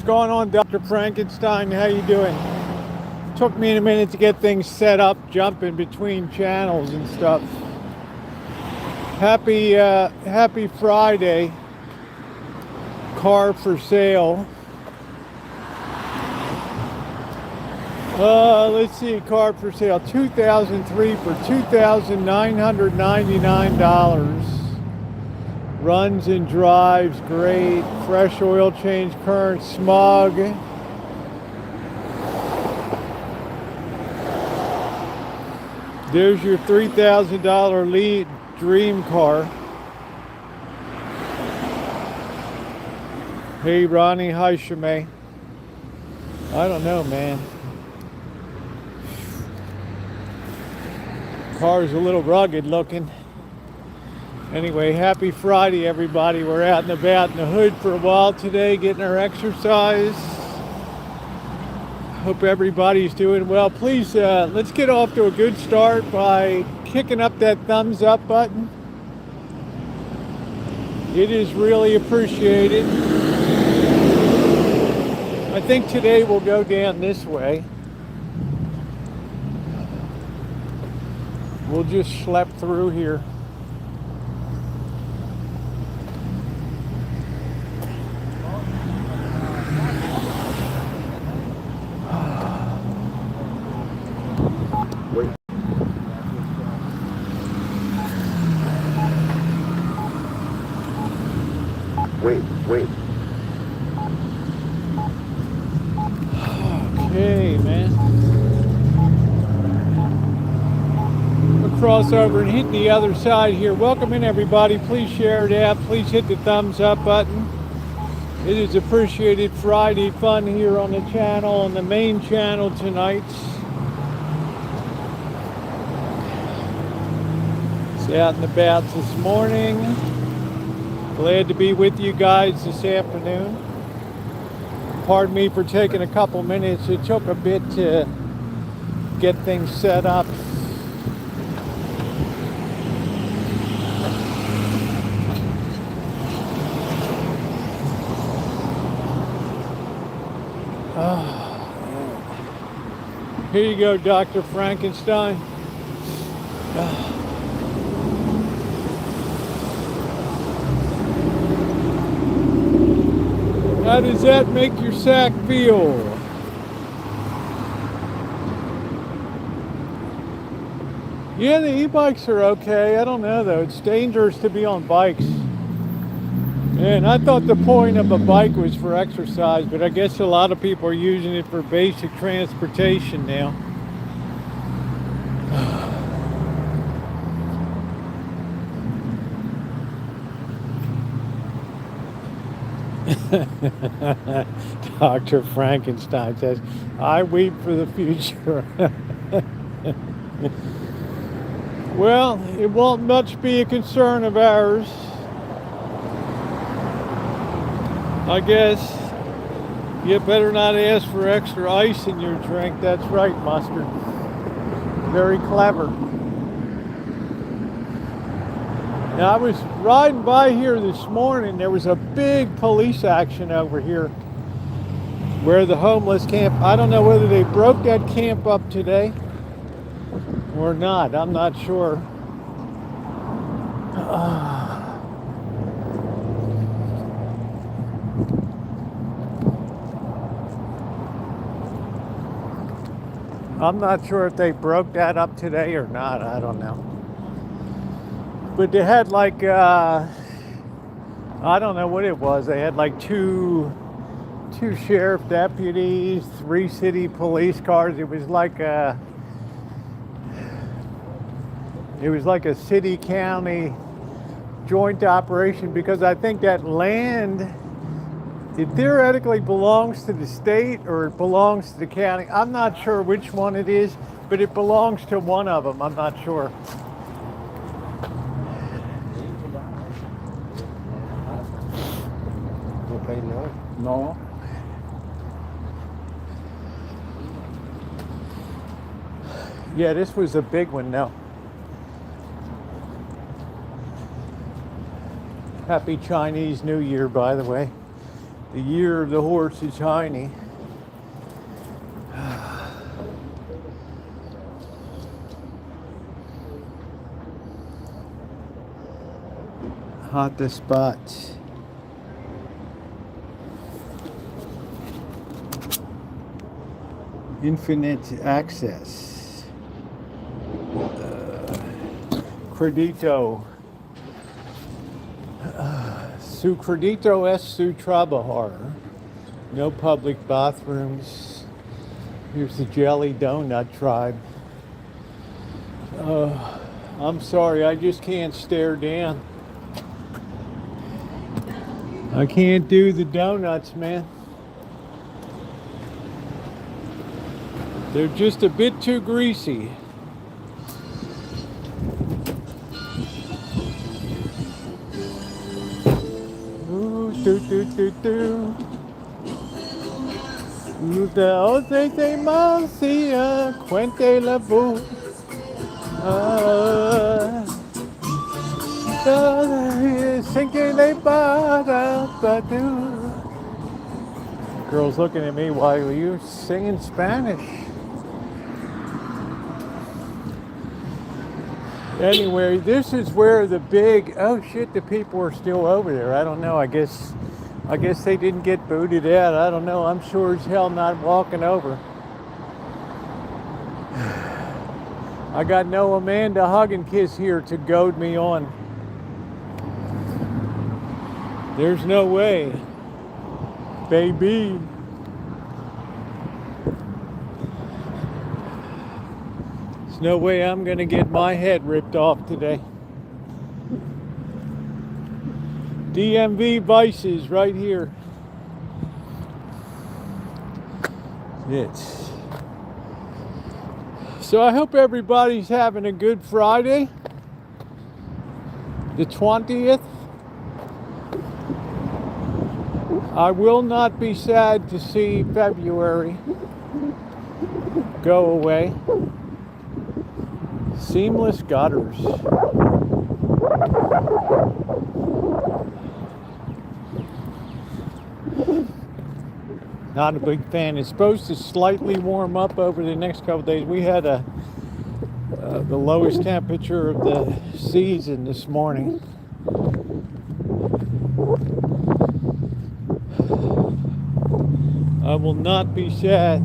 going on, Dr. Frankenstein? How you doing? Took me a minute to get things set up, jumping between channels and stuff. Happy Friday. Car for sale. Let's see, car for sale. 2003 for $2,999. Runs and drives great. Fresh oil change, current smog. There's your $3,000 lead dream car. Hey Ronnie, hi Shemay. I don't know, man. Car's a little rugged looking. Anyway, happy Friday, everybody. We're out and about in the hood for a while today, getting our exercise. Hope everybody's doing well. Please, let's get off to a good start by kicking up that thumbs up button. It is really appreciated. I think today we'll go down this way. We'll just schlep through here. Wait. Okay, man. We'll cross over and hit the other side here. Welcome in, everybody. Please share it out. Please hit the thumbs up button. It is appreciated. Friday fun here on the channel, on the main channel tonight. It's out and about this morning. Glad to be with you guys this afternoon. Pardon me for taking a couple minutes. It took a bit to get things set up. Here you go, Dr. Frankenstein. How does that make your sack feel? Yeah, the e-bikes are okay. I don't know though. It's dangerous to be on bikes. And I thought the point of a bike was for exercise, but I guess a lot of people are using it for basic transportation now. Dr. Frankenstein says, I weep for the future. Well, it won't much be a concern of ours. I guess you better not ask for extra ice in your drink. That's right, Mustard. Very clever. Now, I was riding by here this morning. There was a big police action over here where the homeless camp, I don't know whether they broke that camp up today or not. I'm not sure. I'm not sure if they broke that up today or not. I don't know. But they had like, I don't know what it was. They had like two sheriff deputies, 3 city police cars. It was like a city county joint operation, because I think that land, it theoretically belongs to the state or it belongs to the county. I'm not sure which one it is, but it belongs to one of them. I'm not sure. No. Yeah, this was a big one now. Happy Chinese New Year, by the way. The year of the horse is hiney. Hot the spots. Infinite access. Credito. Su credito es su trabajar. No public bathrooms. Here's the jelly donut tribe. I'm sorry, I just can't stare down. I can't do the donuts, man. They're just a bit too greasy. Ooh, do do do do. Se mancia, cuente la voz. Sinking a ba-da-ba-doo. Girl's looking at me, why are you singing Spanish? Anyway, this is where the big, oh shit, the people are still over there. I don't know, I guess they didn't get booted out. I don't know, I'm sure as hell not walking over. I got no Amanda hug and kiss here to goad me on. There's no way, baby. There's no way I'm gonna get my head ripped off today. DMV Vices right here. It's so I hope everybody's having a good Friday, the 20th. I will not be sad to see February go away. Seamless gutters. Not a big fan. It's supposed to slightly warm up over the next couple of days. We had the lowest temperature of the season this morning. I will not be sad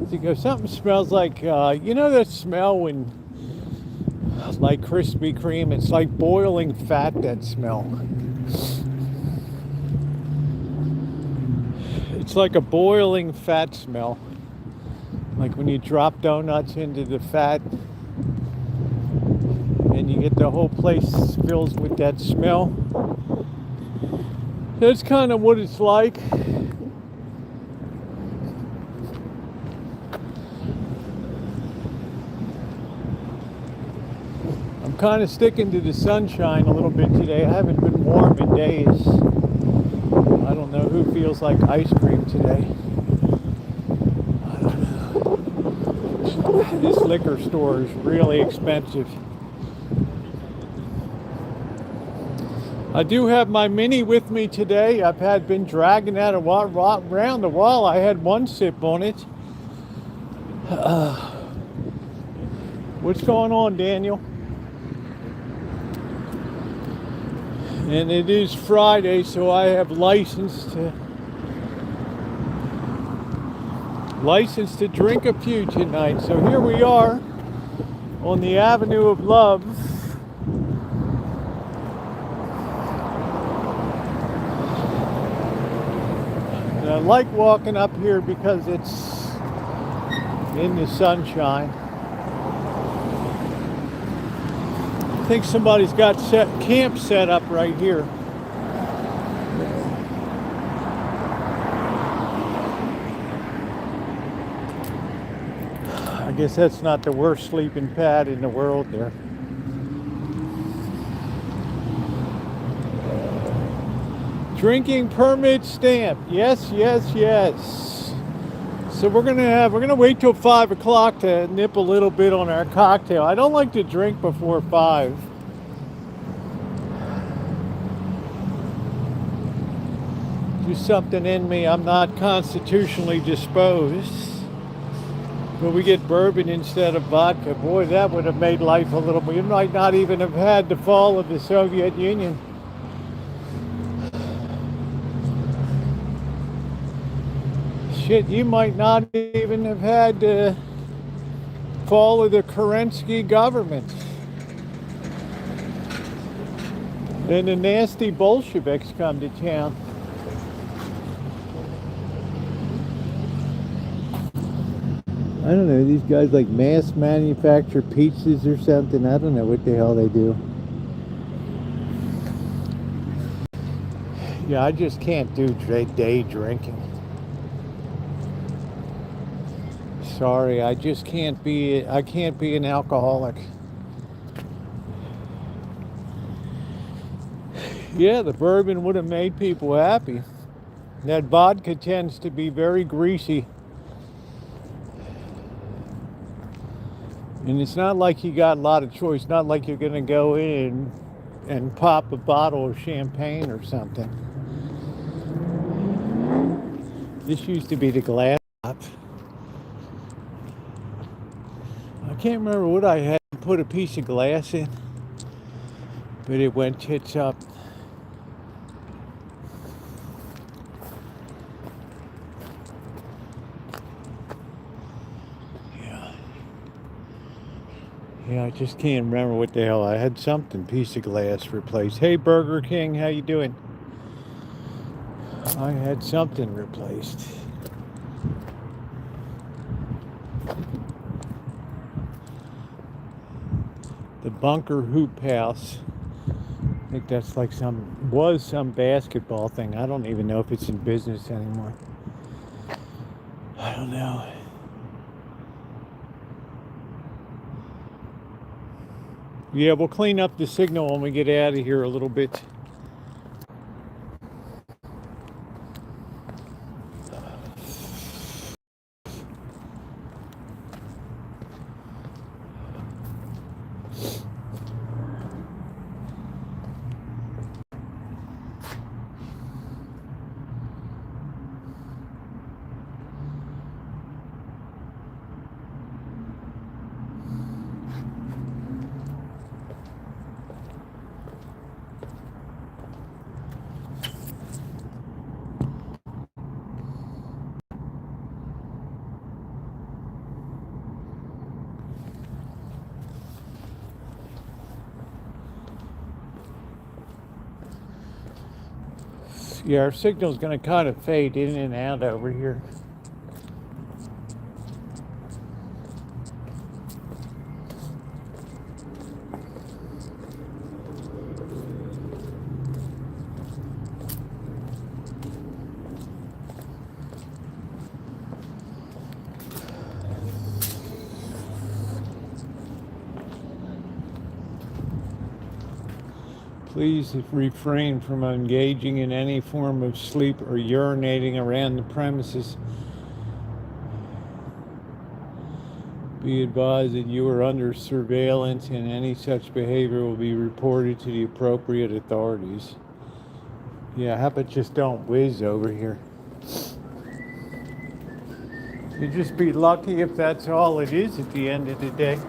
to go. Something smells like, you know that smell when, like Krispy Kreme, it's like boiling fat, that smell. It's like a boiling fat smell. Like when you drop donuts into the fat and you get the whole place fills with that smell. That's kind of what it's like. I'm kind of sticking to the sunshine a little bit today. I haven't been warm in days. I don't know who feels like ice cream today. I don't know. This liquor store is really expensive. I do have my mini with me today. I've been dragging that around the wall. I had one sip on it. What's going on, Daniel? And it is Friday, so I have license to drink a few tonight. So here we are on the Avenue of Love. And I like walking up here because it's in the sunshine. I think somebody's got camp set up right here. I guess that's not the worst sleeping pad in the world there. Drinking permit stamp. Yes, yes, yes. So we're gonna wait till 5 o'clock to nip a little bit on our cocktail. I don't like to drink before 5. Just something in me. I'm not constitutionally disposed. But we get bourbon instead of vodka. Boy, that would have made life a little more. You might not even have had the fall of the Soviet Union. Shit, you might not even have had the fall of the Kerensky government. Then the nasty Bolsheviks come to town. I don't know, these guys like mass manufacture pizzas or something. I don't know what the hell they do. Yeah, I just can't do day drinking. Sorry, I just can't be an alcoholic. Yeah, the bourbon would have made people happy. That vodka tends to be very greasy. And it's not like you got a lot of choice. Not like you're gonna go in and pop a bottle of champagne or something. This used to be the glass top. I can't remember what I had to put a piece of glass in, but it went tits up. Yeah, I just can't remember what the hell. I had something, piece of glass replaced. Hey, Burger King, how you doing? I had something replaced. The Bunker Hoop House. I think that's like some basketball thing. I don't even know if it's in business anymore. I don't know. Yeah, we'll clean up the signal when we get out of here a little bit. Yeah, our signal's going to kind of fade in and out over here. Please refrain from engaging in any form of sleep or urinating around the premises. Be advised that you are under surveillance and any such behavior will be reported to the appropriate authorities. Yeah, how about just don't whiz over here? You'd just be lucky if that's all it is at the end of the day.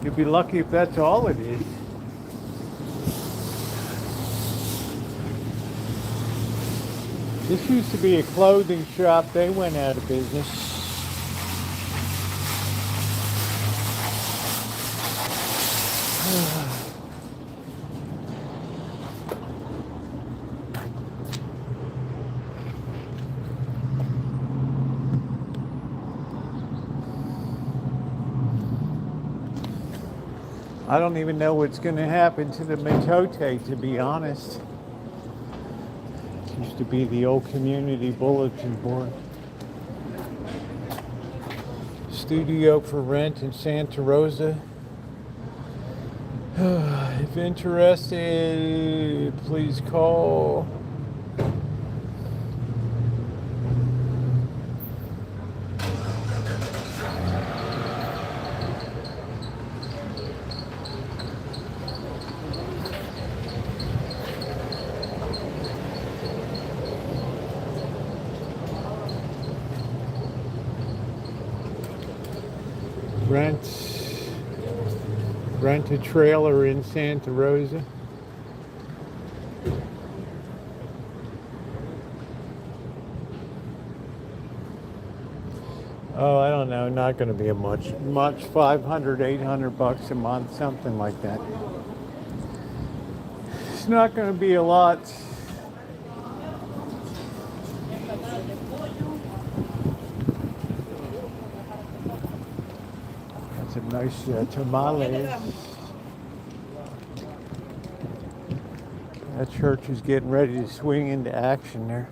You'd be lucky if that's all it is. This used to be a clothing shop. They went out of business. I don't even know what's going to happen to the metote, to be honest. It used to be the old community bulletin board. Studio for rent in Santa Rosa. If interested, please call. Rent a trailer in Santa Rosa. Oh, I don't know, not going to be a much, 500, 800 bucks a month, something like that. It's not going to be a lot. That's a nice tamales. That church is getting ready to swing into action there.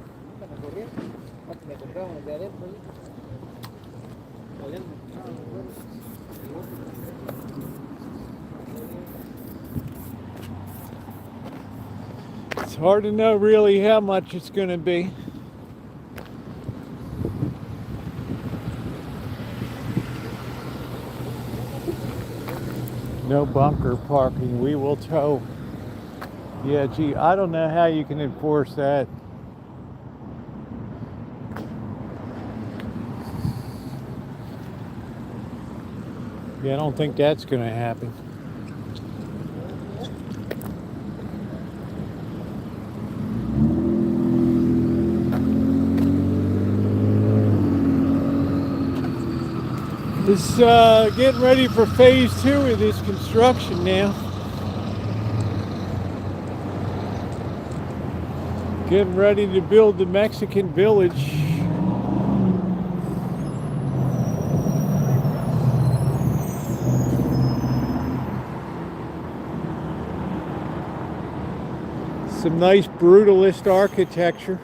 It's hard to know really how much it's going to be. No bunker parking. We will tow. Yeah, gee, I don't know how you can enforce that. Yeah, I don't think that's going to happen. It's getting ready for phase 2 of this construction now. Getting ready to build the Mexican village. Some nice brutalist architecture.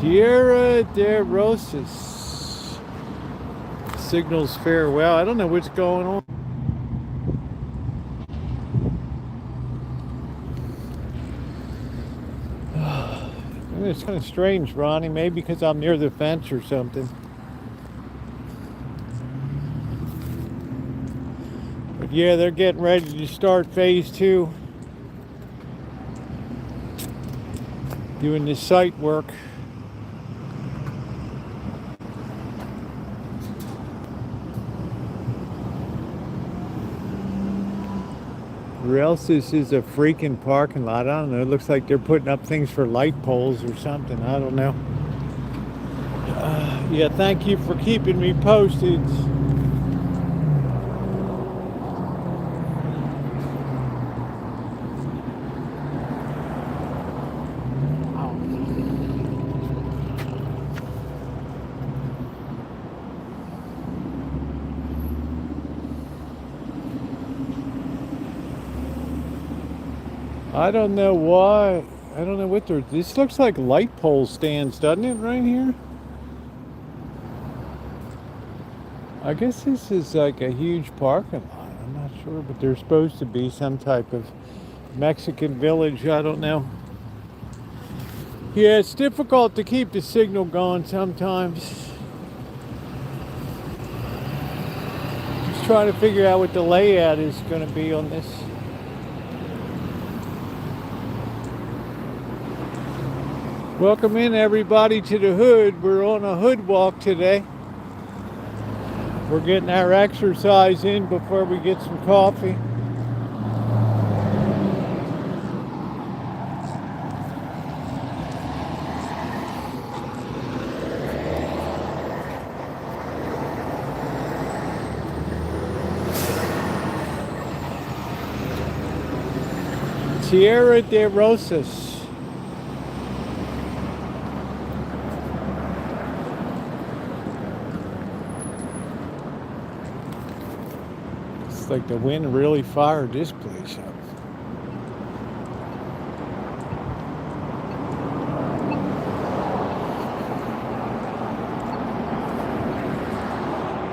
Tierra de Rosas. Signals farewell. I don't know what's going on. It's kind of strange, Ronnie. Maybe because I'm near the fence or something. But yeah, they're getting ready to start phase 2. Doing the site work. Or else this is a freaking parking lot. I don't know. It looks like they're putting up things for light poles or something. I don't know. Yeah, thank you for keeping me posted. I don't know why. I don't know what they're. This looks like light pole stands, doesn't it, right here? I guess this is like a huge parking lot. I'm not sure, but there's supposed to be some type of Mexican village. I don't know. Yeah, it's difficult to keep the signal going sometimes. Just trying to figure out what the layout is going to be on this. Welcome in everybody to the hood. We're on a hood walk today. We're getting our exercise in before we get some coffee. Tierra de Rosas. It's like the wind really fired this place up.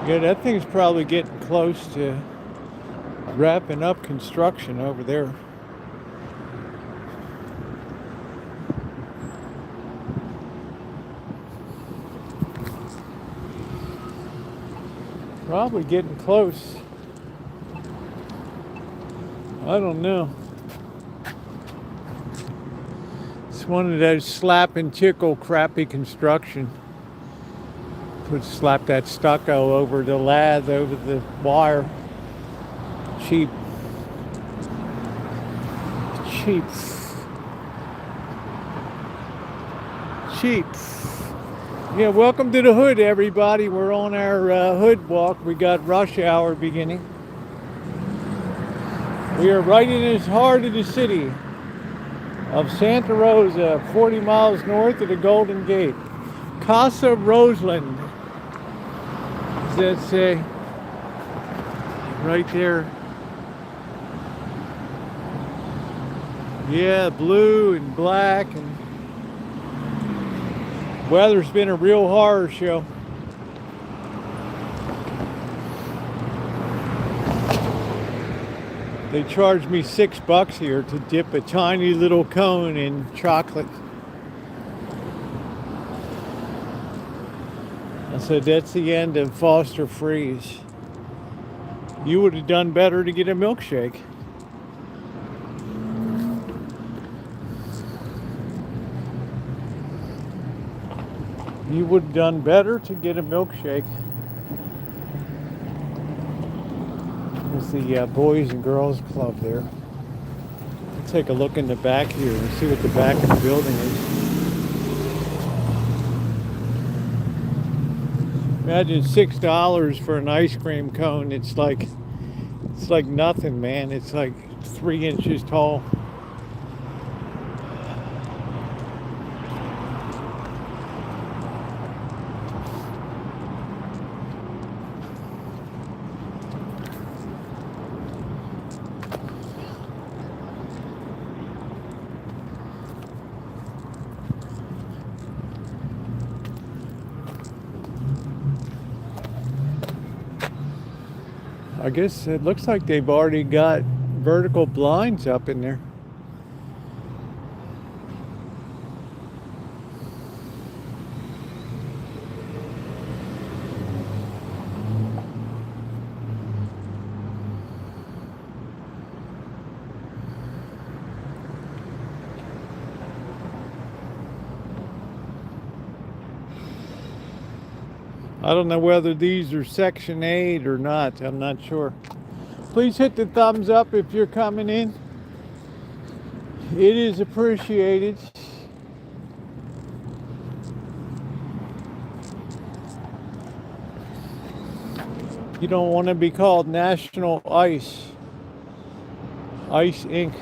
Yeah, that thing's probably getting close to Wrapping up construction over there. Probably getting close. I don't know. It's one of those slap and tickle crappy construction. Slap that stucco over the lath, over the wire. Cheap. Cheap. Cheap. Yeah, welcome to the hood, everybody. We're on our hood walk. We got rush hour beginning. We are right in the heart of the city of Santa Rosa, 40 miles north of the Golden Gate. Casa Roseland, does that say? Right there. Yeah, blue and black, and weather's been a real horror show. They charged me $6 here to dip a tiny little cone in chocolate. I said, that's the end of Foster Freeze. You would have done better to get a milkshake. You would have done better to get a milkshake. There's the Boys and Girls Club there. Let's take a look in the back here and see what the back of the building is. Imagine $6 for an ice cream cone. It's like nothing, man. It's like 3 inches tall. I guess it looks like they've already got vertical blinds up in there. I don't know whether these are Section 8 or not. I'm not sure. Please hit the thumbs up if you're coming in. It is appreciated. You don't want to be called National Ice Inc.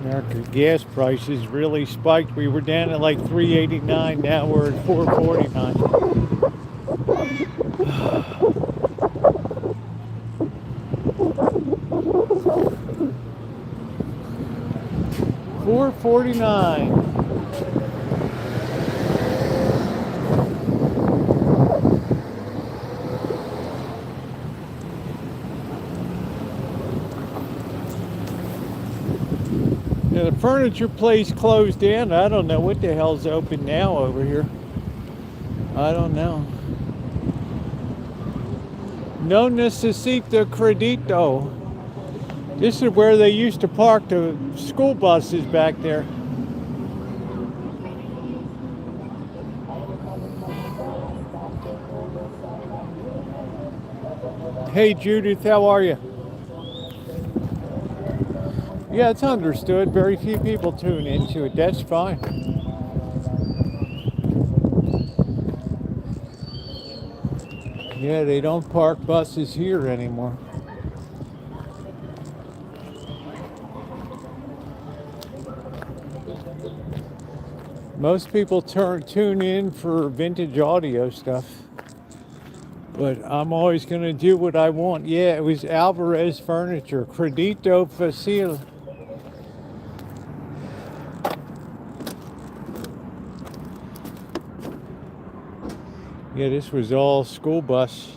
America gas prices really spiked. We were down at like $3.89. Now we're at $4.49. $4.49. The furniture place closed down. I don't know what the hell's open now over here. I don't know. No necesito credito. This is where they used to park the school buses back there. Hey Judith, how are you? Yeah, it's understood. Very few people tune into it. That's fine. Yeah, they don't park buses here anymore. Most people tune in for vintage audio stuff. But I'm always going to do what I want. Yeah, it was Alvarez Furniture. Credito Facile. Yeah, this was all school bus.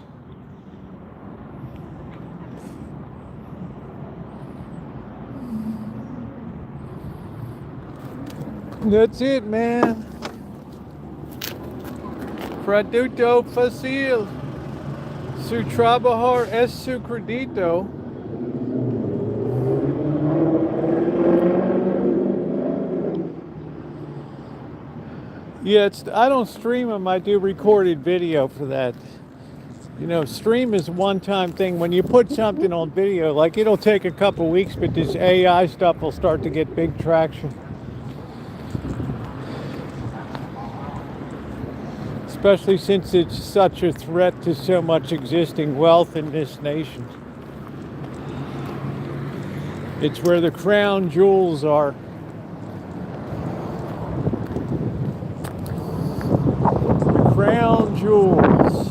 That's it, man. Producto fácil. Su trabajar es su crédito. Yeah, I don't stream them. I do recorded video for that. You know, stream is a one-time thing. When you put something on video, like it'll take a couple weeks, but this AI stuff will start to get big traction. Especially since it's such a threat to so much existing wealth in this nation. It's where the crown jewels are. Crown jewels.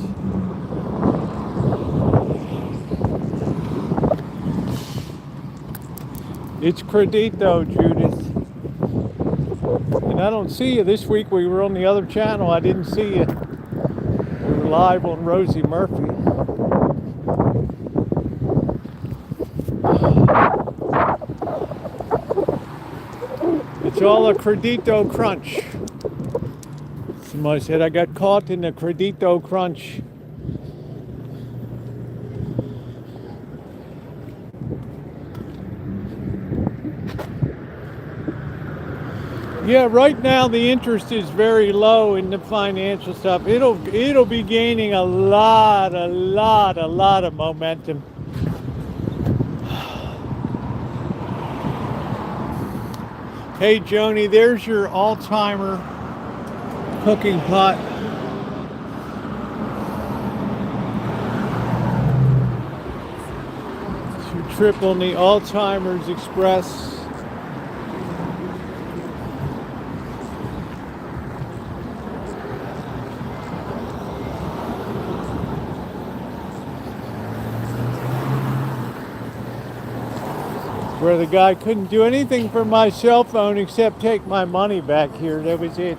It's Credito, Judith. And I don't see you this week. We were on the other channel. I didn't see you. We were live on Rosie Murphy. It's all a Credito crunch. Somebody said I got caught in the Credito crunch. Yeah, right now the interest is very low in the financial stuff. It'll be gaining a lot of momentum. Hey Joni, there's your Alzheimer cooking pot. It's your trip on the Alzheimer's Express. Where the guy couldn't do anything for my cell phone except take my money back here. That was it.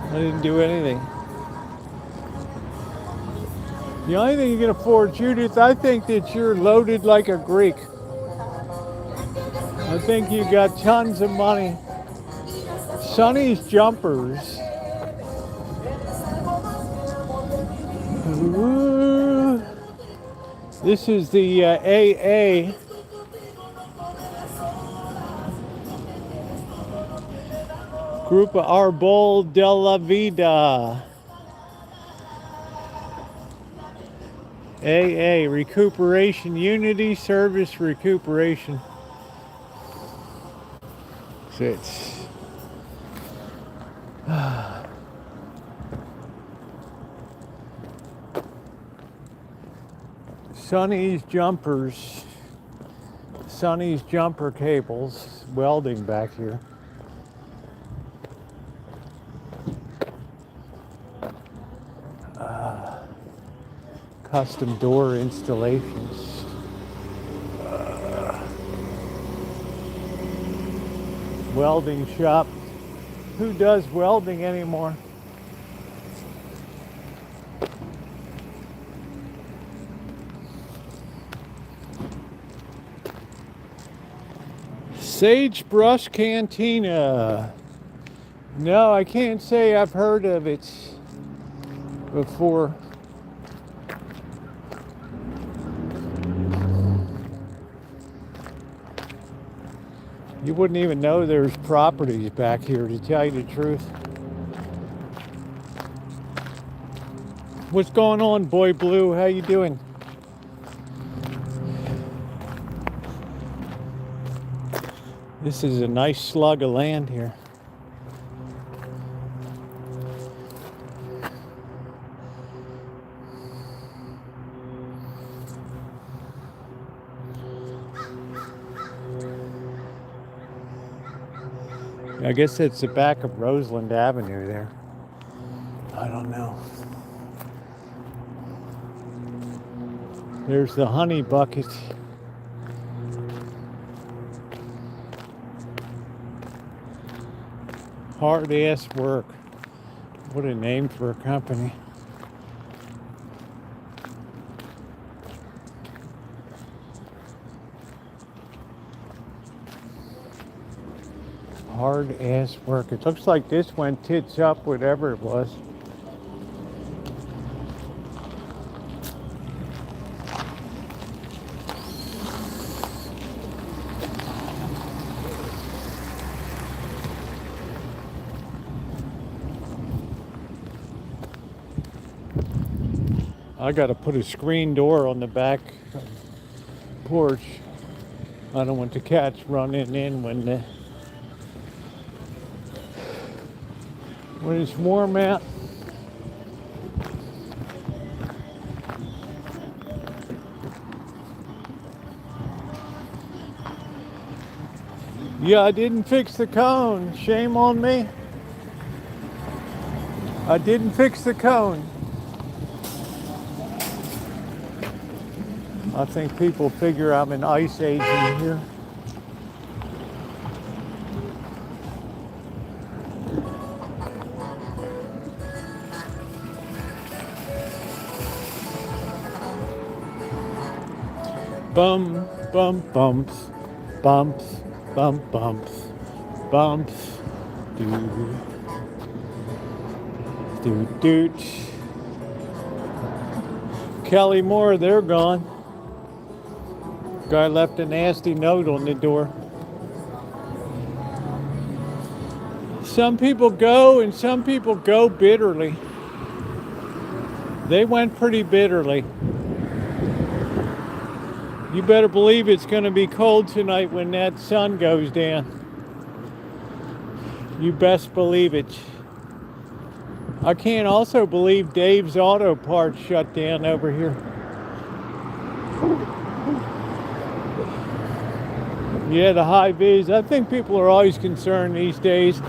I didn't do anything. The only thing you can afford, Judith, I think that you're loaded like a Greek. I think you got tons of money. Sonny's Jumpers. Ooh. This is the AA. Grupo Arbol de la Vida. AA, Recuperation, Unity Service Recuperation. So it's Sonny's Jumpers, Sonny's Jumper Cables, welding back here. Custom door installations. Welding shop. Who does welding anymore? Sagebrush Cantina. No, I can't say I've heard of it before. You wouldn't even know there's properties back here, to tell you the truth. What's going on, Boy Blue? How you doing? This is a nice slug of land here. I guess it's the back of Roseland Avenue there. I don't know. There's the honey bucket. Hard ass work. What a name for a company. Hard ass work. It looks like this went tits up, whatever it was. I gotta put a screen door on the back porch. I don't want the cats running in when it's warm out. Yeah, I didn't fix the cone. Shame on me. I didn't fix the cone. I think people figure I'm an ice age in here. Bum, bum, bumps, bumps, bump, bumps, bumps, doo, doo, doot. Kelly Moore, they're gone. Guy left a nasty note on the door. Some people go and some people go bitterly. They went pretty bitterly. You better believe it's going to be cold tonight when that sun goes down. You best believe it. I can't also believe Dave's Auto Parts shut down over here. Yeah, the high vis. I think people are always concerned these days.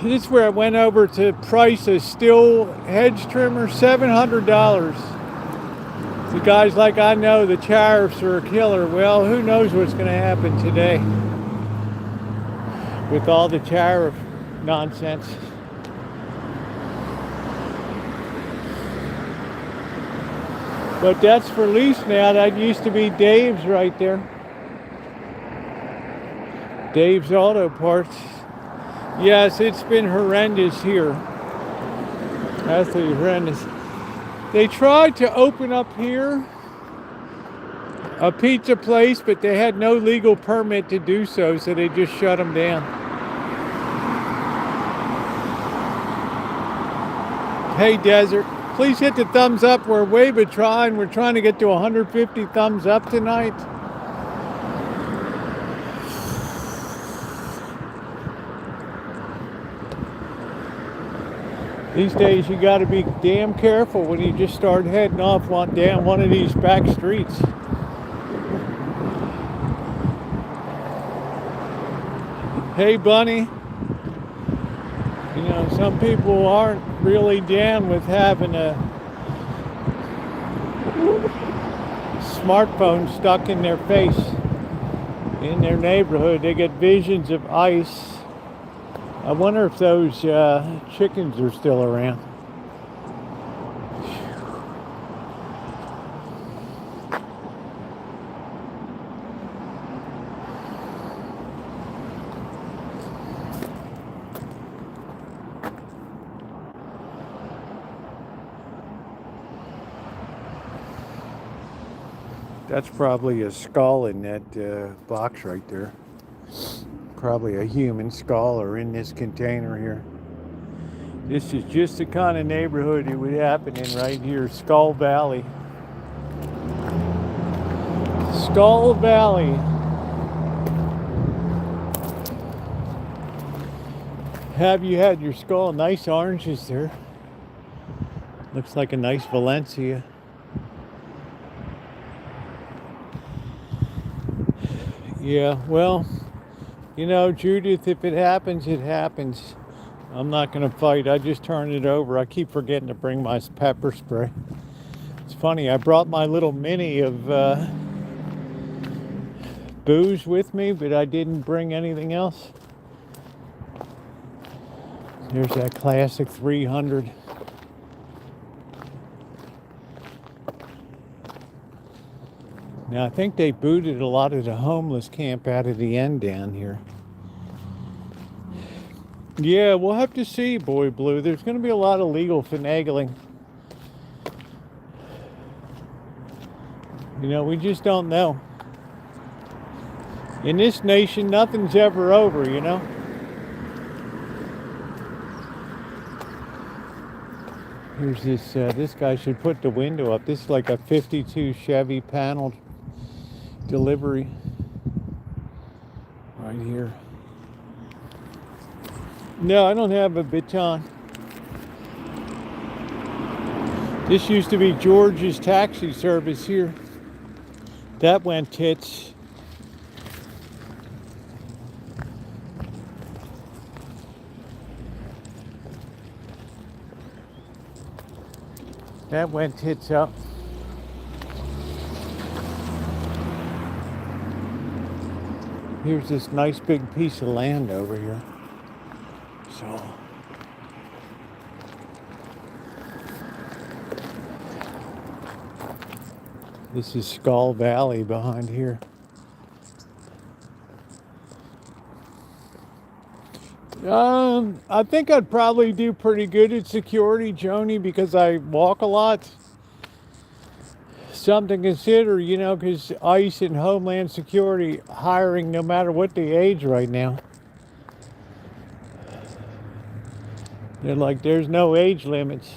This is where I went over to price a steel hedge trimmer, $700. The guy's like, I know the tariffs are a killer. Well, who knows what's going to happen today with all the tariff nonsense. But that's for lease now. That used to be Dave's right there. Dave's Auto Parts. Yes, it's been horrendous here. Absolutely horrendous. They tried to open up here a pizza place, but they had no legal permit to do so, so they just shut them down. Hey, Desert, please hit the thumbs up. We're trying. We're trying to get to 150 thumbs up tonight. These days, you got to be damn careful when you just start heading off down one of these back streets. Hey, Bunny. You know, some people aren't really down with having a smartphone stuck in their face in their neighborhood. They get visions of ice. I wonder if those chickens are still around. That's probably a skull in that box right there. Probably a human skull or in this container here. This is just the kind of neighborhood it would happen in right here, Skull Valley. Skull Valley. Have you had your skull? Nice oranges there. Looks like a nice Valencia. Yeah, well, you know, Judith, if it happens, it happens. I'm not going to fight. I just turn it over. I keep forgetting to bring my pepper spray. It's funny, I brought my little mini of booze with me, but I didn't bring anything else. There's that classic 300. Now, I think they booted a lot of the homeless camp out of the end down here. Yeah, we'll have to see, Boy Blue. There's going to be a lot of legal finagling. You know, we just don't know. In this nation, nothing's ever over, you know? Here's this guy should put the window up. This is like a 52 Chevy panel delivery. Right here. No, I don't have a baton. This used to be George's taxi service here. That went tits. That went tits up. Here's this nice big piece of land over here. So this is Skull Valley behind here. I think I'd probably do pretty good at security, Joni, because I walk a lot. Something to consider, you know, because ICE and Homeland Security hiring no matter what the age right now. They're like, there's no age limits.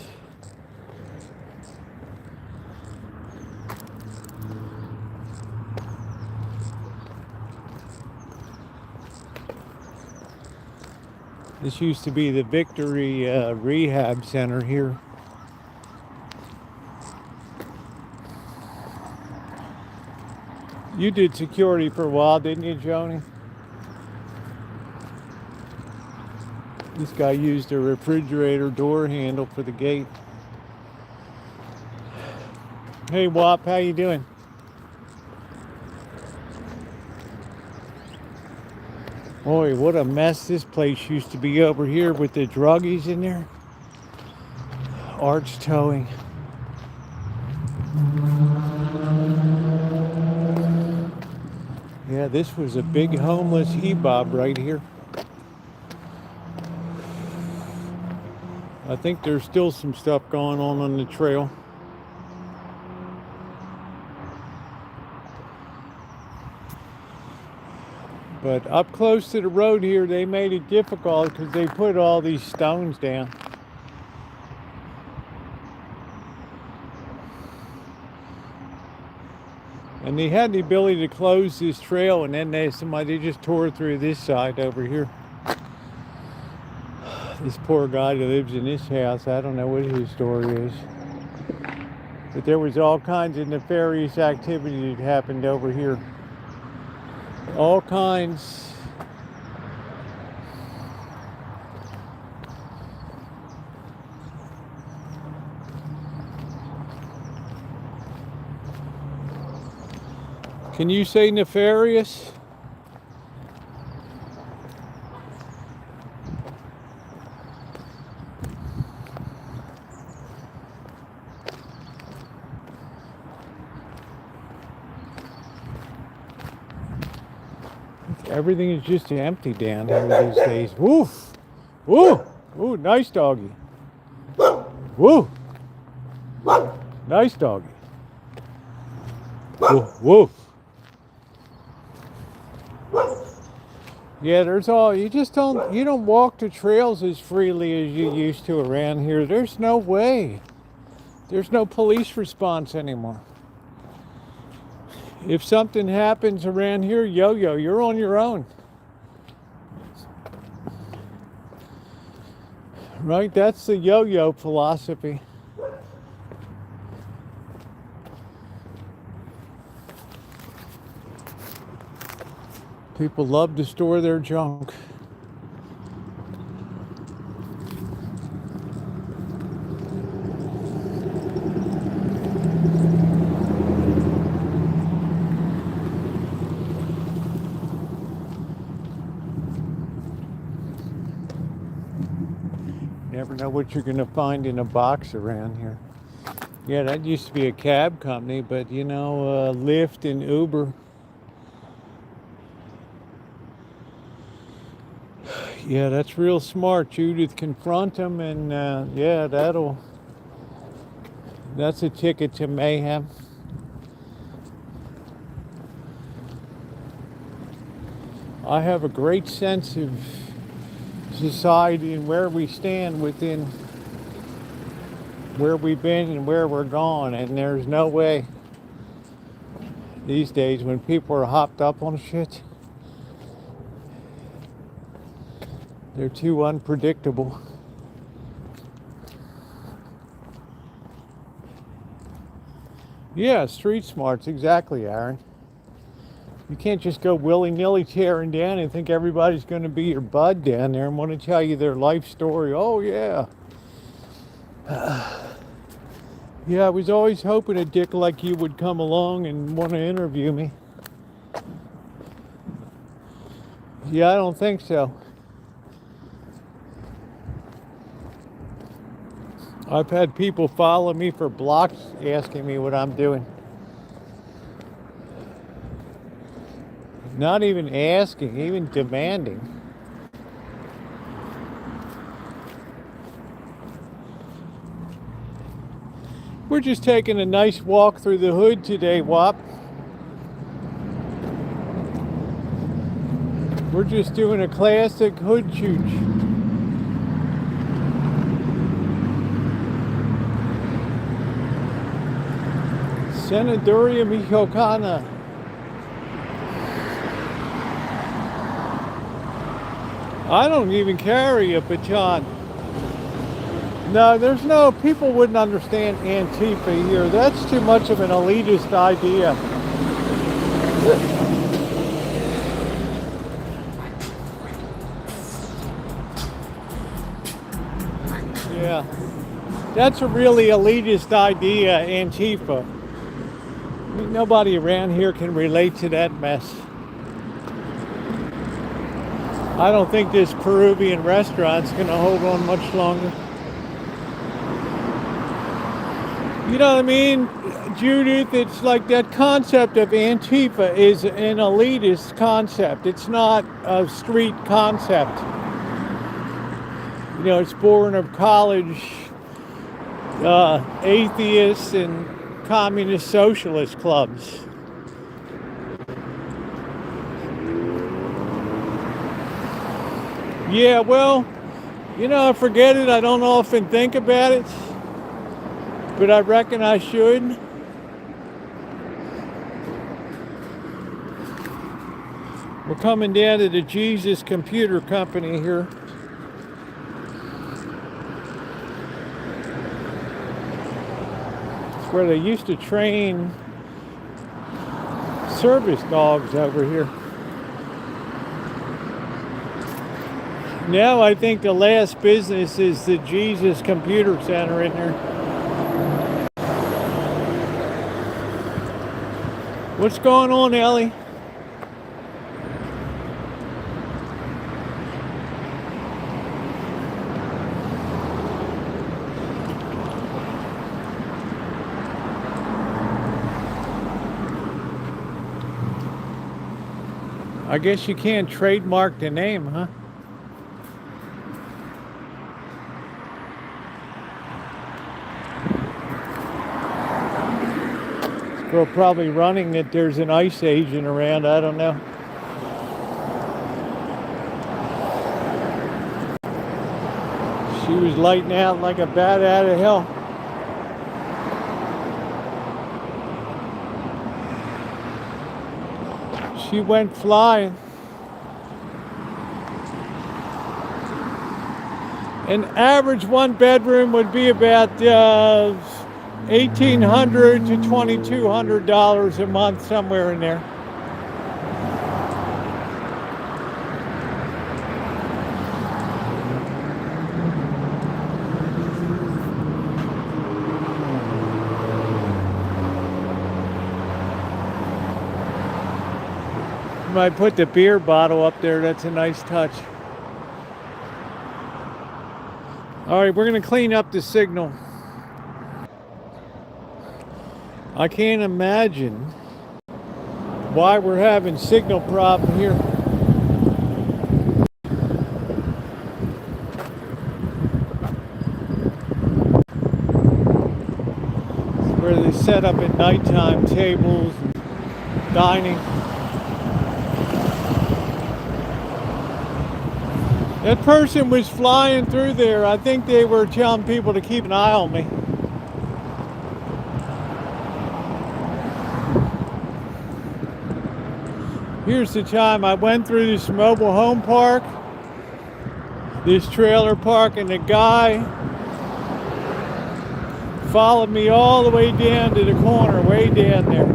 This used to be the Victory Rehab Center here. You did security for a while, didn't you, Joni? This guy used a refrigerator door handle for the gate. Hey, Wop, how you doing? Boy, what a mess this place used to be over here with the druggies in there. Arch towing. Yeah, this was a big homeless he-bob right here. I think there's still some stuff going on the trail. But up close to the road here, they made it difficult because they put all these stones down. And they had the ability to close this trail, and then they just tore through this side over here. This poor guy that lives in this house, I don't know what his story is. But there was all kinds of nefarious activity that happened over here. All kinds. Can you say nefarious? Everything is just empty down here these days. Woof! Woo! Ooh, nice doggy. Woo! Nice doggy. Woof! Woof! Yeah, there's all, you don't walk the trails as freely as you used to around here. There's no way. There's no police response anymore. If something happens around here, yo-yo, you're on your own. Right? That's the yo-yo philosophy. People love to store their junk. never know what you're going to find in a box around here. Yeah, that used to be a cab company, but you know, Lyft and Uber. Yeah, that's real smart, Judith. Confront them, and yeah, that's a ticket to mayhem. I have a great sense of society and where we stand within where we've been and where we're going, and there's no way these days when people are hopped up on shit, they're too unpredictable. Yeah, street smarts, exactly, Aaron. You can't just go willy-nilly tearing down and think everybody's going to be your bud down there and want to tell you their life story. Oh, yeah. Yeah, I was always hoping a dick like you would come along and want to interview me. Yeah, I don't think so. I've had people follow me for blocks asking me what I'm doing. Not even asking, even demanding. We're just taking a nice walk through the hood today, Wop. We're just doing a classic hood chooch. Senaduria Michoacana. I don't even carry a baton. No, there's no, people wouldn't understand Antifa here. That's too much of an elitist idea. Yeah, that's a really elitist idea, Antifa. Nobody around here can relate to that mess. I don't think this Peruvian restaurant's gonna hold on much longer. You know what I mean, Judith? It's like that concept of Antifa is an elitist concept. It's not a street concept. You know, it's born of college atheists and communist socialist clubs. Yeah, well, you know, forget it. I don't often think about it, but I reckon I should. We're coming down to the Jesus Computer Company here. It's where they used to train service dogs over here. Now I think the last business is the Jesus Computer Center in there. What's going on, Ellie? I guess you can't trademark the name, huh? We're probably running that there's an ice agent around, I don't know. She was lighting out like a bat out of hell. She went flying. An average one bedroom would be about $1,800 to $2,200 a month, somewhere in there. You might put the beer bottle up there. That's a nice touch. All right, we're gonna clean up the signal. I can't imagine why we're having signal problem here. Where they set up at nighttime tables and dining. That person was flying through there. I think they were telling people to keep an eye on me. Here's the time I went through this mobile home park, this trailer park, and the guy followed me all the way down to the corner, way down there.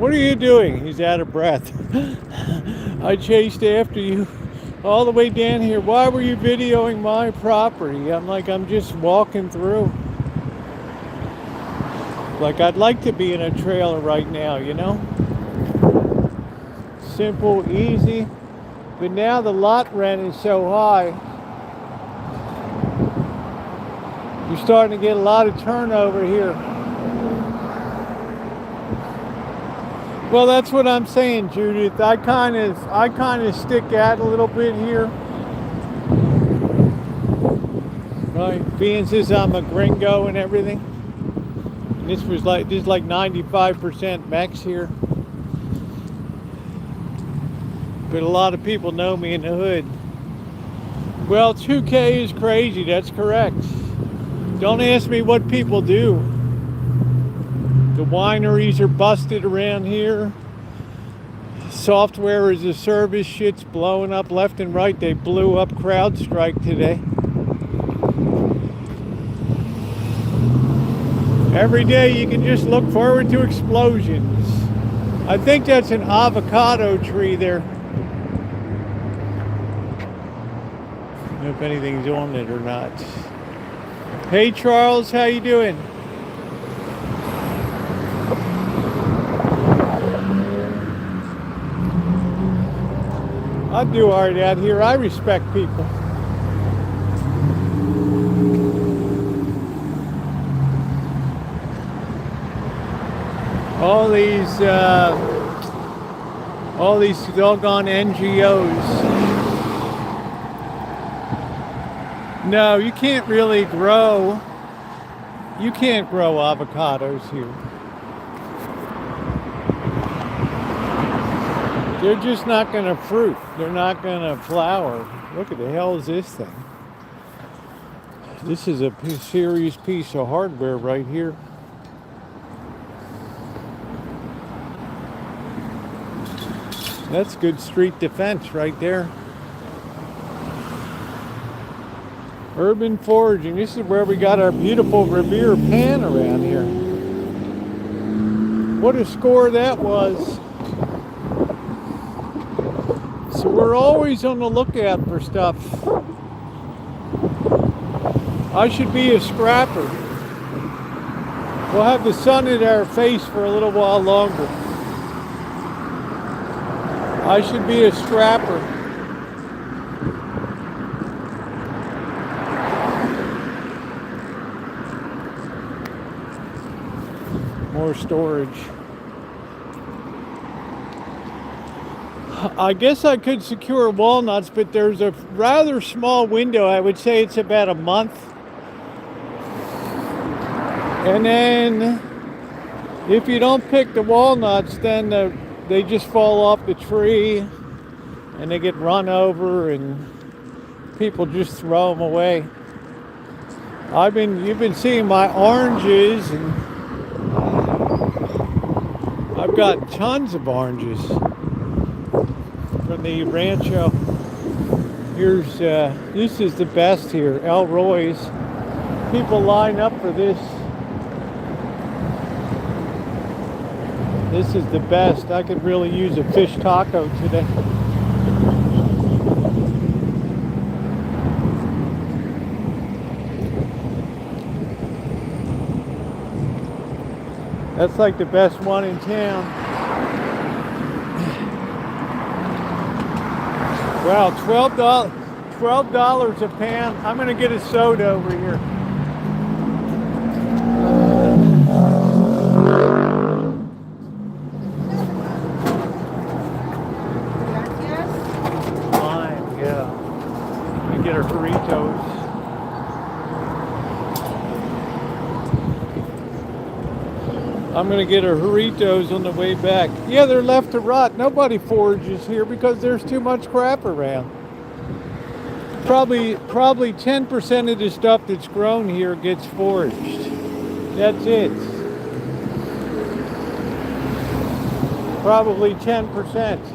What are you doing? He's out of breath. I chased after you all the way down here. Why were you videoing my property? I'm like, I'm just walking through. Like, I'd like to be in a trailer right now, you know? Simple, easy. But now the lot rent is so high. You're starting to get a lot of turnover here. Well, that's what I'm saying, Judith. I kind of stick out a little bit here. Right? Being as I'm a gringo and everything. And this is like 95% max here. But a lot of people know me in the hood. Well, 2K is crazy, that's correct. Don't ask me what people do. The wineries are busted around here. Software as a service shit's blowing up left and right. They blew up CrowdStrike today. Every day you can just look forward to explosions. I think that's an avocado tree there. I don't know if anything's on it or not. Hey Charles, how you doing? I do all right out here. I respect people. All these doggone NGOs. No, you can't really grow. You can't grow avocados here. They're just not going to fruit. They're not going to flower. Look at the hell is this thing? This is a serious piece of hardware right here. That's good street defense right there. Urban foraging. This is where we got our beautiful Revere pan around here. What a score that was. So we're always on the lookout for stuff. I should be a scrapper. We'll have the sun in our face for a little while longer. I should be a scrapper. More storage. I guess I could secure walnuts, but there's a rather small window. I would say it's about a month. And then if you don't pick the walnuts, then they just fall off the tree and they get run over and people just throw them away. You've been seeing my oranges, and I've got tons of oranges from the Rancho. Here's this is the best here, El Roy's. People line up for this. This is the best. I could really use a fish taco today. That's like the best one in town. Wow, $12 $12 a pound. I'm gonna get a soda over here. Lime, yeah. I'm gonna get her burritos. I'm gonna get her burritos on the way back. Yeah, they're left to rot. Nobody forages here because there's too much crap around. Probably 10% of the stuff that's grown here gets foraged. That's it. Probably 10%.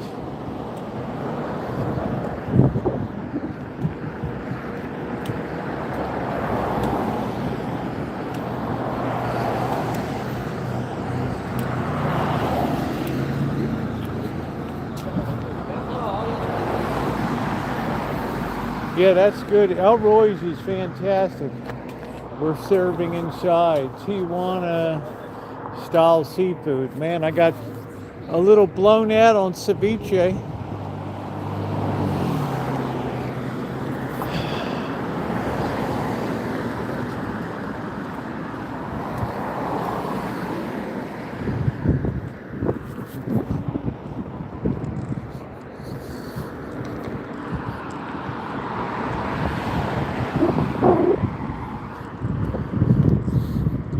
Yeah, that's good. Elroy's is fantastic. We're serving inside Tijuana style seafood. Man, I got a little blown out on ceviche.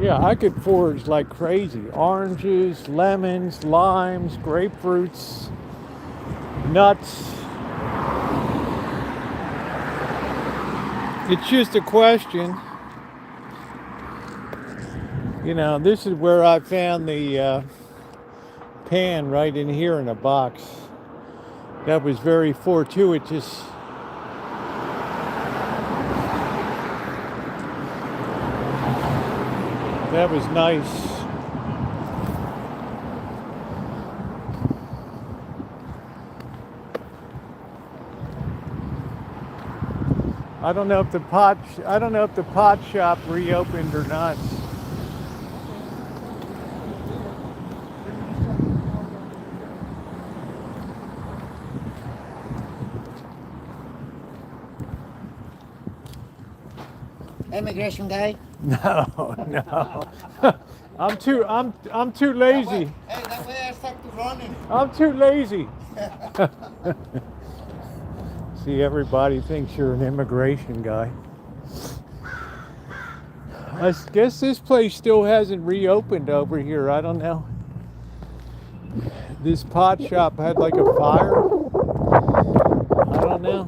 Yeah, I could forage like crazy. Oranges, lemons, limes, grapefruits, nuts. It's just a question. You know, this is where I found the pan right in here in a box. That was very fortuitous. That was nice. I don't know if the pot shop reopened or not. Immigration guy? No, no. I'm too lazy. Hey, that way I start to running. I'm too lazy. See, everybody thinks you're an immigration guy. I guess this place still hasn't reopened over here. I don't know. This pot shop had like a fire. I don't know.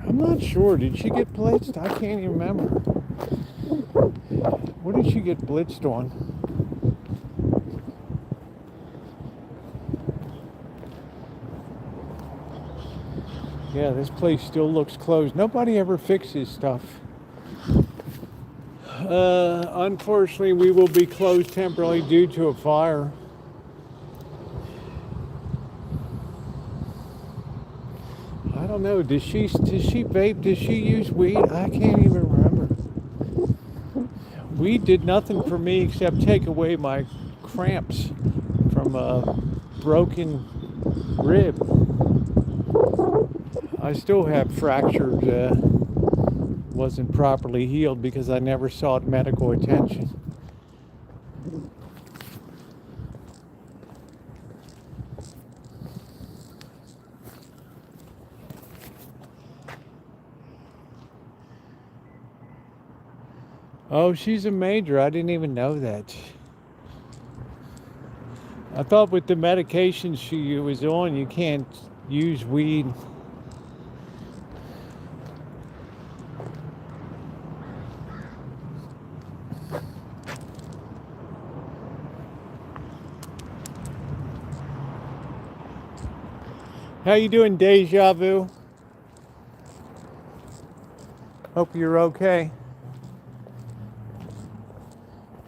I'm not sure. Did she get blitzed? I can't even remember. What did she get blitzed on? Yeah, this place still looks closed. Nobody ever fixes stuff. Unfortunately, we will be closed temporarily due to a fire. I don't know. Does she vape? Does she use weed? I can't even remember. Weed did nothing for me except take away my cramps from a broken rib. I still have fractured, wasn't properly healed because I never sought medical attention. Oh, she's a major. I didn't even know that. I thought with the medication she was on, you can't use weed. How you doing, Deja Vu? Hope you're okay.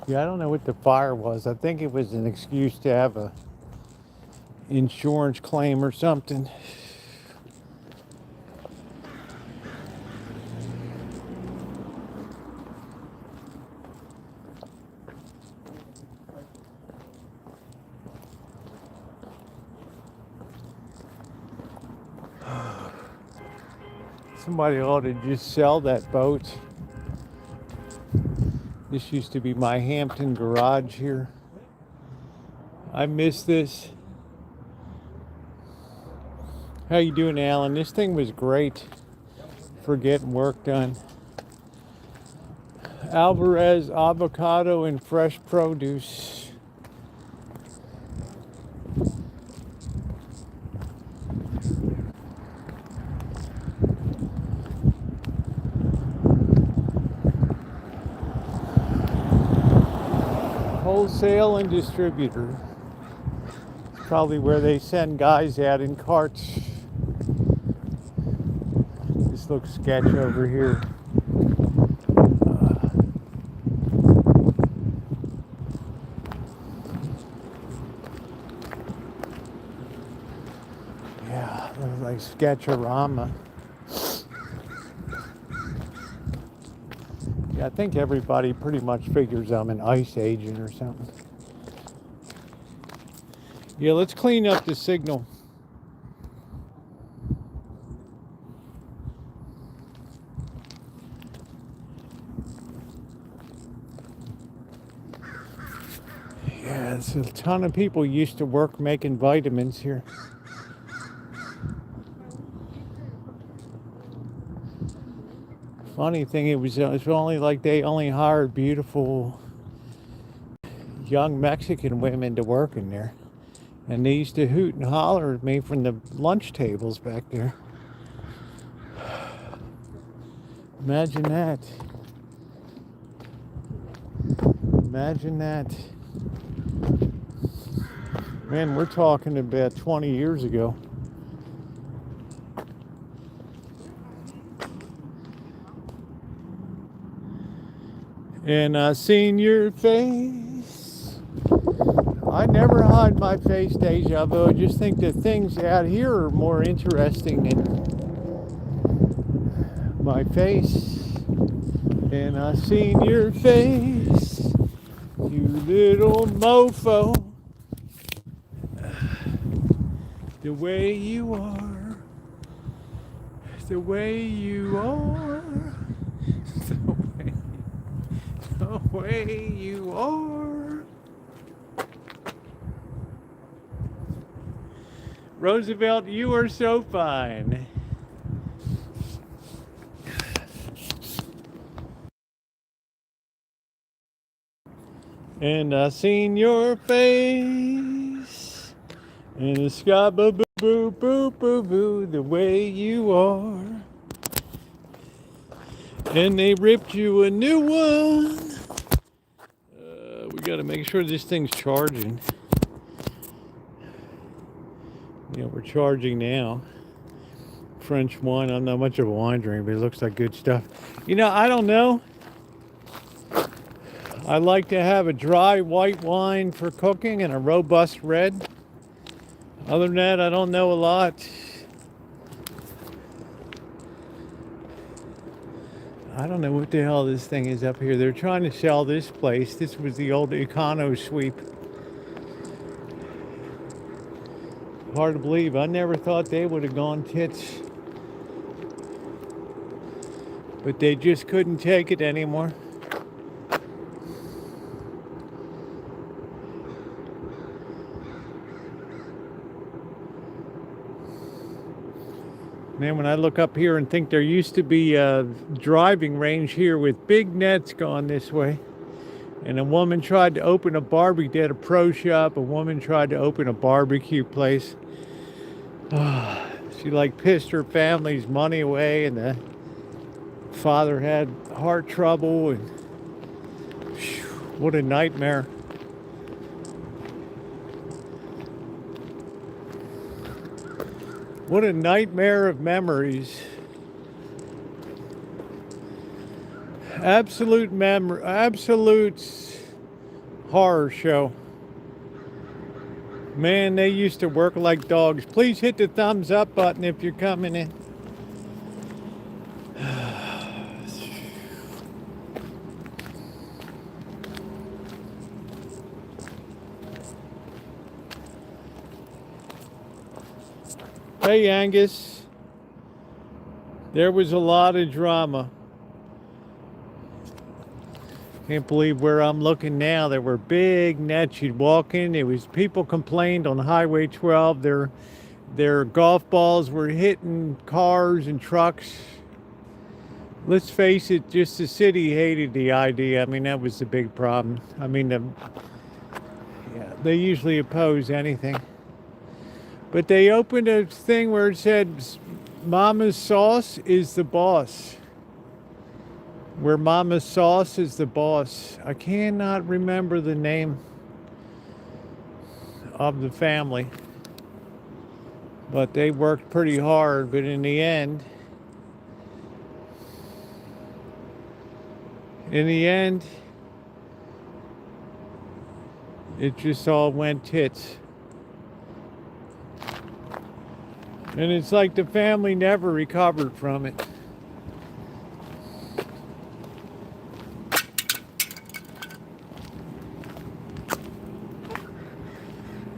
Yeah, I don't know what the fire was. I think it was an excuse to have a insurance claim or something. Somebody ought to just sell that boat. This used to be my Hampton garage here. I miss this. How you doing, Alan? This thing was great for getting work done. Alvarez avocado and fresh produce. Wholesale and distributor. It's probably where they send guys out in carts. This looks sketch over here. Yeah, looks like Sketchorama. Yeah, I think everybody pretty much figures I'm an ICE agent or something. Yeah, let's clean up the signal. Yeah, there's a ton of people used to work making vitamins here. Funny thing, it was only like they only hired beautiful young Mexican women to work in there. And they used to hoot and holler at me from the lunch tables back there. Imagine that. Imagine that. Man, we're talking about 20 years ago. And I seen your face. I never hide my face, Deja Vu. I just think the things out here are more interesting than my face. And I seen your face, you little mofo. The way you are, the way you are, the way you are. Roosevelt, you are so fine. And I seen your face in the sky, boo boo boo boo boo boo, the way you are. And they ripped you a new one. We gotta make sure this thing's charging. Yeah, we're charging now. French wine, I'm not much of a wine drinker, but it looks like good stuff. You know, I don't know. I like to have a dry white wine for cooking and a robust red. Other than that, I don't know a lot. I don't know what the hell this thing is up here. They're trying to sell this place. This was the old Econo Sweep. Hard to believe. I never thought they would have gone tits. But they just couldn't take it anymore. Man, when I look up here and think there used to be a driving range here with big nets going this way. And a woman tried to open a barbecue, they had a pro shop. A woman tried to open a barbecue place. She like pissed her family's money away, and the father had heart trouble, and whew, what a nightmare. What a nightmare of memories. Absolute horror show. Man, they used to work like dogs. Please hit the thumbs up button if you're coming in. Hey, Angus. There was a lot of drama. Can't believe where I'm looking now. There were big nets. You'd walk in. It was people complained on Highway 12. Their golf balls were hitting cars and trucks. Let's face it, just the city hated the idea. I mean, that was the big problem. I mean, yeah, they usually oppose anything. But they opened a thing where it said, Mama's Sauce is the boss. Where Mama's Sauce is the boss. I cannot remember the name of the family. But they worked pretty hard. But in the end, it just all went tits. And it's like the family never recovered from it.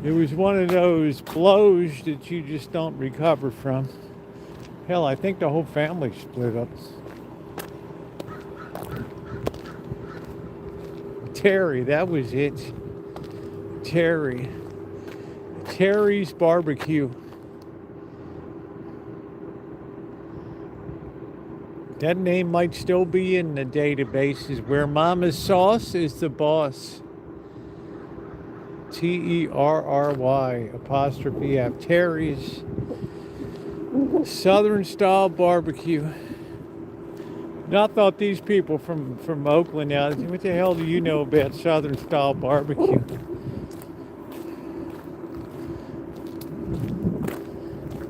It was one of those blows that you just don't recover from. Hell, I think the whole family split up. Terry, that was it. Terry's Barbecue. That name might still be in the databases. Where Mama's Sauce is the boss. Terry''. Terry's Southern Style Barbecue. Now, I thought these people from Oakland now, what the hell do you know about Southern Style Barbecue?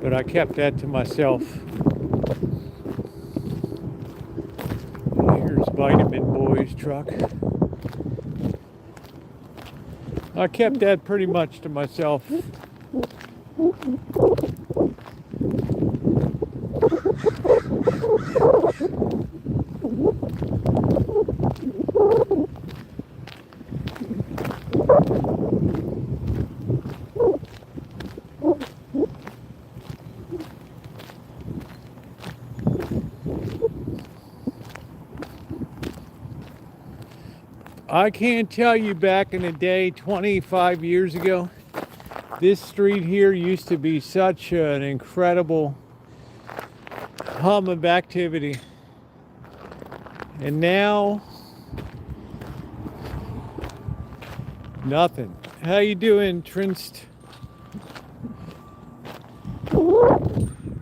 But I kept that to myself. Here's Vitamin Boy's truck. I kept that pretty much to myself. I can't tell you back in the day, 25 years ago, this street here used to be such an incredible hum of activity. And now, nothing. How you doing, Trinst?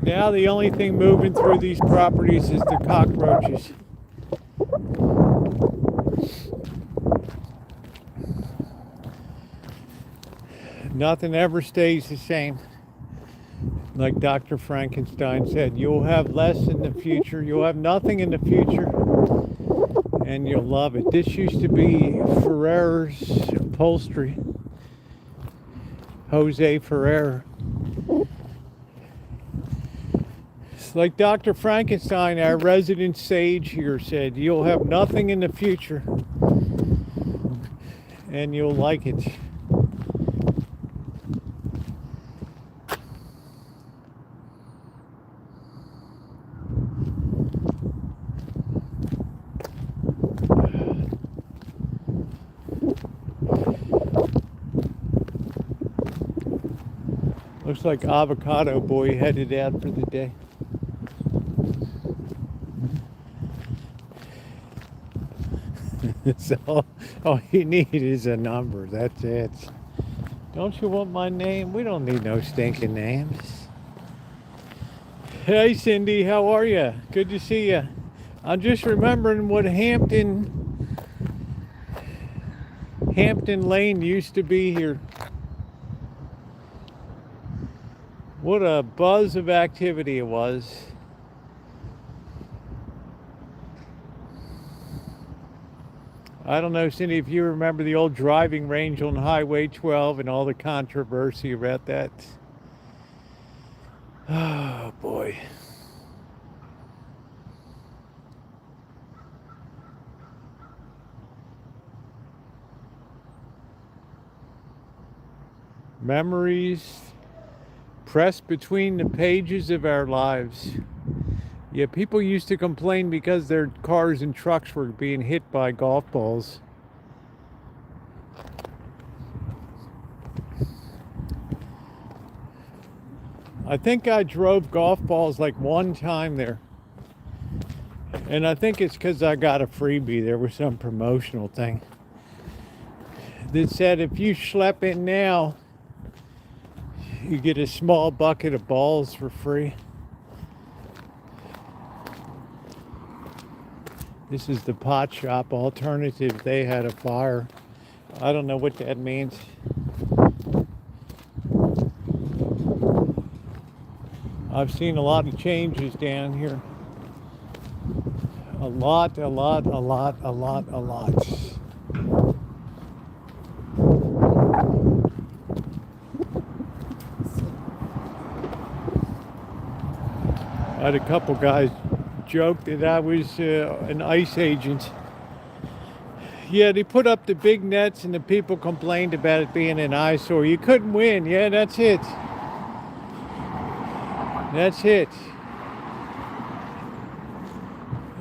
Now the only thing moving through these properties is the cockroaches. Nothing ever stays the same. Like Dr. Frankenstein said, you'll have less in the future. You'll have nothing in the future. And you'll love it. This used to be Ferrer's Upholstery. Jose Ferrer. It's like Dr. Frankenstein, our resident sage here, said, you'll have nothing in the future. And you'll like it. Looks like Avocado Boy headed out for the day. So all you need is a number. That's it. Don't you want my name? We don't need no stinking names. Hey Cindy, how are you? Good to see you. I'm just remembering what Hampton Lane used to be here. What a buzz of activity it was. I don't know, Cindy, if you remember the old driving range on Highway 12 and all the controversy about that. Oh, boy. Memories pressed between the pages of our lives. Yeah, people used to complain because their cars and trucks were being hit by golf balls. I think I drove golf balls like one time there. And I think it's because I got a freebie. There was some promotional thing that said if you schlep in now, you get a small bucket of balls for free. This is the pot shop alternative. They had a fire. I don't know what that means. I've seen a lot of changes down here. A lot. I had a couple guys joke that I was an ICE agent. Yeah, they put up the big nets and the people complained about it being an eyesore. You couldn't win. Yeah, that's it. That's it.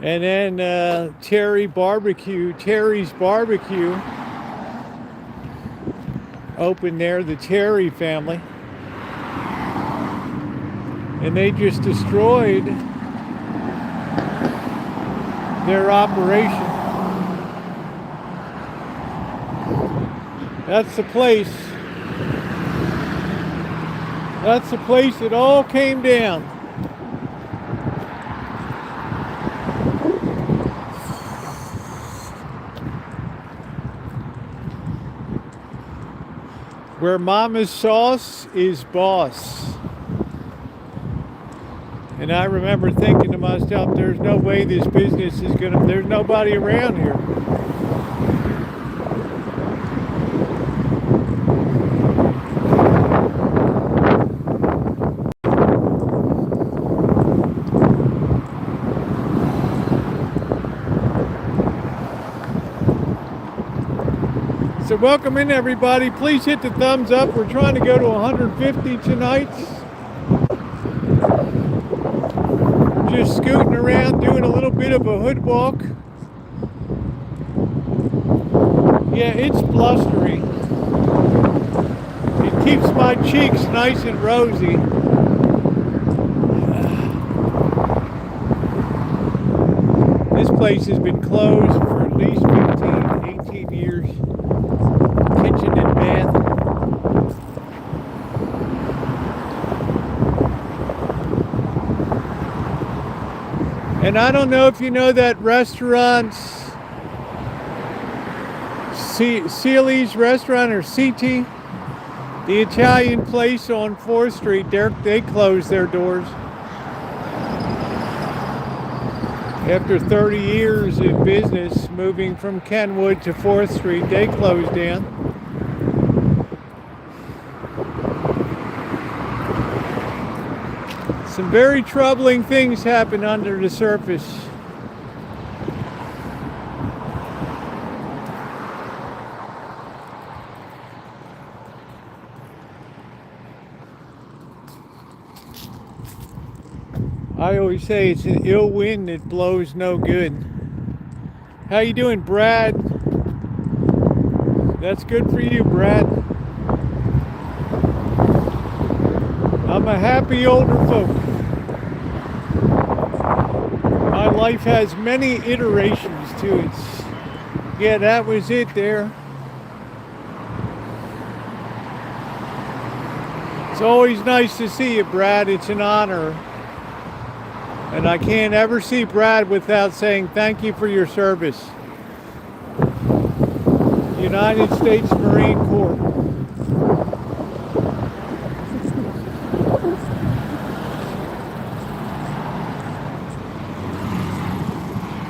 And then Terry's Barbecue opened there, the Terry family. And they just destroyed their operation. That's the place. That's the place it all came down. Where mama's sauce is boss. And I remember thinking to myself, there's no way this business is there's nobody around here. So welcome in everybody. Please hit the thumbs up. We're trying to go to 150 tonight. We're just scooting around doing a little bit of a hood walk. Yeah, it's blustery. It keeps my cheeks nice and rosy. This place has been closed for at least 15, 18 years. Kitchen and bath. And I don't know if you know that restaurant, Sealy's restaurant or CT, the Italian place on 4th Street, they closed their doors. After 30 years of business, moving from Kenwood to 4th Street, they closed down. Some very troubling things happen under the surface. I always say it's an ill wind that blows no good. How you doing, Brad? That's good for you, Brad. I'm a happy older folk. My life has many iterations to it. Yeah, that was it there. It's always nice to see you, Brad. It's an honor. And I can't ever see Brad without saying thank you for your service. United States Marine Corps.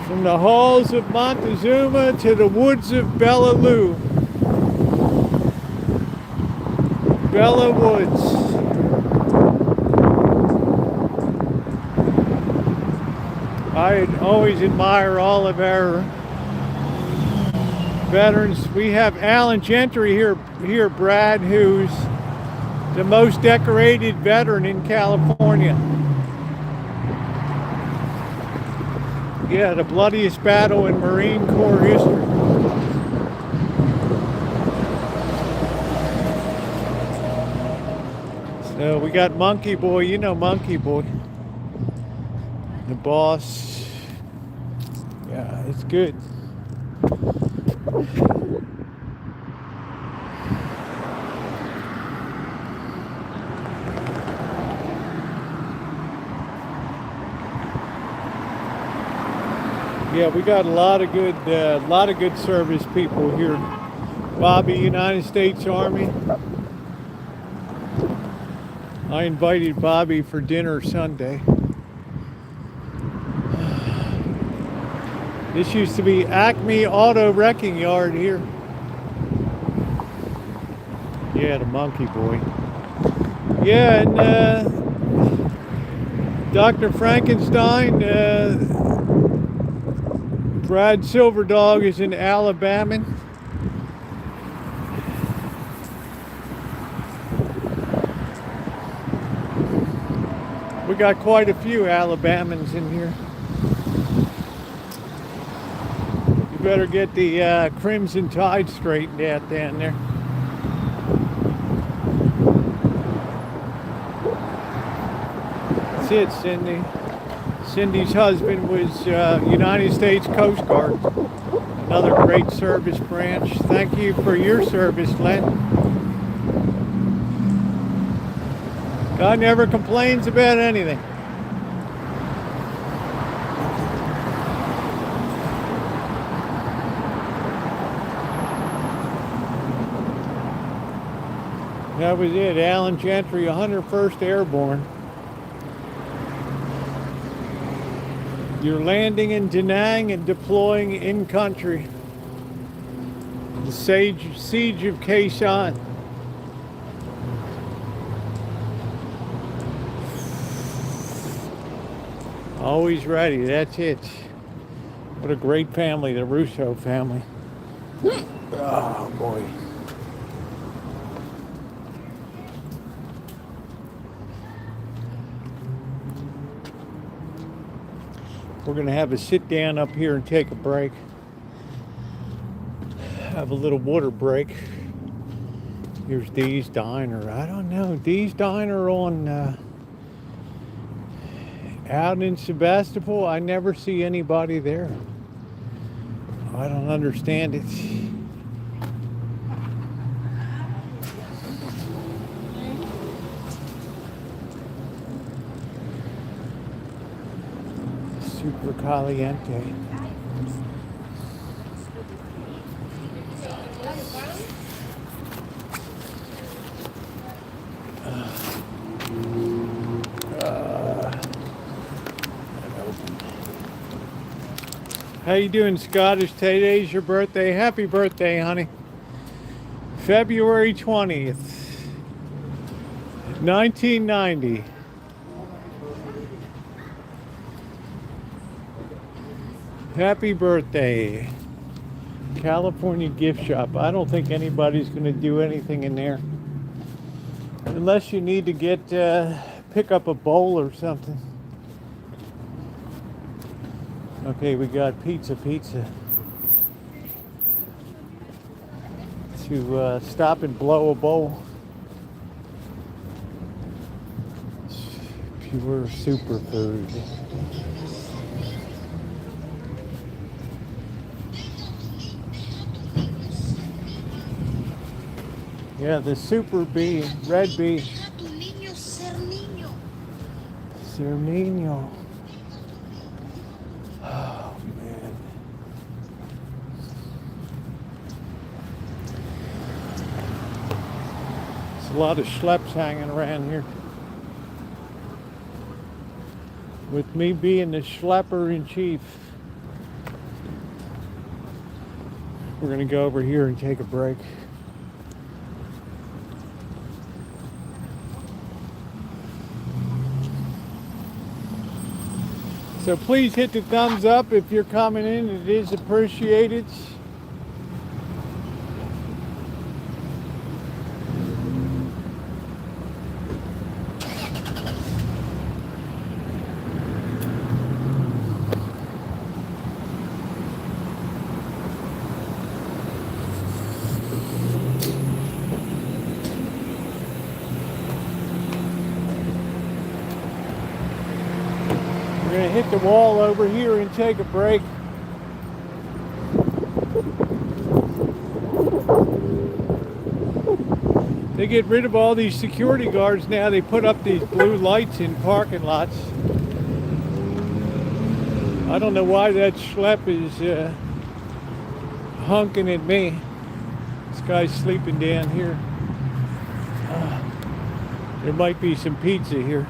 From the halls of Montezuma to the woods of Bellaloo. Bella Woods. I always admire all of our veterans. We have Alan Gentry here, Brad, who's the most decorated veteran in California. Yeah, the bloodiest battle in Marine Corps history. So we got Monkey Boy, you know Monkey Boy. The boss. Yeah, it's good. Yeah, we got a lot of good service people here. Bobby, United States Army. I invited Bobby for dinner Sunday. This used to be Acme Auto Wrecking Yard here. Yeah, the Monkey Boy. Yeah, and Dr. Frankenstein, Brad Silverdog is in Alabama. We got quite a few Alabamans in here. You better get the Crimson Tide straightened out down there. That's it, Cindy. Cindy's husband was United States Coast Guard. Another great service branch. Thank you for your service, Len. God never complains about anything. That was it. Alan Gentry, 101st Airborne. You're landing in Da Nang and deploying in country. The siege of Khe Sanh. Always ready, that's it. What a great family, the Russo family. Oh boy. We're gonna have a sit down up here and take a break. Have a little water break. Here's Dee's Diner. I don't know, Dee's Diner on out in Sebastopol. I never see anybody there. I don't understand it. Super caliente. How you doing, Scottish? Today's your birthday. Happy birthday, honey. February 20th, 1990. Happy birthday. California gift shop. I don't think anybody's going to do anything in there. Unless you need to get, pick up a bowl or something. Okay, we got pizza. To stop and blow a bowl. Pure superfood. Yeah, the super bee, red bee. Ser niño. Oh, man. There's a lot of schleps hanging around here. With me being the schlepper in chief. We're going to go over here and take a break. So please hit the thumbs up if you're coming in. It is appreciated. gonna hit the wall over here and take a break. They get rid of all these security guards now. They put up these blue lights in parking lots. I don't know why that schlep is honking at me. This guy's sleeping down here. There might be some pizza here.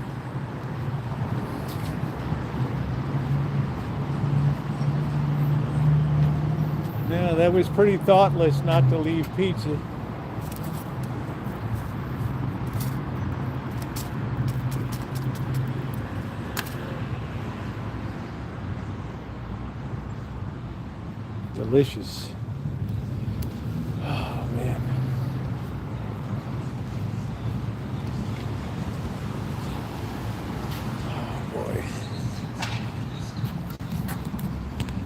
No, that was pretty thoughtless not to leave pizza. Delicious. Oh man. Oh boy.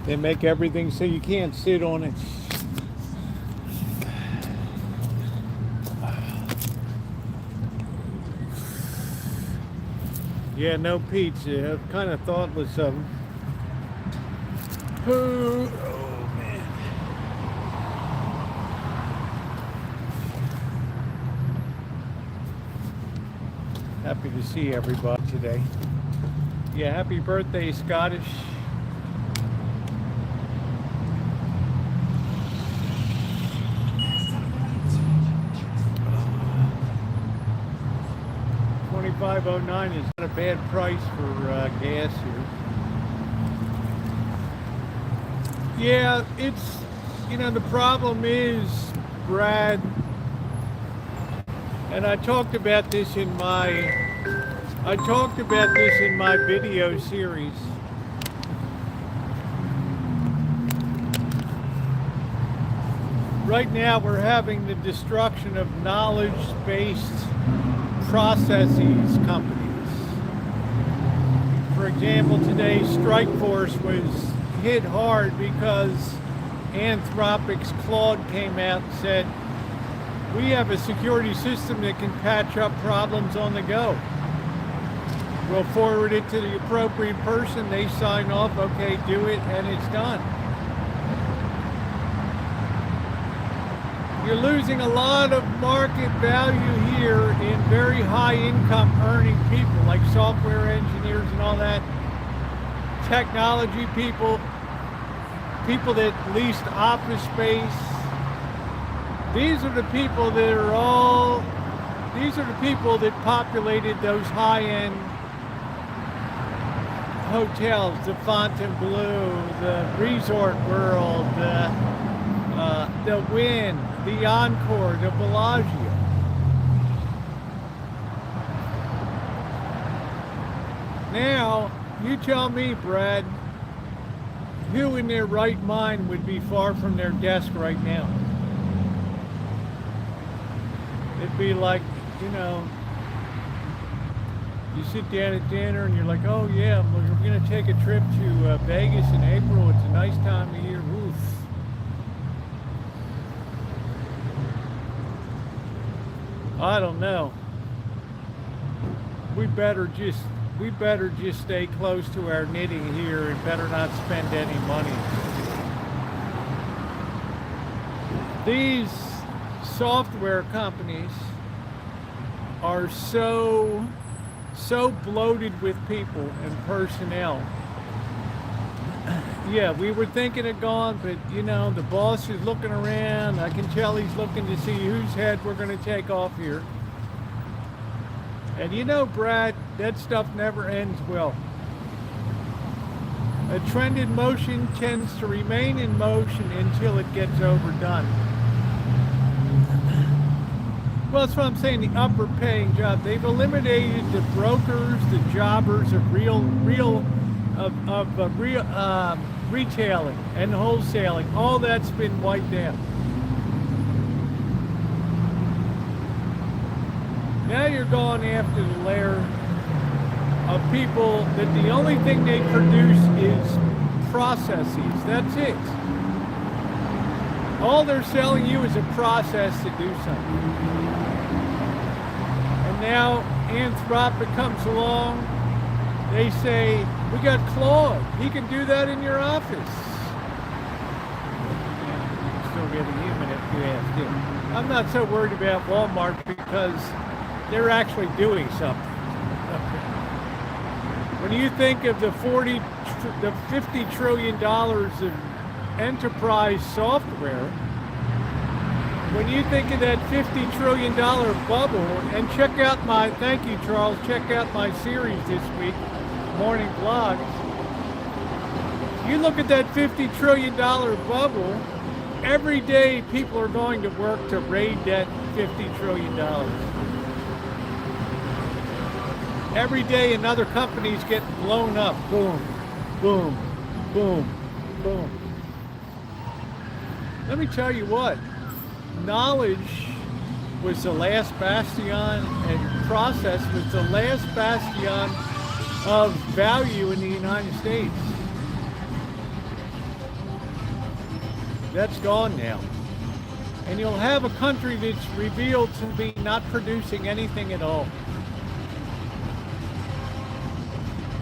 They make everything so you can't sit on it. Yeah, no pizza. Kind of thoughtless of them. Oh man. Happy to see everybody today. Yeah, happy birthday, Scottish. $25.09 is not a bad price for gas here. Yeah, it's, you know, the problem is, Brad, and I talked about this in my video series. Right now we're having the destruction of knowledge-based processes companies. For example, today's strike force was hit hard because Anthropic's Claude came out and said, we have a security system that can patch up problems on the go. We'll forward it to the appropriate person, they sign off, okay, do it, and it's done. You're losing a lot of market value here in very high income earning people like software engineers and all that, technology people, people that leased office space. These are the people that these are the people that populated those high-end hotels, the Fontainebleau, the Resort World, the Wynn, the Encore, the Bellagio. Now, you tell me, Brad, who in their right mind would be far from their desk right now? It'd be like, you know, you sit down at dinner and you're like, oh yeah, we're gonna take a trip to Vegas in April. It's a nice time of year. Oof. I don't know. We better just stay close to our knitting here and better not spend any money. These software companies are so bloated with people and personnel. Yeah, we were thinking of going, but you know, the boss is looking around. I can tell he's looking to see whose head we're going to take off here. And you know, Brad, that stuff never ends well. A trend in motion tends to remain in motion until it gets overdone. Well, that's what I'm saying, the upper paying job. They've eliminated the brokers, the jobbers of retailing and wholesaling. All that's been wiped out. Now you're going after the layer of people that the only thing they produce is processes. That's it. All they're selling you is a process to do something. And now Anthropic comes along. They say, We got Claude. He can do that in your office. Still get a human if you ask him. I'm not so worried about Walmart because they're actually doing something. When you think of the $50 trillion of enterprise software, when you think of that $50 trillion bubble, and check out my, thank you Charles, check out my series this week, Morning Vlogs. You look at that $50 trillion bubble, every day people are going to work to raid that $50 trillion. Every day another company's getting blown up. Boom, boom, boom, boom. Let me tell you what, knowledge was the last bastion, and process was the last bastion of value in the United States. That's gone now. And you'll have a country that's revealed to be not producing anything at all.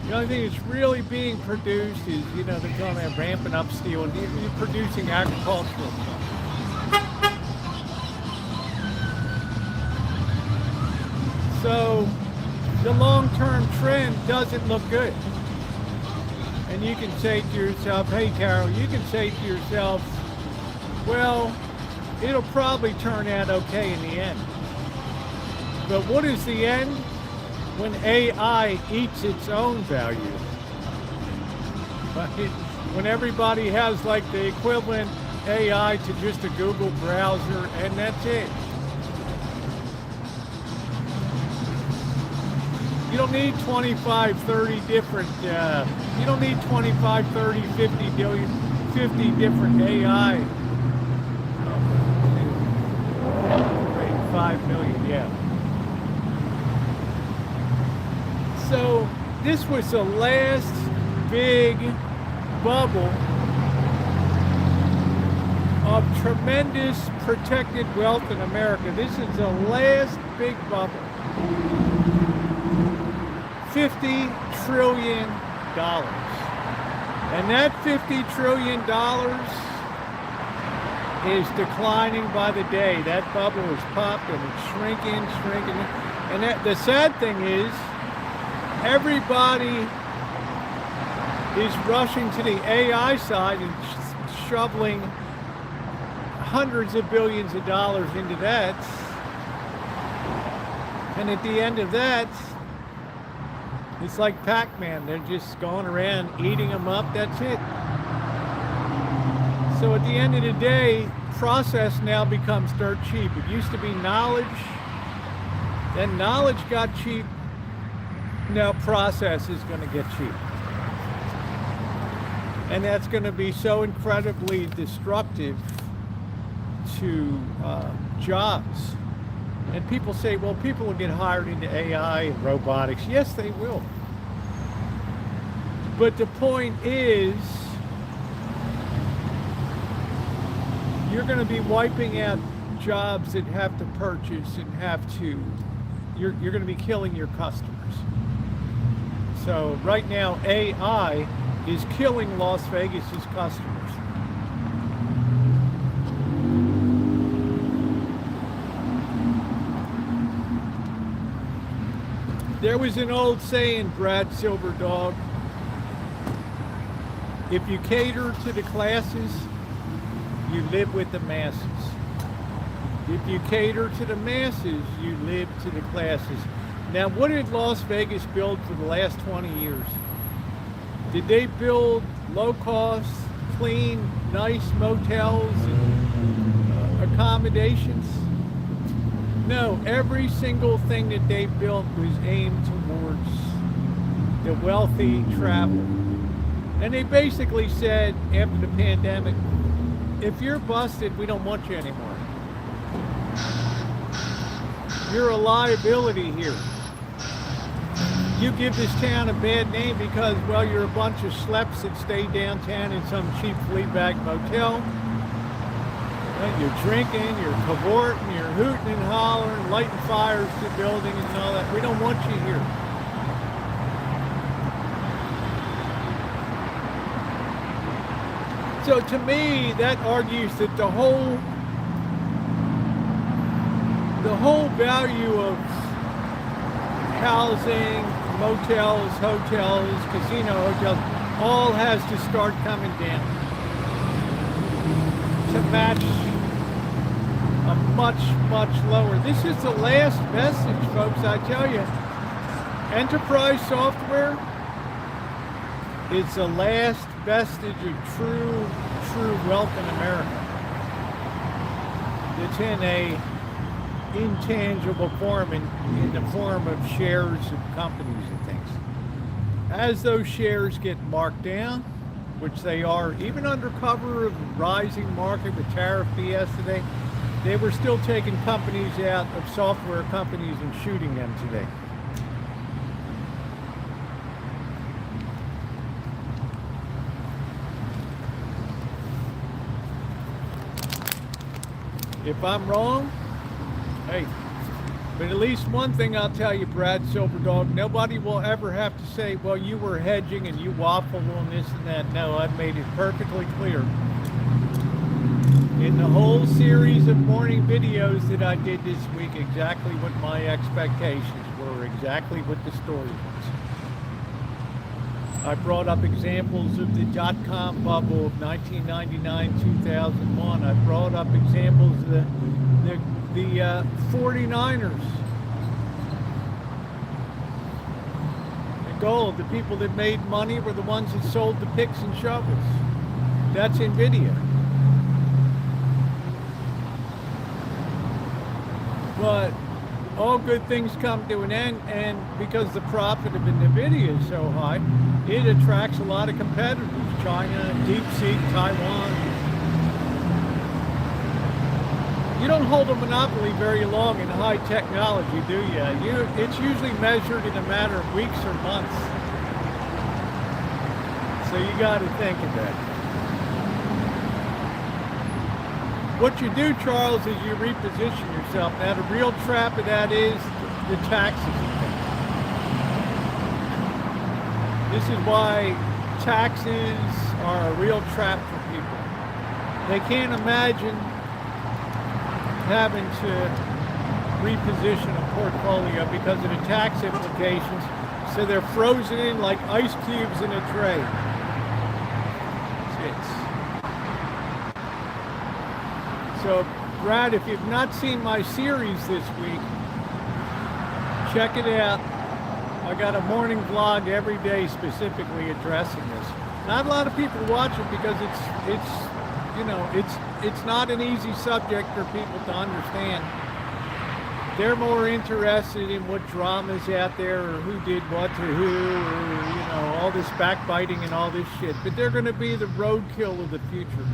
The only thing that's really being produced is, you know, they're talking about ramping up steel and you're producing agricultural stuff. So the long-term trend doesn't look good. And you can say to yourself, hey Carol, you can say to yourself, well, it'll probably turn out okay in the end. But what is the end? When AI eats its own value. When everybody has like the equivalent AI to just a Google browser and that's it. You don't need 25, 30 different, you don't need 25, 30, 50 different AI. 5 million, yeah. So this was the last big bubble of tremendous protected wealth in America. This is the last big bubble. $50 trillion. And that $50 trillion is declining by the day. That bubble is popping, it's shrinking. And the sad thing is, everybody is rushing to the AI side and shoveling hundreds of billions of dollars into that. And at the end of that, it's like Pac-Man. They're just going around eating them up. That's it. So at the end of the day, process now becomes dirt cheap. It used to be knowledge. Then knowledge got cheap. Now process is going to get cheap. And that's going to be so incredibly destructive to jobs. And people say, well, people will get hired into AI and robotics. Yes, they will. But the point is, you're going to be wiping out jobs that have to purchase and have to, you're going to be killing your customers. So right now, AI is killing Las Vegas's customers. There was an old saying, Brad Silverdog, if you cater to the classes, you live with the masses. If you cater to the masses, you live to the classes. Now, what did Las Vegas build for the last 20 years? Did they build low-cost, clean, nice motels and accommodations? No, every single thing that they built was aimed towards the wealthy traveler. And they basically said, after the pandemic, if you're busted, we don't want you anymore. You're a liability here. You give this town a bad name because, well, you're a bunch of schleps that stay downtown in some cheap flea-bag motel. And you're drinking, you're cavorting, you're hooting and hollering, lighting fires to buildings and all that. We don't want you here. So to me, that argues that the whole value of housing, motels, hotels, casino hotels, all has to start coming down to match a much, much lower. This is the last vestige, folks, I tell you. Enterprise software is the last vestige of true wealth in America. It's in a intangible form, in the form of shares of companies and things. As those shares get marked down, which they are, even under cover of a rising market with tariff BS today, they were still taking companies out of software companies and shooting them today. If I'm wrong, hey, but at least one thing I'll tell you, Brad Silverdog, nobody will ever have to say, well, you were hedging and you waffled on this and that. No, I've made it perfectly clear in the whole series of morning videos that I did this week exactly what my expectations were, exactly what the story was. I brought up examples of the dot-com bubble of 1999-2001. I brought up examples of the 49ers. The gold, the people that made money were the ones that sold the picks and shovels. That's NVIDIA. But all good things come to an end, and because the profit of NVIDIA is so high, it attracts a lot of competitors. China, DeepSeek, Taiwan. You don't hold a monopoly very long in high technology, do you? It's usually measured in a matter of weeks or months. So you got to think of that. What you do, Charles, is you reposition yourself. Now, the real trap of that is the taxes. This is why taxes are a real trap for people. They can't imagine having to reposition a portfolio because of the tax implications, so they're frozen in like ice cubes in a tray. So, Brad, if you've not seen my series this week, check it out. I got a morning vlog every day specifically addressing this. Not a lot of people watch it because it's not an easy subject for people to understand. They're more interested in what drama's out there or who did what to who, or all this backbiting and all this shit. But they're going to be the roadkill of the future.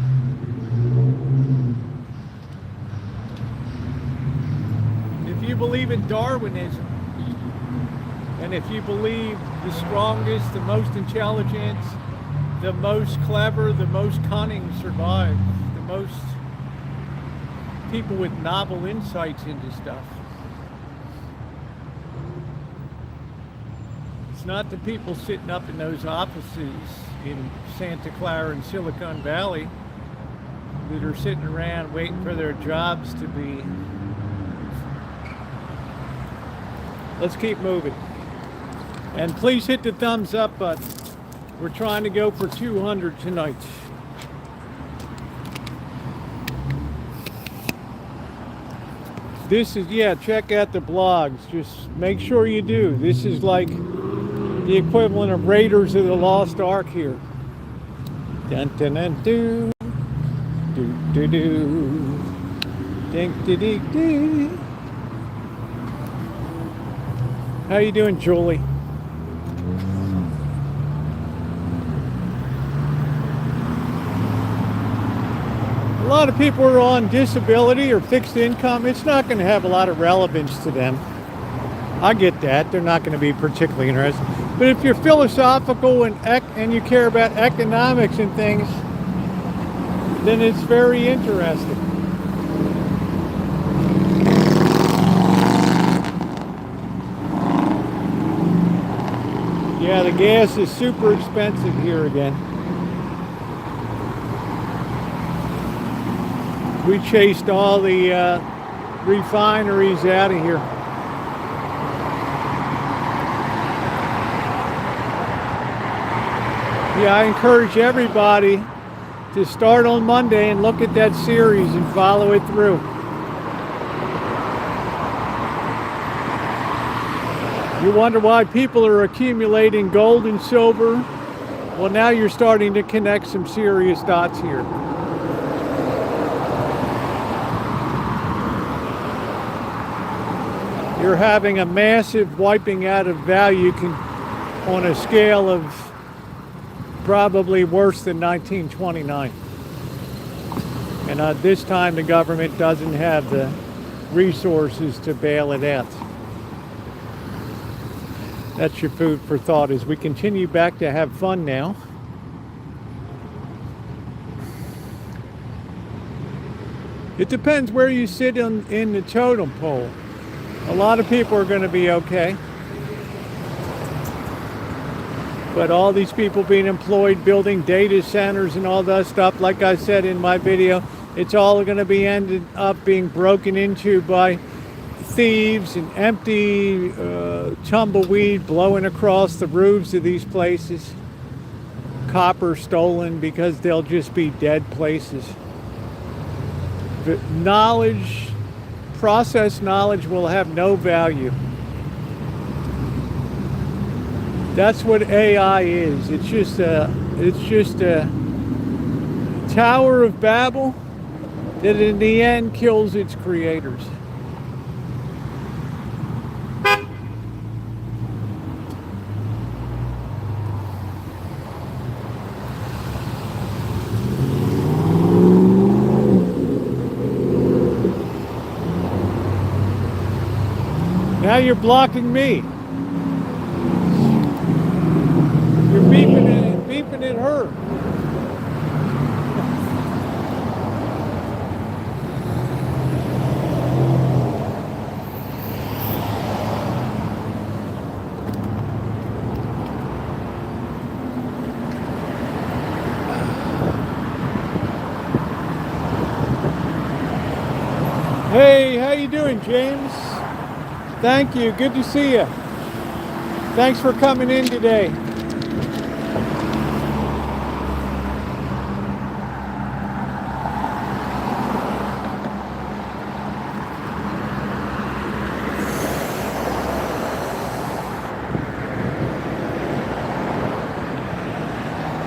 If you believe in Darwinism, and if you believe the strongest, the most intelligent, the most clever, the most cunning survive, the most people with novel insights into stuff. It's not the people sitting up in those offices in Santa Clara and Silicon Valley that are sitting around waiting for their jobs to be. Let's keep moving. And please hit the thumbs up button. We're trying to go for 200 tonight. This is, check out the blogs. Just make sure you do. This is like the equivalent of Raiders of the Lost Ark here. Dun dun dun doo. Do do do. Dink dee dee dee. How you doing, Julie? A lot of people are on disability or fixed income. It's not going to have a lot of relevance to them. I get that. They're not going to be particularly interested. But if you're philosophical and you care about economics and things, then it's very interesting. Yeah, the gas is super expensive here again. We chased all the refineries out of here. Yeah, I encourage everybody to start on Monday and look at that series and follow it through. You wonder why people are accumulating gold and silver? Well, now you're starting to connect some serious dots here. You're having a massive wiping out of value on a scale of probably worse than 1929. And this time the government doesn't have the resources to bail it out. That's your food for thought as we continue back to have fun now. It depends where you sit in the totem pole. A lot of people are going to be okay. But all these people being employed, building data centers and all that stuff, like I said in my video, it's all going to be ended up being broken into by thieves and empty tumbleweed blowing across the roofs of these places. Copper stolen because they'll just be dead places. But knowledge, processed knowledge will have no value. That's what AI is. It's just a Tower of Babel that in the end kills its creators. Now you're blocking me. You're beeping at her. Hey, how you doing, James? Thank you. Good to see you. Thanks for coming in today.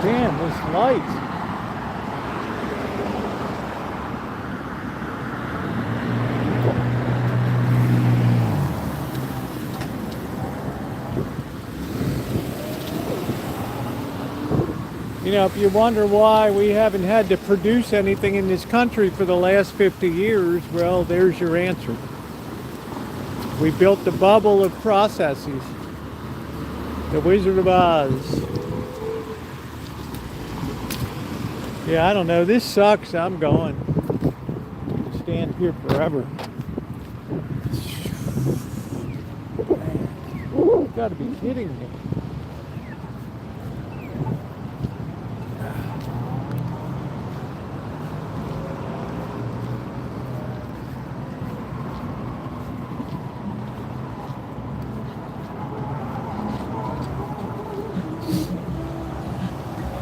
Damn, this light. You know, if you wonder why we haven't had to produce anything in this country for the last 50 years, well, there's your answer. We built the bubble of processes. The Wizard of Oz. Yeah, I don't know. This sucks. I'm going. Stand here forever. You gotta be kidding me.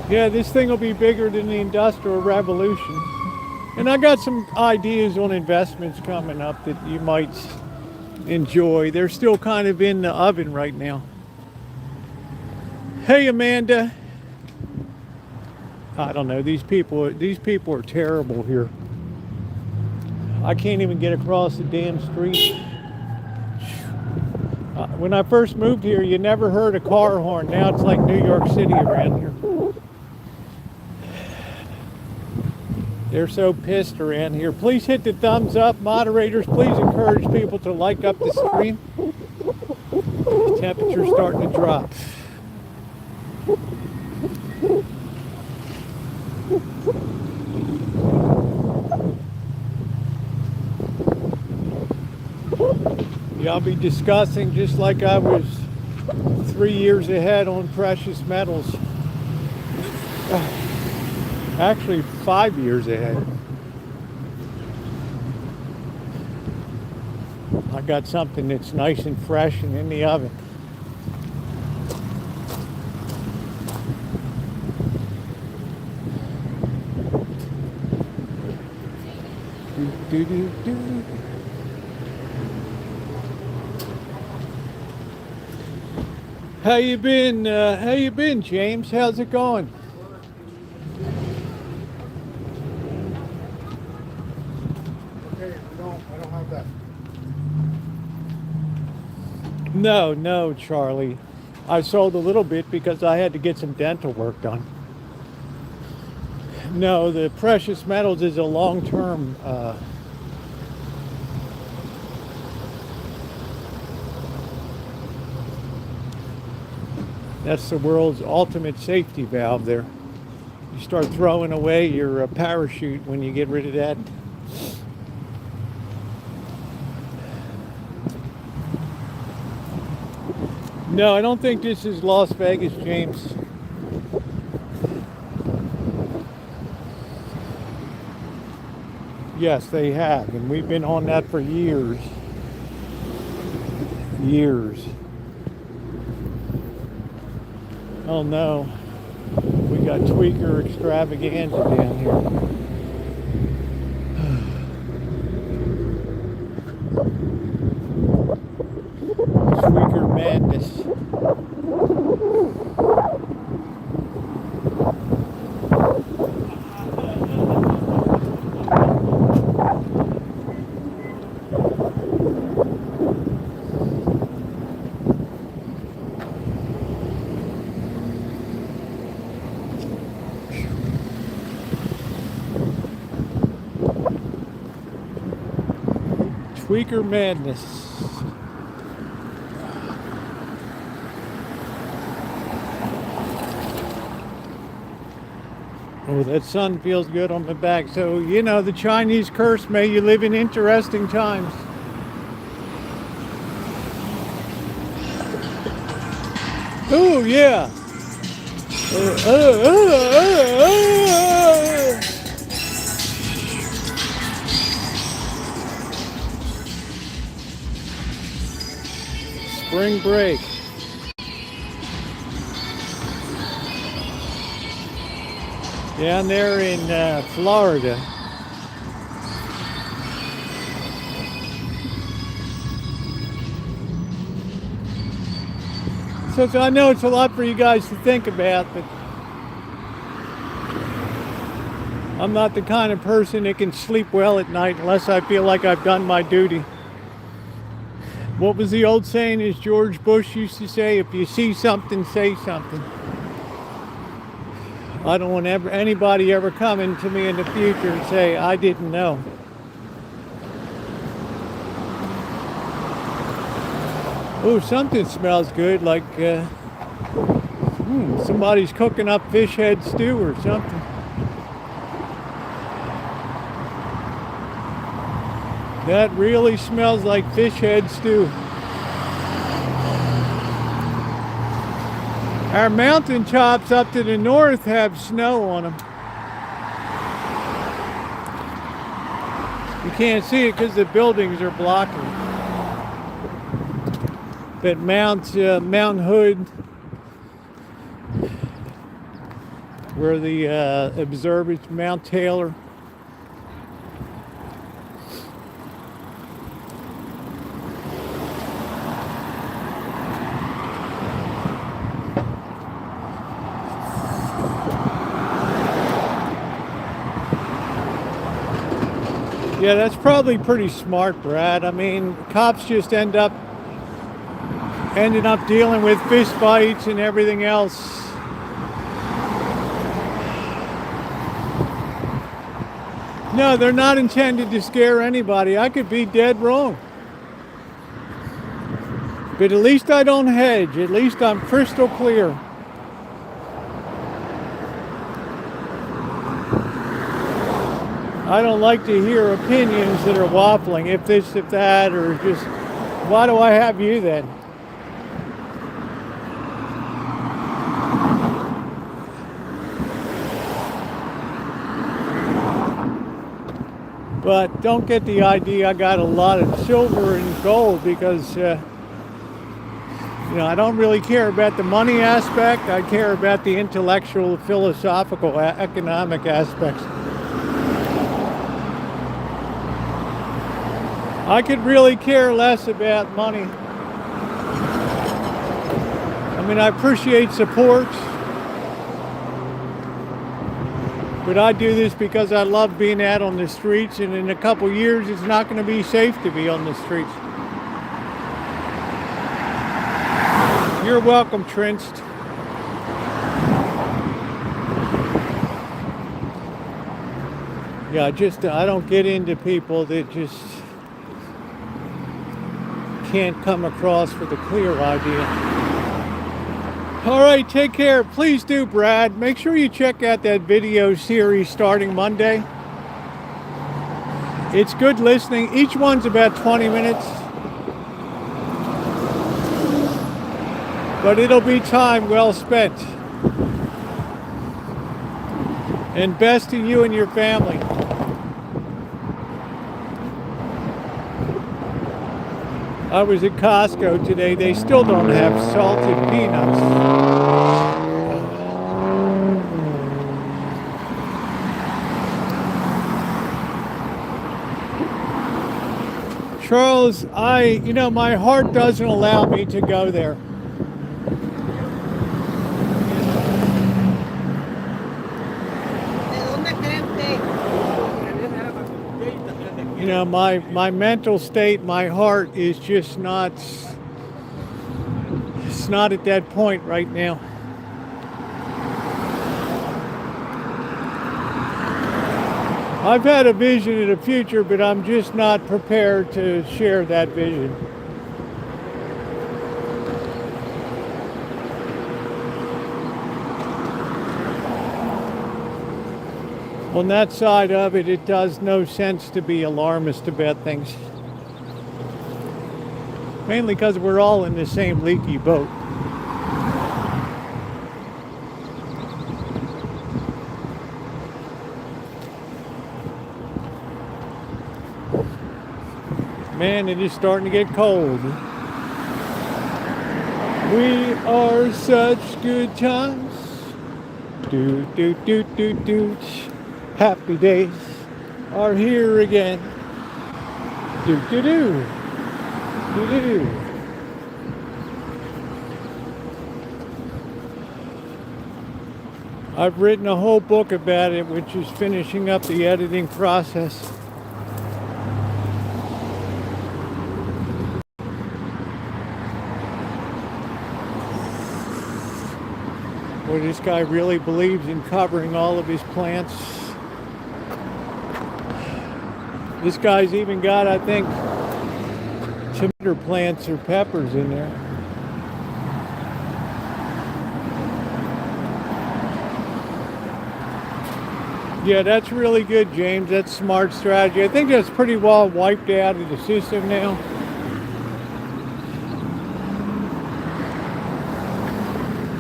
Yeah, this thing will be bigger than the Industrial Revolution. And I got some ideas on investments coming up that you might enjoy. They're still kind of in the oven right now. Hey, Amanda. I don't know, these people are terrible here. I can't even get across the damn street. When I first moved here, you never heard a car horn. Now it's like New York City around here. They're so pissed around here. Please hit the thumbs up. Moderators, please encourage people to like up the stream. The temperature's starting to drop. Yeah, I'll be discussing just like I was 3 years ahead on precious metals. Actually 5 years ahead. I got something that's nice and fresh and in the oven. Do, do, do, do. How you been? How you been, James? How's it going? Okay, I don't have that. No, Charlie. I sold a little bit because I had to get some dental work done. No, the precious metals is a long-term. That's the world's ultimate safety valve there. You start throwing away your parachute when you get rid of that. No, I don't think this is Las Vegas, James. Yes, they have, and we've been on that for years. Years. Oh no, we got tweaker extravaganza down here. Tweaker madness. Tweaker madness. Oh, that sun feels good on my back. So, you know, the Chinese curse, may you live in interesting times. Oh, yeah. Spring break. Down there in Florida. So I know it's a lot for you guys to think about, but I'm not the kind of person that can sleep well at night unless I feel like I've done my duty. What was the old saying, as George Bush used to say? If you see something, say something. I don't want anybody ever coming to me in the future and say, I didn't know. Oh, something smells good, like somebody's cooking up fish head stew or something. That really smells like fish head stew. Our mountain tops up to the north have snow on them. You can't see it because the buildings are blocking. But Mount Hood, where the observers, Mount Taylor. Yeah, that's probably pretty smart, Brad. I mean, cops just ended up dealing with fist fights and everything else. No, they're not intended to scare anybody. I could be dead wrong. But at least I don't hedge. At least I'm crystal clear. I don't like to hear opinions that are waffling, if this, if that, or just, why do I have you then? But don't get the idea I got a lot of silver and gold because, I don't really care about the money aspect. I care about the intellectual, philosophical, economic aspects. I could really care less about money. I mean, I appreciate support, but I do this because I love being out on the streets, and in a couple years, it's not going to be safe to be on the streets. You're welcome, Trinst. Yeah, I don't get into people that just can't come across with a clear idea. All right, take care. Please do, Brad. Make sure you check out that video series starting Monday. It's good listening. Each one's about 20 minutes. But it'll be time well spent. And best to you and your family. I was at Costco today. They still don't have salted peanuts. Charles, my heart doesn't allow me to go there. My mental state, my heart is just not, it's not at that point right now. I've had a vision of the future, but I'm just not prepared to share that vision. On that side of it, it does no sense to be alarmist about things. Mainly because we're all in the same leaky boat. Man, it is starting to get cold. We are such good times. Do, do, do, do, do. Happy days are here again. Do, do, do. Do, do, do. I've written a whole book about it, which is finishing up the editing process. Boy, this guy really believes in covering all of his plants. This guy's even got, I think, tomato plants or peppers in there. Yeah, that's really good, James. That's smart strategy. I think that's pretty well wiped out of the system now.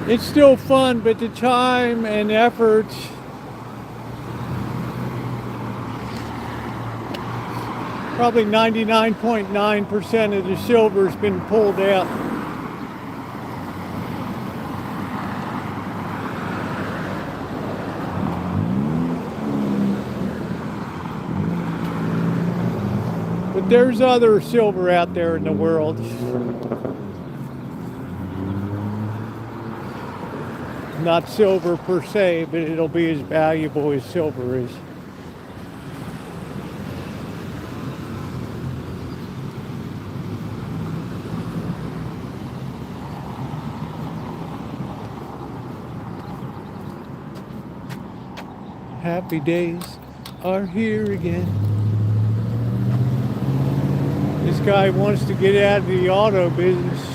It's still fun, but the time and effort probably 99.9% of the silver's been pulled out. But there's other silver out there in the world. Not silver per se, but it'll be as valuable as silver is. Happy days are here again. This guy wants to get out of the auto business.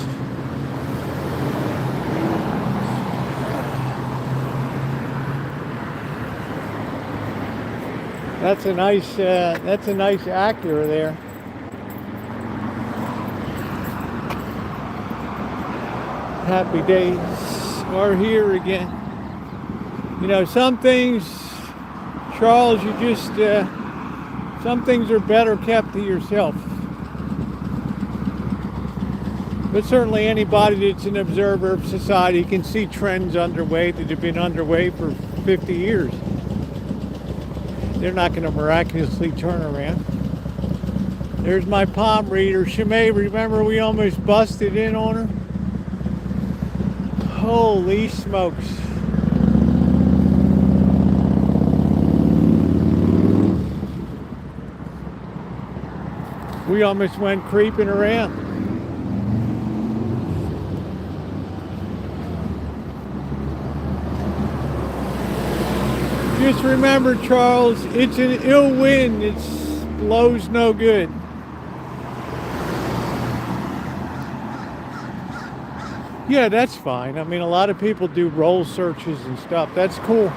That's a nice Acura there. Happy days are here again. You know, some things, Charles, you just Some things are better kept to yourself. But certainly anybody that's an observer of society can see trends underway that have been underway for 50 years. They're not going to miraculously turn around. There's my palm reader. Shimei, remember we almost busted in on her? Holy smokes. We almost went creeping around. Just remember, Charles, it's an ill wind. It blows no good. Yeah, that's fine. I mean, a lot of people do roll searches and stuff. That's cool.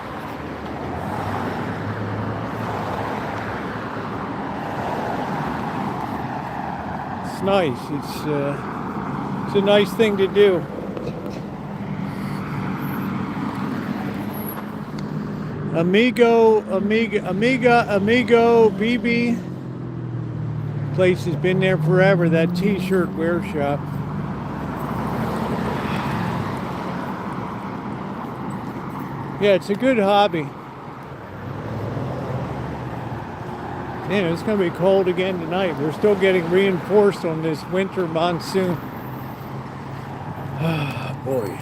It's nice. It's a nice thing to do. Amigo, BB. Place has been there forever. That t-shirt wear shop. Yeah, it's a good hobby. Man, it's going to be cold again tonight. We're still getting reinforced on this winter monsoon. Ah, boy.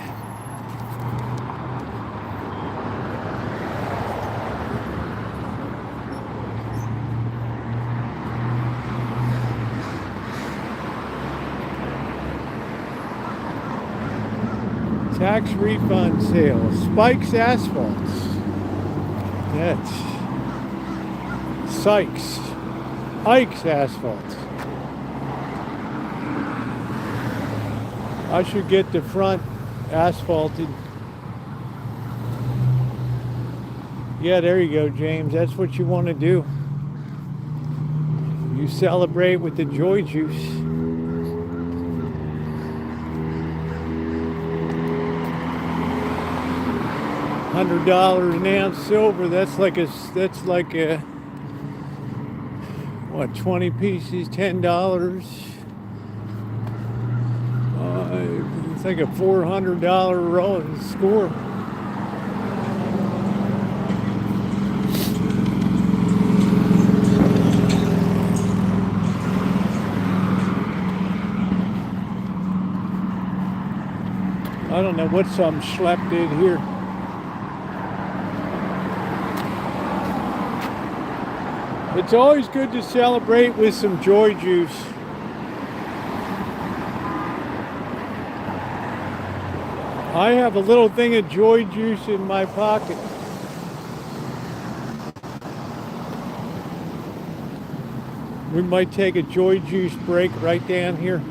Tax refund sales. Spikes Asphalts. That's Sykes. Ike's Asphalt. I should get the front asphalted. Yeah, there you go, James. That's what you want to do. You celebrate with the joy juice. $100 an ounce silver. That's like a what, 20 pieces, $10. It's like a $400 roll score. I don't know what some schlep did here. It's always good to celebrate with some joy juice. I have a little thing of joy juice in my pocket. We might take a joy juice break right down here.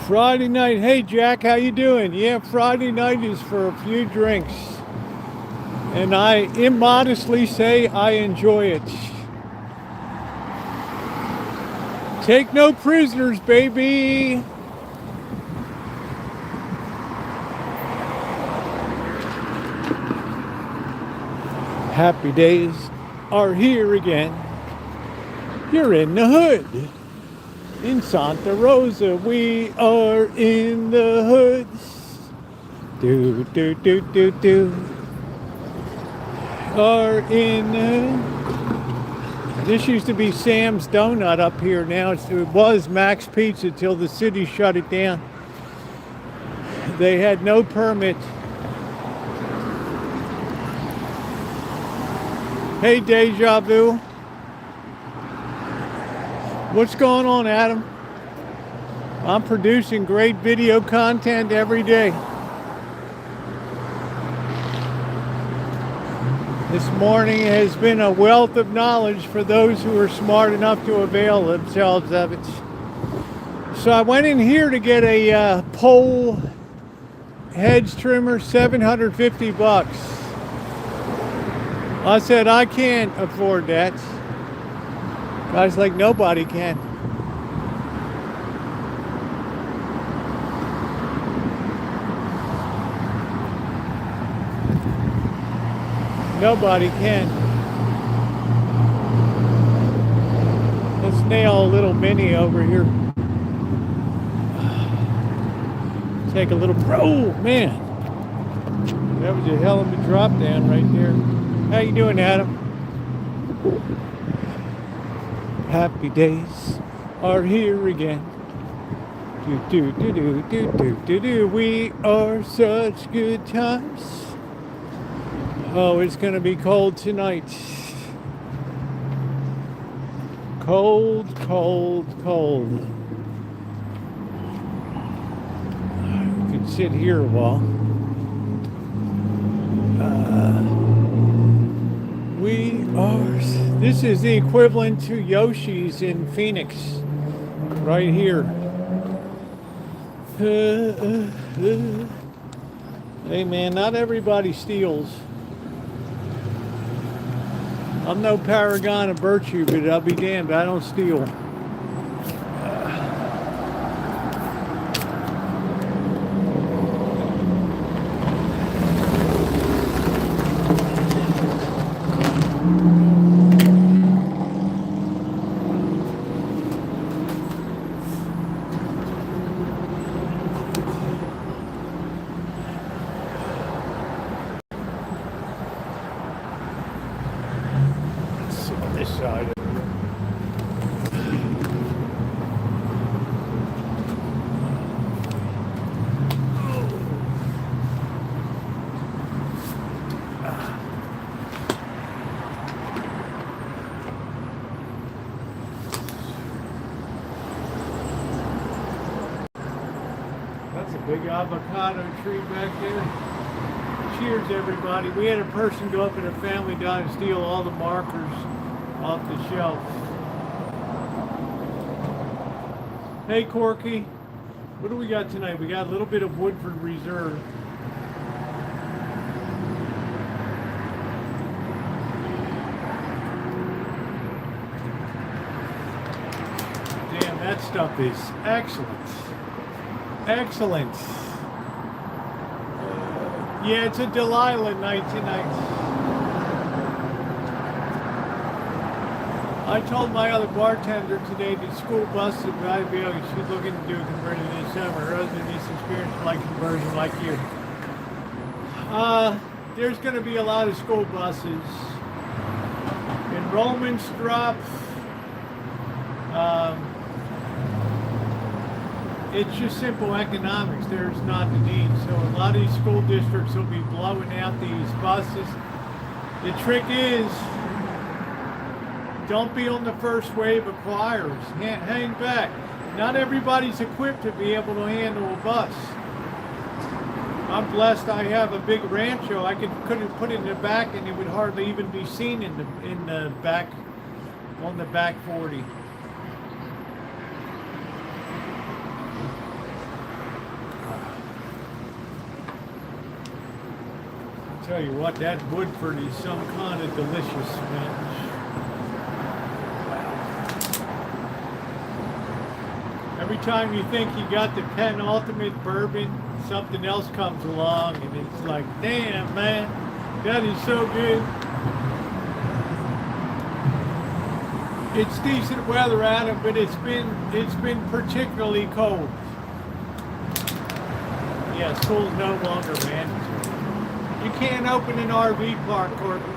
Friday night, hey Jack, how you doing? Yeah, Friday night is for a few drinks. And I immodestly say I enjoy it. Take no prisoners, baby. Happy days are here again. You're in the hood. In Santa Rosa, we are in the hood. Do, do, do, do, do. Are in the hood. This used to be Sam's Donut up here. Now it was Max Pizza till the city shut it down. They had no permit. Hey, Deja Vu. What's going on, Adam? I'm producing great video content every day. This morning has been a wealth of knowledge for those who are smart enough to avail themselves of it. So I went in here to get a pole hedge trimmer, 750 bucks. I said, I can't afford that. Guy's like, nobody can. Nobody can. Let's nail a little mini over here. Take a little, oh man. That was a hell of a drop down right there. How you doing, Adam? Happy days are here again. Do do do do do do do do. We are such good times. Oh, it's gonna be cold tonight. Cold, cold, cold. We could sit here a while. This is the equivalent to Yoshi's in Phoenix, right here. Hey man, not everybody steals. I'm no paragon of virtue, but I'll be damned, I don't steal. Big avocado tree back there. Cheers, everybody. We had a person go up in a family dime and steal all the markers off the shelf. Hey, Corky. What do we got tonight? We got a little bit of Woodford Reserve. Damn, that stuff is excellent. Excellent. Yeah, it's a Delilah night tonight. I told my other bartender today the school bus at IRL, she's looking to do a conversion this summer. Her husband needs experience like conversion like you. There's going to be a lot of school buses. Enrollments drop. It's just simple economics. There's not the need. So a lot of these school districts will be blowing out these buses. The trick is, don't be on the first wave of choirs. Hang back. Not everybody's equipped to be able to handle a bus. I'm blessed I have a big Rancho. I could put it in the back and it would hardly even be seen in the back, on the back 40. Tell you what, that Woodford is some kind of delicious smash. Every time you think you got the penultimate bourbon, something else comes along and it's like, damn man, that is so good. It's decent weather out of, but it's been particularly cold. Yeah, school's no longer mandatory. You can't open an RV park, Corbin.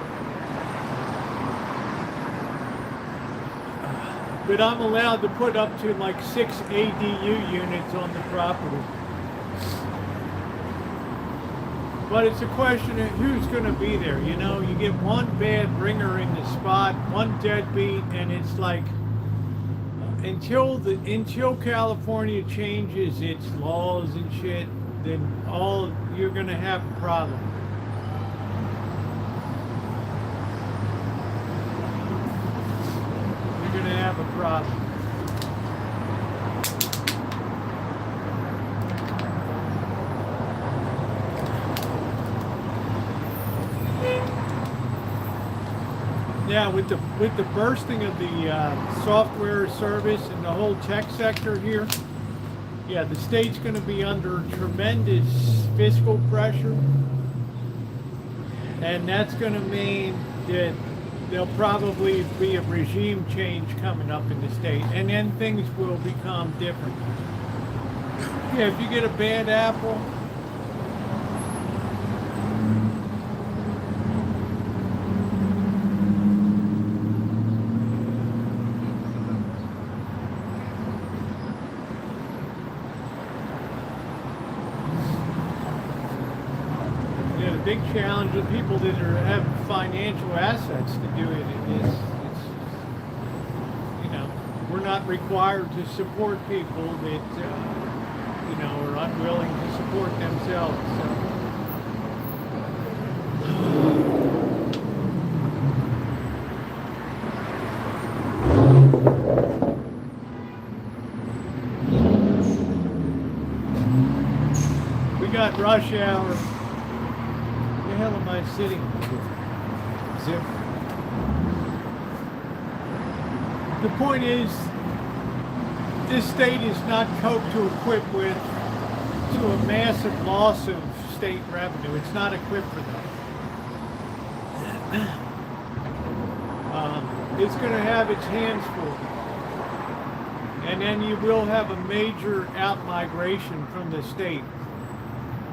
But I'm allowed to put up to like 6 ADU units on the property. But it's a question of who's going to be there. You know, you get one bad ringer in the spot, one deadbeat, and it's like until California changes its laws and shit, then you're going to have a problem. to have a problem. Yeah, with the bursting of the software service and the whole tech sector here, yeah, the state's going to be under tremendous fiscal pressure, and that's going to mean that there'll probably be a regime change coming up in the state, and then things will become different. Yeah, if you get a bad apple, big challenge with people that have financial assets to do it. It's, you know, we're not required to support people that, you know, are unwilling to support themselves. So. We got rush hour. Where the hell am I sitting? Zip. The point is, this state is not coped to equip with to a massive loss of state revenue. It's not equipped for that. It's going to have its hands full. And then you will have a major out-migration from the state.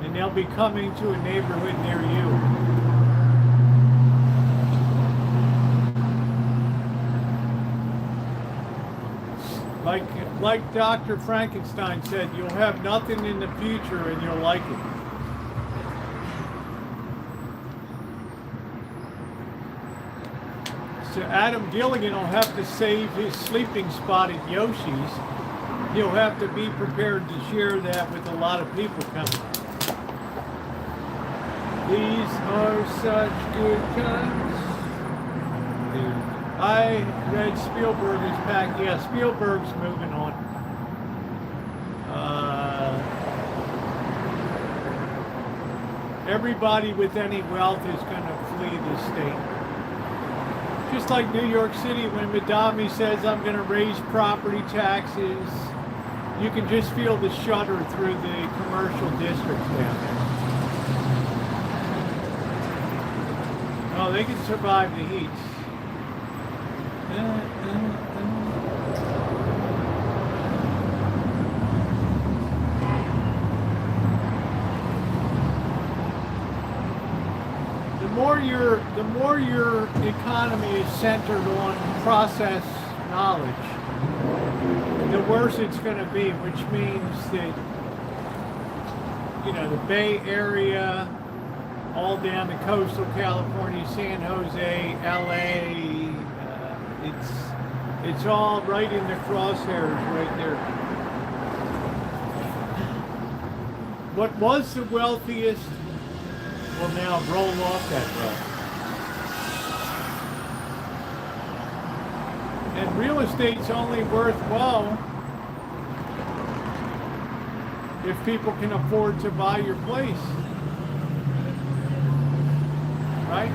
And they'll be coming to a neighborhood near you. Like Dr. Frankenstein said, you'll have nothing in the future and you'll like it. So Adam Gilligan will have to save his sleeping spot at Yoshi's. He'll have to be prepared to share that with a lot of people coming. These are such good times. I read Spielberg is packed. Yeah, Spielberg's moving on. Everybody with any wealth is going to flee the state. Just like New York City, when Madami says, I'm going to raise property taxes, you can just feel the shudder through the commercial districts down there. Oh, they can survive the heat. The more your economy is centered on process knowledge, the worse it's going to be, which means that, you know, the Bay Area, all down to coastal California, San Jose, LA, it's all right in the crosshairs right there. What was the wealthiest will now roll off that wealth. And real estate's only worthwhile if people can afford to buy your place. Right?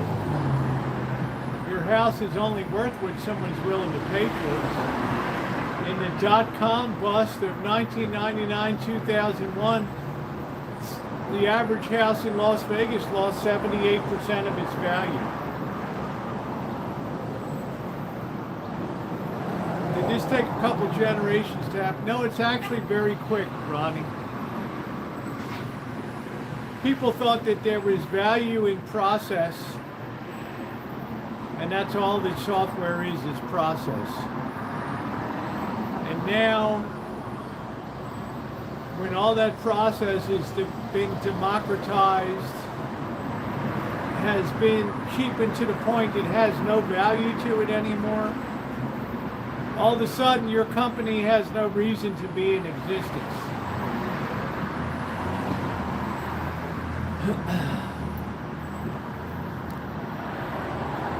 Your house is only worth what someone's willing to pay for it. In the dot-com bust of 1999-2001, the average house in Las Vegas lost 78% of its value. Did this take a couple generations to happen? No, it's actually very quick, Ronnie. People thought that there was value in process, and that's all that software is process. And now, when all that process is being democratized, has been cheapened to the point it has no value to it anymore, all of a sudden your company has no reason to be in existence.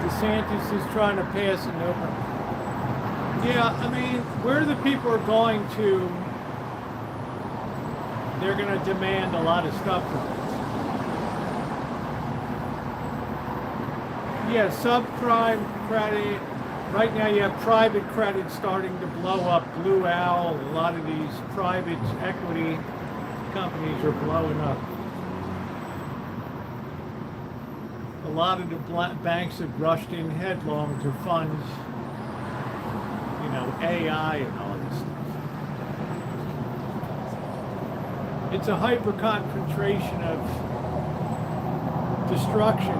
DeSantis is trying to pass an Yeah, I mean, where the people are going to, they're going to demand a lot of stuff from us. Yeah, subprime credit. Right now you have private credit starting to blow up. Blue Owl, a lot of these private equity companies are blowing up. A lot of the banks have rushed in headlong to fund, you know, AI and all this stuff. It's a hyper concentration of destruction.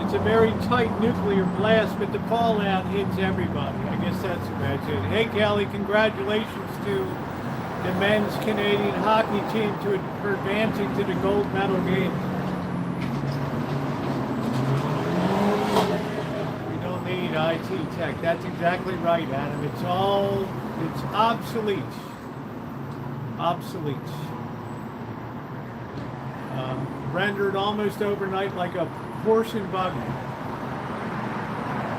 It's a very tight nuclear blast, but the fallout hits everybody. I guess that's about it. Hey, Kelly, congratulations to the men's Canadian hockey team for advancing to the gold medal game. We don't need IT tech. That's exactly right, Adam. It's obsolete. Obsolete. Rendered almost overnight like a horse and buggy.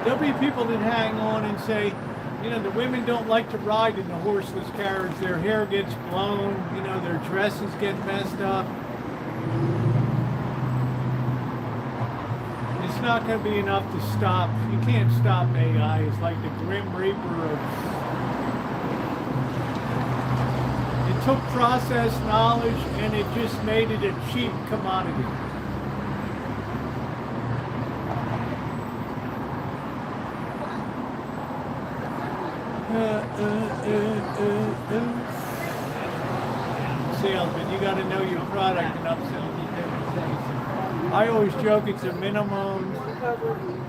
There'll be people that hang on and say, you know, the women don't like to ride in the horseless carriage. Their hair gets blown, you know, their dresses get messed up. It's not going to be enough to stop. You can't stop AI. It's like the Grim Reaper of... It took process knowledge and it just made it a cheap commodity. Salesman, you got to know your product and upsell these different things. I always joke it's a minimum.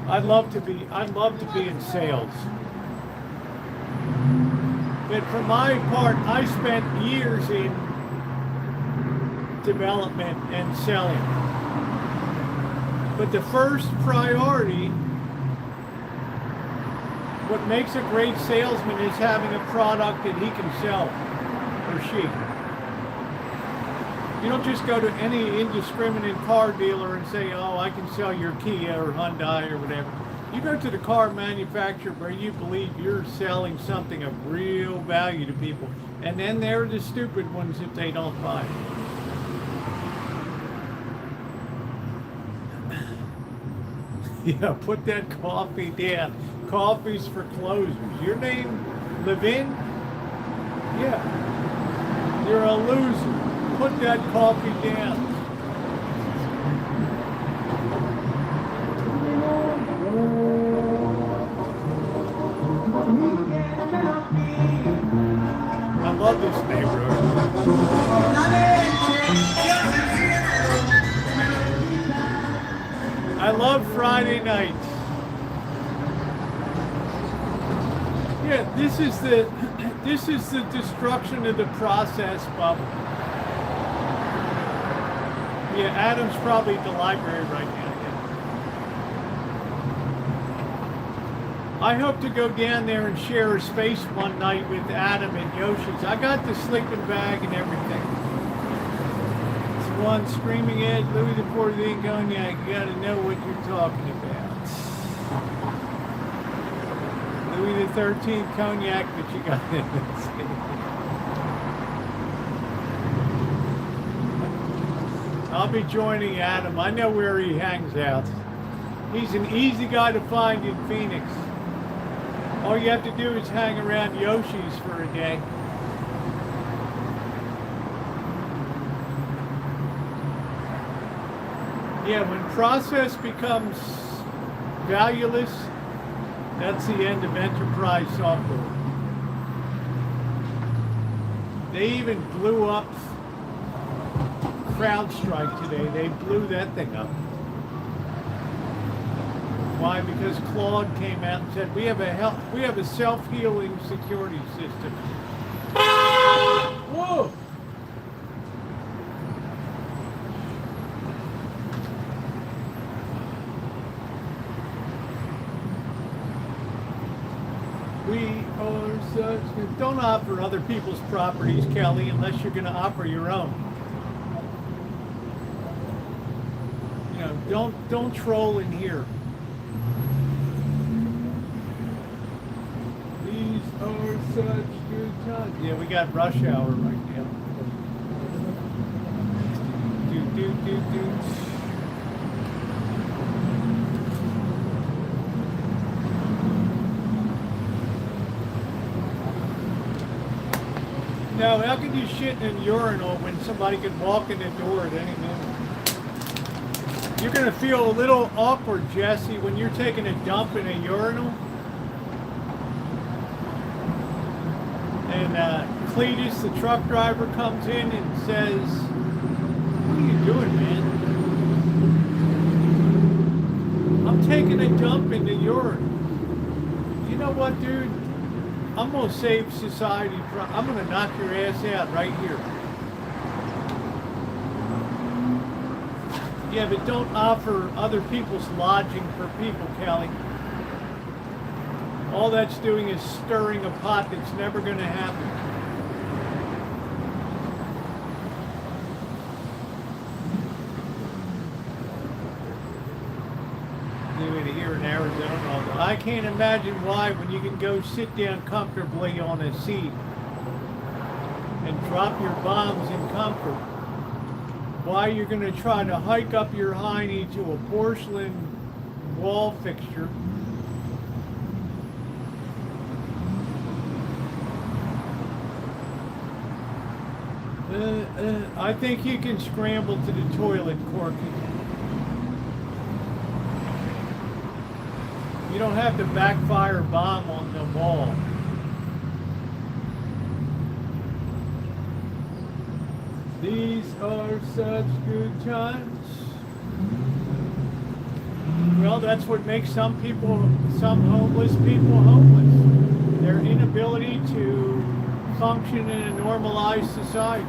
I'd love to be in sales. But for my part, I spent years in development and selling. But the first priority, what makes a great salesman is having a product that he can sell, or she. You don't just go to any indiscriminate car dealer and say, oh, I can sell your Kia or Hyundai or whatever. You go to the car manufacturer where you believe you're selling something of real value to people. And then they're the stupid ones if they don't buy it. Yeah, put that coffee down. Coffee's for closers. Your name, Levin? Yeah. You're a loser. Put that coffee down. I love this neighborhood. I love Friday nights. Yeah, this is the destruction of the process bubble. Yeah, Adam's probably at the library right now. Yeah. I hope to go down there and share a space one night with Adam and Yoshi's. I got the sleeping bag and everything. It's one screaming at Louis XIV cognac. You got to know what you're talking about. Louis XIII cognac, but you got it. I'll be joining Adam. I know where he hangs out. He's an easy guy to find in Phoenix. All you have to do is hang around Yoshi's for a day. Yeah, when process becomes valueless, that's the end of enterprise software. They even blew up CrowdStrike today. They blew that thing up. Why? Because Claude came out and said we have a self-healing security system. Whoa! We are such. Don't offer other people's properties, Kelly, unless you're going to offer your own. You know, don't troll in here. such good times. Yeah, we got rush hour right now. Do, do, do, do. Now, how can you shit in a urinal when somebody could walk in the door at any minute? You're going to feel a little awkward, Jesse, when you're taking a dump in a urinal. And Cletus, the truck driver, comes in and says, "What are you doing, man?" "I'm taking a dump in the urinal." You know what, dude? I'm going to save society. I'm going to knock your ass out right here. Yeah, but don't offer other people's lodging for people, Kelly. All that's doing is stirring a pot that's never going to happen. Do it here in Arizona. Although I can't imagine why, when you can go sit down comfortably on a seat and drop your bombs in comfort, why you're going to try to hike up your hiney to a porcelain wall fixture. I think you can scramble to the toilet, Corky. You don't have to backfire a bomb on the wall. These are such good times. Well, that's what makes some homeless people homeless. Their inability to function in a normalized society.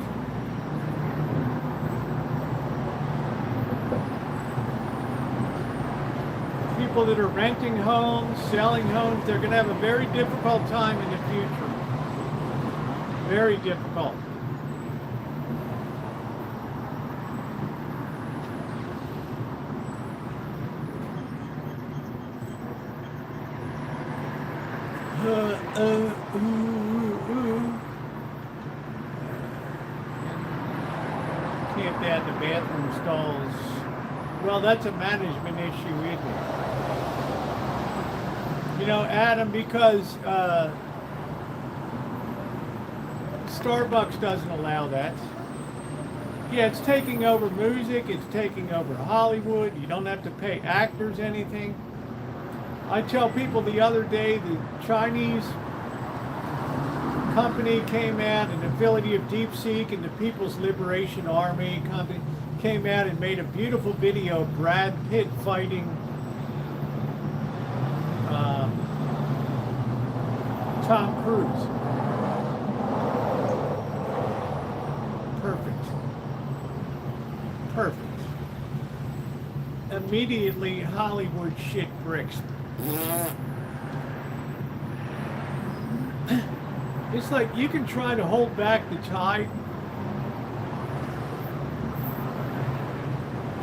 People that are renting homes, selling homes, they're going to have a very difficult time in the future. Very difficult. Camped out in the bathroom stalls. Well, that's a management issue, isn't it? You know, Adam, because Starbucks doesn't allow that. Yeah, it's taking over music, it's taking over Hollywood. You don't have to pay actors anything. I tell people the other day, the Chinese company came out, an affiliate of DeepSeek and the People's Liberation Army company came out and made a beautiful video of Brad Pitt fighting Tom Cruise. Perfect. Immediately, Hollywood shit bricks. It's like you can try to hold back the tide,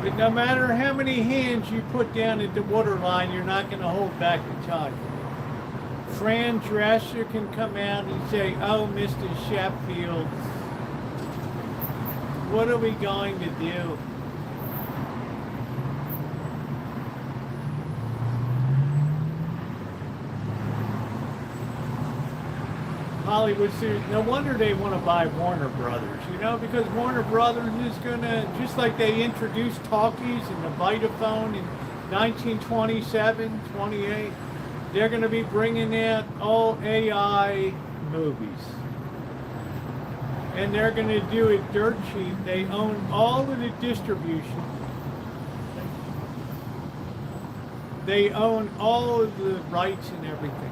but no matter how many hands you put down at the waterline, you're not going to hold back the tide. Fran Drescher can come out and say, "Oh, Mr. Sheffield, what are we going to do?" Hollywood series. No wonder they want to buy Warner Brothers, you know, because Warner Brothers is going to, just like they introduced talkies and the Vitaphone in 1927, 28, they're going to be bringing out all AI movies. And they're going to do it dirt cheap. They own all of the distribution. They own all of the rights and everything.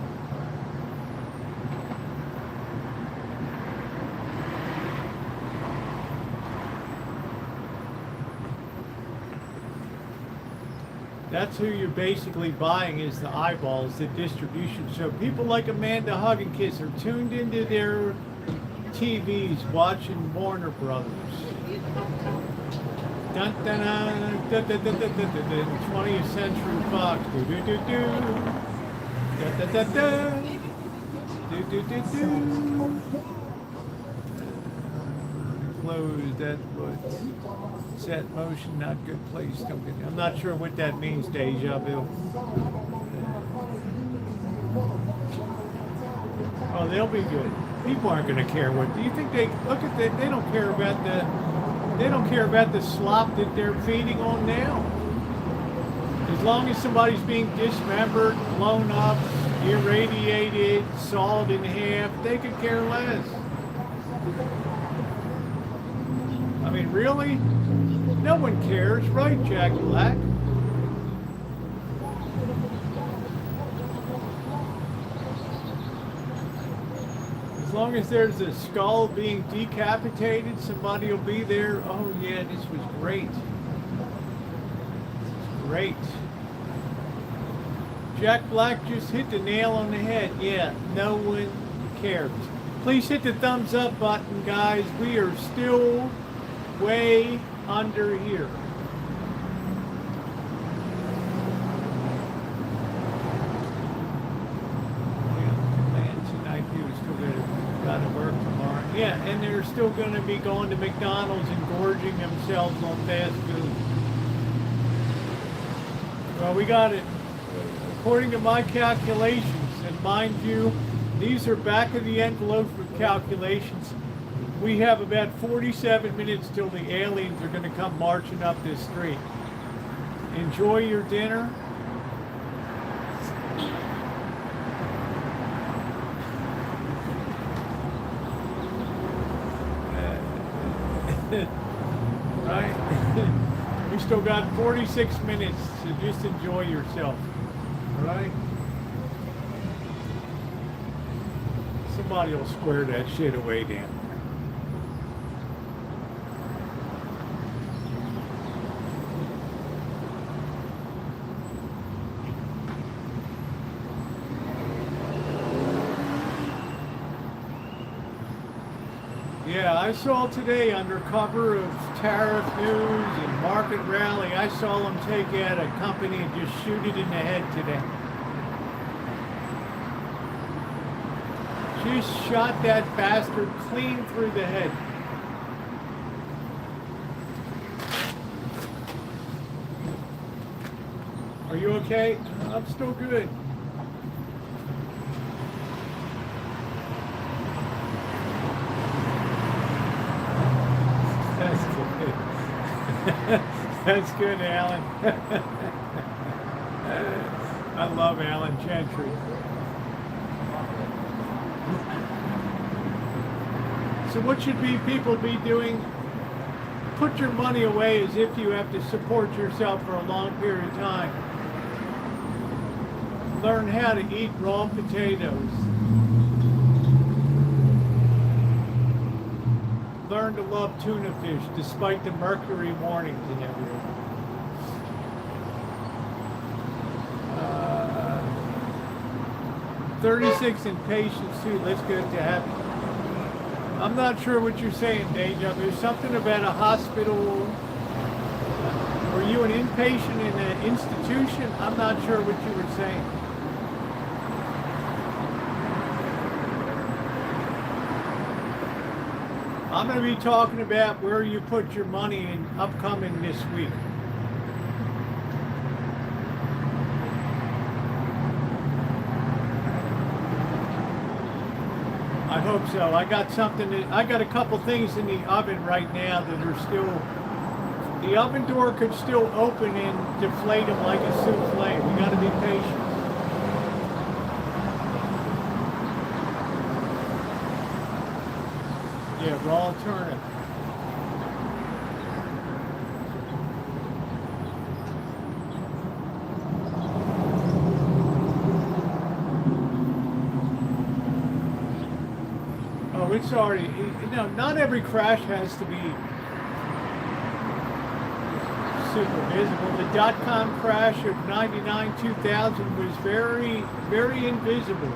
That's who you're basically buying, is the eyeballs, the distribution. So people like Amanda Hug and Kiss are tuned into their TVs watching Warner Brothers. Dun, dun, dun, dun, dun, dun, dun, dun, dun, dun, 20th Century Fox. Do, do, do, do. Dun, dun, dun, dun. Do, Do. Closed. That was set motion, not good place. I'm not sure what that means, deja vu. Oh, they'll be good. People aren't going to care what. Do you think they look at that? They don't care about the. They don't care about the slop that they're feeding on now. As long as somebody's being dismembered, blown up, irradiated, sawed in half, they could care less. I mean, really? No one cares, right, Jack Black? As long as there's a skull being decapitated, somebody will be there. Oh yeah, this was great. Great. Jack Black just hit the nail on the head. Yeah, no one cares. Please hit the thumbs up button, guys. We are still way under here. Tonight, people still got to work tomorrow. Yeah, and they're still going to be going to McDonald's and gorging themselves on fast food. Well, we got it. According to my calculations, and mind you, these are back of the envelope calculations. We have about 47 minutes till the aliens are going to come marching up this street. Enjoy your dinner. Right? We still got 46 minutes, so just enjoy yourself. All right? Somebody will square that shit away down there. Yeah, I saw today under cover of tariff news and market rally, I saw them take out a company and just shoot it in the head today. Just shot that bastard clean through the head. Are you okay? I'm still good. That's good, Alan. I love Alan Gentry. So what should people be doing? Put your money away as if you have to support yourself for a long period of time. Learn how to eat raw potatoes. Learn to love tuna fish despite the mercury warnings and everything. 36 in patience too. Let's go to happy. I'm not sure what you're saying, Deja. There's something about a hospital. Were you an inpatient in an institution? I'm not sure what you were saying. I'm going to be talking about where you put your money in upcoming this week. I hope so. I got a couple things in the oven right now that are still, the oven door could still open and deflate them like a souffle. We got to be patient. Yeah, raw turnip. Oh, it's already, not every crash has to be super visible. The .com crash of 99-2000 was very, very invisible.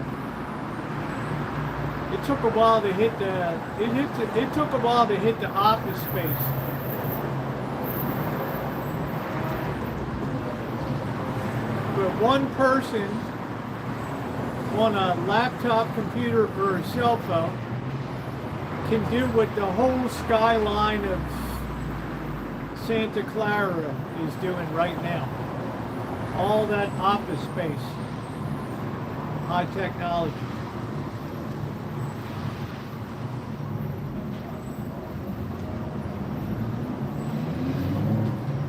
It took a while to hit it took a while to hit the office space. on a laptop computer or a cell phone can do what the whole skyline of Santa Clara is doing right now. All that office space, high technology.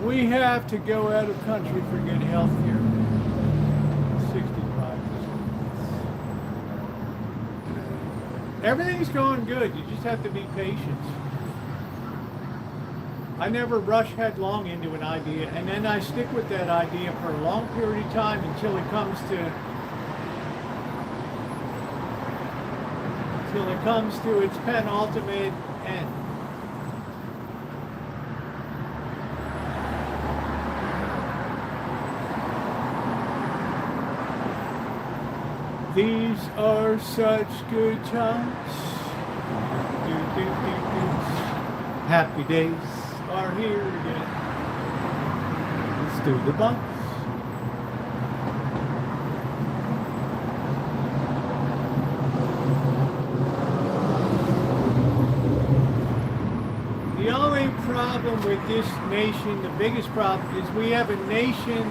We have to go out of country for good health care. 65%. Everything's going good. You just have to be patient. I never rush headlong into an idea, and then I stick with that idea for a long period of time until it comes to its penultimate end. These are such good times. Happy days are here again. Let's do the bumps. The only problem with this nation, the biggest problem, is we have a nation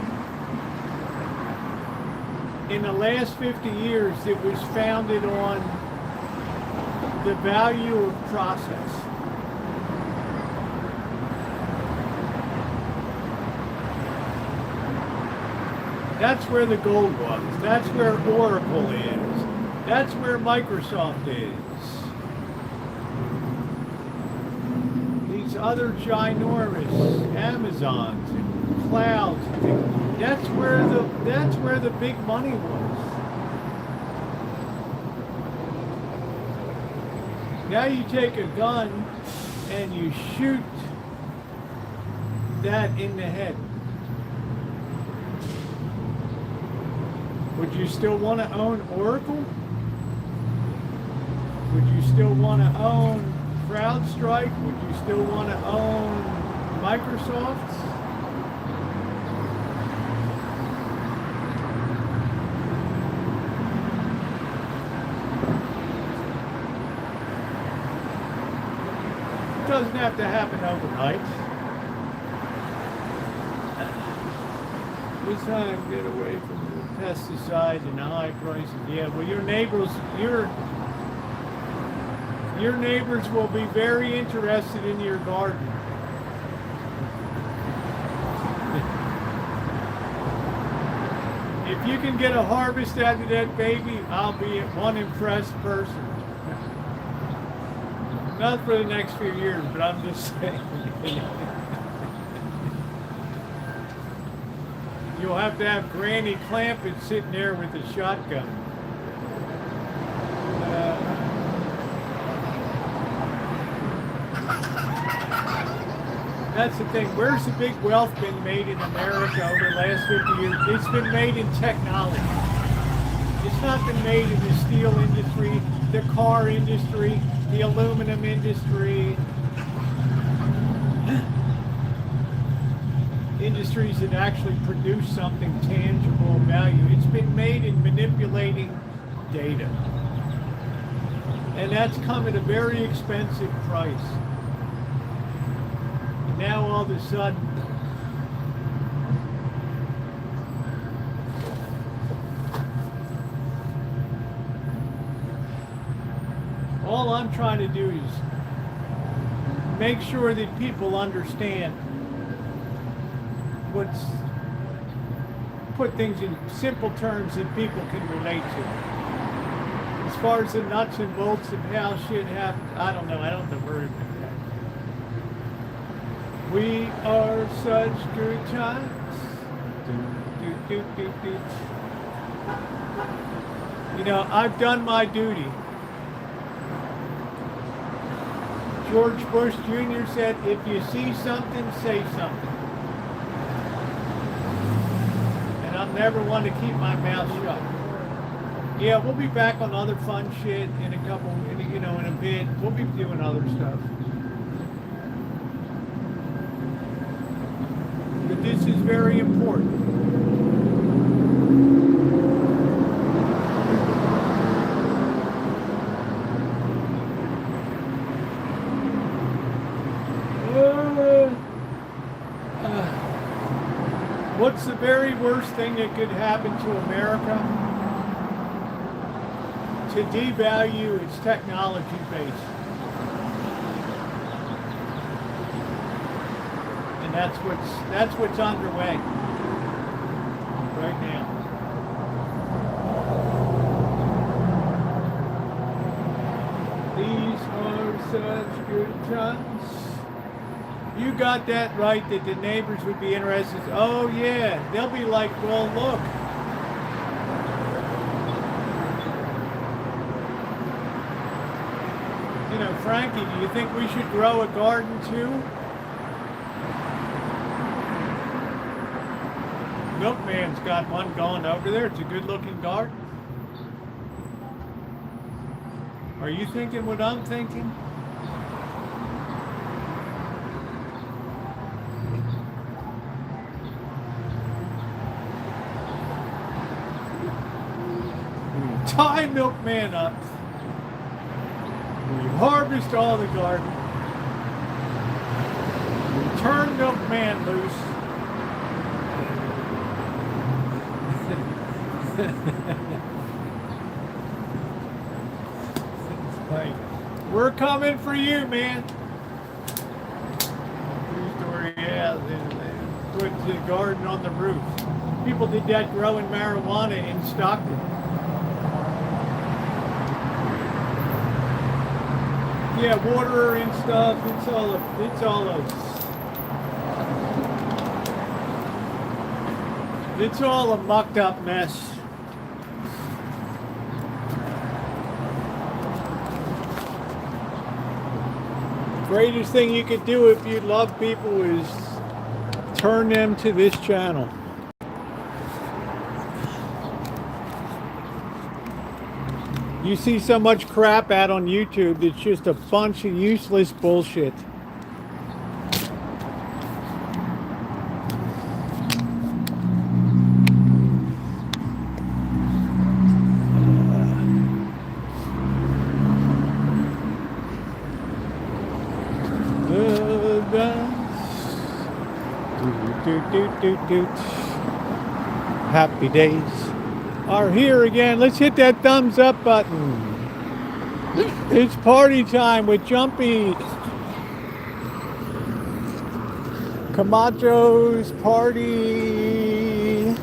in the last 50 years that was founded on the value of process. That's where the gold was. That's where Oracle is. That's where Microsoft is. These other ginormous Amazons and clouds. That's where the big money was. Now you take a gun and you shoot that in the head. Would you still want to own Oracle? Would you still want to own CrowdStrike? Would you still want to own Microsoft? It doesn't have to happen overnight. We're trying to get away from pesticides and the high prices. Yeah, well, your neighbors will be very interested in your garden. If you can get a harvest out of that baby, I'll be one impressed person. Not for the next few years, but I'm just saying. You'll have to have Granny Clampett sitting there with a shotgun. That's the thing. Where's the big wealth been made in America over the last 50 years? It's been made in technology. It's not been made in the steel industry, the car industry, the aluminum industry. Industries that actually produce something tangible of value. It's been made in manipulating data. And that's come at a very expensive price. And now all of a sudden, all I'm trying to do is make sure that people understand put things in simple terms that people can relate to. As far as the nuts and bolts of how shit happens, I don't know. I don't know where it went. We are such good times. You know, I've done my duty. George Bush Jr. said, if you see something, say something. I'm never one to keep my mouth shut. Yeah, we'll be back on other fun shit in a bit. We'll be doing other stuff. But this is very important. What's the very worst thing that could happen to America? To devalue its technology base. And that's what's underway right now. These are such good times. You got that right, that the neighbors would be interested. Oh yeah, they'll be like, well look. You know, Frankie, do you think we should grow a garden too? Milkman's got one going over there. It's a good looking garden. Are you thinking what I'm thinking? We tie Milkman up. We harvest all the garden. We turn Milkman loose. Like, we're coming for you, man. True story, yeah. They put the garden on the roof. People did that growing marijuana in Stockton. Yeah, water and stuff. It's all a mucked up mess. Greatest thing you could do if you love people is turn them to this channel. You see so much crap out on YouTube, it's just a bunch of useless bullshit. Happy days are here again. Let's hit that thumbs up button. It's party time with Jumpy. Camacho's party.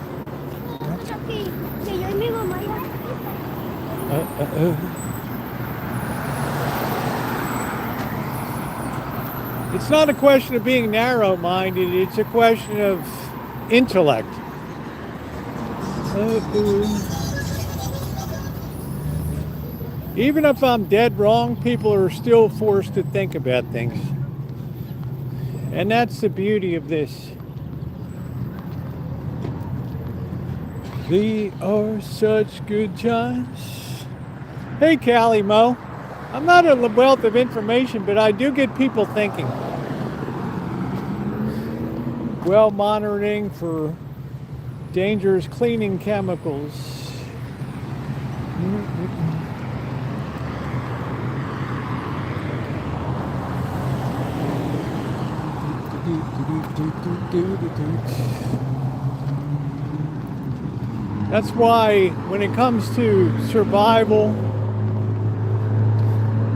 It's not a question of being narrow-minded, it's a question of intellect. Even if I'm dead wrong, people are still forced to think about things. And that's the beauty of this. They are such good times. Hey, Callie Mo. I'm not a wealth of information, but I do get people thinking. Well monitoring for dangerous cleaning chemicals. That's why when it comes to survival,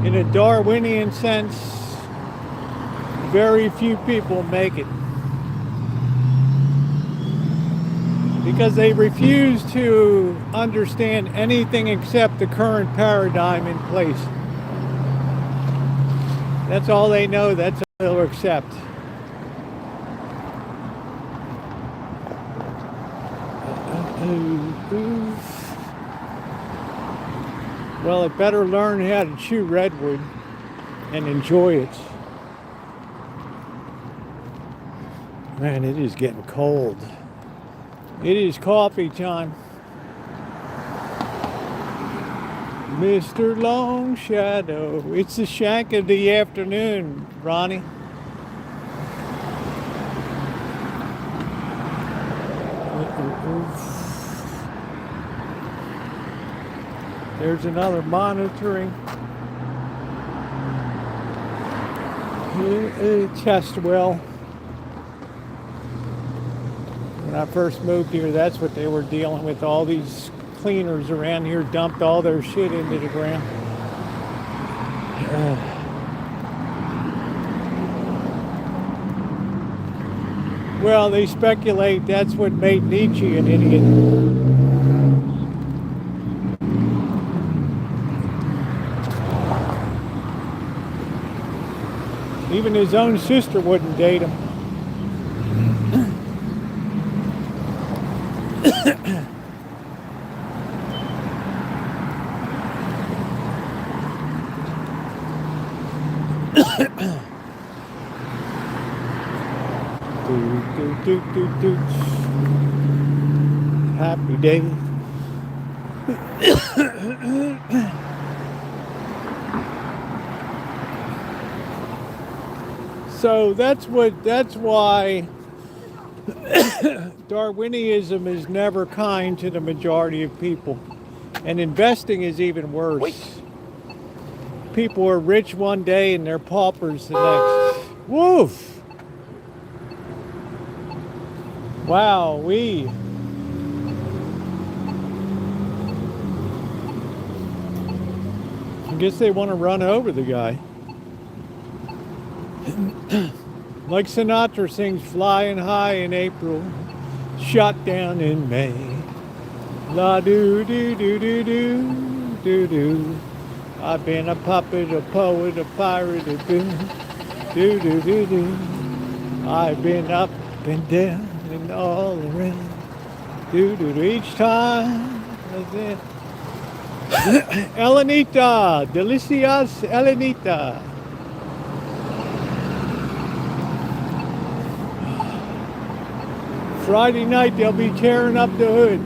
in a Darwinian sense, very few people make it. Because they refuse to understand anything except the current paradigm in place. That's all they know, that's all they'll accept. Well, it better learn how to chew redwood and enjoy it. Man, it is getting cold. It is coffee time. Mr. Long Shadow. It's the shank of the afternoon, Ronnie. There's another monitoring test well. When I first moved here, that's what they were dealing with. All these cleaners around here dumped all their shit into the ground. Well, they speculate that's what made Nietzsche an idiot. Even his own sister wouldn't date him. Do. Happy day. So that's why Darwinism is never kind to the majority of people. And investing is even worse. Wait. People are rich one day and they're paupers the next. Woof! Wow, I guess they want to run over the guy. Like Sinatra sings, flying high in April, shot down in May. La do do do do do do do. I've been a puppet, a poet, a pirate, a do do do do do. I've been up and down and all around. Do do do each time. That's it. Elenita, delicious Elenita. Friday night they'll be tearing up the hood.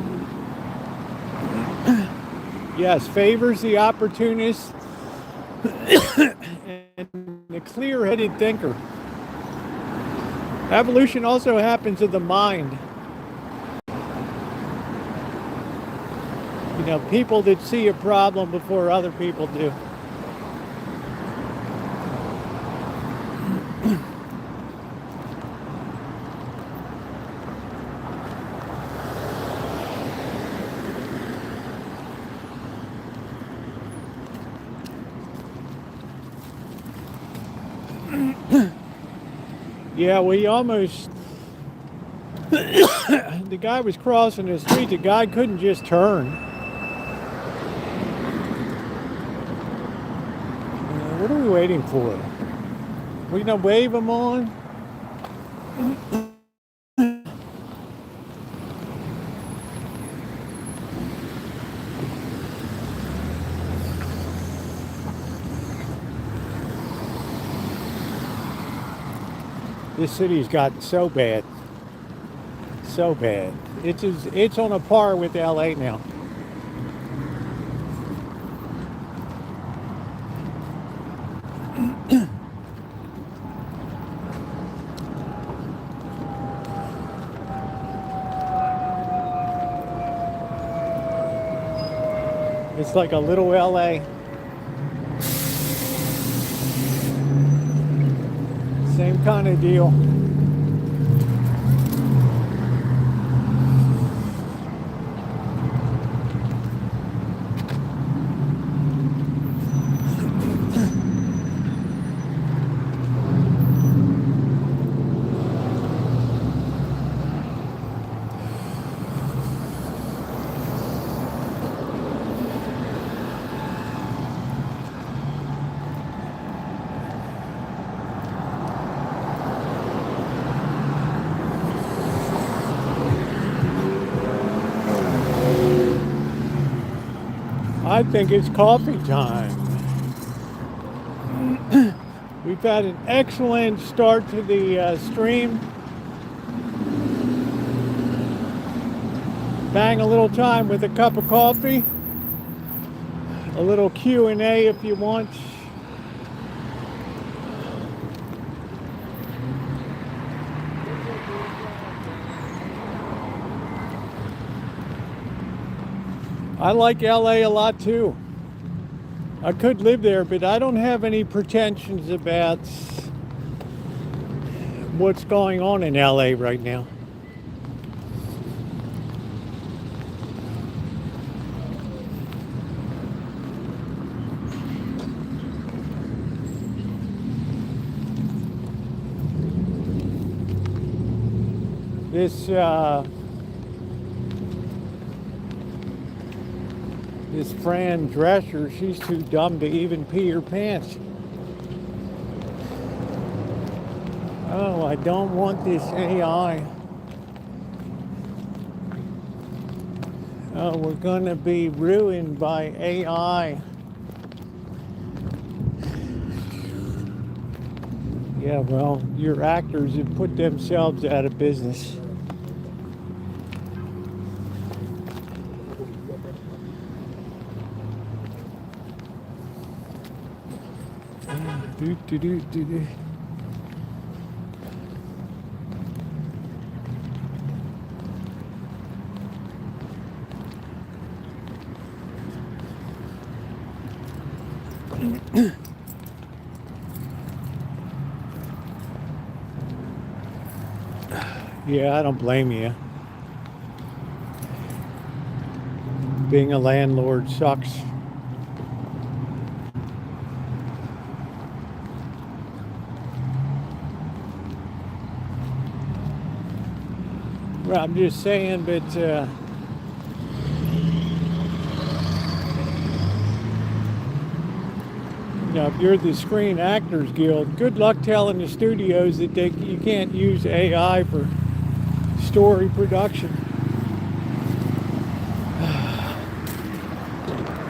Yes, favors the opportunist and the clear-headed thinker. Evolution also happens in the mind. You know, people that see a problem before other people do. Yeah, we almost... The guy was crossing the street. The guy couldn't just turn. What are we waiting for? We gonna wave him on? This city's gotten so bad. So bad. It's on a par with LA now. It's like a little LA. Same kind of deal. I think it's coffee time. We've had an excellent start to the stream. Bang a little time with a cup of coffee. A little Q&A if you want. I like LA a lot too. I could live there, but I don't have any pretensions about what's going on in LA right now. This this Fran Drescher, she's too dumb to even pee her pants. Oh, I don't want this AI. Oh, we're gonna be ruined by AI. Yeah, well, your actors have put themselves out of business. Do, do, do, do, do. Yeah, I don't blame you. Being a landlord sucks. Well, I'm just saying, but you know, if you're the Screen Actors Guild, good luck telling the studios that you can't use AI for story production.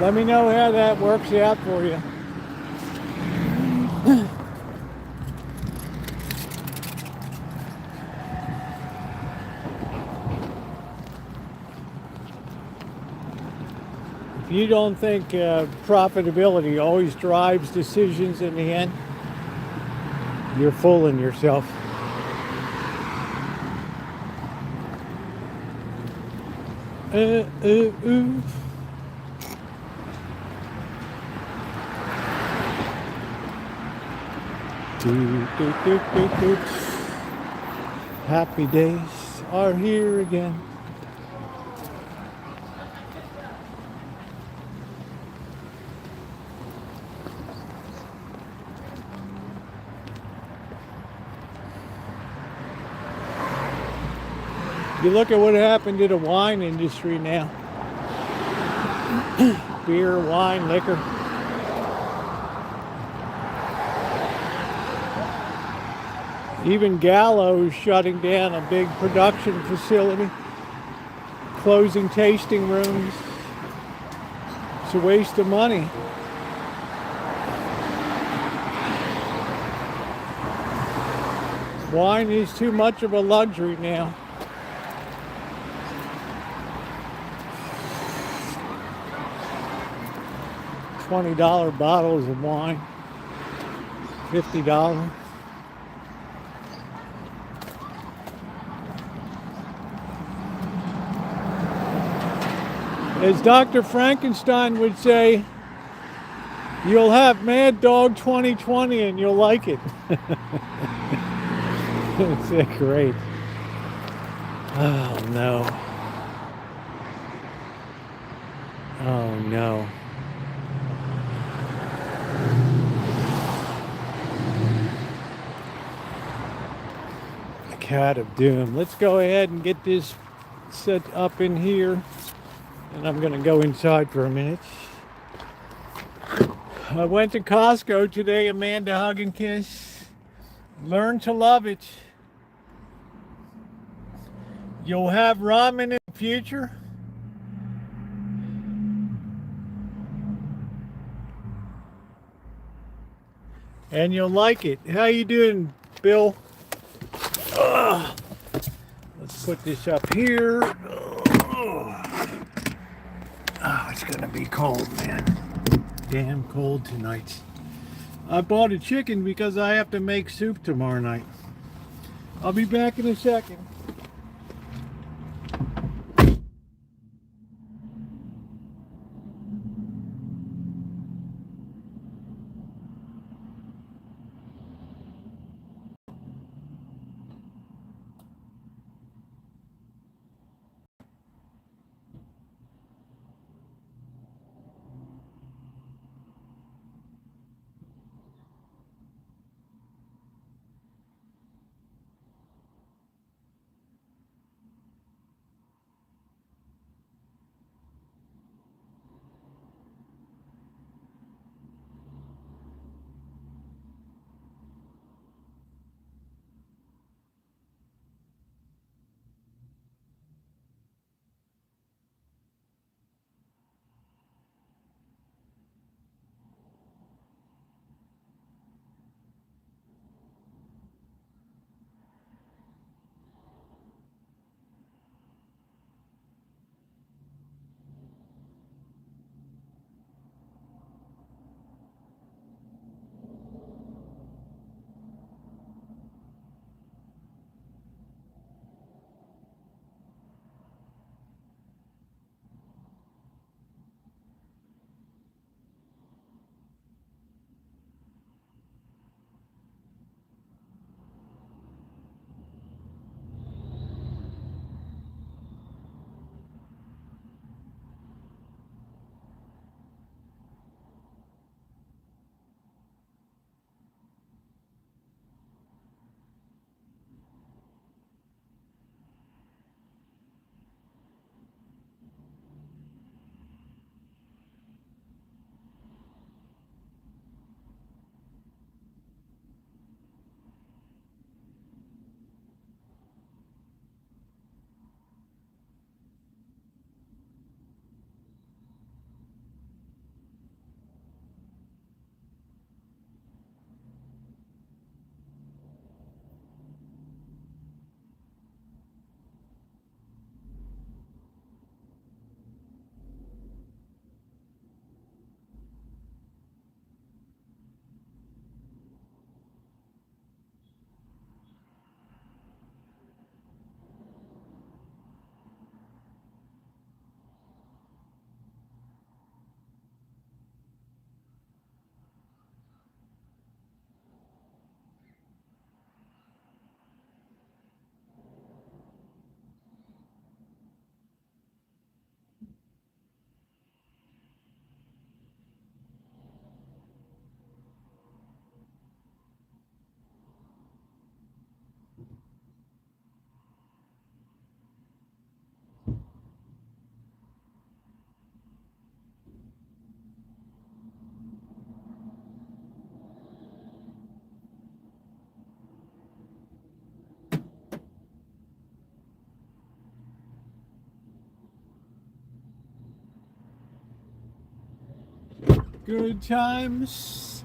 Let me know how that works out for you. If you don't think profitability always drives decisions in the end, you're fooling yourself. Ooh. Do, do, do, do, do. Happy days are here again. You look at what happened to the wine industry now. Beer, wine, liquor. Even Gallo's shutting down a big production facility, closing tasting rooms. It's a waste of money. Wine is too much of a luxury now. $20 bottles of wine, $50. As Dr. Frankenstein would say, you'll have Mad Dog 2020 and you'll like it. It's great. Oh no. Oh no. The Cat of Doom. Let's go ahead and get this set up in here. And I'm gonna go inside for a minute. I went to Costco today, Amanda Hug and Kiss. Learn to love it. You'll have ramen in the future. And you'll like it. How you doing, Bill? Let's put this up here. Oh, it's gonna be cold, man. Damn cold tonight. I bought a chicken because I have to make soup tomorrow night. I'll be back in a second. Good times.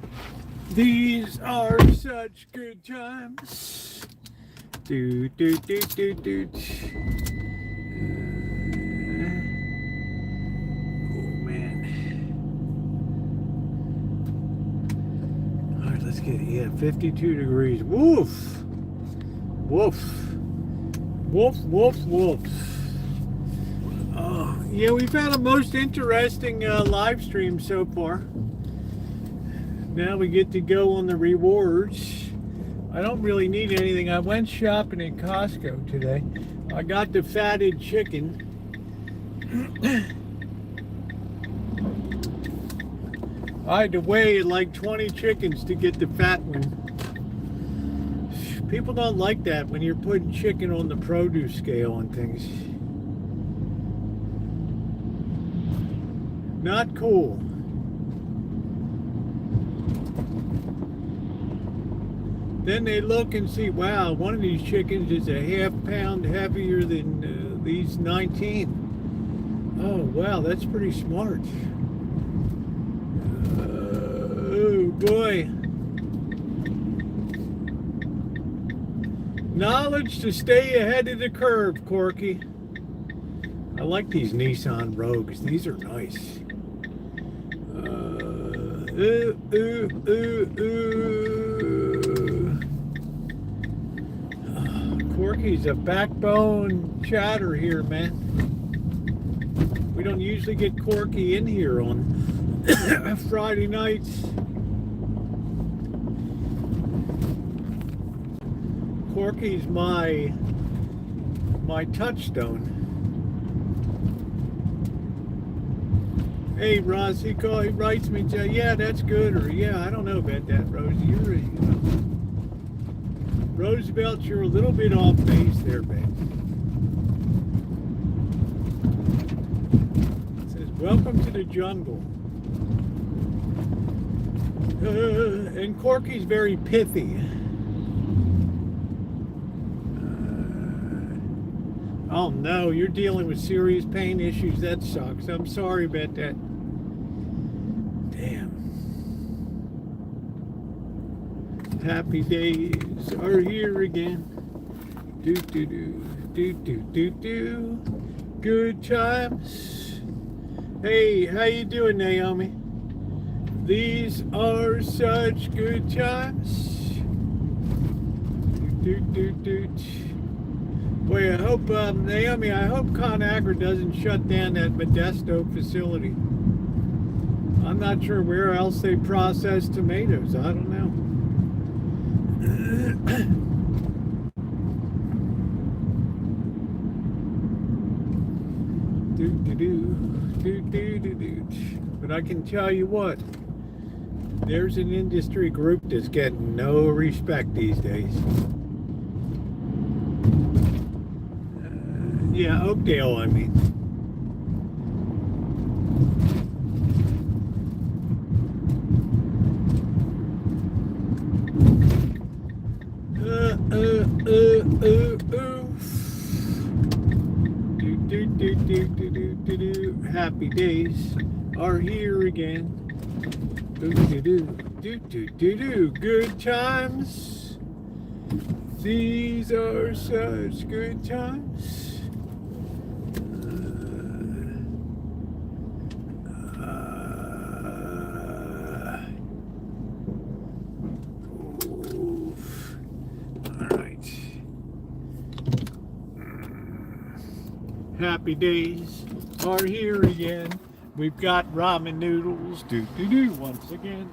These are such good times. Do do do do do. Oh man. All right, let's get 52 degrees. Woof. Woof. Woof woof woof. Oh, yeah, we've had a most interesting live stream so far. Now we get to go on the rewards. I don't really need anything. I went shopping at Costco today. I got the fatted chicken. I had to weigh like 20 chickens to get the fat one. People don't like that when you're putting chicken on the produce scale and things. Not cool. Then they look and see, wow, one of these chickens is a half pound heavier than these 19. Oh, wow, that's pretty smart. Oh, boy. Knowledge to stay ahead of the curve, Corky. I like these Nissan Rogues. These are nice. Corky's a backbone chatter here, man. We don't usually get Corky in here on Friday nights. Corky's my touchstone. Hey, Ross, he writes me and says, yeah, that's good, or yeah, I don't know about that, Rosie. Roosevelt, you're a little bit off base there, babe. It says, welcome to the jungle. And Corky's very pithy. Oh no, you're dealing with serious pain issues. That sucks. I'm sorry about that. Damn. Happy days are here again. Do do do do do do do. Good times. Hey, how you doing, Naomi? These are such good times. Do do do do. Boy, I hope, Naomi, I hope ConAgra doesn't shut down that Modesto facility. I'm not sure where else they process tomatoes. I don't know. But I can tell you what, there's an industry group that's getting no respect these days. Yeah, Oakdale, I mean. Happy days are here again. Good times. These are such good times. Happy days are here again. We've got ramen noodles, once again.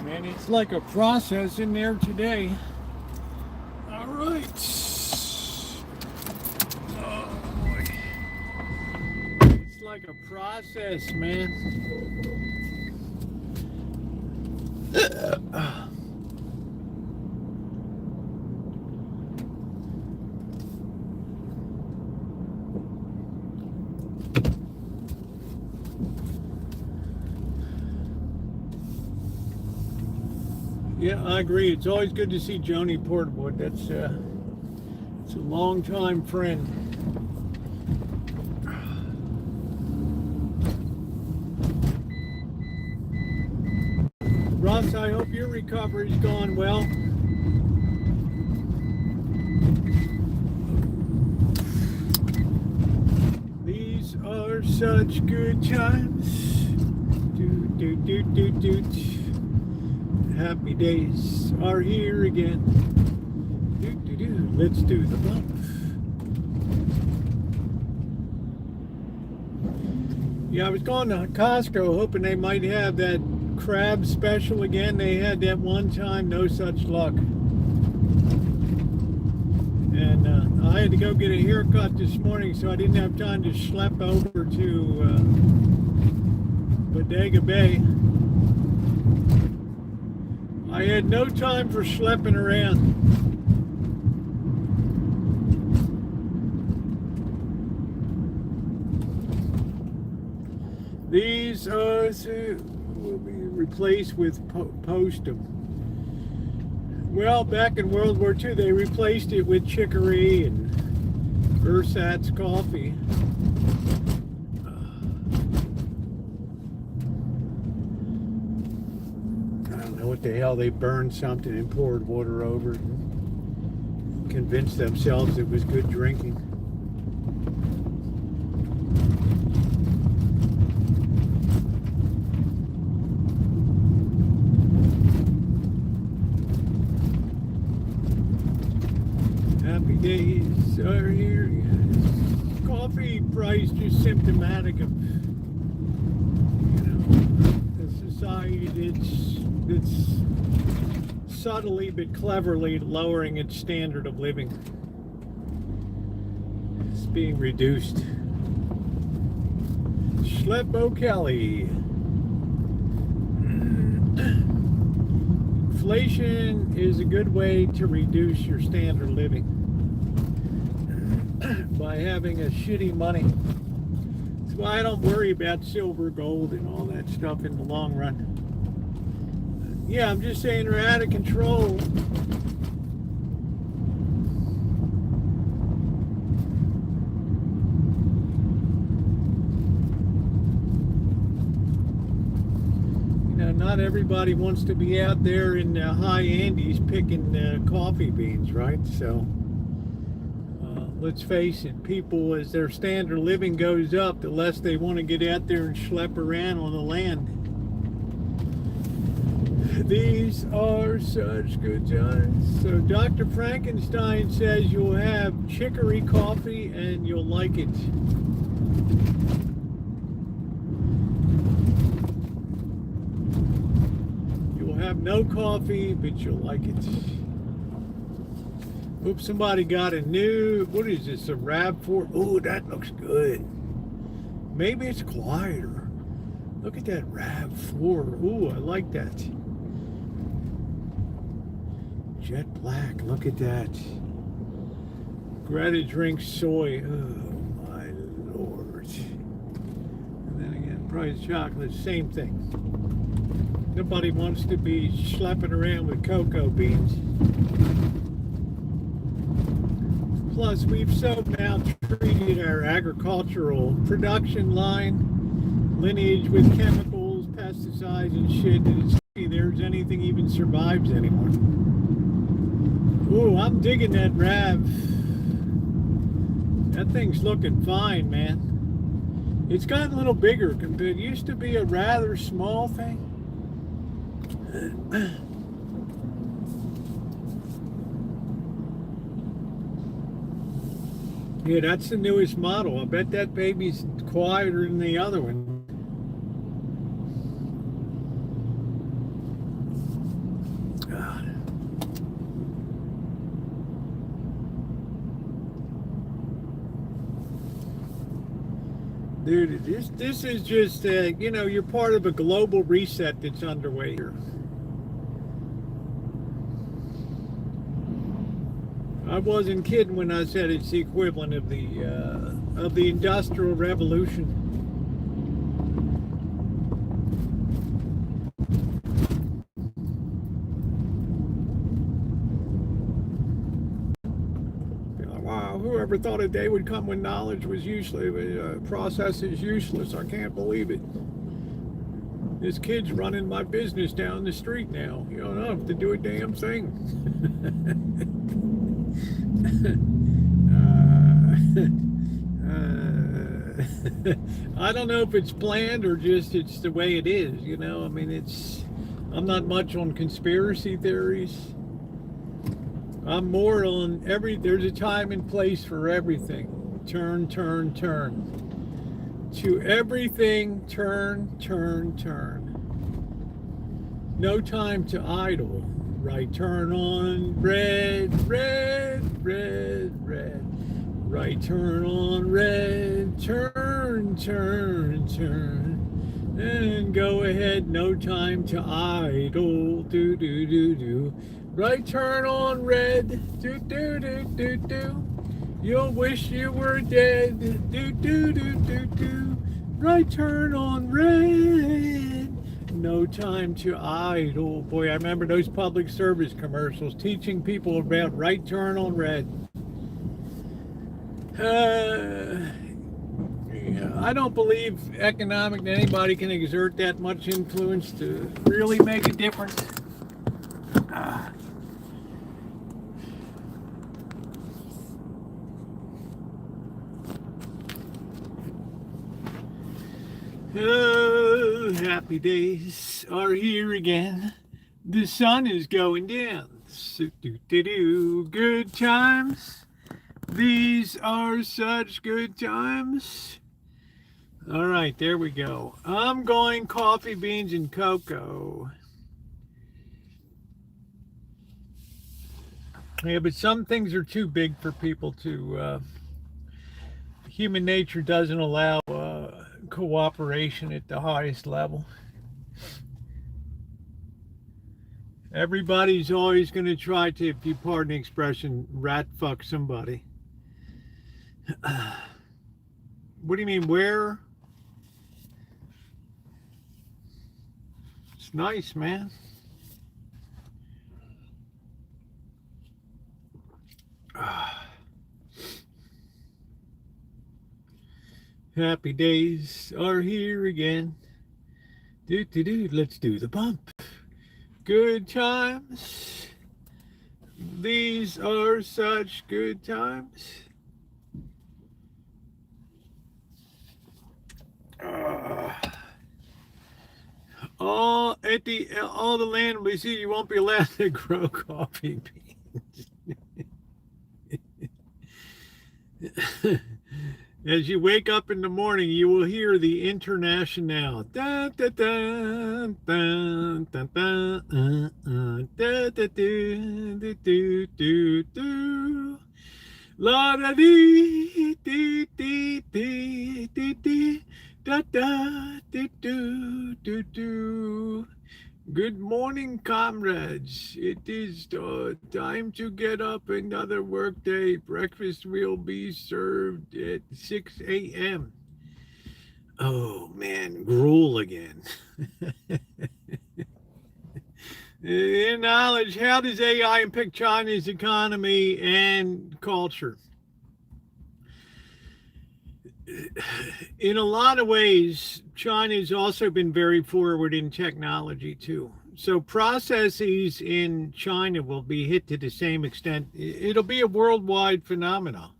Man, it's like a process in there today. All right. Oh boy. It's like a process, man. Yeah, I agree. It's always good to see Joni Portwood. It's a long-time friend. Russ, I hope your recovery's gone well. These are such good times. Do, do, do, do, do. Happy days are here again. Do, do, do. Let's do the bump. Yeah, I was going to Costco hoping they might have that crab special again. They had that one time, no such luck. And I had to go get a haircut this morning, so I didn't have time to schlep over to Bodega Bay. I had no time for schlepping around. These will be replaced with postum. Well, back in World War II, they replaced it with chicory and ersatz coffee. What the hell, they burned something and poured water over it and convinced themselves it was good drinking. Happy days are here. Coffee price just symptomatic of, the society that's subtly but cleverly lowering its standard of living. It's being reduced. Schleppin. Inflation is a good way to reduce your standard of living by having a shitty money. That's why I don't worry about silver, gold, and all that stuff in the long run. Yeah, I'm just saying they're out of control. Not everybody wants to be out there in the high Andes picking coffee beans, right? So let's face it, people, as their standard of living goes up, the less they want to get out there and schlep around on the land. These are such good times. So Dr. Frankenstein says you'll have chicory coffee and you'll like it. You'll have no coffee, but you'll like it. Oops, somebody got a new, what is this, a RAV4? Oh, that looks good. Maybe it's quieter. Look at that RAV4. Ooh, I like that. Jet black, look at that. Greta drinks soy. Oh my lord. And then again, price chocolate, same thing. Nobody wants to be schlepping around with cocoa beans. Plus, we've so maltreated our agricultural production line, lineage with chemicals, pesticides, and shit that it's there's anything even survives anymore. Ooh, I'm digging that RAV. That thing's looking fine, man. It's gotten a little bigger compared. It used to be a rather small thing. Yeah, that's the newest model. I bet that baby's quieter than the other one. Dude, this is just, you know, you're part of a global reset that's underway here. I wasn't kidding when I said it's the equivalent of the Industrial Revolution. Wow, whoever thought a day would come when knowledge was useless, process is useless. I can't believe it. This kid's running my business down the street now. You don't have to do a damn thing. I don't know if it's planned or just it's the way it is, you know. I mean, I'm not much on conspiracy theories. I'm more on there's a time and place for everything. Turn, turn, turn. To everything, turn, turn, turn. No time to idle. Right turn on red, red, red, red. Right turn on red, turn, turn, turn. And go ahead, no time to idle. Do, do, do, do. Right turn on red, do, do, do, do, do. You'll wish you were dead, do, do, do, do, do. Right turn on red. No time to idle. Boy, I remember those public service commercials teaching people about right turn on red. I don't believe anybody can exert that much influence to really make a difference. Oh, happy days are here again. The sun is going down. Good times. These are such good times. All right, there we go. I'm going coffee, beans, and cocoa. Yeah, but some things are too big for people to... human nature doesn't allow cooperation at the highest level. Everybody's always going to try to, if you pardon the expression, rat fuck somebody. What do you mean, where? It's nice, man. Happy days are here again. Let's do the bump. Good times. These are such good times. All the land we see, you won't be allowed to grow coffee beans. As you wake up in the morning, you will hear the International. Da, da, da, da, da, da, da, da, do, do, do, do. La da dee, dee, dee, dee, dee, dee, da, da, do, do, do, do. Good morning, comrades. It is time to get up. Another workday. Breakfast will be served at 6 a.m. Oh, man, gruel again. In knowledge, how does AI impact China's economy and culture? In a lot of ways, China's also been very forward in technology too. So processes in China will be hit to the same extent. It'll be a worldwide phenomenon.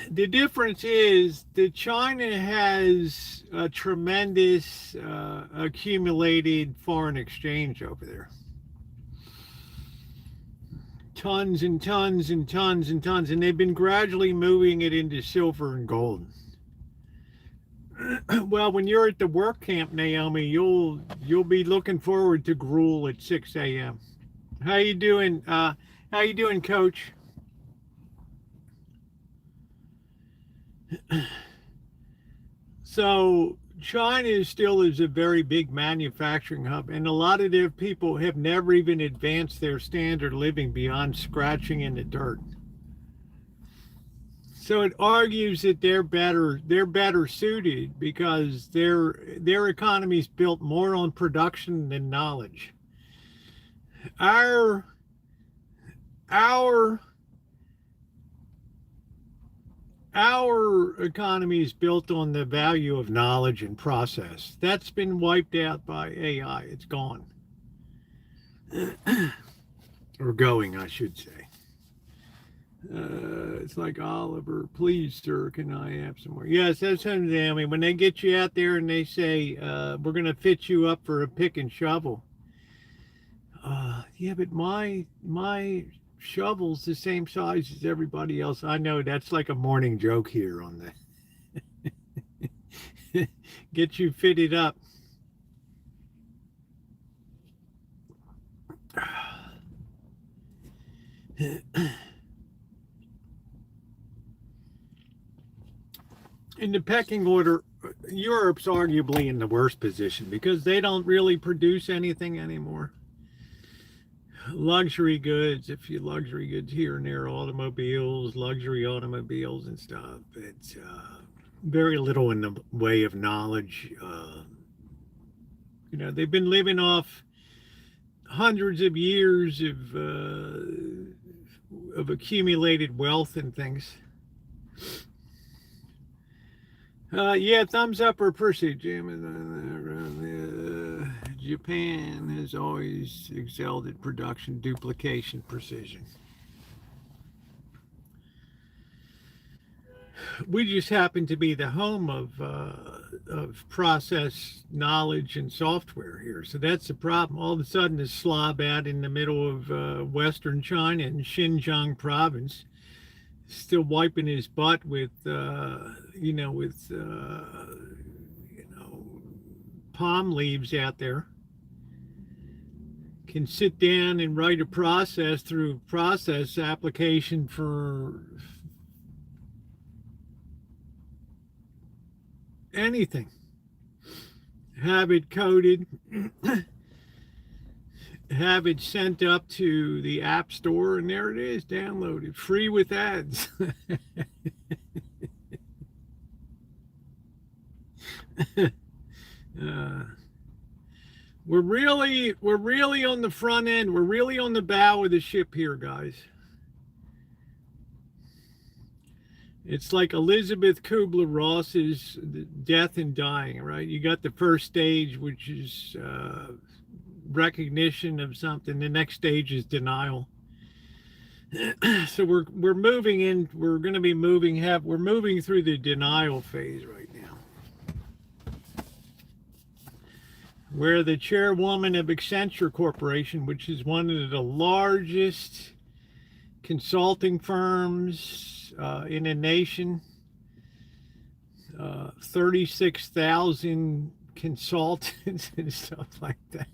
The difference is that China has a tremendous accumulated foreign exchange over there. Tons and tons and tons and tons, and they've been gradually moving it into silver and gold. Well, when you're at the work camp, Naomi, you'll be looking forward to gruel at 6 a.m. How you doing? How you doing, Coach? So China still is a very big manufacturing hub, and a lot of their people have never even advanced their standard of living beyond scratching in the dirt. So it argues that they're better suited because their economy is built more on production than knowledge. Our our our economy is built on the value of knowledge and process. That's been wiped out by AI. It's gone. Or going, I should say. It's like Oliver, please, sir, can I have some more? Yes, that's what I mean. When they get you out there and they say, we're going to fit you up for a pick and shovel. Yeah, but my shovel's the same size as everybody else. I know that's like a morning joke here on the get you fitted up. In the pecking order, Europe's arguably in the worst position because they don't really produce anything anymore. Luxury goods, a few luxury goods here and there, automobiles, luxury automobiles and stuff. It's very little in the way of knowledge. They've been living off hundreds of years of accumulated wealth and things. Yeah, thumbs up or appreciate, Jim. Japan has always excelled at production, duplication, precision. We just happen to be the home of process knowledge and software here, so that's the problem. All of a sudden, this slob out in the middle of Western China in Xinjiang province, still wiping his butt with palm leaves out there, can sit down and write a process through process application for anything, have it coded, have it sent up to the app store, and there it is, downloaded, free with ads. We're really on the front end. We're really on the bow of the ship here, guys. It's like Elizabeth Kubler-Ross's Death and Dying, right? You got the first stage, which is recognition of something. The next stage is denial. So we're moving in. We're going to be moving. We're moving through the denial phase right now, where the chairwoman of Accenture Corporation, which is one of the largest consulting firms in a nation, 36,000 consultants and stuff like that.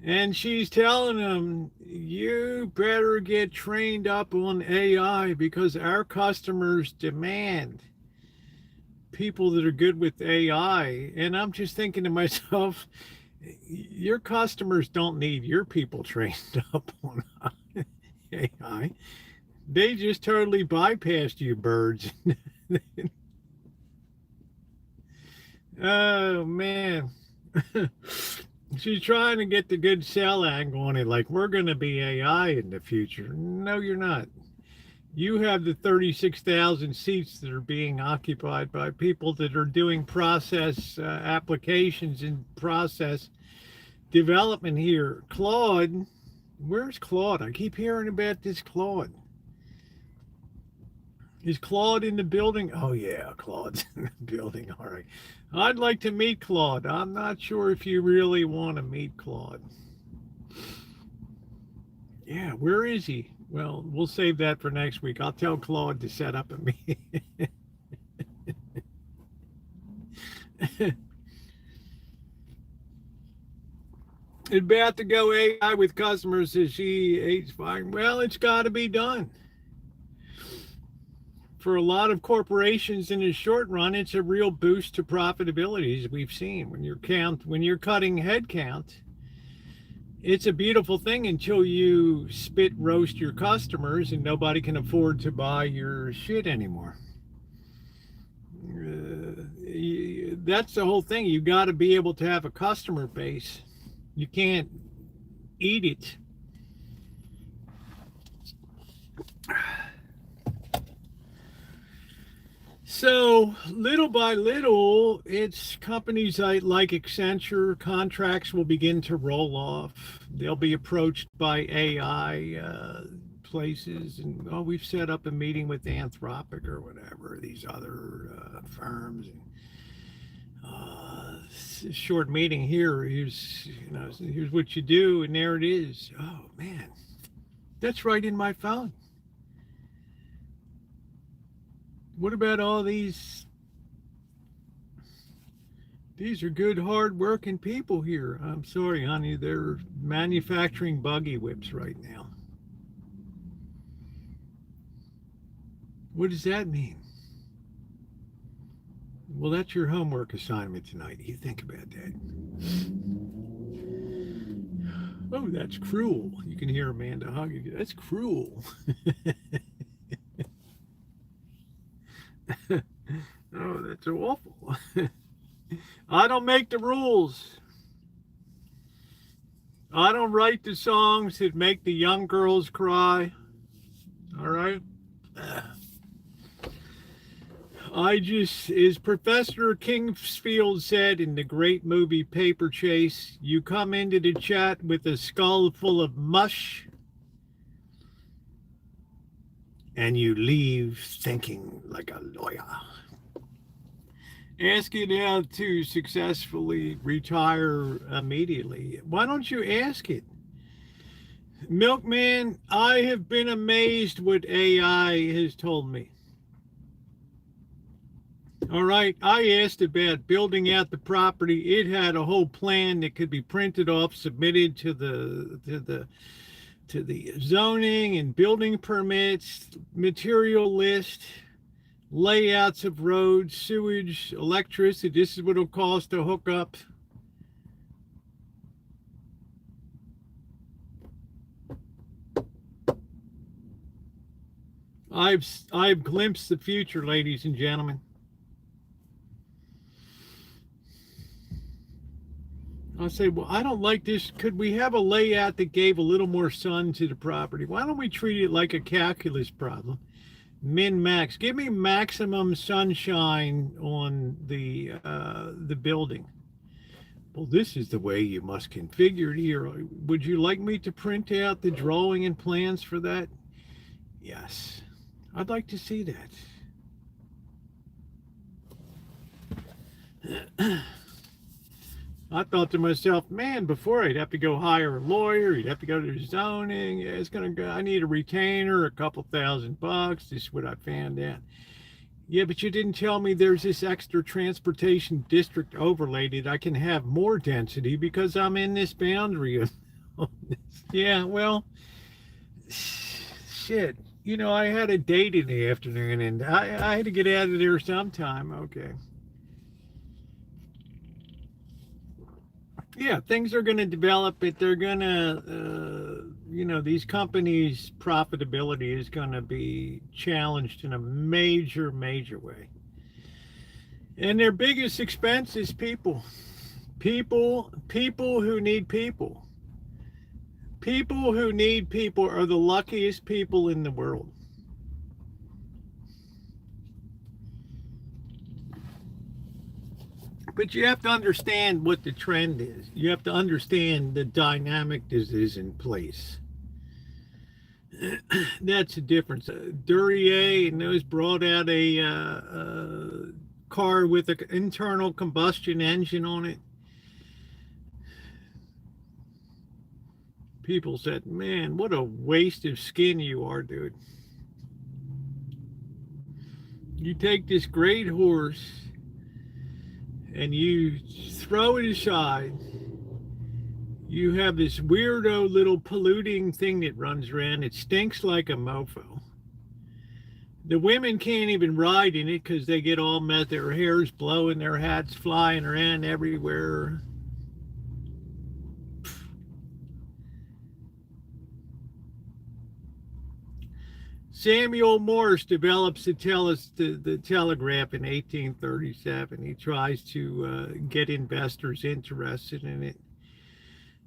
And she's telling them, you better get trained up on AI because our customers demand people that are good with AI. And I'm just thinking to myself, your customers don't need your people trained up on AI. They just totally bypassed you birds. Oh, man. She's trying to get the good sell angle on it, like we're going to be AI in the future. No, you're not. You have the 36,000 seats that are being occupied by people that are doing process applications and process development here. Claude, where's Claude? I keep hearing about this Claude. Is Claude in the building? Oh, yeah, Claude's in the building. All right. I'd like to meet Claude. I'm not sure if you really want to meet Claude. Yeah, where is he? Well, we'll save that for next week. I'll tell Claude to set up a meeting. About to go AI with customers, says she hates fine. Well, it's got to be done. for a lot of corporations in the short run, it's a real boost to profitability, as we've seen. When you're cutting head count, it's a beautiful thing until you spit roast your customers and nobody can afford to buy your shit anymore. That's the whole thing. You got to be able to have a customer base. You can't eat it. So little by little, it's companies like Accenture, contracts will begin to roll off. They'll be approached by AI places, and we've set up a meeting with Anthropic or whatever, these other firms. And, short meeting here. Here's what you do, and there it is. Oh man, that's right in my phone. What about all these? These are good, hard-working people here. I'm sorry, honey. They're manufacturing buggy whips right now. What does that mean? Well, that's your homework assignment tonight. You think about that. Oh, that's cruel. You can hear Amanda hugging you. That's cruel. Oh, that's awful. I don't make the rules. I don't write the songs that make the young girls cry. All right? I just, as Professor Kingsfield said in the great movie Paper Chase, you come into the chat with a skull full of mush and you leave thinking like a lawyer. Ask it how to successfully retire immediately. Why don't you ask it? Milkman, I have been amazed what AI has told me. All right, I asked about building out the property. It had a whole plan that could be printed off, submitted to the zoning and building permits, material list, layouts of roads, sewage, electricity. This is what it'll cost to hook up. I've glimpsed the future, ladies and gentlemen. I'll say, well, I don't like this. Could we have a layout that gave a little more sun to the property? Why don't we treat it like a calculus problem? Min max. Give me maximum sunshine on the building. Well, this is the way you must configure it here. Would you like me to print out the drawing and plans for that? Yes. I'd like to see that. I thought to myself, man, before I'd have to go hire a lawyer, you'd have to go to zoning. Yeah, it's gonna go. I need a retainer, a couple $1,000. This is what I found out. Yeah, but you didn't tell me there's this extra transportation district overlay that I can have more density because I'm in this boundary. Yeah, well, shit. You know, I had a date in the afternoon, and I had to get out of there sometime. Okay. Yeah, things are going to develop, but they're going to, these companies' profitability is going to be challenged in a major, major way. And their biggest expense is people. People who need people. People who need people are the luckiest people in the world. But you have to understand what the trend is. You have to understand the dynamic that is in place. That's the difference. Duryea and those brought out a car with an internal combustion engine on it. People said, man, what a waste of skin you are, dude. You take this great horse and you throw it aside. You have this weirdo little polluting thing that runs around. It stinks like a mofo. The women can't even ride in it because they get all messed, their hair's blowing, their hats flying around everywhere. Samuel Morse develops the telegraph in 1837. He tries to get investors interested in it.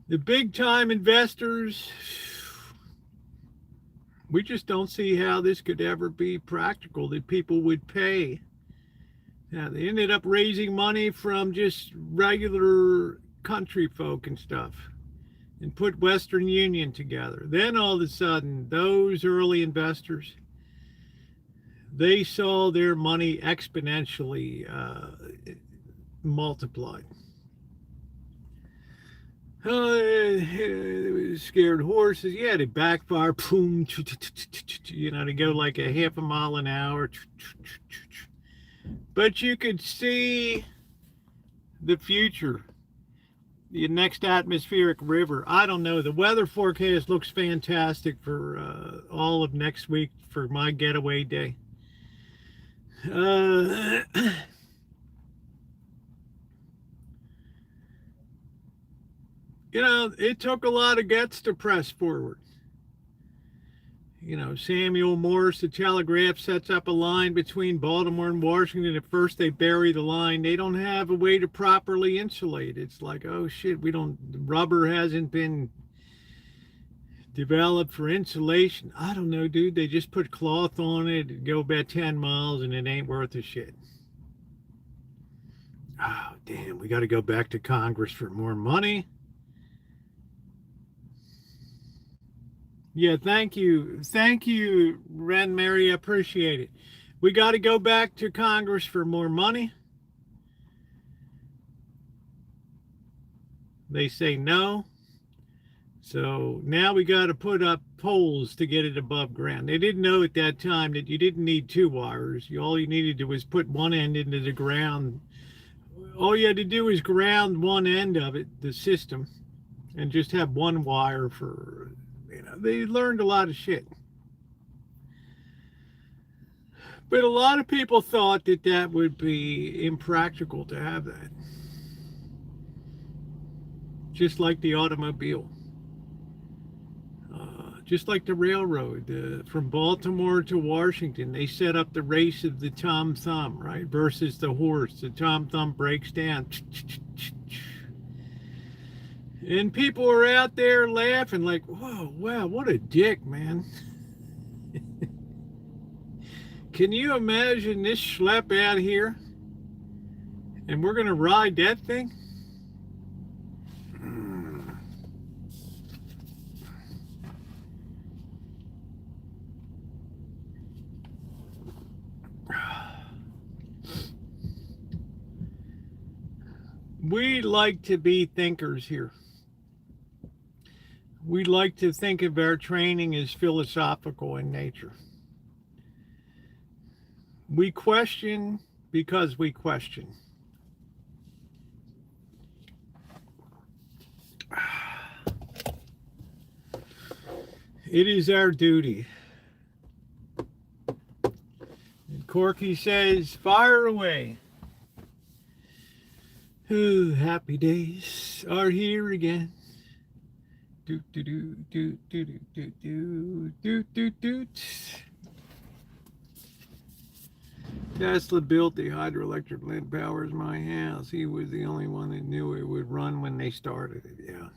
The big time investors, we just don't see how this could ever be practical, that people would pay. Yeah, they ended up raising money from just regular country folk and stuff and put Western Union together. Then all of a sudden, those early investors, they saw their money exponentially multiplied. They was scared horses. Yeah, they backfire. Boom. They go like a half a mile an hour. But you could see the future. The next atmospheric river. I don't know. The weather forecast looks fantastic for all of next week for my getaway day. It took a lot of guts to press forward. Samuel Morse, the telegraph, sets up a line between Baltimore and Washington. At first, they bury the line. They don't have a way to properly insulate. It's like, oh shit, rubber hasn't been developed for insulation. I don't know, dude. They just put cloth on it, go about 10 miles, and it ain't worth a shit. Oh, damn. We got to go back to Congress for more money. Yeah, thank you. Thank you, Ren Mary. I appreciate it. We got to go back to Congress for more money. They say no. So now we got to put up poles to get it above ground. They didn't know at that time that you didn't need two wires. All you needed to do was put one end into the ground. All you had to do was ground one end of it, the system, and just have one wire for... They learned a lot of shit. But a lot of people thought that that would be impractical to have that. Just like the automobile. Just like the railroad. From Baltimore to Washington, they set up the race of the Tom Thumb, right? Versus the horse. The Tom Thumb breaks down. And people are out there laughing like, whoa, wow, what a dick, man. Can you imagine this schlep out here? And we're going to ride that thing? We like to be thinkers here. We like to think of our training as philosophical in nature. We question because we question. It is our duty. And Corky says, fire away. Ooh, happy days are here again. Do do do do do do do do do do. Tesla built the hydroelectric that powers my house. He was the only one that knew it would run when they started it. Yeah.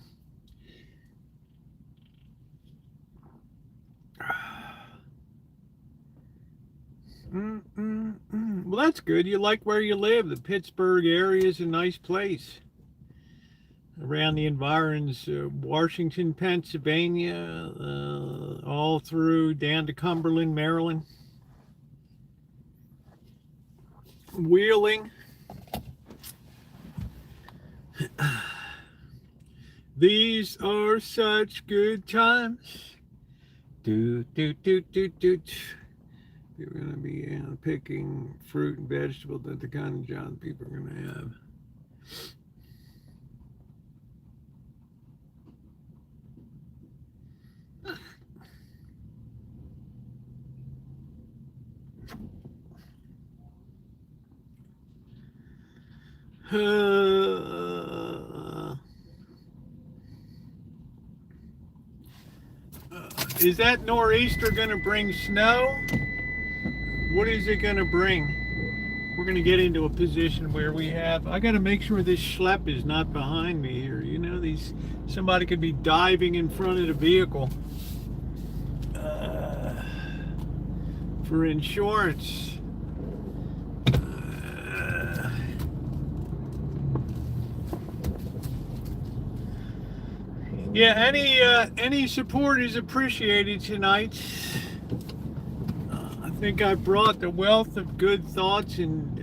Well, that's good. You like where you live. The Pittsburgh area is a nice place. Around the environs, Washington, Pennsylvania, all through down to Cumberland, Maryland. Wheeling. These are such good times. Do. You're going to be picking fruit and vegetables. That's the kind of job people are going to have. Is that nor'easter going to bring snow? What is it going to bring? We're going to get into a position where I got to make sure this schlep is not behind me here. You know, somebody could be diving in front of the vehicle for insurance. Yeah, any support is appreciated tonight. I think I brought the wealth of good thoughts and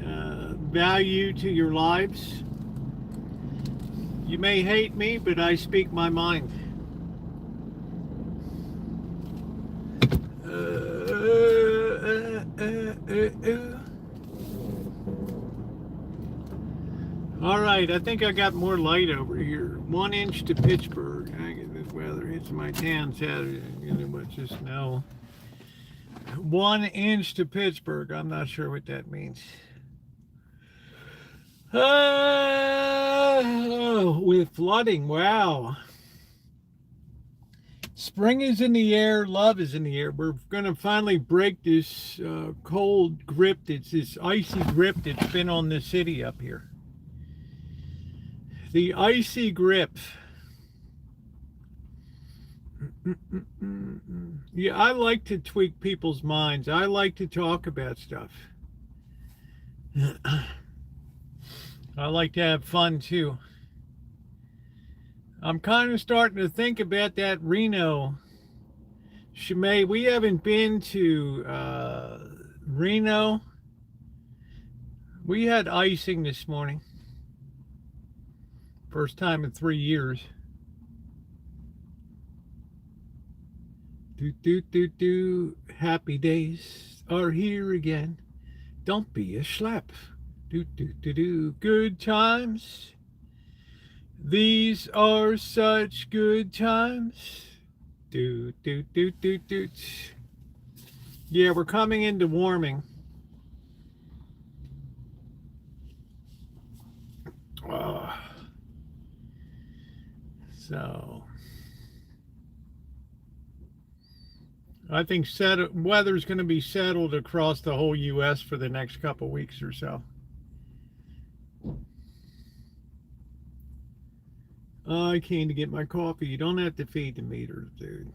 value to your lives. You may hate me, but I speak my mind. All right, I think I got more light over here. 1 inch to Pittsburgh. I get this weather hits my town Saturday. You know what? Just snow. 1 inch to Pittsburgh. I'm not sure what that means. With flooding, wow. Spring is in the air, love is in the air. We're going to finally break this cold grip, this icy grip that's been on the city up here. The icy grip. Yeah, I like to tweak people's minds. I like to talk about stuff. I like to have fun too. I'm kind of starting to think about that Reno. Shimei, we haven't been to Reno. We had icing this morning. First time in 3 years. Happy days are here again. Don't be a schlep. Good times. These are such good times. Yeah, we're coming into warming. So I think weather's going to be settled across the whole U.S. for the next couple weeks or so. I came to get my coffee. You don't have to feed the meters, dude.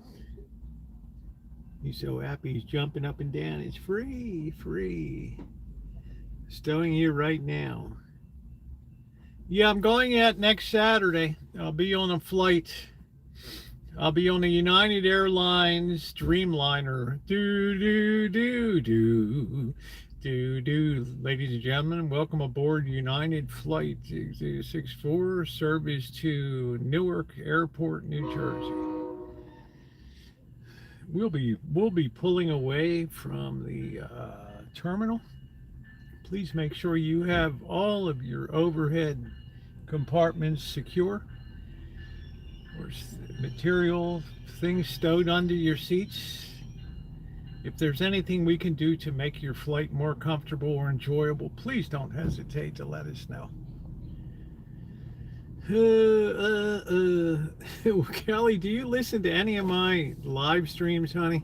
He's so happy he's jumping up and down. It's free. Stowing here right now. Yeah, I'm going out next Saturday. I'll be on a flight. I'll be on the United Airlines Dreamliner. Ladies and gentlemen, welcome aboard United Flight 264, service to Newark Airport, New Jersey. We'll be pulling away from the terminal. Please make sure you have all of your overhead compartments secure. Or material things stowed under your seats. If there's anything we can do to make your flight more comfortable or enjoyable, please don't hesitate to let us know. Kelly, do you listen to any of my live streams, honey?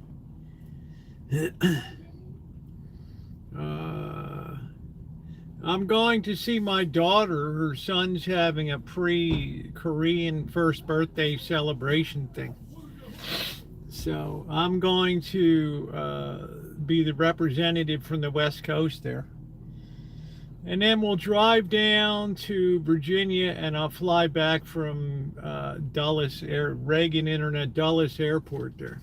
I'm going to see my daughter. Her son's having a pre-Korean first birthday celebration thing. So I'm going to be the representative from the West Coast there. And then we'll drive down to Virginia and I'll fly back from Reagan Internet Dulles Airport there.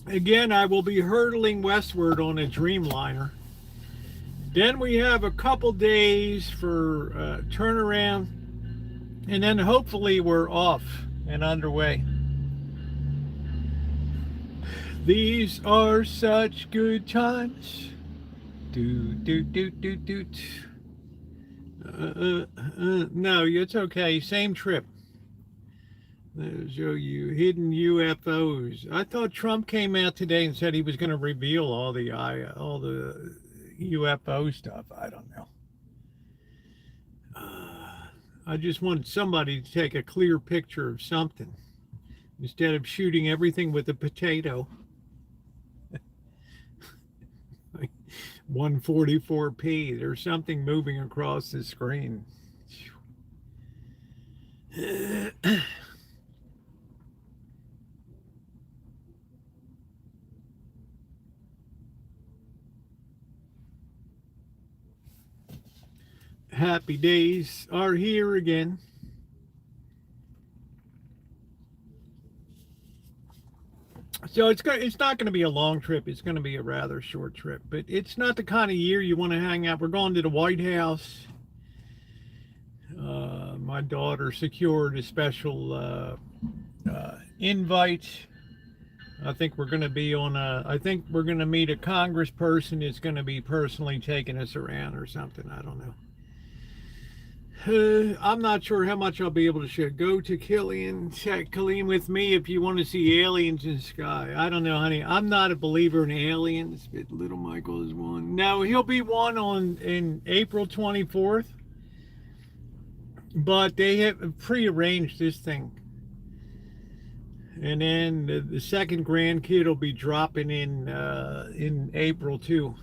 Again, I will be hurtling westward on a Dreamliner. Then we have a couple days for turnaround, and then hopefully we're off and underway. These are such good times. No, it's okay. Same trip. They'll show you hidden UFOs. I thought Trump came out today and said he was going to reveal all the UFO stuff. I don't know. I just want somebody to take a clear picture of something instead of shooting everything with a potato. 144p. There's something moving across the screen. Happy days are here again. So it's not going to be a long trip. It's going to be a rather short trip, but it's not the kind of year you want to hang out. We're going to the White House. My daughter secured a special invite. I think we're going to be I think we're going to meet a congressperson that's going to be personally taking us around or something. I don't know. I'm not sure how much I'll be able to share. Go to Killian with me if you want to see aliens in the sky. I don't know, honey. I'm not a believer in aliens, but little Michael is one. Now, he'll be one in April 24th, but they have prearranged this thing. And then the second grandkid will be dropping in April too.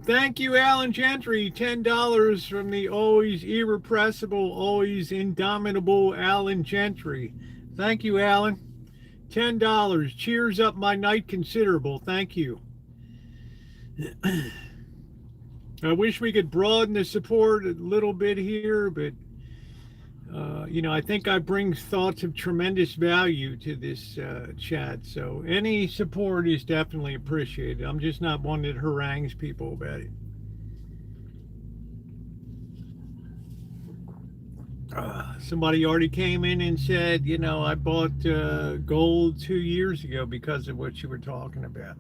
Thank you, Alan Gentry. $10 from the always irrepressible, always indomitable Alan Gentry. Thank you, Alan. $10. Cheers up my night considerable. Thank you. I wish we could broaden the support a little bit here, but I think I bring thoughts of tremendous value to this chat. So any support is definitely appreciated. I'm just not one that harangues people about it. Somebody already came in and said, I bought gold 2 years ago because of what you were talking about.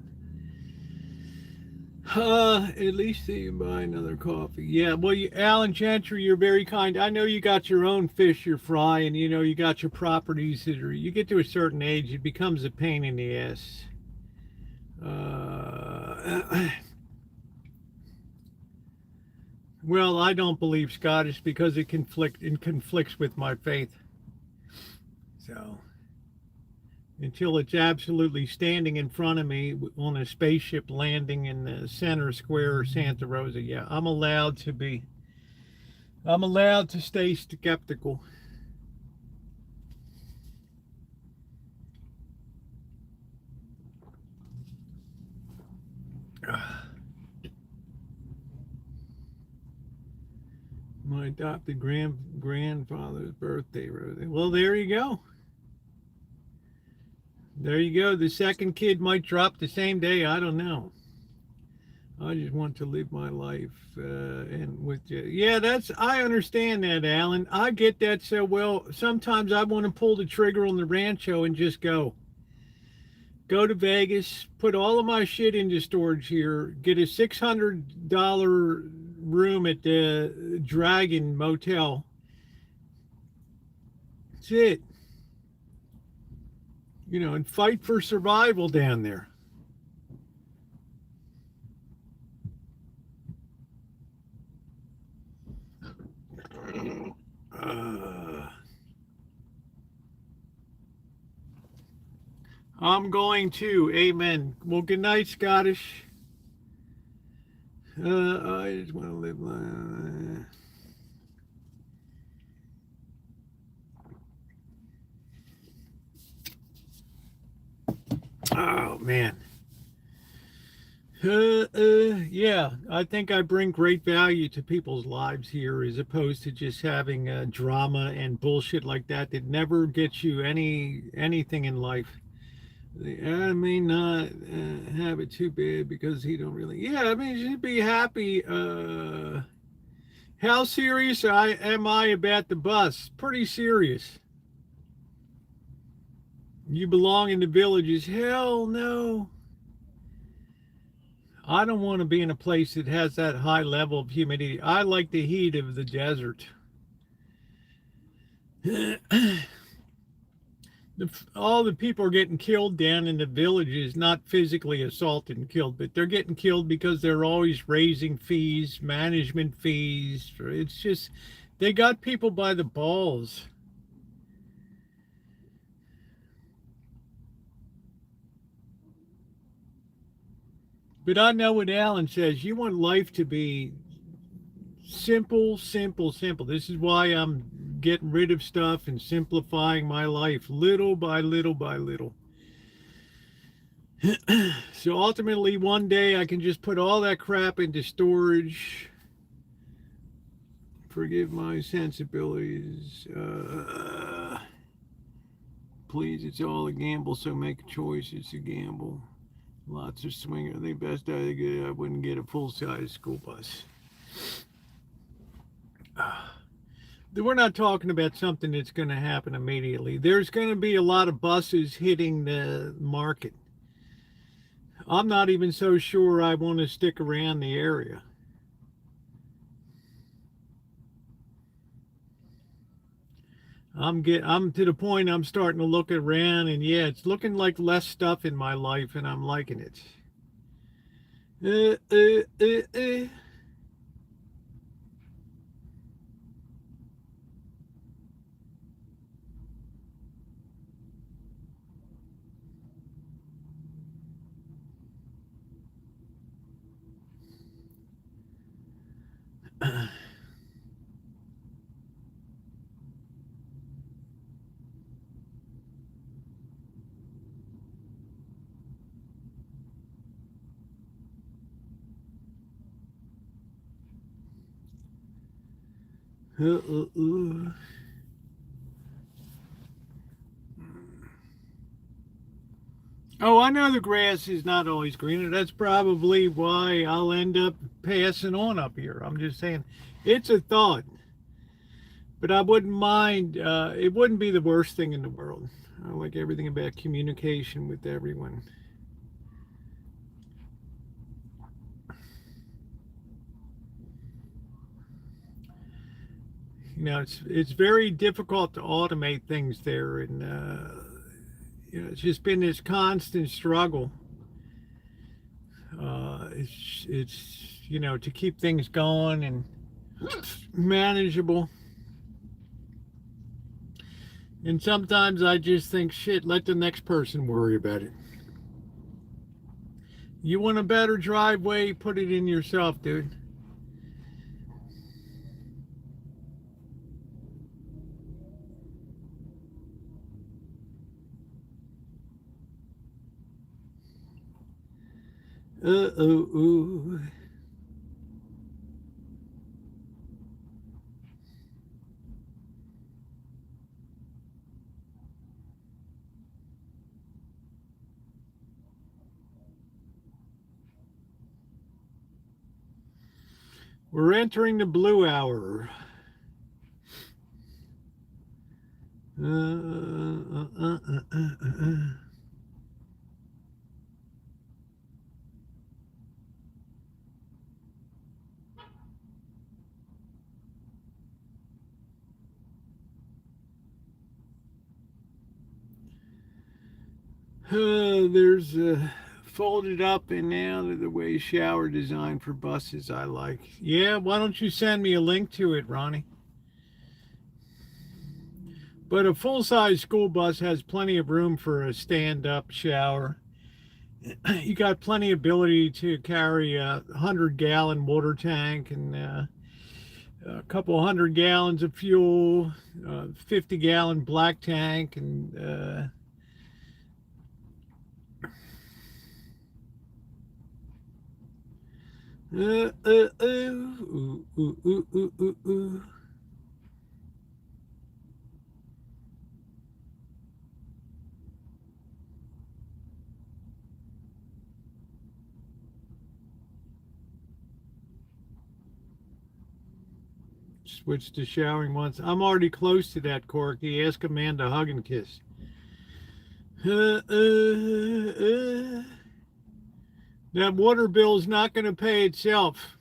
At least you buy another coffee. Yeah, well, Alan Gentry, you're very kind. I know you got your own fish you're frying. You got your properties that you get to a certain age, it becomes a pain in the ass. Well, I don't believe Scottish because it conflicts with my faith. So until it's absolutely standing in front of me on a spaceship landing in the center square of Santa Rosa, yeah, I'm allowed to stay skeptical. My adopted grandfather's birthday, Rosa. Well, there you go. There you go. The second kid might drop the same day. I don't know. I just want to live my life and with you. Yeah, I understand that, Alan. I get that so well. Sometimes I want to pull the trigger on the Rancho and just go to Vegas, put all of my shit into storage here, get a $600 room at the Dragon Motel. That's it. And fight for survival down there. I'm going to. Amen. Well, good night, Scottish. I just want to live my... Oh, man. Yeah, I think I bring great value to people's lives here as opposed to just having drama and bullshit like that never gets you anything in life. I may not have it too bad because he don't really... Yeah, I mean, you should be happy. How serious am I about the bus? Pretty serious. You belong in the villages? Hell no. I don't want to be in a place that has that high level of humidity. I like the heat of the desert. All the people are getting killed down in the villages, not physically assaulted and killed, but they're getting killed because they're always raising fees, management fees. It's just, they got people by the balls. But I know what Alan says. You want life to be simple, simple, simple. This is why I'm getting rid of stuff and simplifying my life little by little by little. So ultimately, one day I can just put all that crap into storage. Forgive my sensibilities. Please, it's all a gamble, so make a choice. It's a gamble. Lots of swingers. The best I wouldn't get a full-size school bus. We're not talking about something that's going to happen immediately. There's going to be a lot of buses hitting the market. I'm not even so sure I want to stick around the area. I'm to the point I'm starting to look around, and yeah, it's looking like less stuff in my life, and I'm liking it. Oh, I know the grass is not always greener. That's probably why I'll end up passing on up here. I'm just saying, it's a thought. But I wouldn't mind, it wouldn't be the worst thing in the world. I like everything about communication with everyone. You know, it's very difficult to automate things there, and you know, it's just been this constant struggle. It's you know, to keep things going and manageable. And sometimes I just think, shit, let the next person worry about it. You want a better driveway, put it in yourself, dude. Uh-oh. We're entering the blue hour. There's folded up and now the way shower design for buses I like. Yeah, why don't you send me a link to it, Ronnie? But a full-size school bus has plenty of room for a stand-up shower. You got plenty of ability to carry a 100-gallon water tank and a couple 100 gallons of fuel, 50-gallon black tank, and switch to showering once. I'm already close to that, Corky. Ask Amanda hug and kiss. That water bill is not going to pay itself.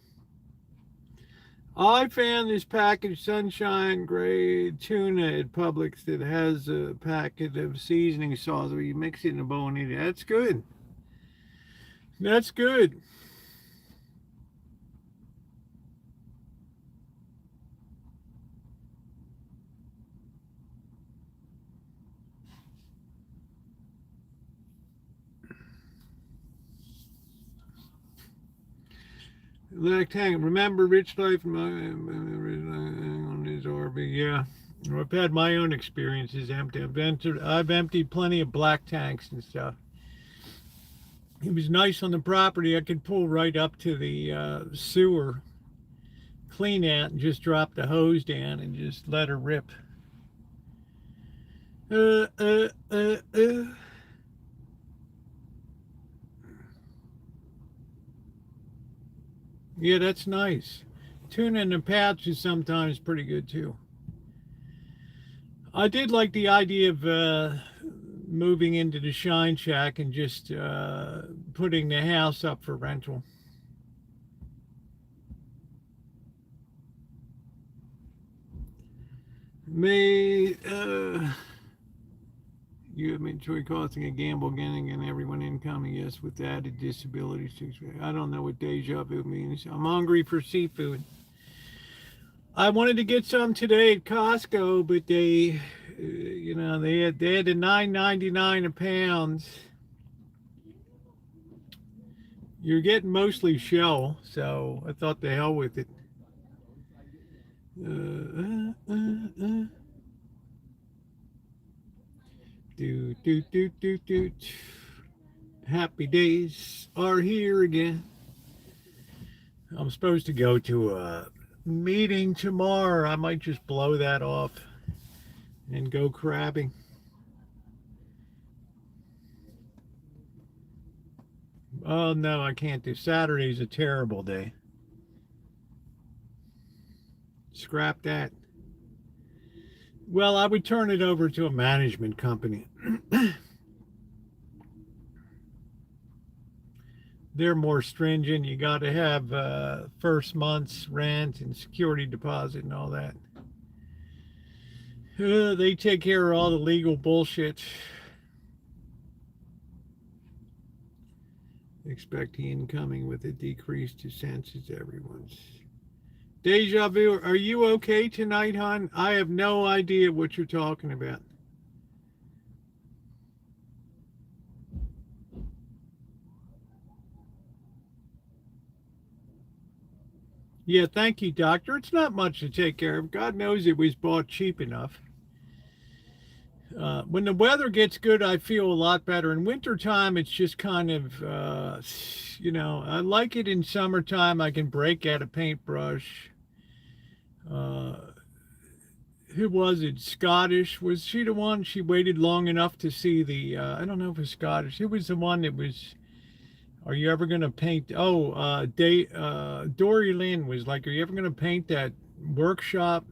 I found this package Sunshine Grade tuna at Publix that has a packet of seasoning sauce where you mix it in a bowl and eat it. That's good. That's good. Remember Rich Life on his RV? Yeah. I've had my own experiences empty. I've emptied plenty of black tanks and stuff. It was nice on the property. I could pull right up to the sewer, clean out, and just drop the hose down and just let her rip. Uh, uh, uh, uh. Yeah, that's nice. Tuna in a pouch is sometimes pretty good too. I did like the idea of moving into the Shine Shack and just putting the house up for rental. May you have enjoyed costing a gamble getting and everyone incoming, yes, with added disabilities. I don't know what deja vu means. I'm hungry for seafood. I wanted to get some today at Costco, but they had the $9.99 a pound. You're getting mostly shell, so I thought the hell with it. Do do do do do. Happy days are here again. I'm supposed to go to a meeting tomorrow. I might just blow that off and go crabbing. Oh no, I can't do. Saturday's a terrible day. Scrap that. Well, I would turn it over to a management company. They're more stringent. You got to have first month's rent and security deposit and all that. They take care of all the legal bullshit. Expect the incoming with a decrease to senses everyone's. Deja vu, are you okay tonight, hon? I have no idea what you're talking about. Yeah, thank you, doctor. It's not much to take care of. God knows it was bought cheap enough. When the weather gets good, I feel a lot better. In wintertime, it's just kind of, I like it in summertime. I can break out a paintbrush. Who was it? Scottish? Was she the one? She waited long enough to see the, I don't know if it was Scottish. Who was the one that was, are you ever going to paint? Oh, Dory Lynn was like, are you ever going to paint that workshop?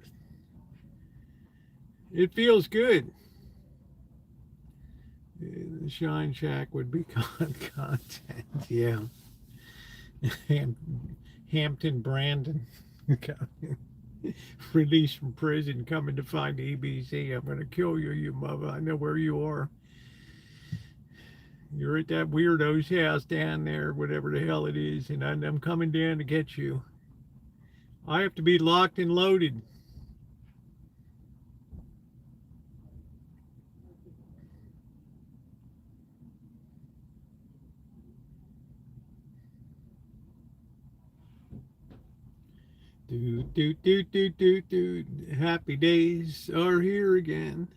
It feels good. The Shine Shack would be content. Yeah. Hampton Brandon. Released from prison, coming to find EBC. I'm going to kill you, you mother. I know where you are. You're at that weirdo's house down there, whatever the hell it is, and I'm coming down to get you. I have to be locked and loaded. Do, do, do, do, do, do. Happy days are here again.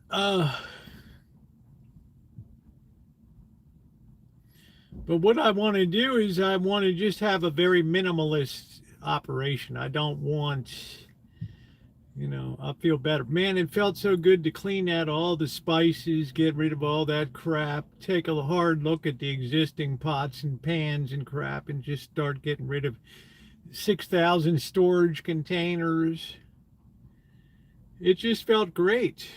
But what I want to do is I want to just have a very minimalist operation. I don't want, I feel better. Man, it felt so good to clean out all the spices, get rid of all that crap, take a hard look at the existing pots and pans and crap, and just start getting rid of 6,000 storage containers. It just felt great.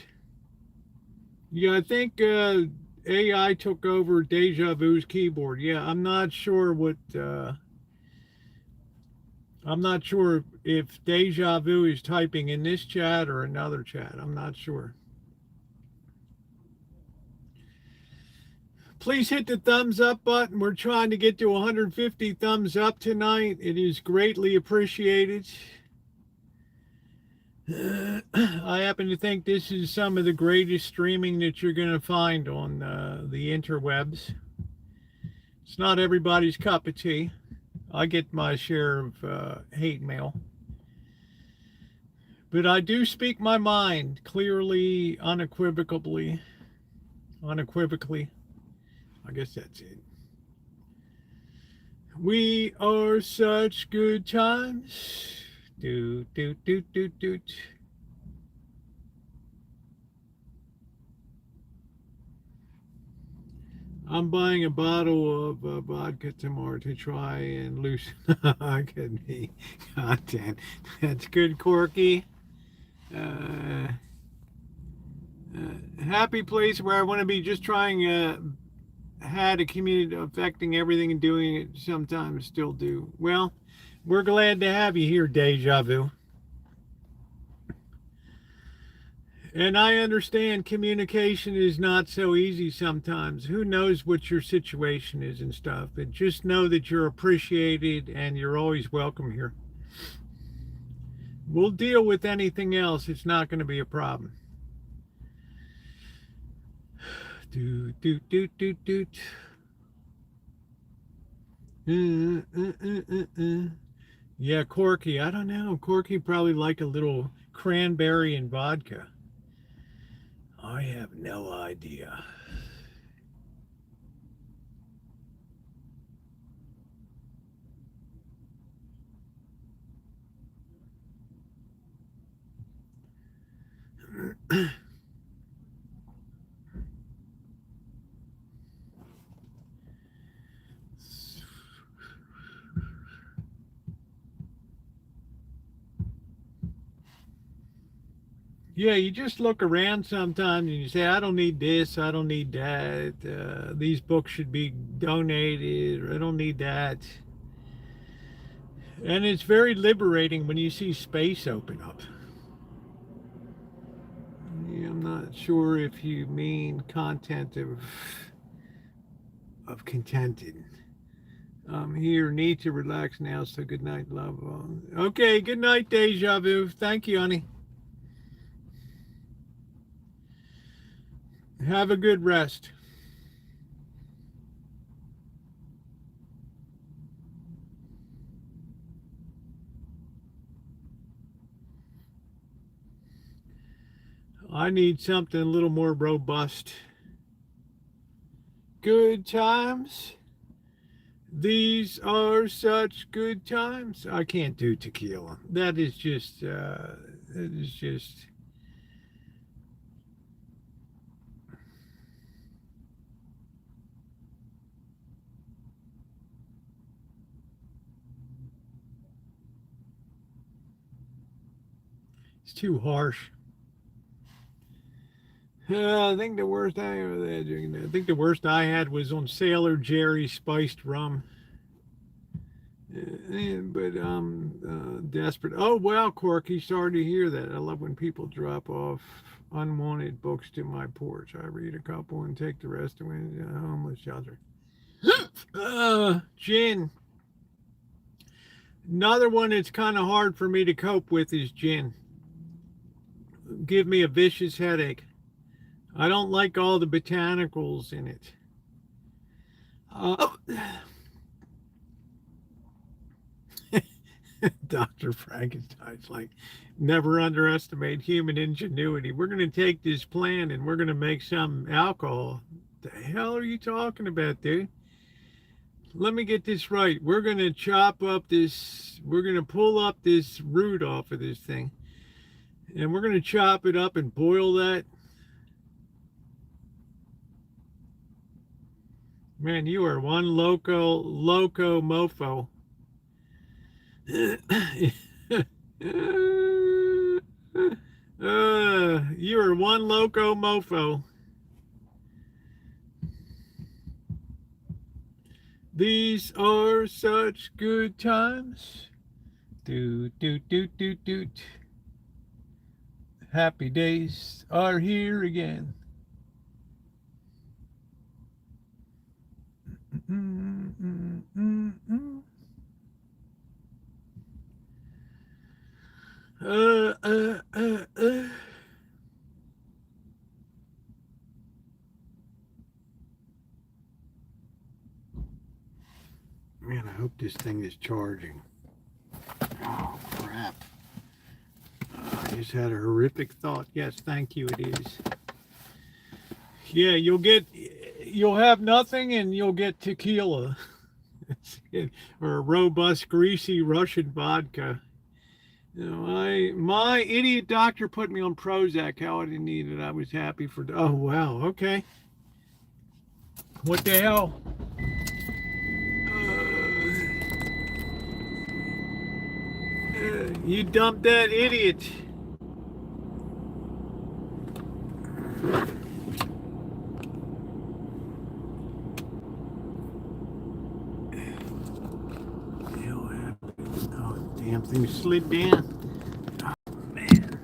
Yeah, I think AI took over Deja Vu's keyboard. Yeah, I'm not sure what I'm not sure if Deja Vu is typing in this chat or another chat. I'm not sure. Please hit the thumbs up button. We're trying to get to 150 thumbs up tonight. It is greatly appreciated. I happen to think this is some of the greatest streaming that you're going to find on the interwebs. It's not everybody's cup of tea. I get my share of hate mail. But I do speak my mind clearly, unequivocally. I guess that's it. We are such good times. Do, do, do, do, do. I'm buying a bottle of vodka tomorrow to try and loosen me content. That's good, Corky. Happy place where I want to be, just trying had a community affecting everything and doing it sometimes still do. Well, we're glad to have you here, Deja Vu. And I understand communication is not so easy sometimes. Who knows what your situation is and stuff, but just know that you're appreciated and you're always welcome here. We'll deal with anything else. It's not going to be a problem. Do, do, do, do, do. Yeah, Corky, I don't know. Corky probably like a little cranberry and vodka. I have no idea. Yeah, you just look around sometimes and you say, I don't need this, I don't need that. These books should be donated, or I don't need that. And it's very liberating when you see space open up. Yeah, I'm not sure if you mean content of contented. I'm here, need to relax now, so good night, love. Okay, good night, Deja Vu. Thank you, honey. Have a good rest. I need something a little more robust. Good times. These are such good times. I can't do tequila. That is just, it's too harsh. I think the worst I had was on Sailor Jerry's spiced rum. But I'm desperate. Oh, well, Corky, sorry to hear that. I love when people drop off unwanted books to my porch. I read a couple and take the rest away to a homeless shelter. Gin. Another one that's kind of hard for me to cope with is gin. Give me a vicious headache. I don't like all the botanicals in it. Dr. Frankenstein's like, never underestimate human ingenuity. We're going to take this plant and we're going to make some alcohol. The hell are you talking about, dude? Let me get this right. We're going to chop up this, we're going to pull up this root off of this thing. And we're going to chop it up and boil that. Man, you are one loco mofo. You are one loco mofo. These are such good times. Doot, doot, doot, doot, doot. Happy days are here again. Mm, mm, mm, mm. Uh, uh, uh, uh. Man, I hope this thing is charging. Oh, crap. I just had a horrific thought. Yes, thank you, it is. Yeah, you'll have nothing and you'll get tequila. Or a robust, greasy Russian vodka. You know, my idiot doctor put me on Prozac. How I didn't need it. I was happy for. Oh wow. Okay. What the hell? You dumped that idiot. Oh, damn thing slid down. Oh man,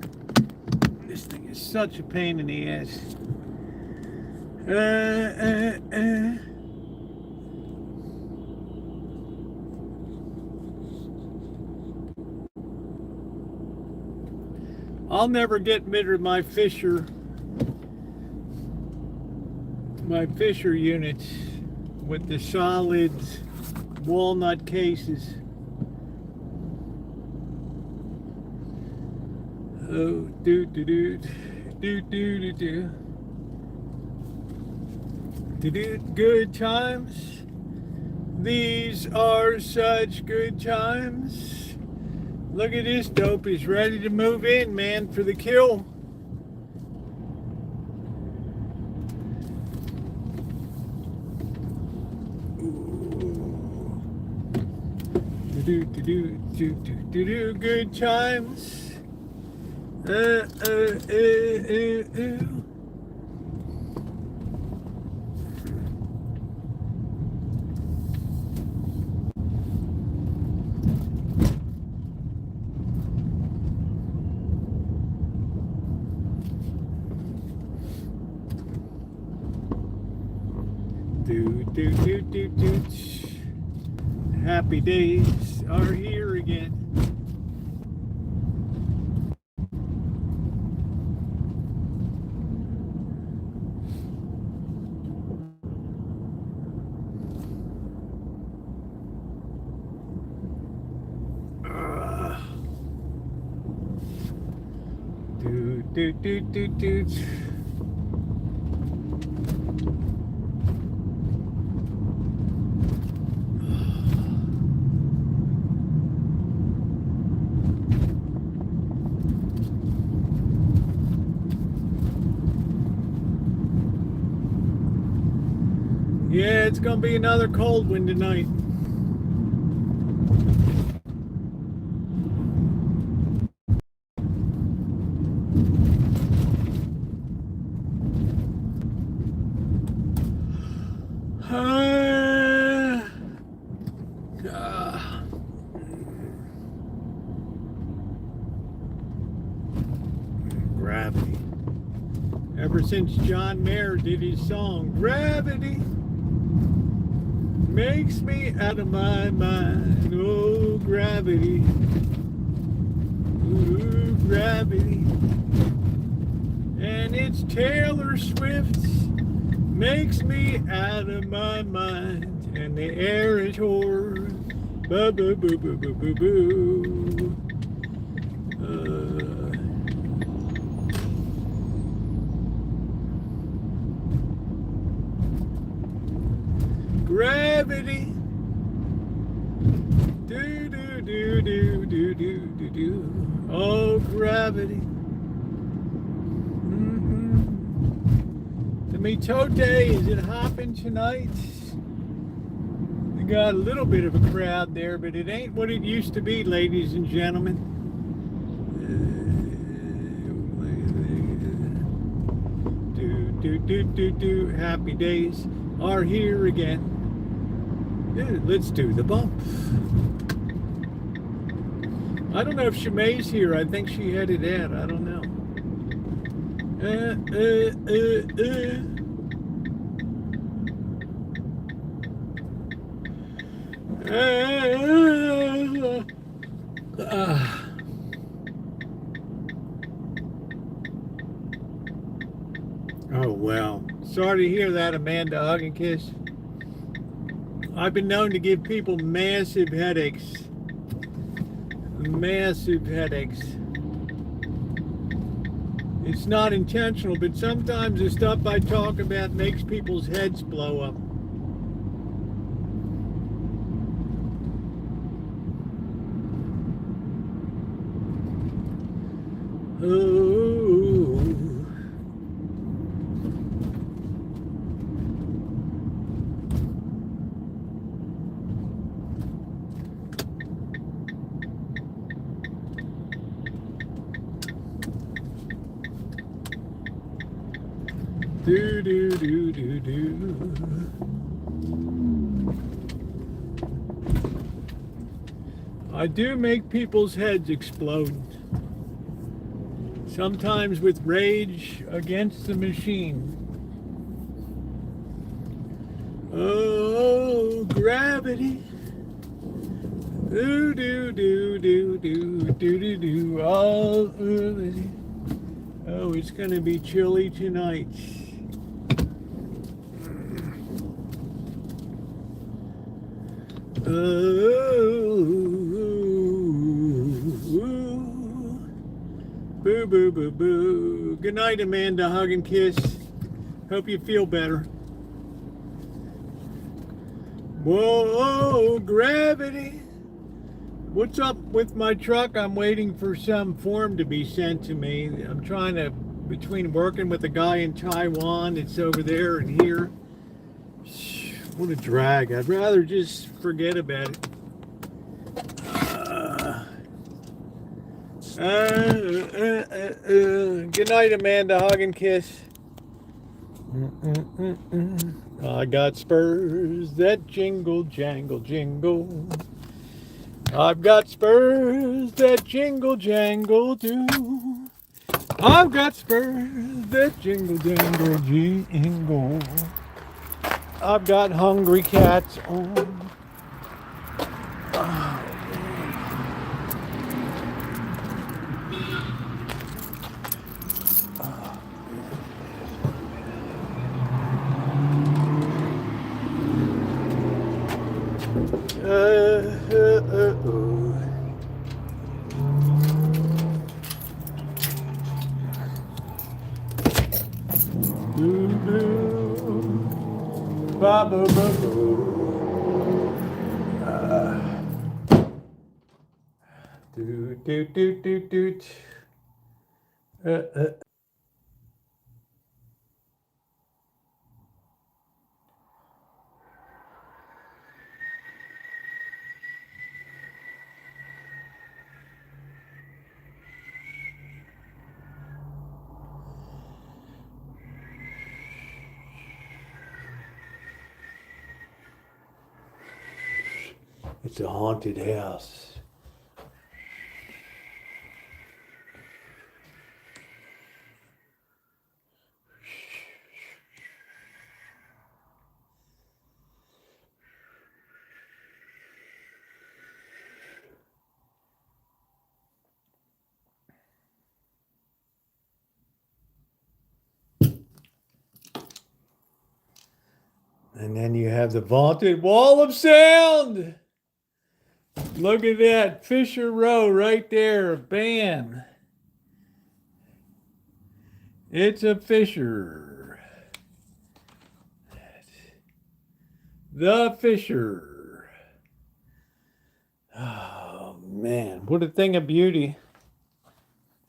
this thing is such a pain in the ass. I'll never get rid of my Fisher units with the solid walnut cases. Oh, do do do do do do do. Good times. These are such good times. Look at this dope. He's ready to move in, man, for the kill. Do good times. Do. Happy days are here again. Do. Yeah, it's gonna be another cold one tonight. Gravity. Ever since John Mayer did his song, Gravity makes me out of my mind. Oh, gravity. Ooh, gravity. And it's Taylor Swift's makes me out of my mind. And the air is horror. Boo, boo, boo, boo, boo, boo, boo. Gravity. Do, do, do, do, do, do, do, do. Oh, gravity. The mitote, is it hopping tonight? We got a little bit of a crowd there, but it ain't what it used to be, ladies and gentlemen. Do. Happy days are here again. Let's do the bump. I don't know if Shemai's here. I think she headed in. I don't know. Oh, well. Sorry to hear that, Amanda. Hug and kiss. I've been known to give people massive headaches. Massive headaches. It's not intentional, but sometimes the stuff I talk about makes people's heads blow up. Oh. Do do do do do. I do make people's heads explode. Sometimes with rage against the machine. Oh, gravity. Do do do do do do do do. Oh, it's gonna be chilly tonight. Boo, boo, boo, boo. Good night, Amanda. Hug and kiss. Hope you feel better. Whoa, gravity. What's up with my truck? I'm waiting for some form to be sent to me. I'm trying to, between working with a guy in Taiwan, it's over there and here. What a drag. I'd rather just forget about it. Good night, Amanda. Hug and kiss. I got spurs that jingle, jangle, jingle. I've got spurs that jingle, jangle, too. I've got spurs that jingle, jangle, jingle. I've got hungry cats on. It's a haunted house. And then you have the vaunted wall of sound. Look at that Fisher Row right there. Bam. It's a Fisher. The Fisher. Oh, man. What a thing of beauty.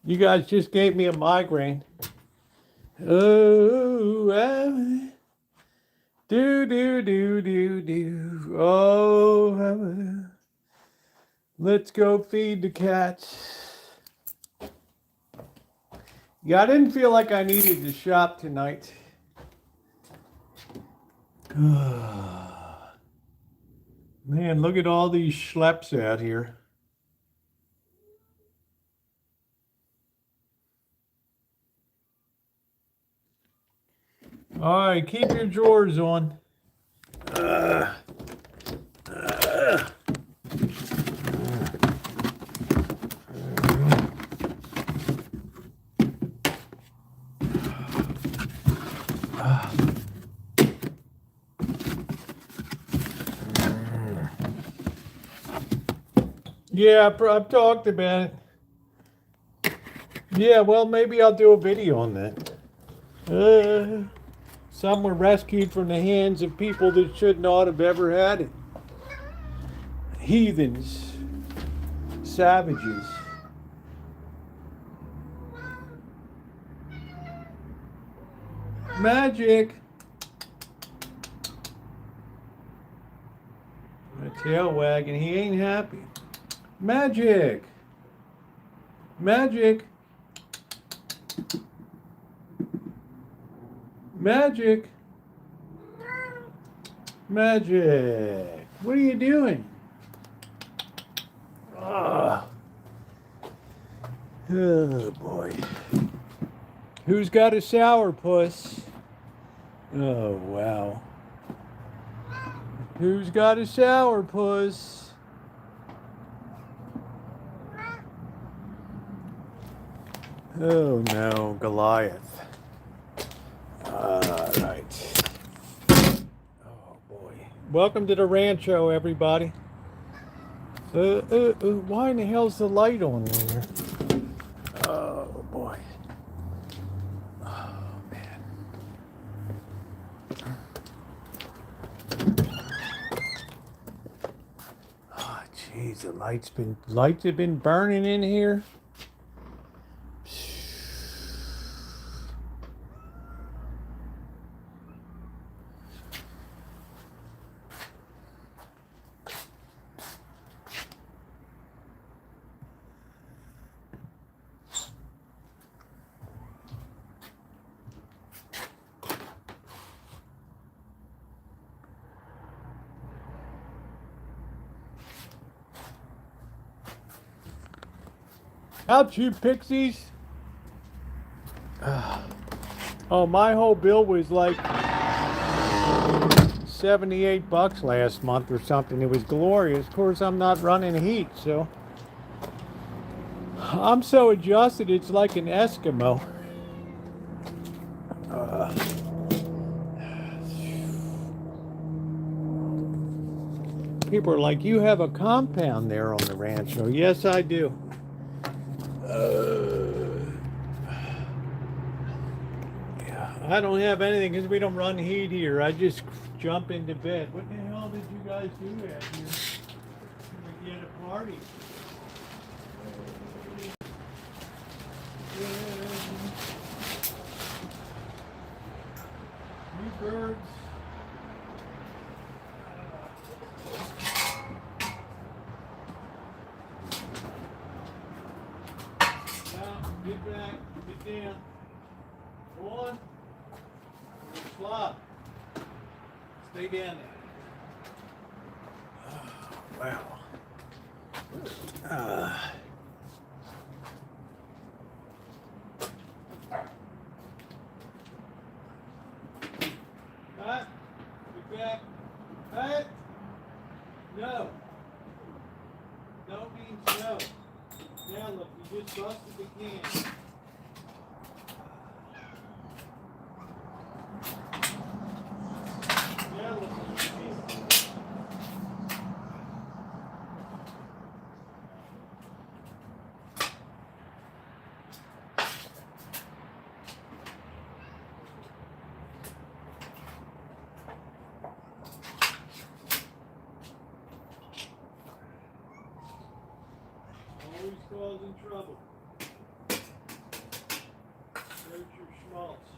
You guys just gave me a migraine. Oh, do, do, do, do, do. Oh, let's go feed the cats. Yeah, I didn't feel like I needed to shop tonight. Man, look at all these schleps out here. All right, keep your drawers on. Yeah, I've talked about it. Yeah, well, maybe I'll do a video on that. Some were rescued from the hands of people that should not have ever had it. Heathens. Savages. Magic. My tail wagging. He ain't happy. Magic. Magic. Magic. Magic. What are you doing? Oh boy. Who's got a sourpuss? Oh wow. Who's got a sourpuss? Oh no, Goliath. All right. Oh boy. Welcome to the Rancho, everybody. Why in the hell's the light on there? Oh boy. Oh man. Oh jeez, the lights have been burning in here. Out you pixies. Oh, my whole bill was like $78 last month or something. It was glorious. Of course, I'm not running heat, so I'm so adjusted it's like an Eskimo. People are like, you have a compound there on the Rancho. Yes, I do. Yeah, I don't have anything because we don't run heat here. I just jump into bed. What the hell did you guys do out here? We had a party. You birds. Now, get back, get down. Go on. Flop. Stay down there. Oh, wow. Cut. Get back. Cut. No. Don't mean no. Now look, you just busted the can. Now look what you did. Always causing trouble. There's your schmaltz.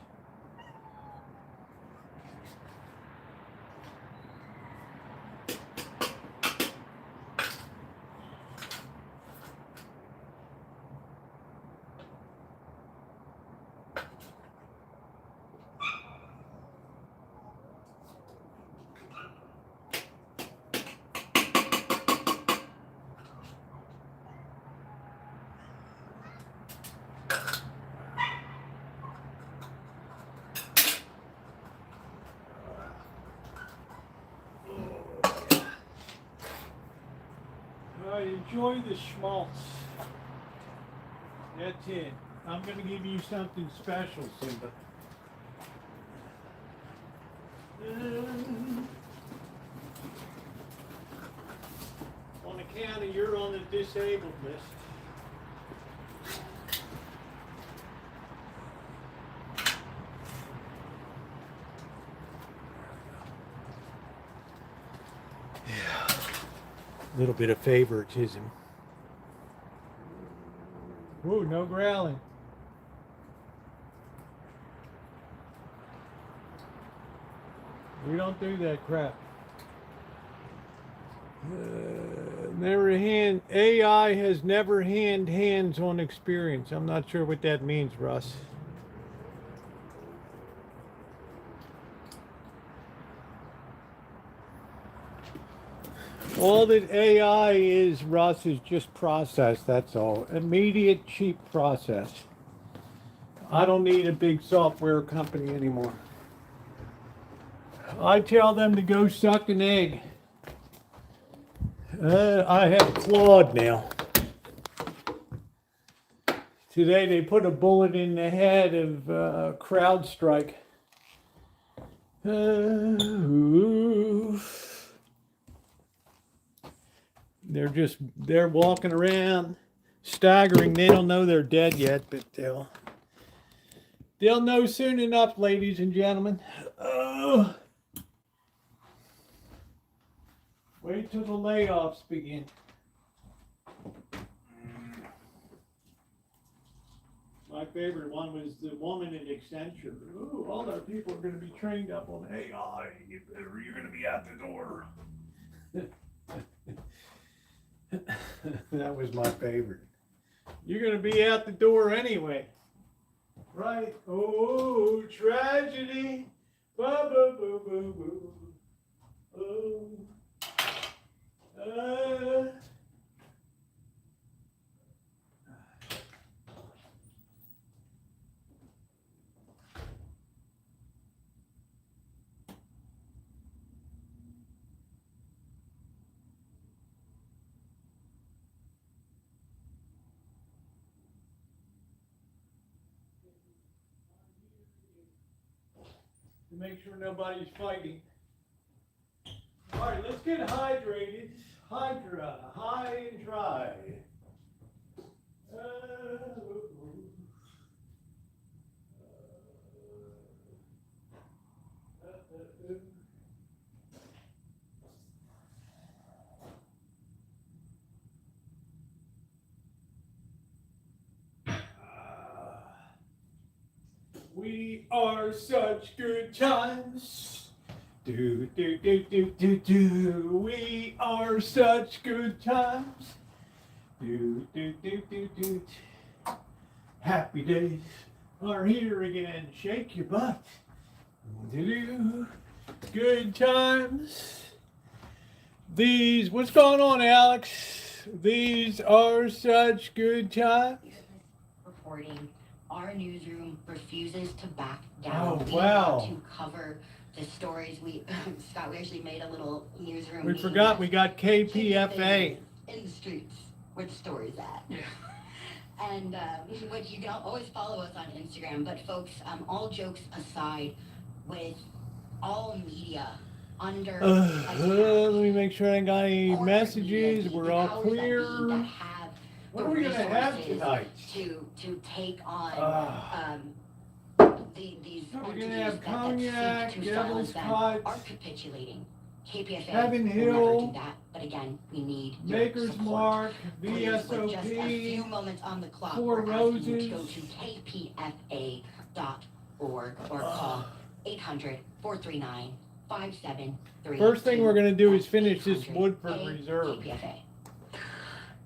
Alright, enjoy the schmaltz. That's it. I'm gonna give you something special, Simba. On account of you're on the disabled list. A little bit of favoritism. Ooh, no growling. We don't do that crap. AI has never hands-on experience. I'm not sure what that means, Russ. All that AI is, Russ, is just process, that's all. Immediate, cheap process. I don't need a big software company anymore. I tell them to go suck an egg. I have Claude now. Today they put a bullet in the head of CrowdStrike. They're walking around, staggering. They don't know they're dead yet, but they'll know soon enough, ladies and gentlemen. Wait till the layoffs begin. My favorite one was the woman at Accenture. Ooh, all our people are going to be trained up on AI. You're going to be out the door. That was my favorite. You're going to be out the door anyway. Right? Oh, tragedy. Boo, boo, boo, boo, boo. Oh. To make sure nobody's fighting. All right, let's get hydrated. Hydra, high and dry. We are such good times. Do, do, do, do, do, do. We are such good times. Do, do, do, do, do. Happy days are here again. Shake your butt. Do. Good times. What's going on, Alex? These are such good times. Reporting. Our newsroom refuses to back down. Oh, wow. We want to cover the stories. Scott, we actually made a little newsroom. We forgot we got KPFA. In the streets, where the story's at. Yeah. And what you can always follow us on Instagram. But folks, all jokes aside, with all media under let me make sure I got any messages. We're all clear. What are we going to have tonight? To take on these We're going to entities have cognac, to devil's silence them cut, are capitulating. KPFA Heaven will Hill, never do that, but again, we need your Maker's support. Mark, Please, with just a few VSOP, moments on the clock, Four we're asking you to go Roses. to kpfa.org or call 800-439-5733. First thing we're going to do is finish this Woodford Reserve. KPFA.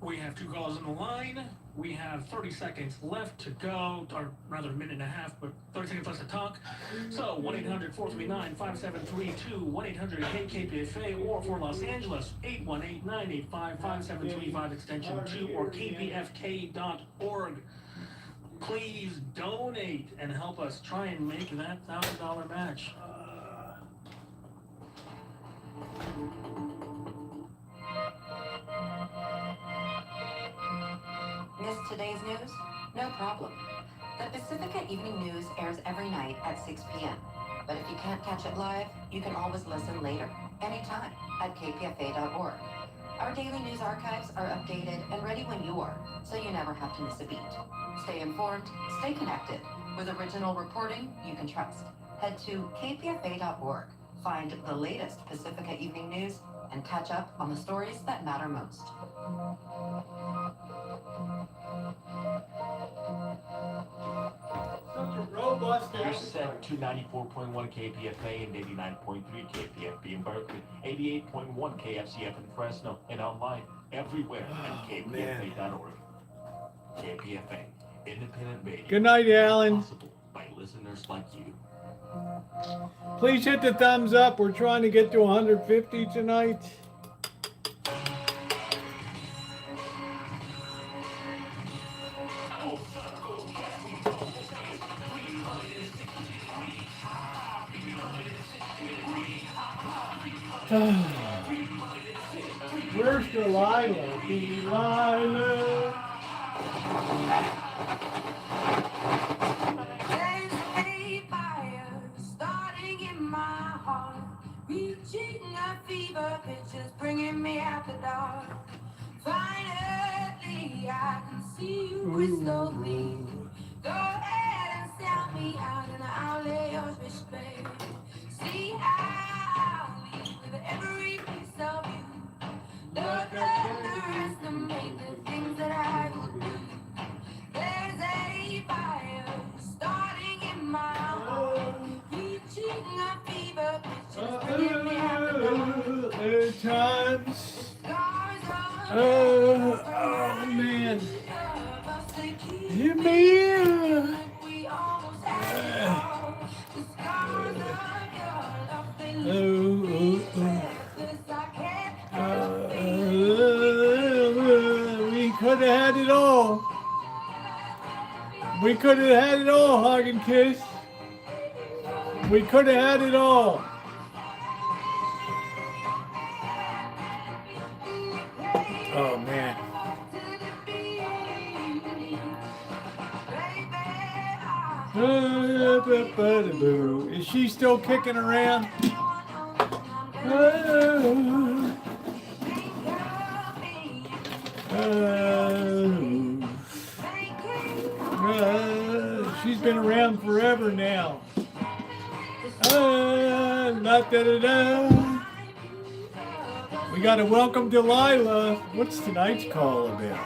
We have 2 calls on the line. We have 30 seconds left to go, or rather a minute and a half, but 30 seconds left to talk. So 1-800-439-5732, 1-800-KPFA, or for Los Angeles, 818-985-5735, extension 2, or kpfk.org. Please donate and help us try and make that $1,000 match. Missed today's news? No problem. The Pacifica Evening News airs every night at 6 p.m. But if you can't catch it live, you can always listen later, anytime, at kpfa.org. Our daily news archives are updated and ready when you are, so you never have to miss a beat. Stay informed, stay connected, with original reporting you can trust. Head to kpfa.org, find the latest Pacifica Evening News, and catch up on the stories that matter most. Such a robust You're set to 94.1 KPFA and 89.3 KPFB in Berkeley, 88.1 KFCF in Fresno, and online everywhere at kpfa.org. KPFA, independent radio. Good night, Alan. Possible by listeners like you. Please hit the thumbs up. We're trying to get to 150 tonight. Where's Delilah? Delilah. There's a fire starting in my heart, reaching a fever pitch, just bringing me out the dark. Finally, I can see you crystal clear. Go ahead and sell me out, and I'll lay yours respect. See how I'll leave with every piece of you. Don't underestimate the things that I will do. There's a fire starting in my heart, reaching a fever pitch, just bringing me out the dark. Times. Scars of Oh man. Hit me. we almost had it all. The scars of your love, they leave me breathless. I can't help it. We could have had it all. We could have had it all, hug and kiss. We could have had it all. Oh man. Is she still kicking around? She's been around forever now. We got to welcome Delilah. What's tonight's call about?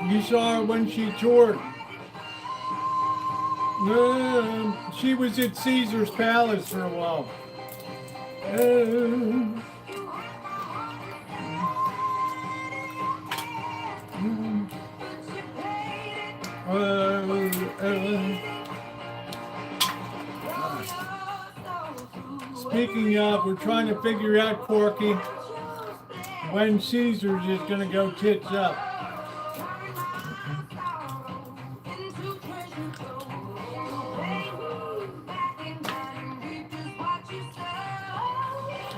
You saw her when she toured. She was at Caesar's Palace for a while. Speaking of, we're trying to figure out, Corky, when Caesar's is going to go tits up.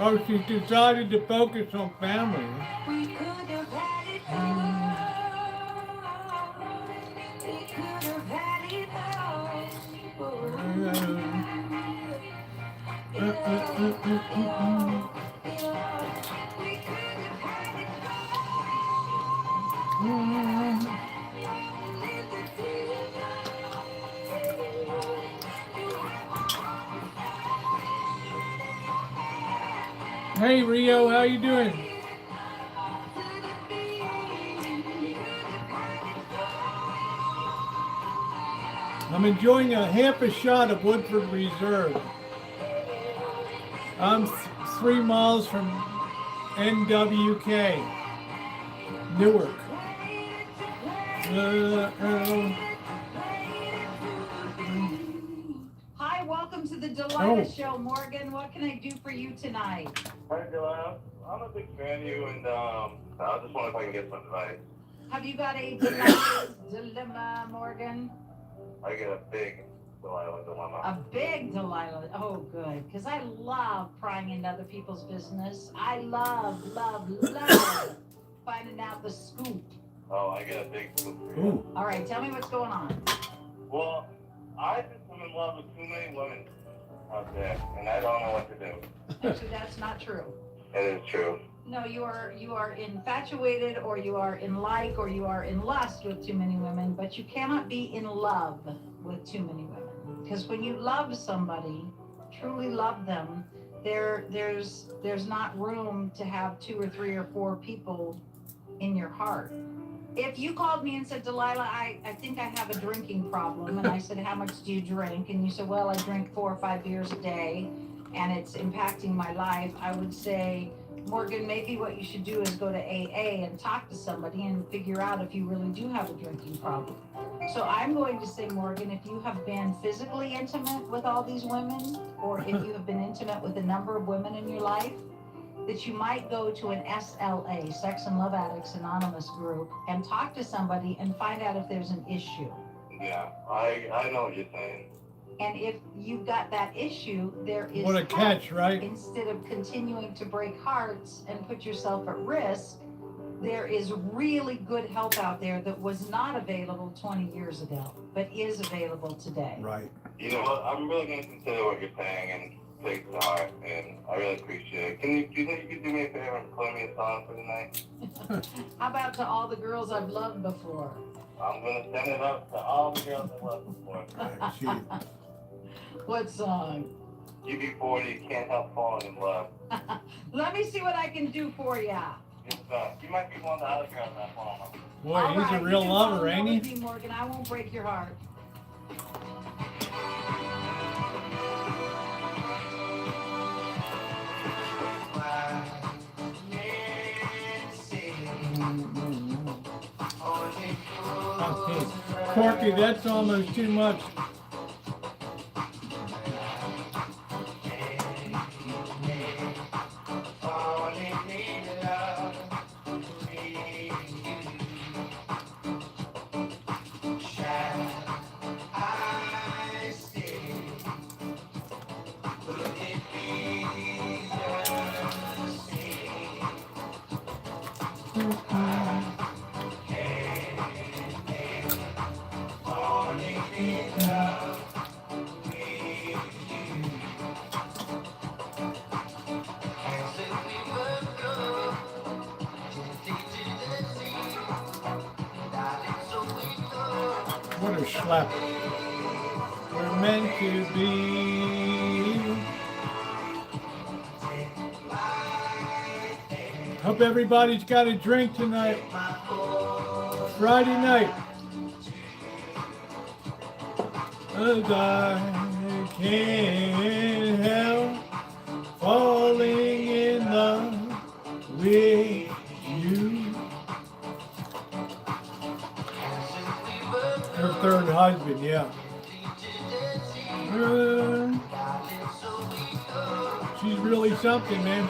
Oh, she decided to focus on family. We could have had it all. We could have had it Hey Rio, how you doing? I'm enjoying a half a shot of Woodford Reserve. I'm 3 miles from NWK, Newark. Hi, welcome the Delilah Show, Morgan. What can I do for you tonight? Hi, Delilah. I'm a big fan of you, and I just wonder if I can get some advice. Have you got a Delilah's dilemma, Morgan? I get a big Delilah dilemma. A big Delilah. Oh, good. Because I love prying into other people's business. I love finding out the scoop. Oh, I get a big scoop for you. All right, tell me what's going on. Well, I just am in love with too many women out there, and I don't know what to do. Actually, that's not true. It is true. No, you are infatuated, or you are in like, or you are in lust with too many women, but you cannot be in love with too many women. Because when you love somebody, truly love them, there's not room to have 2 or 3 or 4 people in your heart. If you called me and said, Delilah, I think I have a drinking problem, and I said, how much do you drink? And you said, well, I drink 4 or 5 beers a day, and it's impacting my life, I would say, Morgan, maybe what you should do is go to AA and talk to somebody and figure out if you really do have a drinking problem. So I'm going to say, Morgan, if you have been physically intimate with all these women, or if you have been intimate with a number of women in your life, that you might go to an SLA, Sex and Love Addicts Anonymous group, and talk to somebody and find out if there's an issue. Yeah, I know what you're saying. And if you've got that issue, there is What a catch, right? Instead of continuing to break hearts and put yourself at risk, there is really good help out there that was not available 20 years ago, but is available today. Right. You know what? I'm really going to consider what you're saying and take it to heart, and I really appreciate it. Do you think you could do me a favor and play me a song for tonight? How about to all the girls I've loved before? I'm going to send it up to all the girls I've loved before. What song? UB40, you can't help falling in love. Let me see what I can do for ya. You might be one of the other girls that fall. Boy, All he's right, a real you can lover, fall in ain't love he? with me, Morgan. I won't break your heart. Corky, that's almost too much. What a slap. We're meant to be. Hope everybody's got a drink tonight. Friday night. As I can't help falling in love with you. Her third husband, yeah. She's really something, man.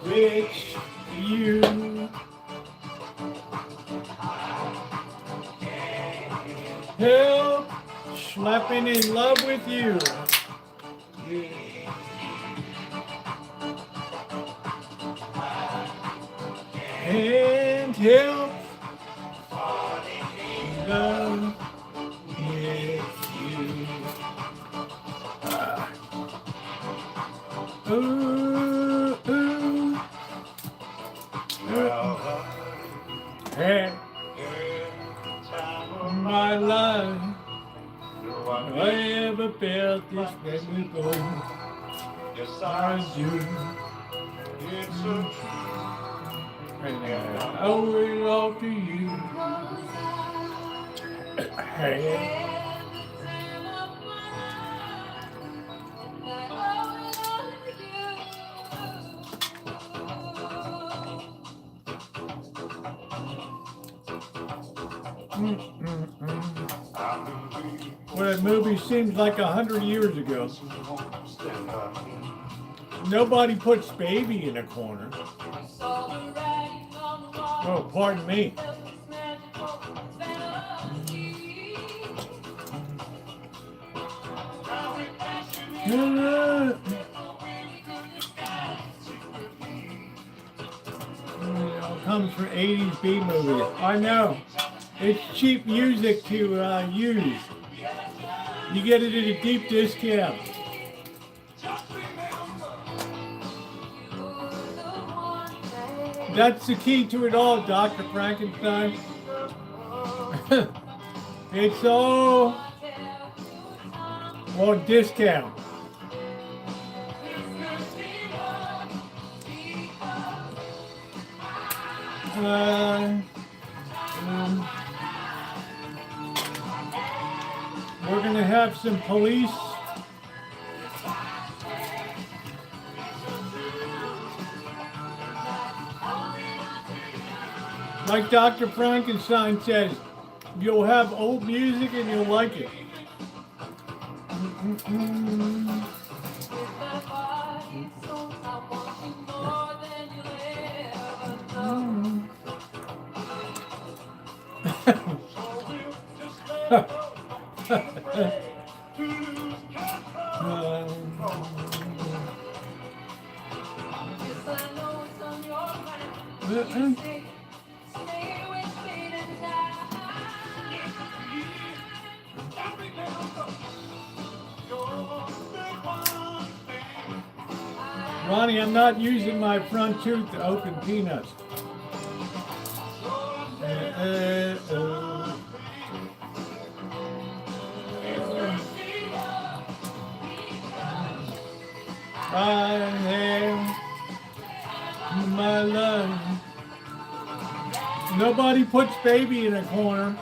With you. Help, Schleppin in love with you. And help, love with you. Ooh, ooh. Had my life about this baby boy. Yes, I I do. It's a truth. And I owe it all to you. Hey. Well, that movie seems like 100 years ago. Nobody puts baby in a corner. Oh, pardon me. Comes from 80s B movies. I know. It's cheap music to use. You get it at a deep discount. That's the key to it all, Dr. Frankenstein. It's all on discount. We're going to have some police. Like Dr. Frankenstein says, you'll have old music and you'll like it. Ronnie, I'm not using my front tooth to open peanuts. I have my love. Nobody puts baby in a corner.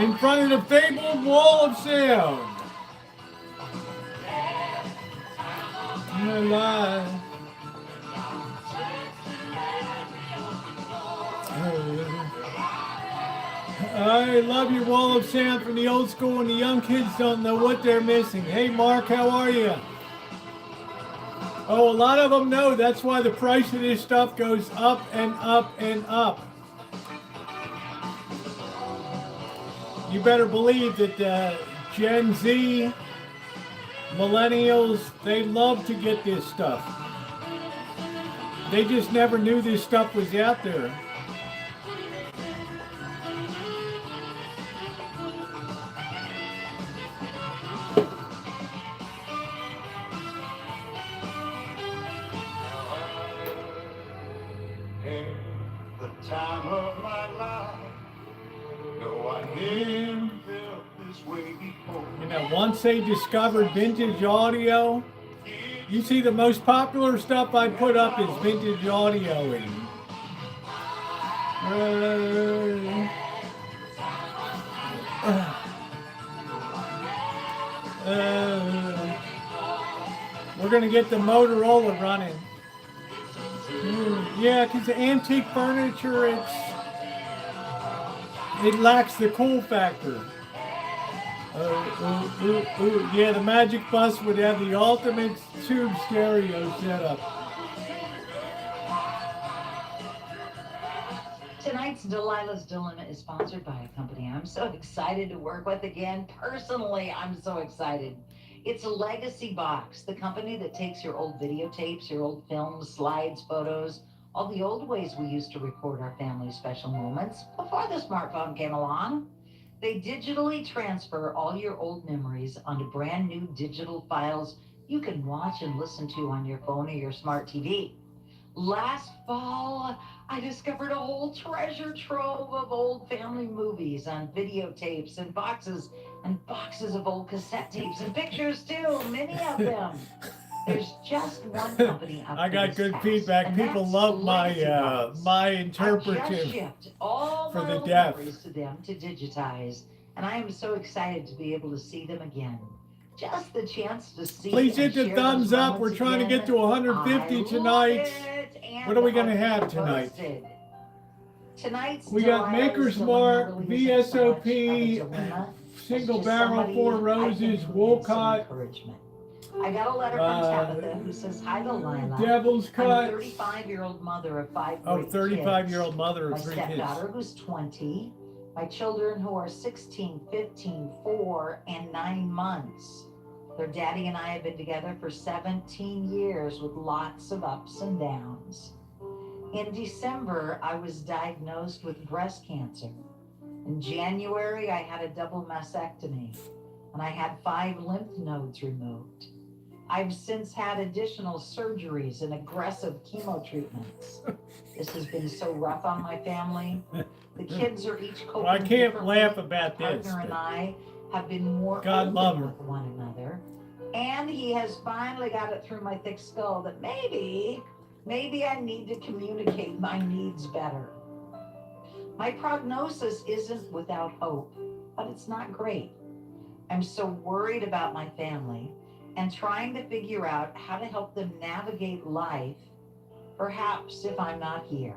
In front of the fabled wall of sound. My life. I love your wall of sound from the old school, and the young kids don't know what they're missing. Hey, Mark, how are you? Oh, a lot of them know. That's why the price of this stuff goes up and up and up. You better believe that Gen Z, millennials, they love to get this stuff. They just never knew this stuff was out there. The time of my life. No, I never felt this way before. You know, once they discovered vintage audio, you see the most popular stuff I put up is vintage audio. We're going to get the Motorola running. Yeah, because the antique furniture, it lacks the cool factor. Yeah, the Magic Bus would have the ultimate tube stereo setup. Tonight's Delilah's Dilemma is sponsored by a company I'm so excited to work with again. Personally, I'm so excited. It's Legacy Box, the company that takes your old videotapes, your old films, slides, photos, all the old ways we used to record our family special moments before the smartphone came along. They digitally transfer all your old memories onto brand new digital files you can watch and listen to on your phone or your smart TV. Last fall, I discovered a whole treasure trove of old family movies on videotapes and boxes of old cassette tapes and pictures too, many of them. There's just one company up I to got this good task, feedback. and People that's love my Legacy Box. my I just interpretive shipped all for my the old deaf. memories to them to digitize, and I am so excited to be able to see them again. Just the chance to see Please and hit the share thumbs those up. We're moments trying to again. get to 150 I tonight. love it, and What are we gonna I'll have keep tonight? posted. Tonight's We got Delilah Maker's Dilemma Mark, really isn't so much of a VSOP, dilemma as Single just Barrel, somebody 4 I've been Roses, needing some Wolcott, encouragement. I got a letter from Tabitha who says, "Hi, Delilah. Devil's I'm Cut. a 35-year-old mother of 5 Oh, great 35-year-old kids. mother My of 3 kids. stepdaughter who's 20. My children who are 16, 15, 4, and 9 months. Their daddy and I have been together for 17 years with lots of ups and downs. In December, I was diagnosed with breast cancer. In January, I had a double mastectomy, and I had 5 lymph nodes removed. I've since had additional surgeries and aggressive chemo treatments. This has been so rough on my family. The kids are each coping Well, I can't differently. laugh about My this. partner and I have been more God love open her. with one another. And he has finally got it through my thick skull that maybe I need to communicate my needs better. My prognosis isn't without hope, but it's not great. I'm so worried about my family and trying to figure out how to help them navigate life, perhaps if I'm not here.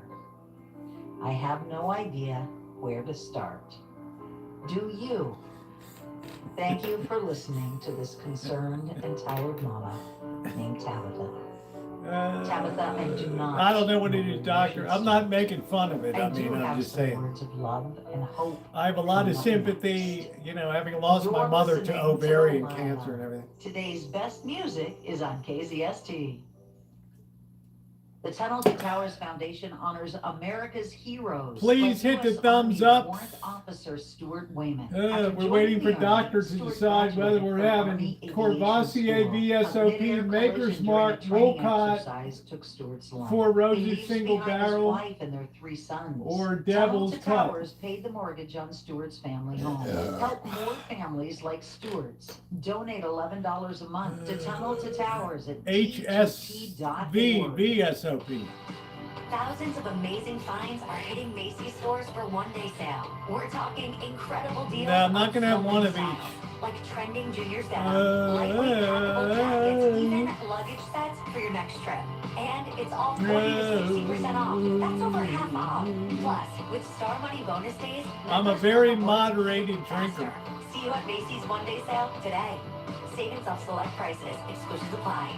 I have no idea where to start. Do you? Thank you for listening to this concerned and tired mama named Tabitha. Tabitha, I do not. I don't know what it is, doctor. I'm not making fun of it. I do mean, I'm have just some saying. words of love and hope. I have a lot of sympathy, you know, having lost my You're mother to listening to ovarian Delilah. cancer and everything. Today's best music is on KZST. The Tunnel to Towers Foundation honors America's heroes. Please like hit the US thumbs Army up. Warrant Officer Stuart Wayman. We're waiting for doctor to decide whether we're having Corvassier VSOP, Maker's Mark, Wolcott, 4 Roses Single Barrel, wife and their 3 sons. or Devil's Tunnel to Cut. Towers paid the mortgage on Stewart's family home. Help more families like Stewart's. Donate $11 a month to Tunnel to Towers at HSV VSOP. Thousands of amazing finds are hitting Macy's stores for one-day sale. We're talking incredible deals. No, I'm not on going to have so one many of styles, each. like trending juniors denim, lightweight packable jackets, even luggage sets for your next trip. And it's all 40 to 60% off. That's over half off. Plus, with Star Money bonus days, I'm a members very will have moderated faster. drinker. See you at Macy's one-day sale today. Savings off select prices. Exclusions apply.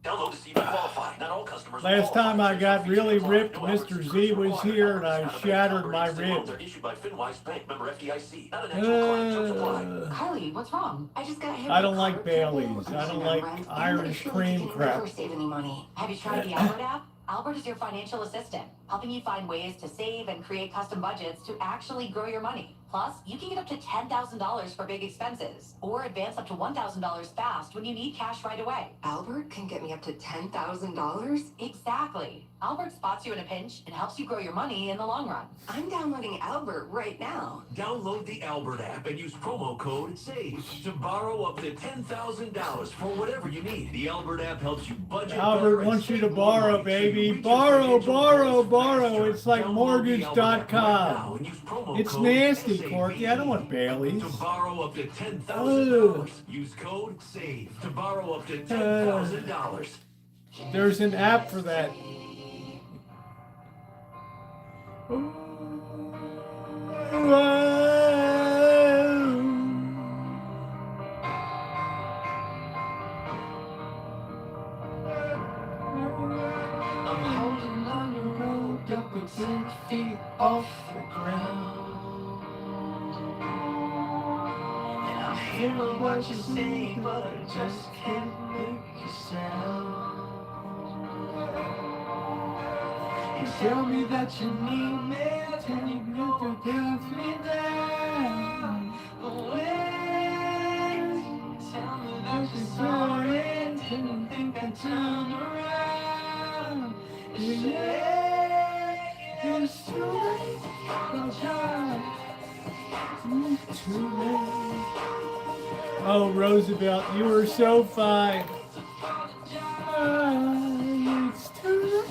Download to see if you qualify. Not all customers Last qualify. time I got really Features ripped, apply. No Mr. hours Z was required. here and I Not a bank shattered number. my Instant loans rib. are issued by FinWise Bank, member FDIC. Not an actual client. Terms apply. Carly, what's wrong? I just got hit. I with don't a like car Baileys. triple. I don't I'm like rent, and Irish I feel cream like you can crap. never save any money. Have you tried the Albert app? Albert is your financial assistant, helping you find ways to save and create custom budgets to actually grow your money. Plus, you can get up to $10,000 for big expenses, or advance up to $1,000 fast when you need cash right away. Albert can get me up to $10,000? Exactly. Albert spots you in a pinch and helps you grow your money in the long run. I'm downloading Albert right now. Download the Albert app and use promo code SAVE to borrow up to $10,000 for whatever you need. The Albert app helps you budget. Albert wants you to borrow, baby. Borrow, borrow, borrow. It's like mortgage.com. It's nasty, Corky. I don't want Baileys. To borrow up to $10,000, use code SAVE to borrow up to $10,000. There's an app for that. I'm holding on your rope, up with 10 feet off the ground. And I'm hearing what you say, but I just can't make a sound. You tell me that you need me, tell me you can me down. But when you tell me that you're sorry, Didn't think I'd turn around. Yeah, it's too late. No time. Too late. Oh, Roosevelt, you were so fine. It's too late.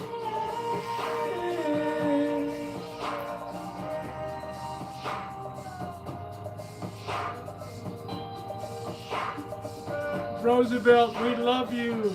Roosevelt, we love you.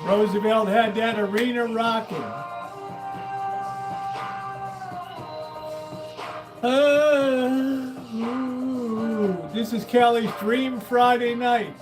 Roosevelt had that arena rocking. This is Kelly's Dream Friday nights.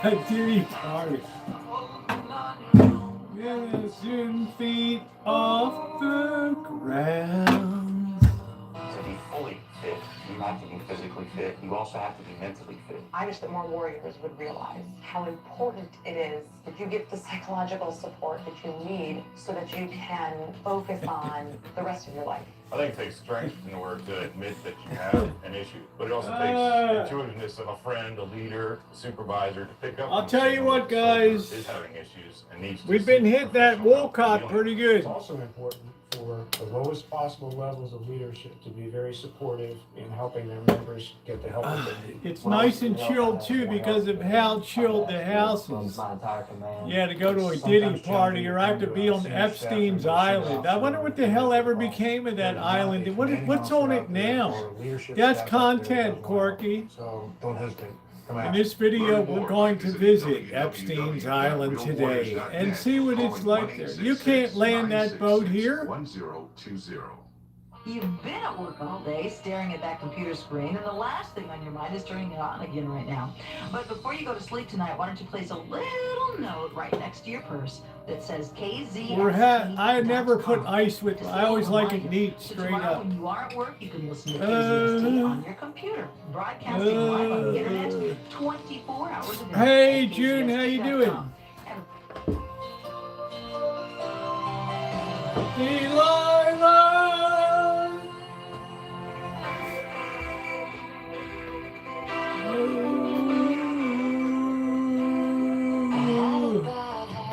A ditty party. Dancing feet off the ground. To be fully fit, you have to be physically fit. You also have to be mentally fit. I wish that more warriors would realize how important it is that you get the psychological support that you need so that you can focus on the rest of your life. I think it takes strength in order to admit that you have an issue, but it also takes intuitiveness of a friend, a leader, a supervisor to pick up. I'll tell you what, guys. Is having issues and needs to We've been hit that Wolcott pretty good. It's also important for the lowest possible levels of leadership to be very supportive in helping their members get the help that they need. It's nice and chilled too because of how chilled the house is. Yeah, to go to a ditty party or I have to be on Epstein's Island. I wonder what the hell ever became of that island. What's on it now? That's content, Corky. So don't hesitate. In this video, we're going to visit Epstein's Island today and see what it's like there. You can't land that boat here. 1020. You've been at work all day staring at that computer screen, and the last thing on your mind is turning it on again right now. But before you go to sleep tonight, why don't you place a little note right next to your purse that says KZ. I never put ice with. I always like it neat, straight up. When you are at work, you can listen to KZST on your computer, broadcasting live on the internet 24 hours a day. Hey, June, how you doing? Delilah!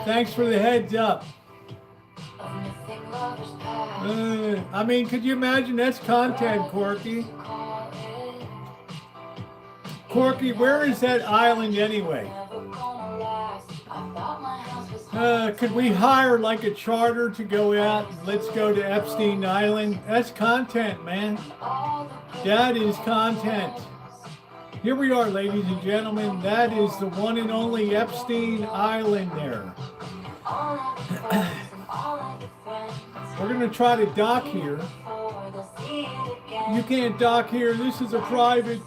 Thanks for the heads up. I mean, could you imagine? That's content, Corky. Corky, where is that island anyway? Could we hire like a charter to go out and let's go to Epstein Island? That's content, man. That is content. Here we are, ladies and gentlemen. That is the one and only Epstein Island there. We're going to try to dock here. You can't dock here. This is a private...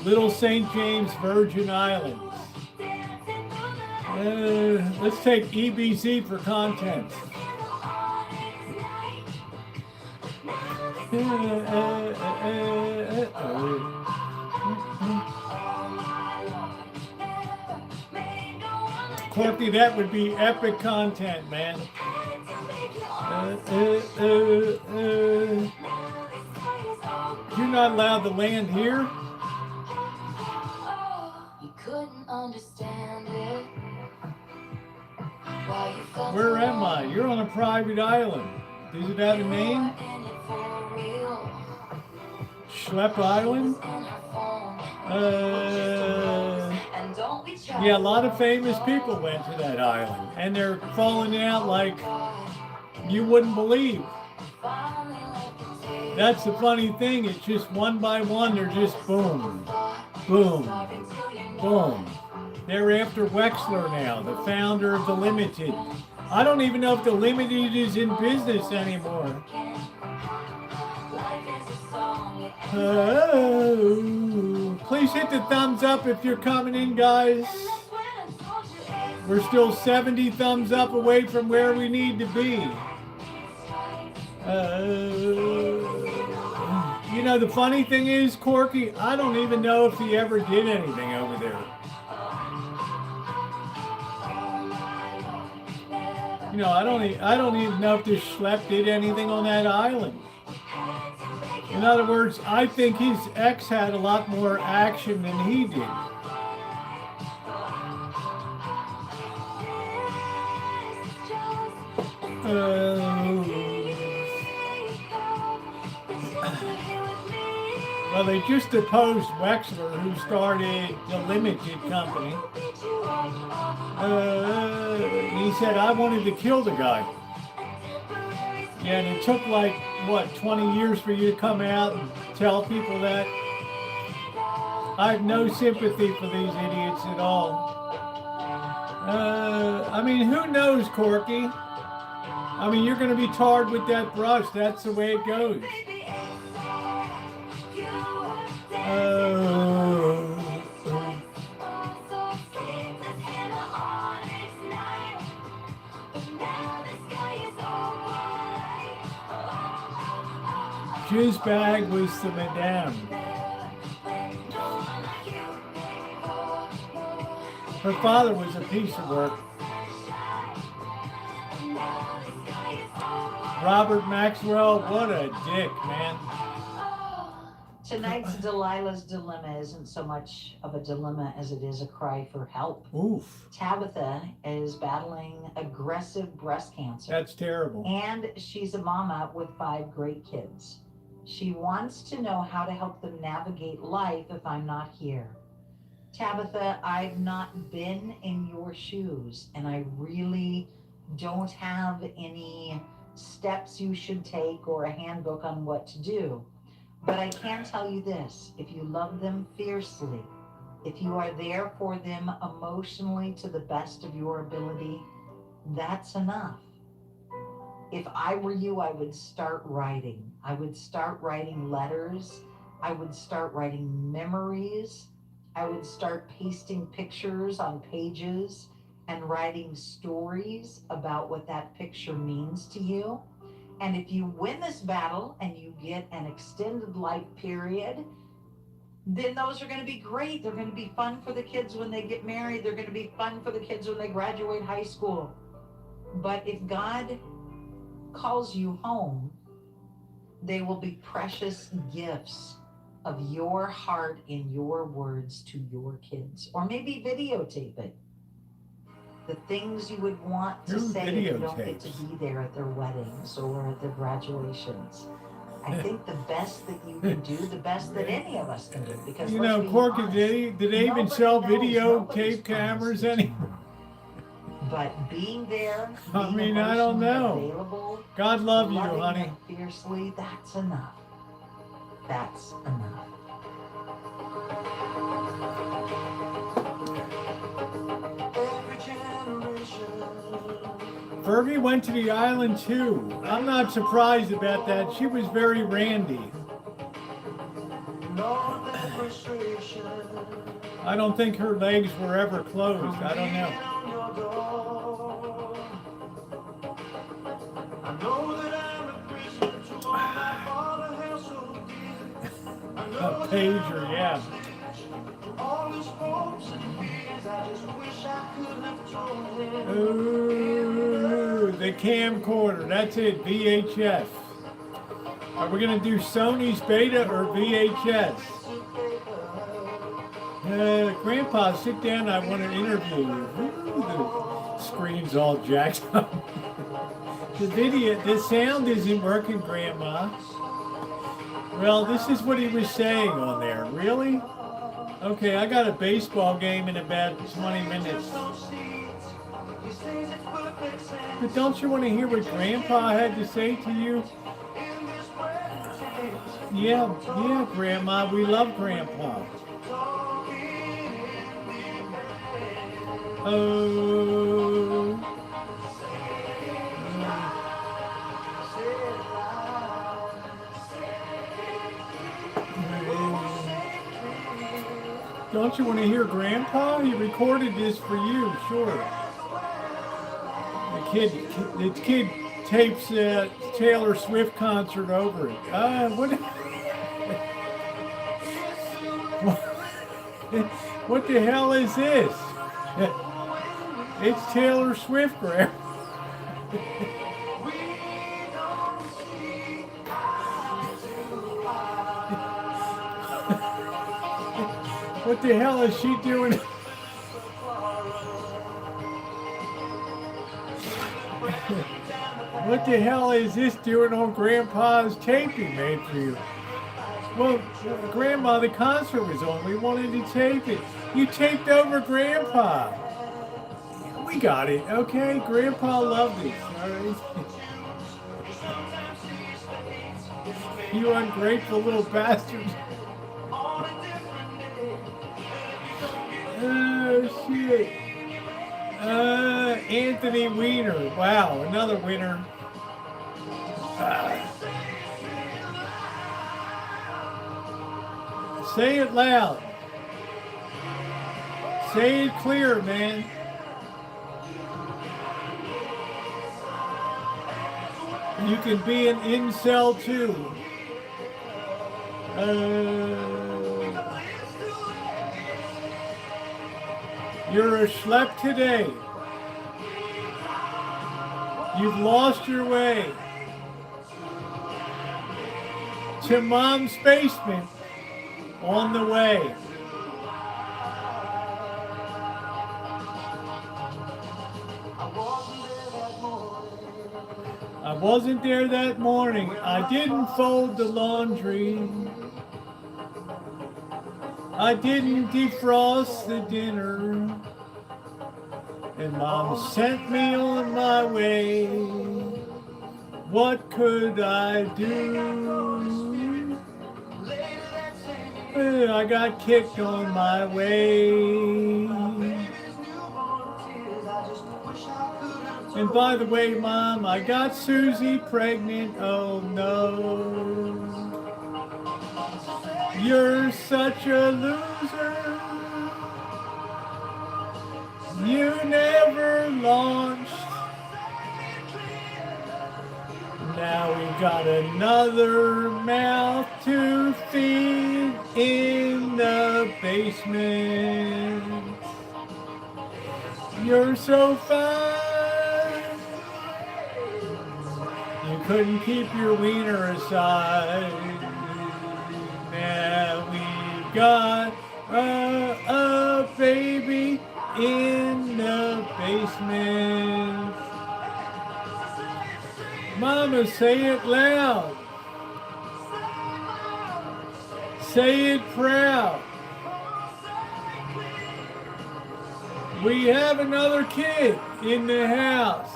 Little St. James Virgin Islands. Let's take EBC for content. Corky, that would be epic content, man. You're not allowed to land here? You couldn't understand it. Where am I? You're on a private island. Does it have a name? Schlepp Island? Yeah, a lot of famous people went to that island. And they're falling out like you wouldn't believe. That's the funny thing. It's just one by one, they're just boom, boom, boom. They're after Wexler now, the founder of the Limited. I don't even know if the Limited is in business anymore. Oh, please hit the thumbs up if you're coming in, guys. We're still 70 thumbs up away from where we need to be. You know, the funny thing is, Corky, I don't even know if he ever did anything over there. You know, I don't even know if this Schlepp did anything on that island. In other words, I think his ex had a lot more action than he did. Well, they just deposed Wexler, who started the Limited company. He said, I wanted to kill the guy. Yeah, and it took like, what, 20 years for you to come out and tell people that? I have no sympathy for these idiots at all. I mean, who knows, Corky? I mean, you're going to be tarred with that brush. That's the way it goes. Jizz bag was the madame. Her father was a piece of work. Robert Maxwell, what a dick, man. Tonight's Delilah's dilemma isn't so much of a dilemma as it is a cry for help. Oof. Tabitha is battling aggressive breast cancer. That's terrible. And she's a mama with 5 great kids. She wants to know how to help them navigate life if I'm not here. Tabitha, I've not been in your shoes, and I really don't have any steps you should take or a handbook on what to do. But I can tell you this, if you love them fiercely, if you are there for them emotionally to the best of your ability, that's enough. If I were you, I would start writing. I would start writing letters. I would start writing memories. I would start pasting pictures on pages and writing stories about what that picture means to you. And if you win this battle and you get an extended life period, then those are going to be great. They're going to be fun for the kids when they get married. They're going to be fun for the kids when they graduate high school. But if God calls you home, they will be precious gifts of your heart in your words to your kids. Or maybe videotape it. The things you would want to say if you don't get to be there at their weddings or at their graduations. I think the best that you can do, the best that any of us can do, because you know, Corky, did they even sell videotape cameras anymore? But being there, I mean, I don't know. Available, God love you, honey. Fiercely, that's enough. That's enough. Fergie went to the island too. I'm not surprised about that. She was very randy. I don't think her legs were ever closed. I don't know. A pager, yeah. Ooh, the camcorder. That's it. VHS. Are we gonna do Sony's Beta or VHS? Grandpa, sit down. I want to interview you. Ooh, the screen's all jacked up. The sound isn't working, Grandma. Well, this is what he was saying on there. Really? Okay, I got a baseball game in about 20 minutes. But don't you want to hear what Grandpa had to say to you? Yeah, Grandma, we love Grandpa. Oh. Don't you want to hear Grandpa? He recorded this for you, sure. The kid tapes Taylor Swift concert over it. What the hell is this? It's Taylor Swift, Grandpa. What the hell is she doing? What the hell is this doing on Grandpa's tape he made for you? Well, Grandma, the concert was on. We wanted to tape it. You taped over Grandpa. We got it, okay? Grandpa loved it, all right? You ungrateful little bastard. Oh, shit. Anthony Weiner. Wow, another winner. Say it loud. Say it clear, man. You can be an incel too. You're a schlep today. You've lost your way to Mom's basement on the way. I wasn't there that morning. I didn't fold the laundry. I didn't defrost the dinner. And Mom sent me on my way. What could I do? I got kicked on my way. And by the way, Mom, I got Susie pregnant. Oh no. You're such a loser. You never launched. Now we got another mouth to feed in the basement. You're so fine. You couldn't keep your wiener aside. Now we got a baby in the basement. Mama, say it loud. Say it proud. We have another kid in the house.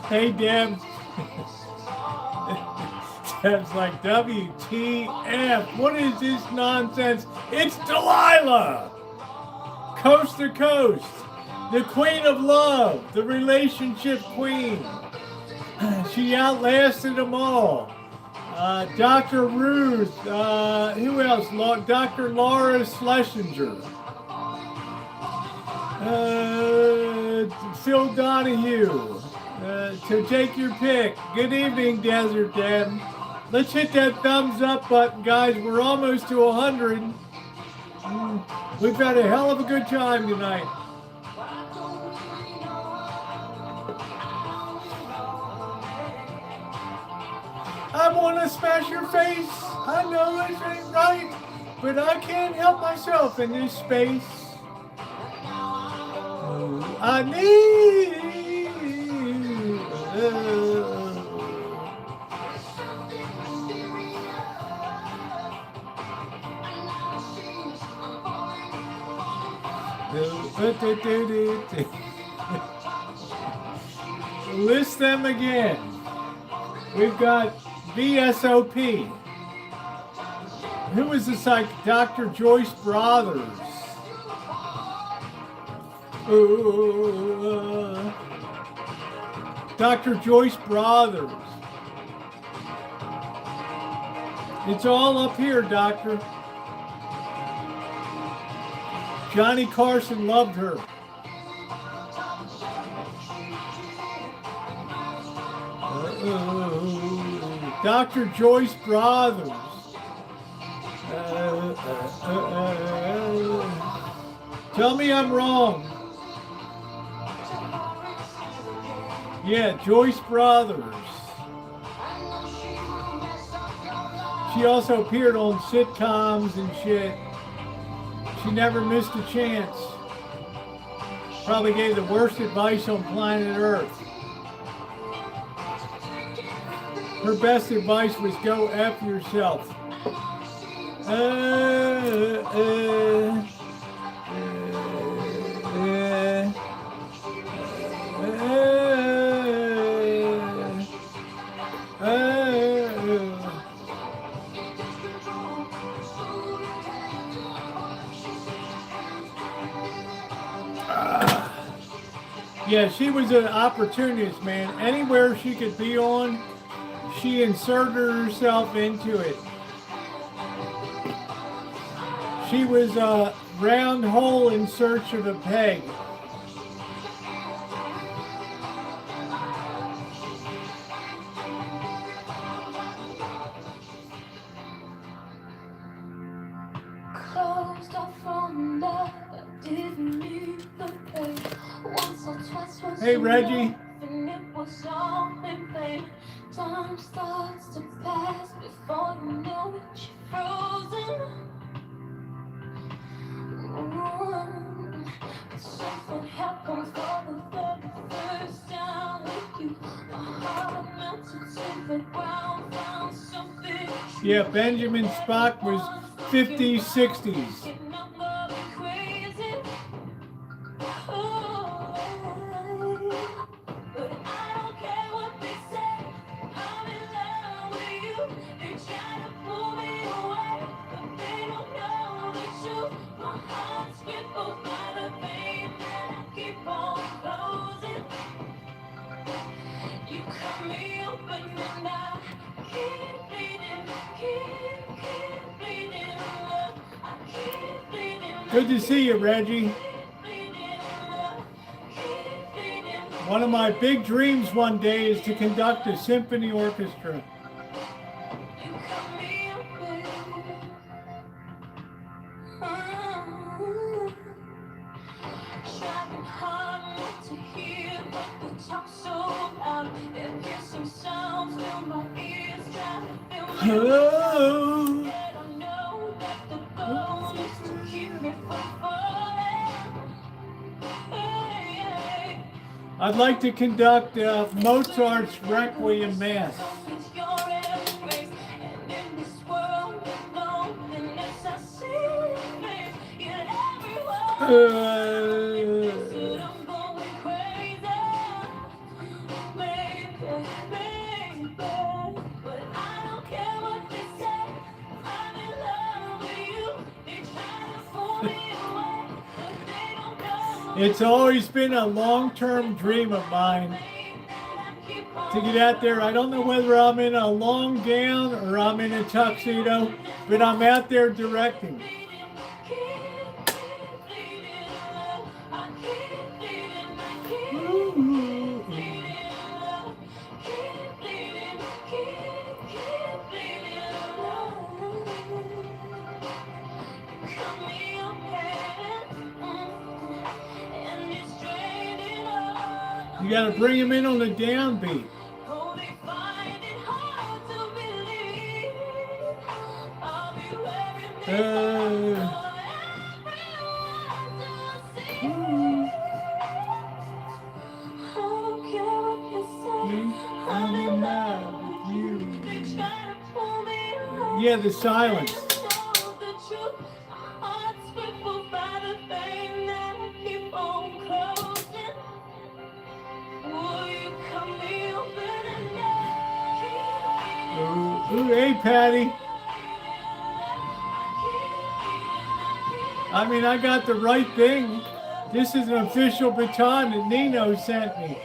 Hey, Deb. Deb's like, WTF, what is this nonsense? It's Delilah! Coast to coast. The queen of love. The relationship queen. She outlasted them all. Dr. Ruth. Who else? Dr. Laura Schlesinger. Phil Donahue. So take your pick. Good evening, Desert Deb. Let's hit that thumbs up button, guys. We're almost to 100. We've had a hell of a good time tonight. I want to smash your face. I know it ain't right, but I can't help myself in this space. I need list them again. We've got VSOP. Who is the psych? Dr. Joyce Brothers. Dr. Joyce Brothers. It's all up here, Doctor. Johnny Carson loved her. Dr. Joyce Brothers. Tell me I'm wrong. Yeah, Joyce Brothers. She also appeared on sitcoms and shit. She never missed a chance. Probably gave the worst advice on planet Earth. Her best advice was go F yourself. Yeah, she was an opportunist, man. Anywhere she could be on, she inserted herself into it. She was a round hole in search of a peg. Hey, Reggie. Time starts to pass before you know it, you're frozen. Something happened for the very first time with you. My heart melted to the ground, found something. Yeah, Benjamin Spock was 50s, 60s. Good to see you, Reggie. One of my big dreams one day is to conduct a symphony orchestra. I'd like to conduct Mozart's Requiem Mass. It's always been a long-term dream of mine to get out there. I don't know whether I'm in a long gown or I'm in a tuxedo, but I'm out there directing. You gotta bring him in on the downbeat. Yeah, the silence. Ooh, hey, Patty. I mean, I got the right thing. This is an official baton that Nino sent me.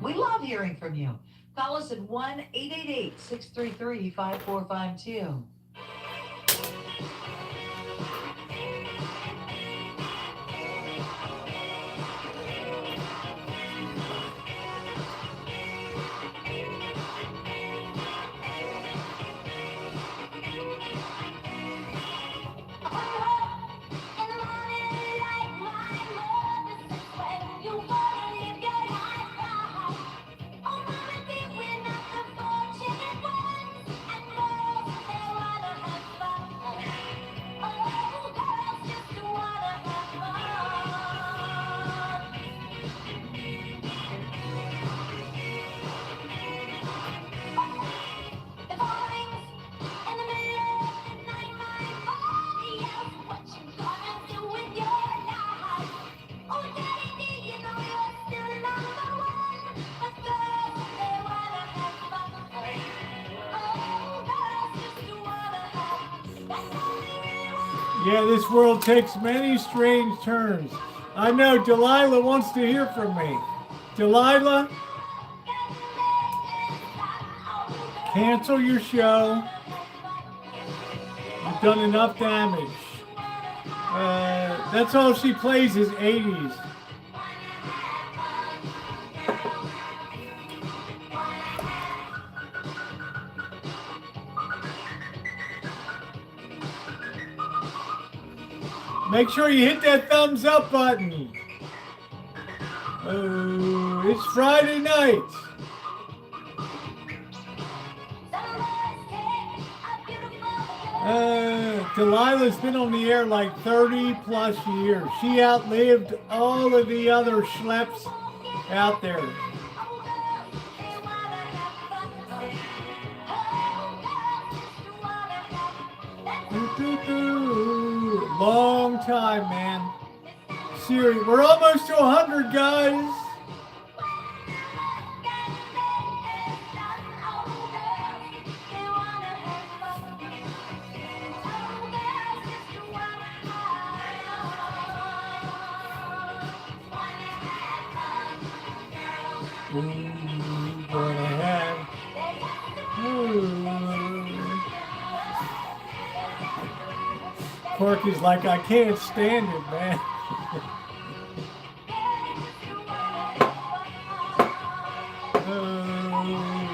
We love hearing from you. Call us at 1-888-633-5452. Yeah, this world takes many strange turns. I know Delilah wants to hear from me. Delilah, cancel your show. You've done enough damage. That's all she plays is 80s. Make sure you hit that thumbs up button. Oh, it's Friday night. Delilah's been on the air like 30 plus years. She outlived all of the other schleps out there. Long time, man. Seriously, we're almost to 100, guys. Corky's like, I can't stand it, man.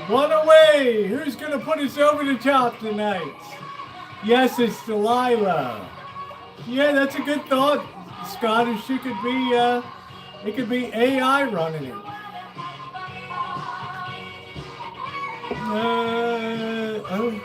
One away. Who's going to put us over the top tonight? Yes, it's Delilah. Yeah, that's a good thought, Scottish. It could be AI running it. Oh.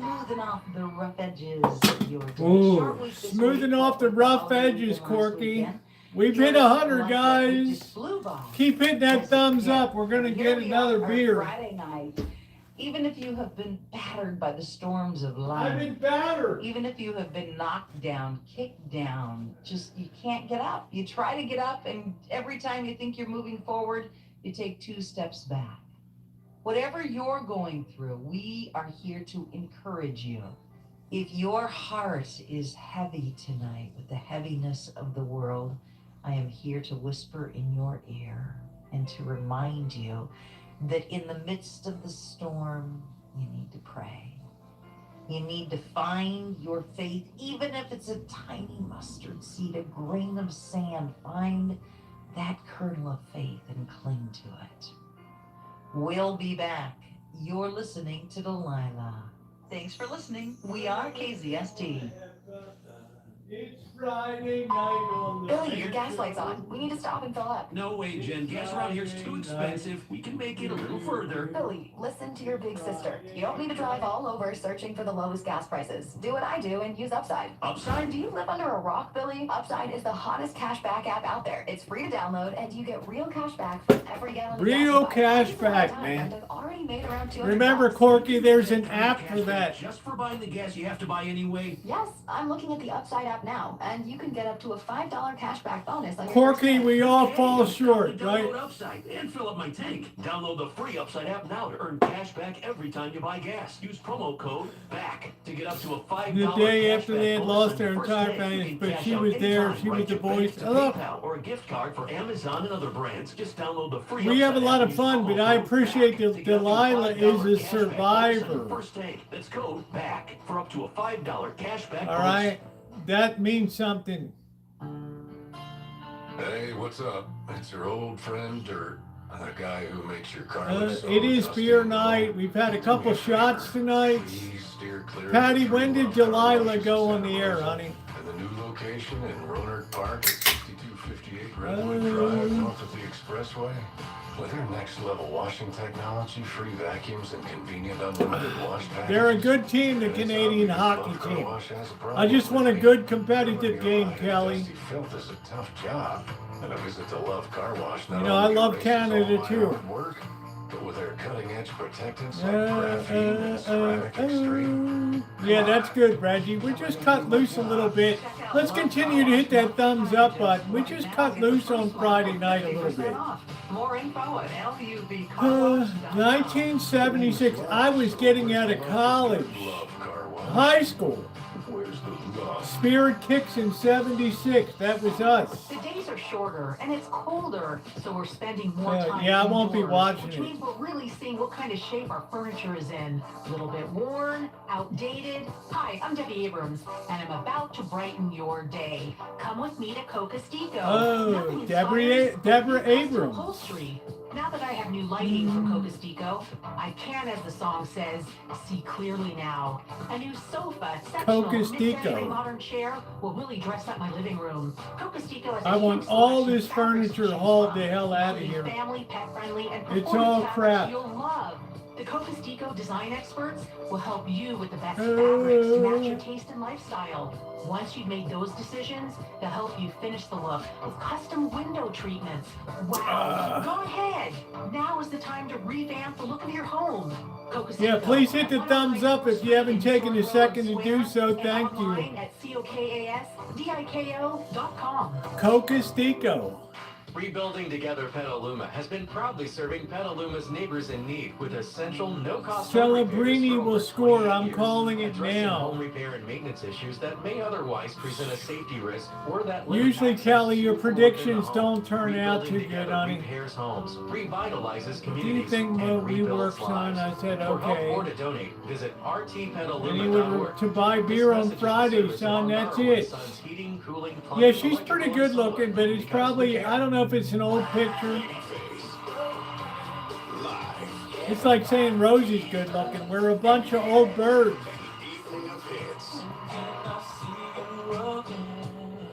smoothing off the rough edges of your day. Ooh, Short week this smoothing week, off the but rough holiday edges, weekend last Corky. weekend. We've Join hit us 100, like that week guys. just flew by. Keep hitting that As it thumbs hit. up. We're going to And get here we another are, beer. Friday night. Even if you have been battered by the storms of life, I've been battered. even if you have been knocked down, kicked down, just you can't get up. You try to get up, and every time you think you're moving forward, you take 2 steps back. Whatever you're going through, we are here to encourage you. If your heart is heavy tonight with the heaviness of the world, I am here to whisper in your ear and to remind you that in the midst of the storm, you need to pray. You need to find your faith, even if it's a tiny mustard seed, a grain of sand. Find that kernel of faith and cling to it. We'll be back. You're listening to Delilah. Thanks for listening. We are KZST. It's Friday night on the Billy, your gas light's on. We need to stop and fill up. No way, Jen. Gas around here is too expensive. We can make it a little further. Billy, listen to your big sister. You don't need to drive all over searching for the lowest gas prices. Do what I do and use Upside. Upside? Do you live under a rock, Billy? Upside is the hottest cashback app out there. It's free to download, and you get real cash back for every gallon of gas Real you buy. cash Use it all the back, time, man. and I've already made around 200 Remember, bucks. Corky, there's an app for that. Just for buying the gas you have to buy anyway. Yes, I'm looking at the Upside app now, and you can get up to a $5 cashback bonus on your Corky, first we pay. all Hey, fall I'm short, gonna right? Download Upside and fill up my tank. Download the free Upside app now to earn cash back every time you buy gas. Use promo code BACK to get up to a $5 The day after cashback they had bonus lost on their your first entire day. You family, can but cash she out was there. anytime. She was Write the your bank voice. to Hello. PayPal or a gift card for Amazon and other brands. Just download the free We have a Upside lot app of and fun, use but I promo code appreciate BACK that to get up to Delilah $5 is a cashback bonus on your survivor. first tank. That's code BACK for up to a $5 cashback All bonus. right, that means something. Hey, what's up? It's your old friend Dirt, the guy who makes your car look so It is dusty beer and night. old. We've had a Do couple me a shots favor. tonight. Please steer clear of Patty, the when did three car Delilah washes go in on the Santa air, Rosa, honey? And the new location in Roanert Park at 6258 Redwood Drive, north of the expressway. With their next level washing technology, free vacuums, and convenient unlimited wash packages. They're a good team, the it's Canadian obvious hockey Love Car team. Wash has a I problem just want a with me. good competitive Delivering game, a lot of Kelly. dusty filth is a tough job. And a visit to Love Car Wash not You know, I only love erases Canada, all my too. hard work, but with their cutting-edge protectants like graphene and ceramic extreme. Yeah, that's good, Reggie. We just cut loose a little bit. Let's continue to hit that thumbs up button. We just cut loose on Friday night a little bit. More info at LUVcarwash.com. 1976, I was getting out of college, Love Car Wash. high school. Where's the love? Spirit Kicks in 76, that was us. The days are shorter and it's colder, so we're spending more time Yeah, I won't be indoors, watching which it. means we're really seeing what kind of shape our furniture is in. A little bit worn, outdated. Hi, I'm Debbie Abrams, and I'm about to brighten your day. Come with me to Cocostico. Oh, Nothing Deborah inspires Deborah custom Abrams. upholstery. Now that I have new lighting from Cocostico, I can, as the song says, see clearly now. A new sofa, exceptional Cocostico. mid-century modern chair will really dress up my living room. Cocostico has a I want huge all selection this of fabrics to furniture choose hauled from, the hell out of including here. Family, pet friendly, and It's performance all fabrics crap. you'll love. The Cocostico design experts will help you with the best fabrics to match your taste and lifestyle. Once you've made those decisions, they'll help you finish the look with custom window treatments. Wow! Go ahead. Now is the time to revamp the look of your home. Cocostico. Yeah, please hit the thumbs up if you haven't taken a second to do so. And Thank online you. at COKASDIKO.com. Cocostico. Rebuilding Together Petaluma has been proudly serving Petaluma's neighbors in need with essential no-cost Celebrini will score. I'm calling it addressing now. home repair and maintenance issues that may otherwise present a safety risk or that limit Usually, access Kelly, to your or within predictions the home. don't turn out too Rebuilding good, Together honey. repairs homes, revitalizes Do you communities, think and what we rebuilds worked on? lives. I said, For help or okay. to donate, visit And rtpetaluma.org. you were to buy beer on Friday, son. That's it. Heating, cooling, Yeah, plumbing, she's pretty electrical, good and solar. looking, but it's Because we probably, care. I don't know if it's an old picture. Live. It's like saying Rosie's good looking. We're a bunch of old birds. Evening of hits.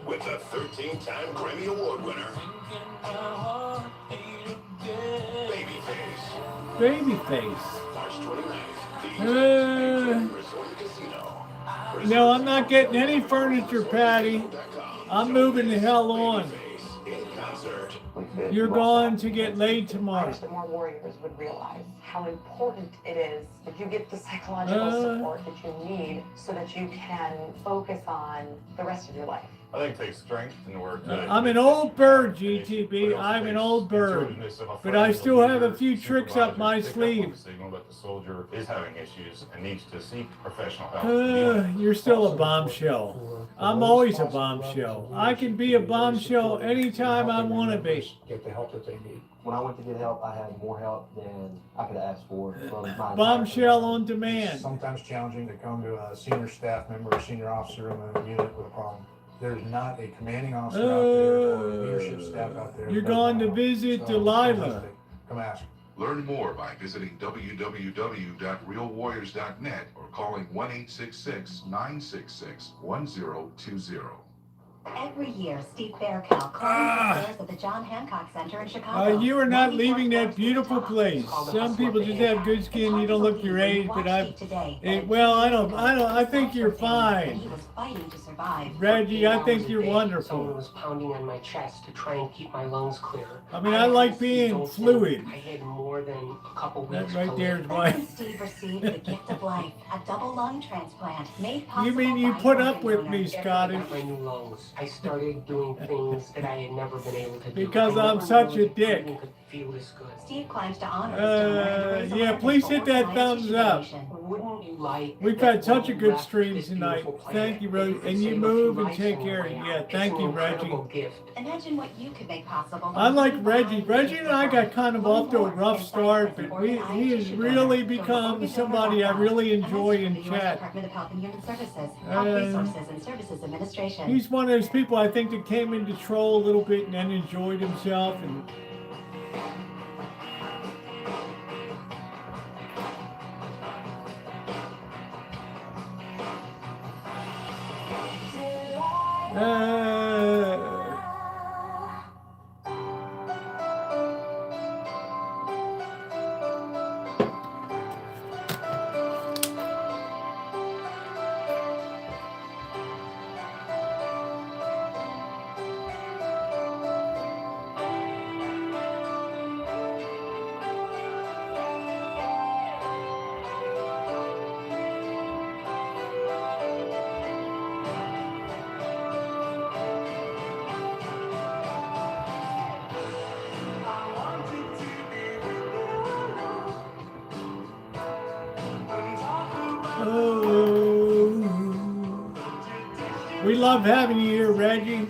With the 13-time Grammy Award winner, Babyface. Babyface. March 29th. The Uh, Resort No, I'm not getting any furniture, Patty. I'm moving the hell on. You're going to get laid tomorrow. That more warriors would realize how important it is that you get the psychological support that you need so that you can focus on the rest of your life. I think it takes strength in order to. I'm an old bird, GTB. I'm an old bird. But I still have a few tricks up my sleeve. Signal that the soldier is having issues and needs to seek professional help. You're still a bombshell. I'm always a bombshell. I can be a bombshell anytime I want to be. Get the help that they need. When I went to get help, I had more help than I could ask for from my bombshell on demand. It's sometimes challenging to come to a senior staff member or senior officer in a unit with a problem. There's not a commanding officer out there or a leadership staff out there. You're going to visit Delilah. Come ask. Learn more by visiting www.realwarriors.net or calling 1-866-966-1020. Every year, Steve Faircal climbs the stairs at the John Hancock Center in Chicago. You are not leaving that beautiful place. Some people just have good skin. You don't look your age, but I think you're fine. He was fighting to survive. Reggie, I think you're Someone wonderful. was pounding on my chest to try and keep my lungs clear. I mean, I like being fluid. I had more than a couple weeks. That right there is That's why. when Steve received the gift of life, a double lung transplant made possible. You mean you by put organ up with donor. me, Scotty? My new lungs. I started doing things that I had never been able to do. Because I I'm never such knew a dick. breathing could feel this good. Steve climbs to honor his donor and to raise Yeah, awareness please for hit that science thumbs fiction up. donation. Wouldn't you like We've that had such a when you good left stream this tonight. beautiful planet, Thank you, that Rose. could And you save a few move and lives take on care. your way Yeah, out? thank It's you, an incredible Reggie. gift. Imagine what you could make possible. I like Reggie. Reggie and I got kind of off to a rough start, but he has really become somebody I really enjoy in chat. Department of Health and Human Services, Health Resources and Services Administration. He's one of those people I think that came into troll a little bit and then enjoyed himself. And we love having you here, Reggie.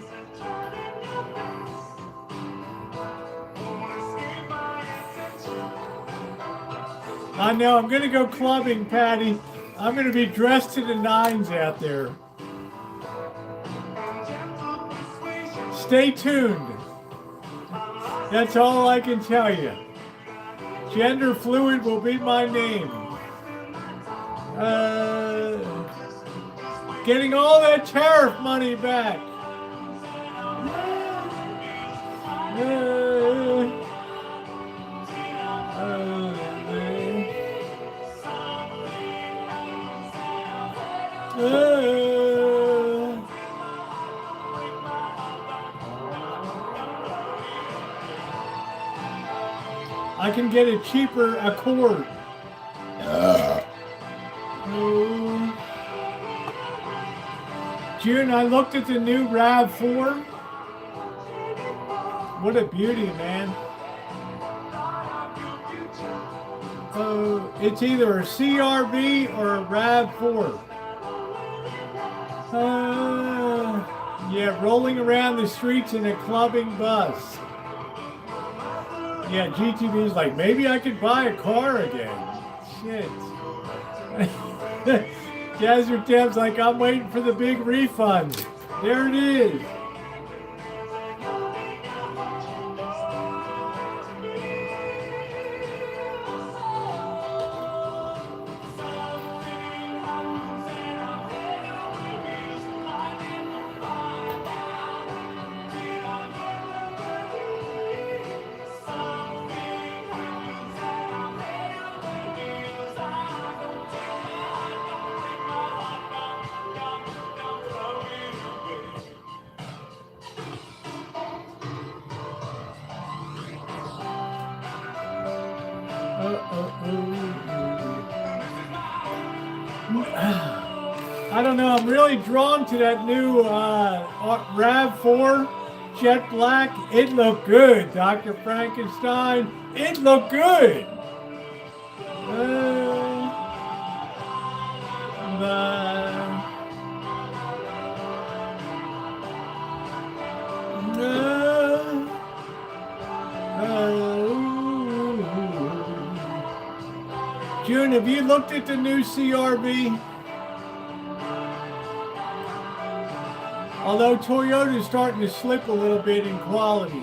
I know, I'm going to go clubbing, Patty. I'm going to be dressed to the nines out there. Stay tuned. That's all I can tell you. Gender fluid will be my name. Getting all that tariff money back. I can get a cheaper Accord. June, I looked at the new RAV4. What a beauty, man. It's either a CRV or a RAV4. Yeah, rolling around the streets in a clubbing bus. Yeah, GTV's like, maybe I could buy a car again. Shit. Jazzer Deb's like, I'm waiting for the big refund. There it is. I don't know. I'm really drawn to that new RAV4 jet black. It looked good. Dr. Frankenstein. It looked good. June, have you looked at the new CRV? Although Toyota's starting to slip a little bit in quality.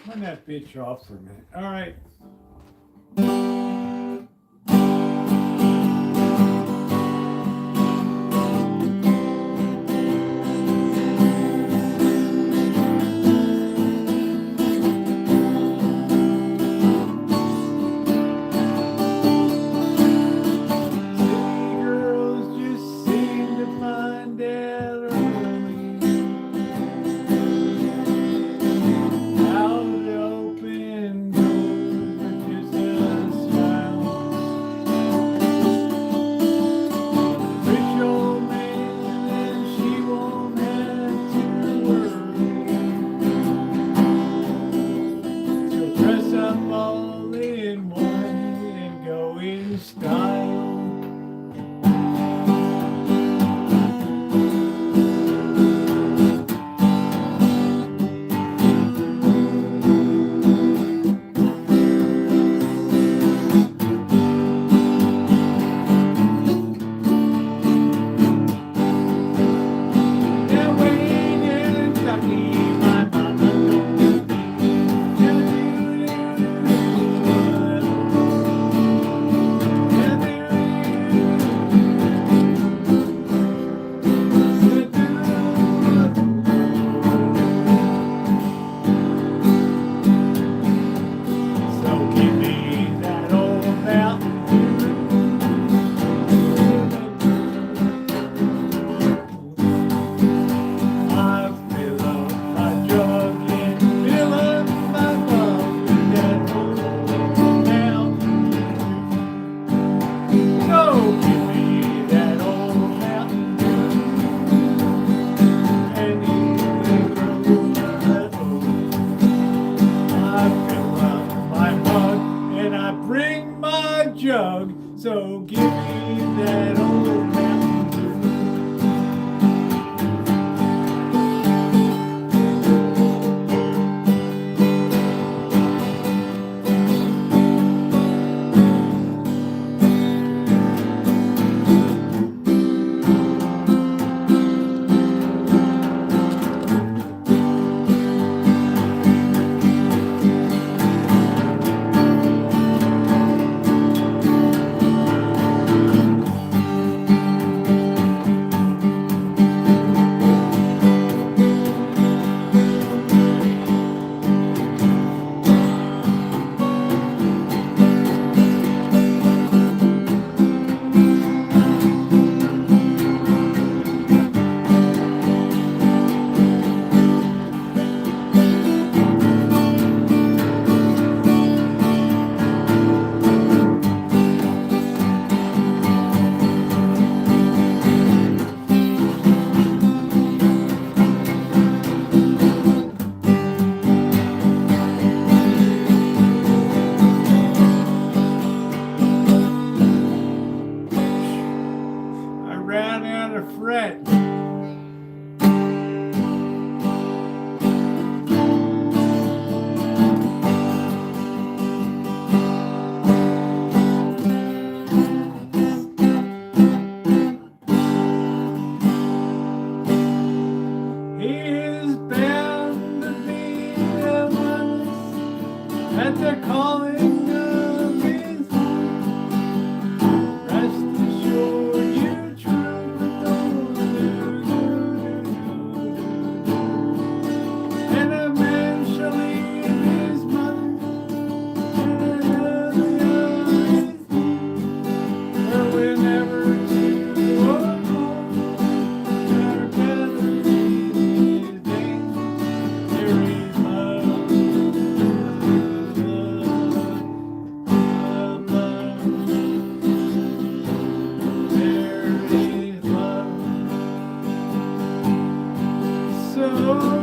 Turn that bitch off for a minute. All right. Girls just seem to find out early how to open doors.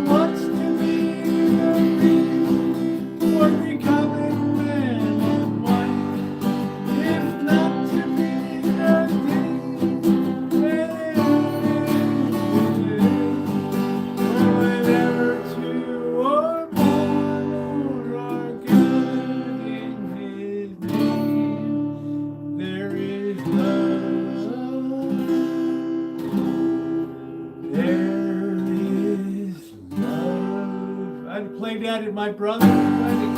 what's to be the reason for becoming man and wife? If not to be the thing whenever two or more are gathered in his name, there is love. There is love. I'd play that at my brother's wedding.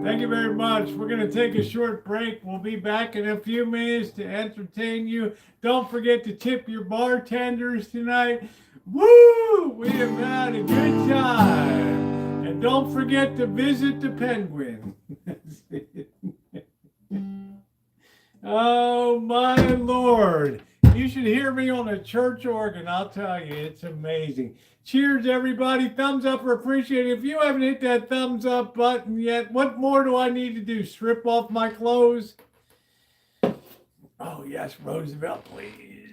Thank you very much. We're going to take a short break. We'll be back in a few minutes to entertain you. Don't forget to tip your bartenders tonight. Woo! We have had a good time. And don't forget to visit the Penguin. Oh, my Lord. You should hear me on a church organ. I'll tell you, it's amazing. Cheers, everybody. Thumbs up are appreciated. If you haven't hit that thumbs up button yet, what more do I need to do? Strip off my clothes? Oh, yes, Roosevelt, please.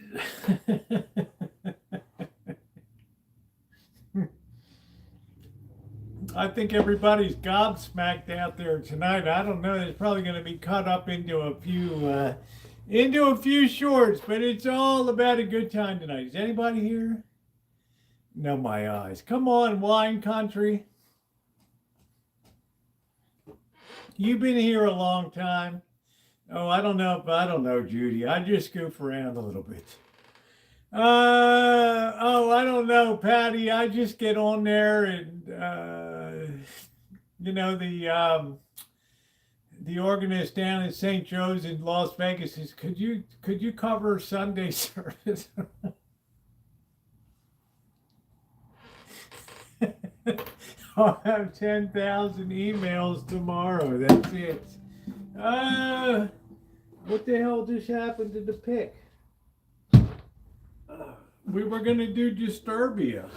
I think everybody's gobsmacked out there tonight. I don't know. It's probably going to be cut up into a few shorts, but it's all about a good time tonight. Is anybody here? No, my eyes. Come on, wine country. You've been here a long time. Oh, I don't know, Judy. I just goof around a little bit. I don't know, Patty. I just get on there and, the organist down at St. Joe's in Las Vegas says, could you cover Sunday service? I'll have 10,000 emails tomorrow. That's it. What the hell just happened to the pick? We were going to do Disturbia.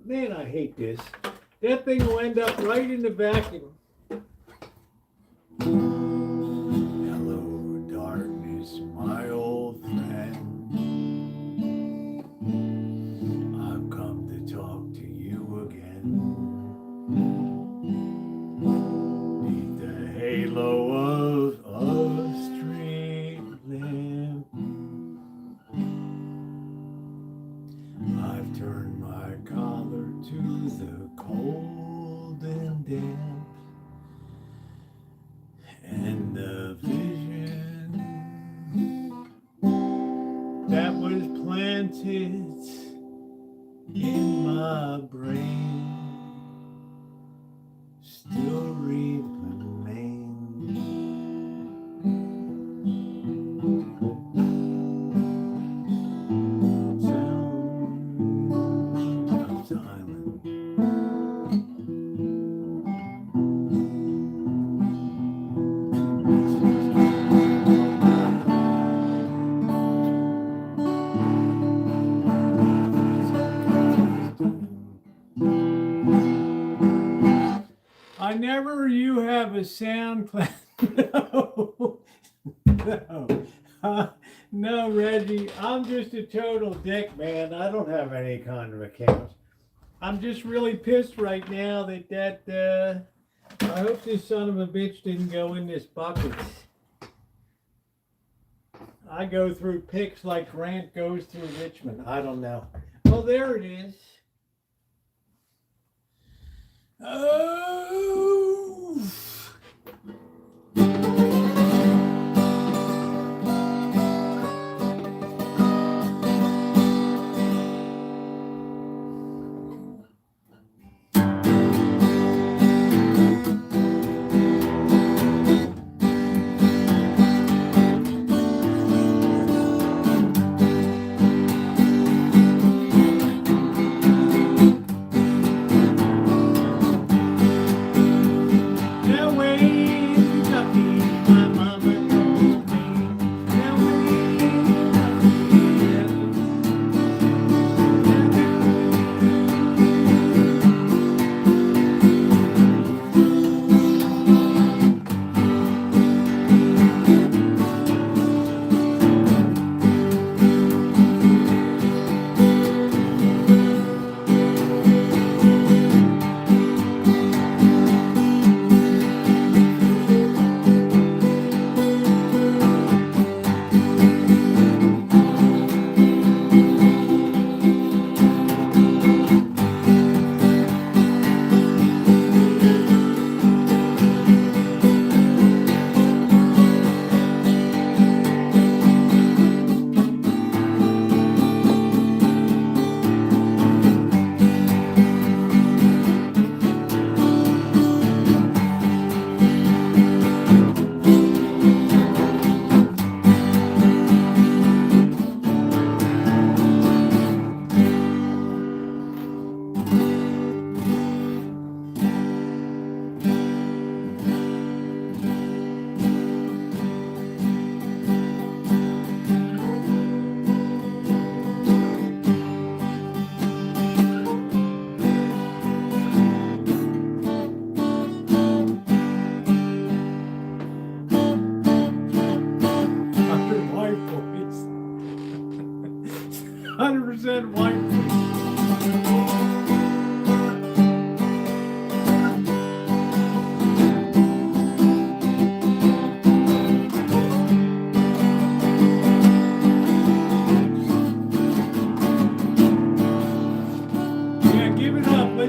Man, I hate this. That thing will end up right in the vacuum. Hello, darkness, my old friend. I've come to talk to you again. Beneath the halo of a street lamp, I've turned my collar to the cold and damp, and the vision that was planted in my brain still remains. I never you have a sound class. No, Reggie, I'm just a total dick, man. I don't have any kind of account. I'm just really pissed right now that I hope this son of a bitch didn't go in this bucket. I go through pics like Grant goes through Richmond. I don't know. Oh, there it is. Oh.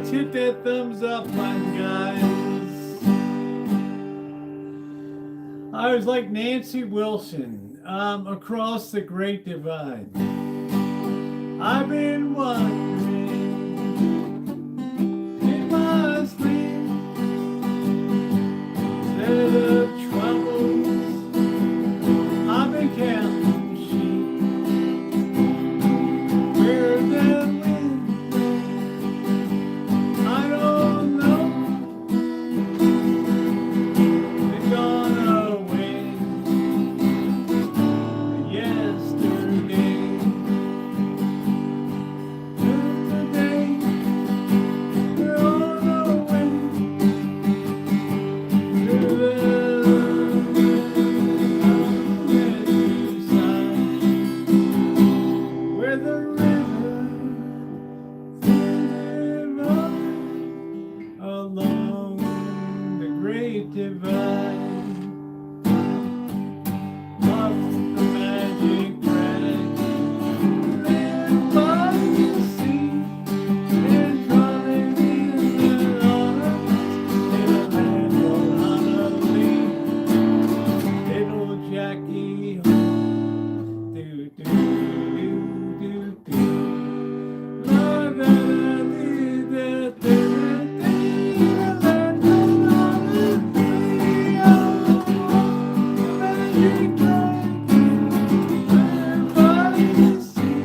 let's hit that thumbs up button, guys. I was like Nancy Wilson, across the Great Divide. I've been wondering in my sleep, instead of troubles, I've been counting sheep. Where the wind, I don't know. It's gone away yesterday. Today, we're on our way to the side where the river along the Great Divide. Up the magic track, led by the sea, and coming in the arms in a land called Honolulu. Little Jackie, do do do do do. La da da dee da da da dee, the land called Honolulu. Magic track, led by the sea,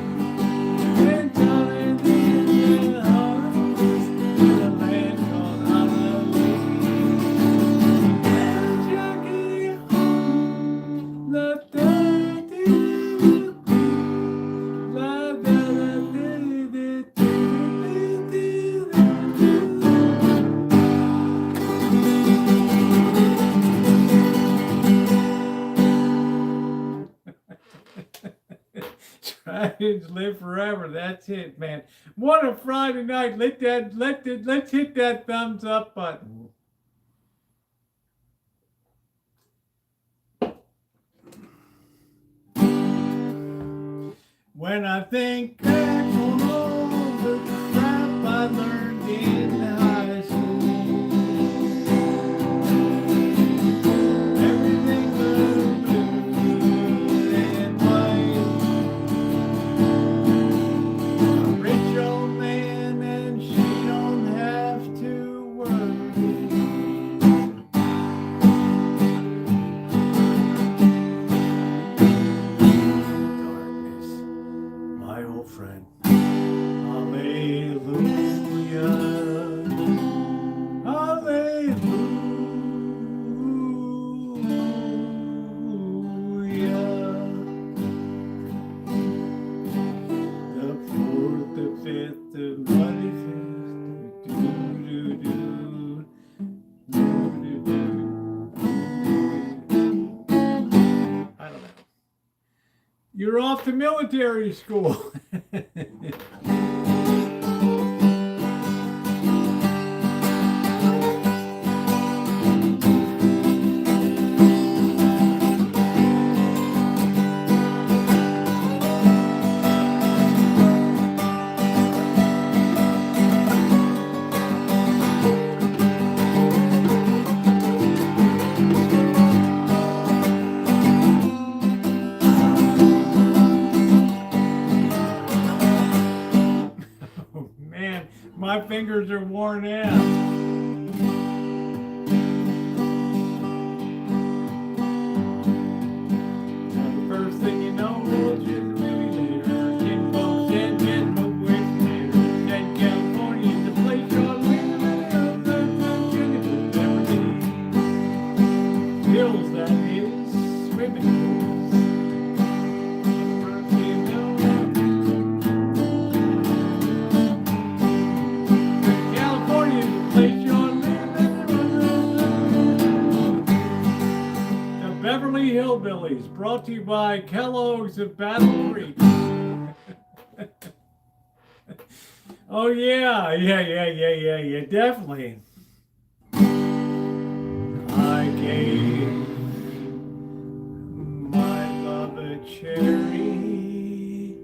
and coming in the arms in a land called Honolulu. Little Jackie, la da dee la da da dee dee dee dee. Try and live forever. That's it, man. What a Friday night. Let's hit that thumbs up button. When I think back on all the crap I learned in high school, everything was blue and white. A rich old man and she don't have to worry. Darkness, my old friend. Hallelujah. Hallelujah. The fourth, the fifth, the 25th. Do, do, do, do, do, do. I don't know. You're off to military school. Oh, man, my fingers are worn out. Now, the first thing you know, we'll just really later. 10 folks and 10 folks waiting later. That California's the place you're living in. Hills, that is, swimming pools. First thing you know, California's the place you're living. The Beverly Hillbillies, brought to you by Kellogg's of Battle Creek. Oh yeah, definitely. I gave my love a cherry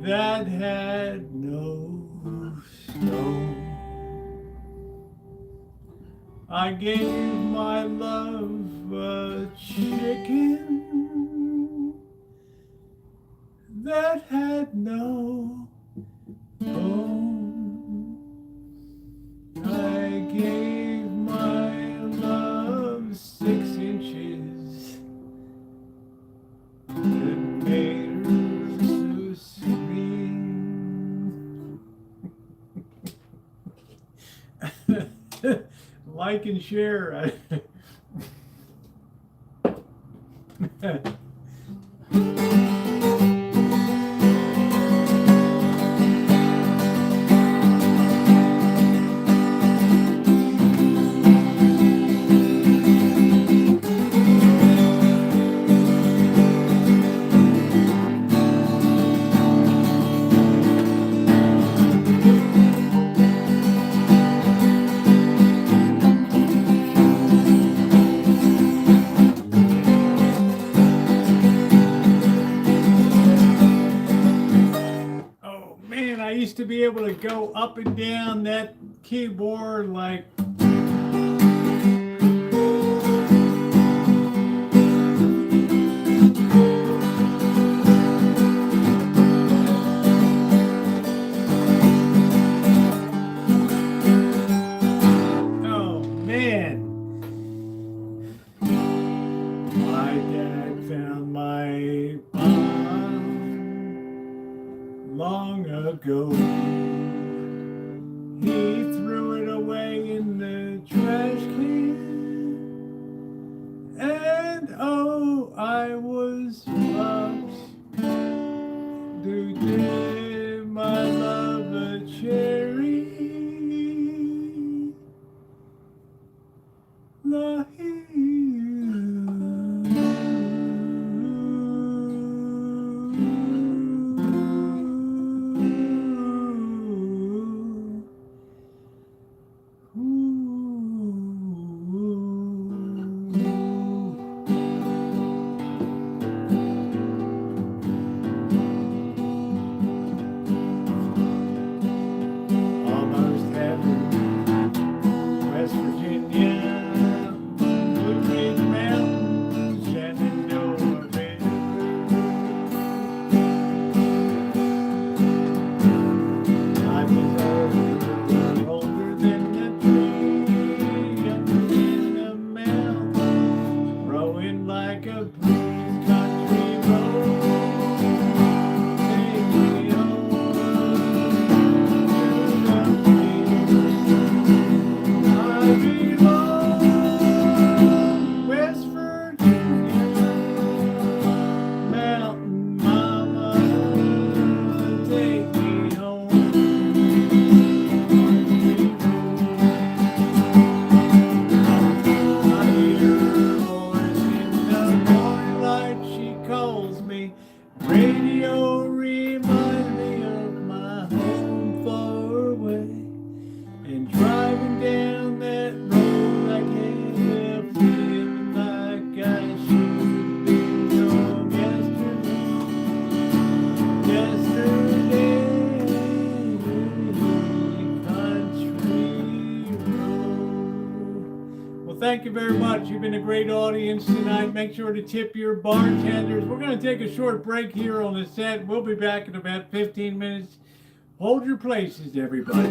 that had no stone. I gave my love a chicken that had no bone. I gave my love 6 inches that made her so sweet. Like and share. I used to be able to go up and down that keyboard like oh man. My dad found my bomb long ago. He threw it away in the trash can, and oh, I was pumped to give my love a cherry. Almost heaven, West Virginia, Blue Ridge Mountains, Shenandoah River. I was older than the tree, younger than the mountain, growing like a breeze, country road. Take me home to the I belong West Virginia, Mountain Mama, take me home. I hear her voice in the morning light, she calls me. Radio reminds me of my home far away. And driving down that road, I can't help feeling like I should have been home yesterday, country road. Well, thank you very much. You've been a great audience tonight. Make sure to tip your bartenders. We're going to take a short break here on the set. We'll be back in about 15 minutes. Hold your places, everybody.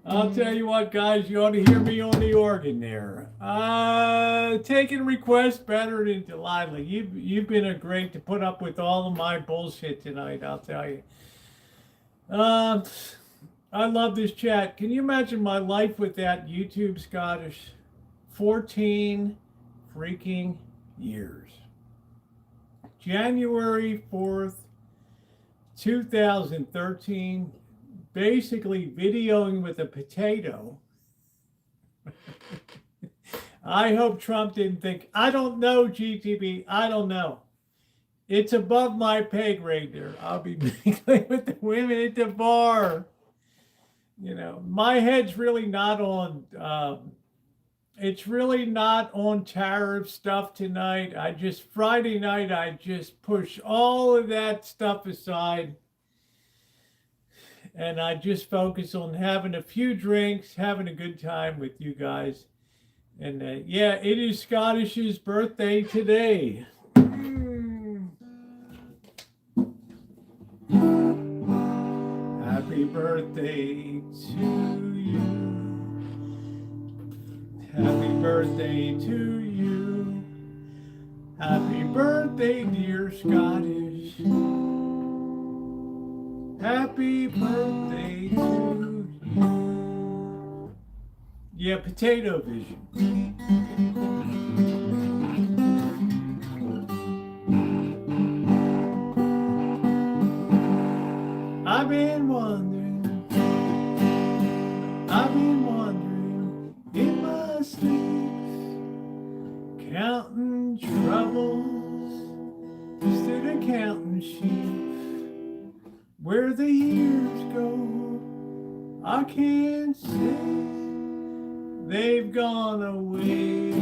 I'll tell you what, guys, you ought to hear me on the organ there. Taking requests better than Delilah. You've been a great to put up with all of my bullshit tonight, I'll tell you. I love this chat. Can you imagine my life with that YouTube Scottish? 14 freaking years. January 4th, 2013. Basically videoing with a potato. I hope Trump didn't think, I don't know, GTB, I don't know. It's above my pay grade there. I'll be mingling with the women at the bar. You know, my head's really not on, it's really not on tariff stuff tonight. Friday night, I just push all of that stuff aside. And I just focus on having a few drinks, having a good time with you guys. And yeah, it is Scottish's birthday today. Happy birthday to you. Happy birthday to you. Happy birthday, dear Scottish. Happy birthday to you. Yeah, potato vision. I've been wondering in my sleep, counting troubles instead of counting sheep. Where the years go, I can't say they've gone away.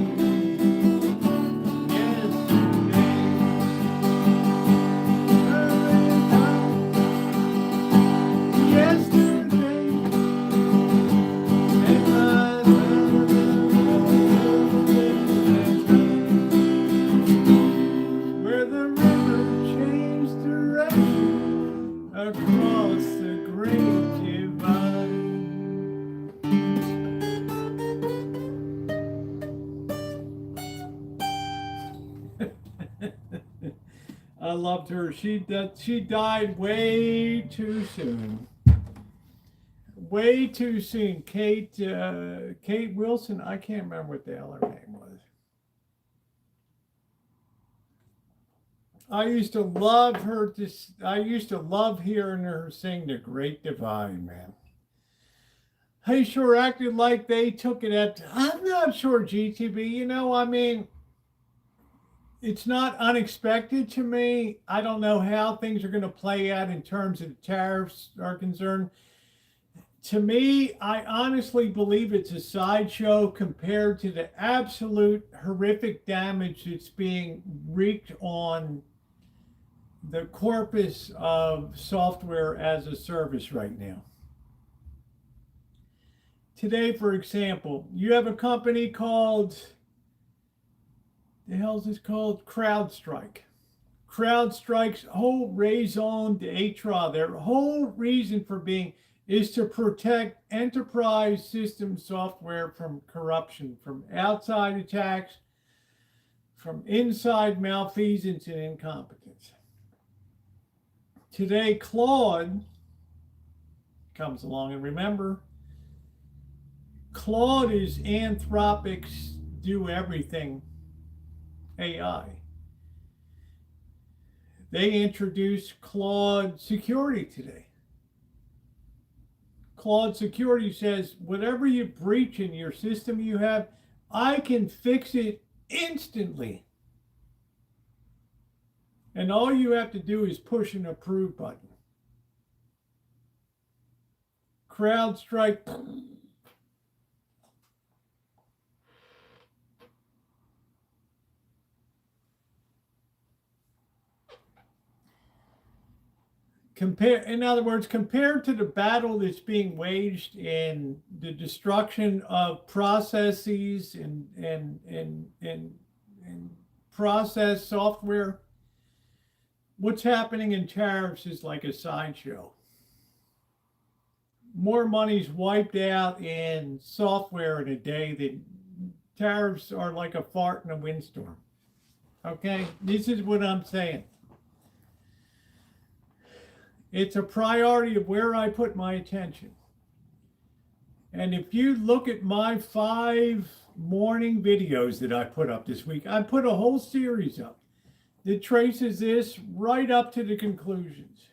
Across the great divide. I loved her. She died way too soon. Way too soon. Kate Wilson. I can't remember what the hell her name was. I used to love her. I used to love hearing her sing The Great Divide, man. They sure acted like they took it at. I'm not sure, GTB. You know, I mean, it's not unexpected to me. I don't know how things are going to play out in terms of the tariffs are concerned. To me, I honestly believe it's a sideshow compared to the absolute horrific damage that's being wreaked on the corpus of software as a service right now. Today, for example, you have a company called, the hell's this called? CrowdStrike. CrowdStrike's whole raison d'etre, their whole reason for being is to protect enterprise system software from corruption, from outside attacks, from inside malfeasance and incompetence. Today, Claude comes along, and remember, Claude is Anthropic's do everything AI. They introduced Claude Security today. Claude Security says, whatever you breach in your system you have, I can fix it instantly. And all you have to do is push an approve button. CrowdStrike. In other words, compared to the battle that's being waged in the destruction of processes and process software, what's happening in tariffs is like a sideshow. More money's wiped out in software in a day than tariffs are like a fart in a windstorm. Okay, this is what I'm saying. It's a priority of where I put my attention. And if you look at my 5 morning videos that I put up this week, I put a whole series up that traces this right up to the conclusions.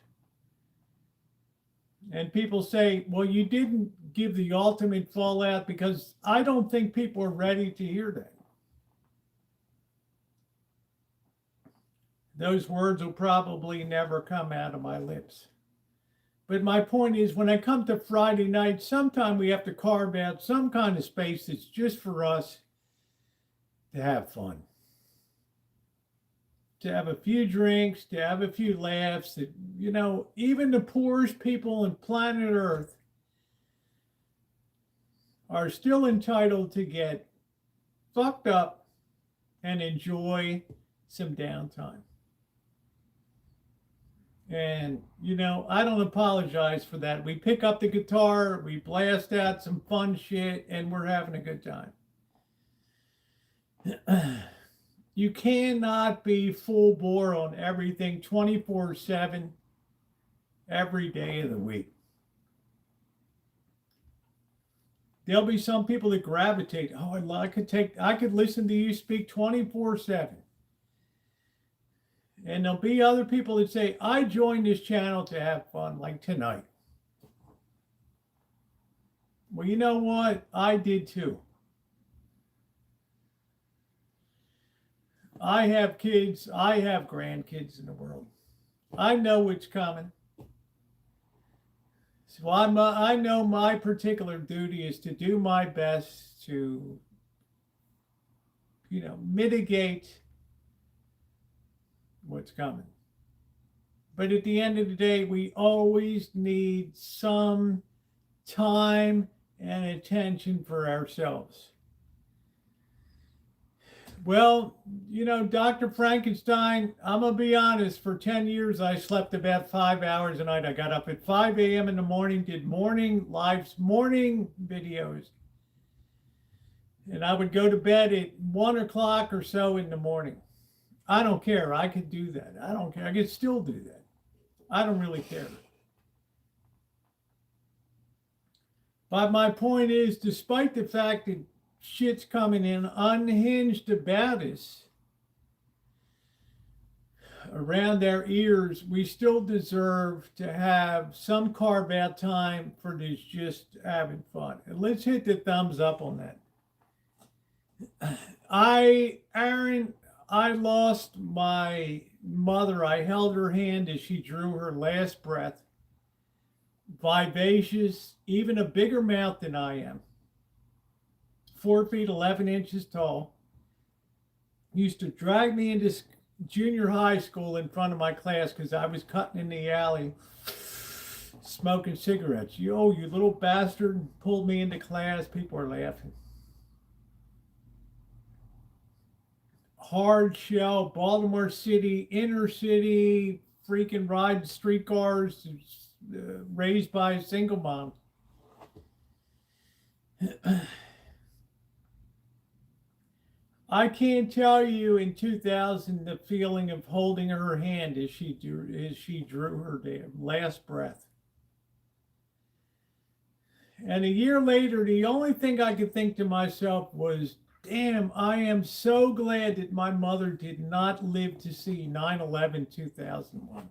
And people say, well, you didn't give the ultimate fallout, because I don't think people are ready to hear that. those words will probably never come out of my lips. But my point is, when I come to Friday night, sometime we have to carve out some kind of space that's just for us to have fun, to have a few drinks, to have a few laughs. That, you know, even the poorest people on planet Earth are still entitled to get fucked up and enjoy some downtime. And, you know, I don't apologize for that. We pick up the guitar, we blast out some fun shit, and we're having a good time. You cannot be full bore on everything 24/7 every day of the week. There'll be some people that gravitate, oh, I could listen to you speak 24/7. And there'll be other people that say, I joined this channel to have fun, like tonight. Well, you know what? I did too. I have kids, I have grandkids in the world. I know what's coming. So I know my particular duty is to do my best to, you know, mitigate what's coming. But at the end of the day, we always need some time and attention for ourselves. Well, you know, Dr. Frankenstein, I'm going to be honest, for 10 years, I slept about 5 hours a night. I got up at 5 a.m. in the morning, did morning videos. And I would go to bed at 1 o'clock or so in the morning. I don't care. I could do that. I don't care. I could still do that. I don't really care. But my point is, despite the fact that shit's coming in unhinged about us around our ears, we still deserve to have some carve out time for this just having fun. And let's hit the thumbs up on that. Aaron, I lost my mother. I held her hand as she drew her last breath. Vivacious, even a bigger mouth than I am. 4 feet 11 inches tall. Used to drag me into junior high school in front of my class because I was cutting in the alley smoking cigarettes. You little bastard, pulled me into class. People are laughing. Hard shell, Baltimore City, inner city, freaking ride streetcars, raised by a single mom. I can't tell you in 2000 the feeling of holding her hand as she drew her last breath. And a year later, the only thing I could think to myself was, damn, I am so glad that my mother did not live to see 9/11/2001.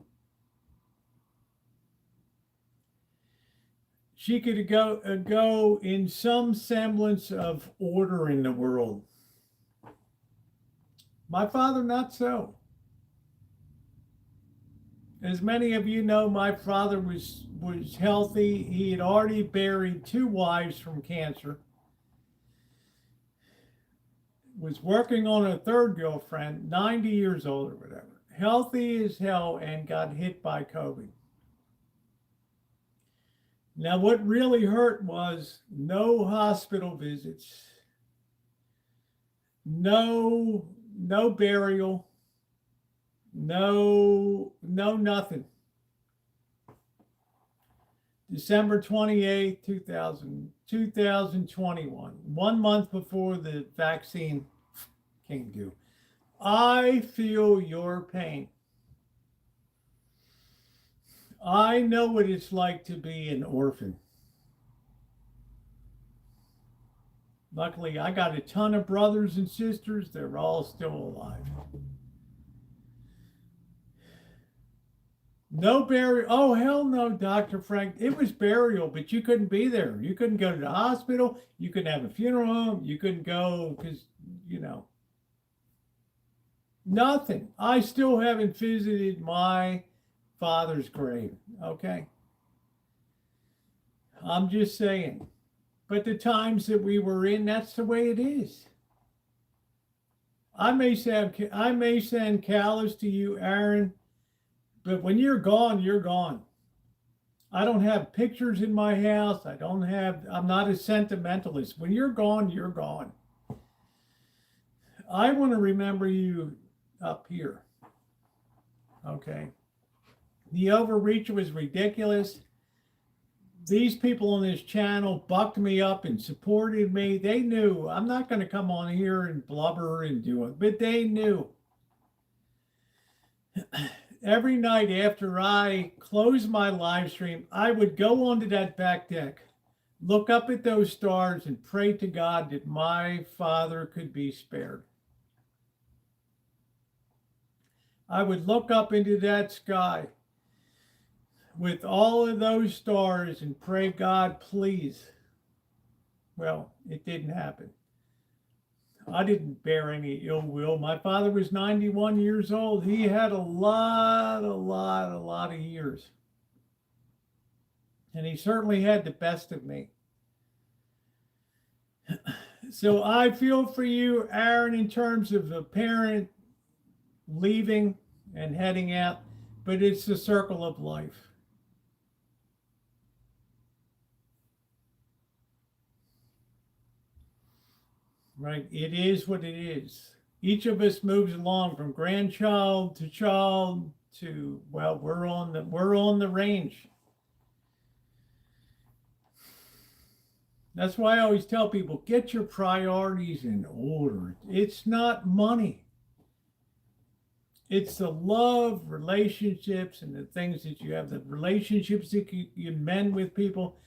She could go in some semblance of order in the world. My father, not so. As many of you know, my father was healthy. He had already buried 2 wives from cancer. Was working on a 3rd girlfriend, 90 years old or whatever. Healthy as hell, and got hit by COVID. Now, what really hurt was no hospital visits, no burial, no nothing. December 28th, 2021, 1 month before the vaccine came due. I feel your pain. I know what it's like to be an orphan. Luckily, I got a ton of brothers and sisters. They're all still alive. No burial. Oh, hell no, Dr. Frank. It was burial, but you couldn't be there. You couldn't go to the hospital. You couldn't have a funeral home. You couldn't go because, Nothing. I still haven't visited my father's grave. Okay. I'm just saying. But the times that we were in, that's the way it is. I may sound callous to you, Aaron, but when you're gone, you're gone. I don't have pictures in my house. I'm not a sentimentalist. When you're gone, you're gone. I want to remember you up here. Okay. The overreach was ridiculous. These people on this channel bucked me up and supported me. They knew I'm not going to come on here and blubber and do it, but they knew. Every night after I closed my live stream, I would go onto that back deck, look up at those stars, and pray to God that my father could be spared. I would look up into that sky with all of those stars and pray, God, please. Well, it didn't happen. I didn't bear any ill will. My father was 91 years old. He had a lot of years. And he certainly had the best of me. So I feel for you, Aaron, in terms of a parent leaving and heading out, but it's the circle of life. Right? It is what it is. Each of us moves along from grandchild to child to, well, we're on the range. That's why I always tell people, get your priorities in order. It's not money. It's the love, relationships, and the things that you have, the relationships that you mend with people.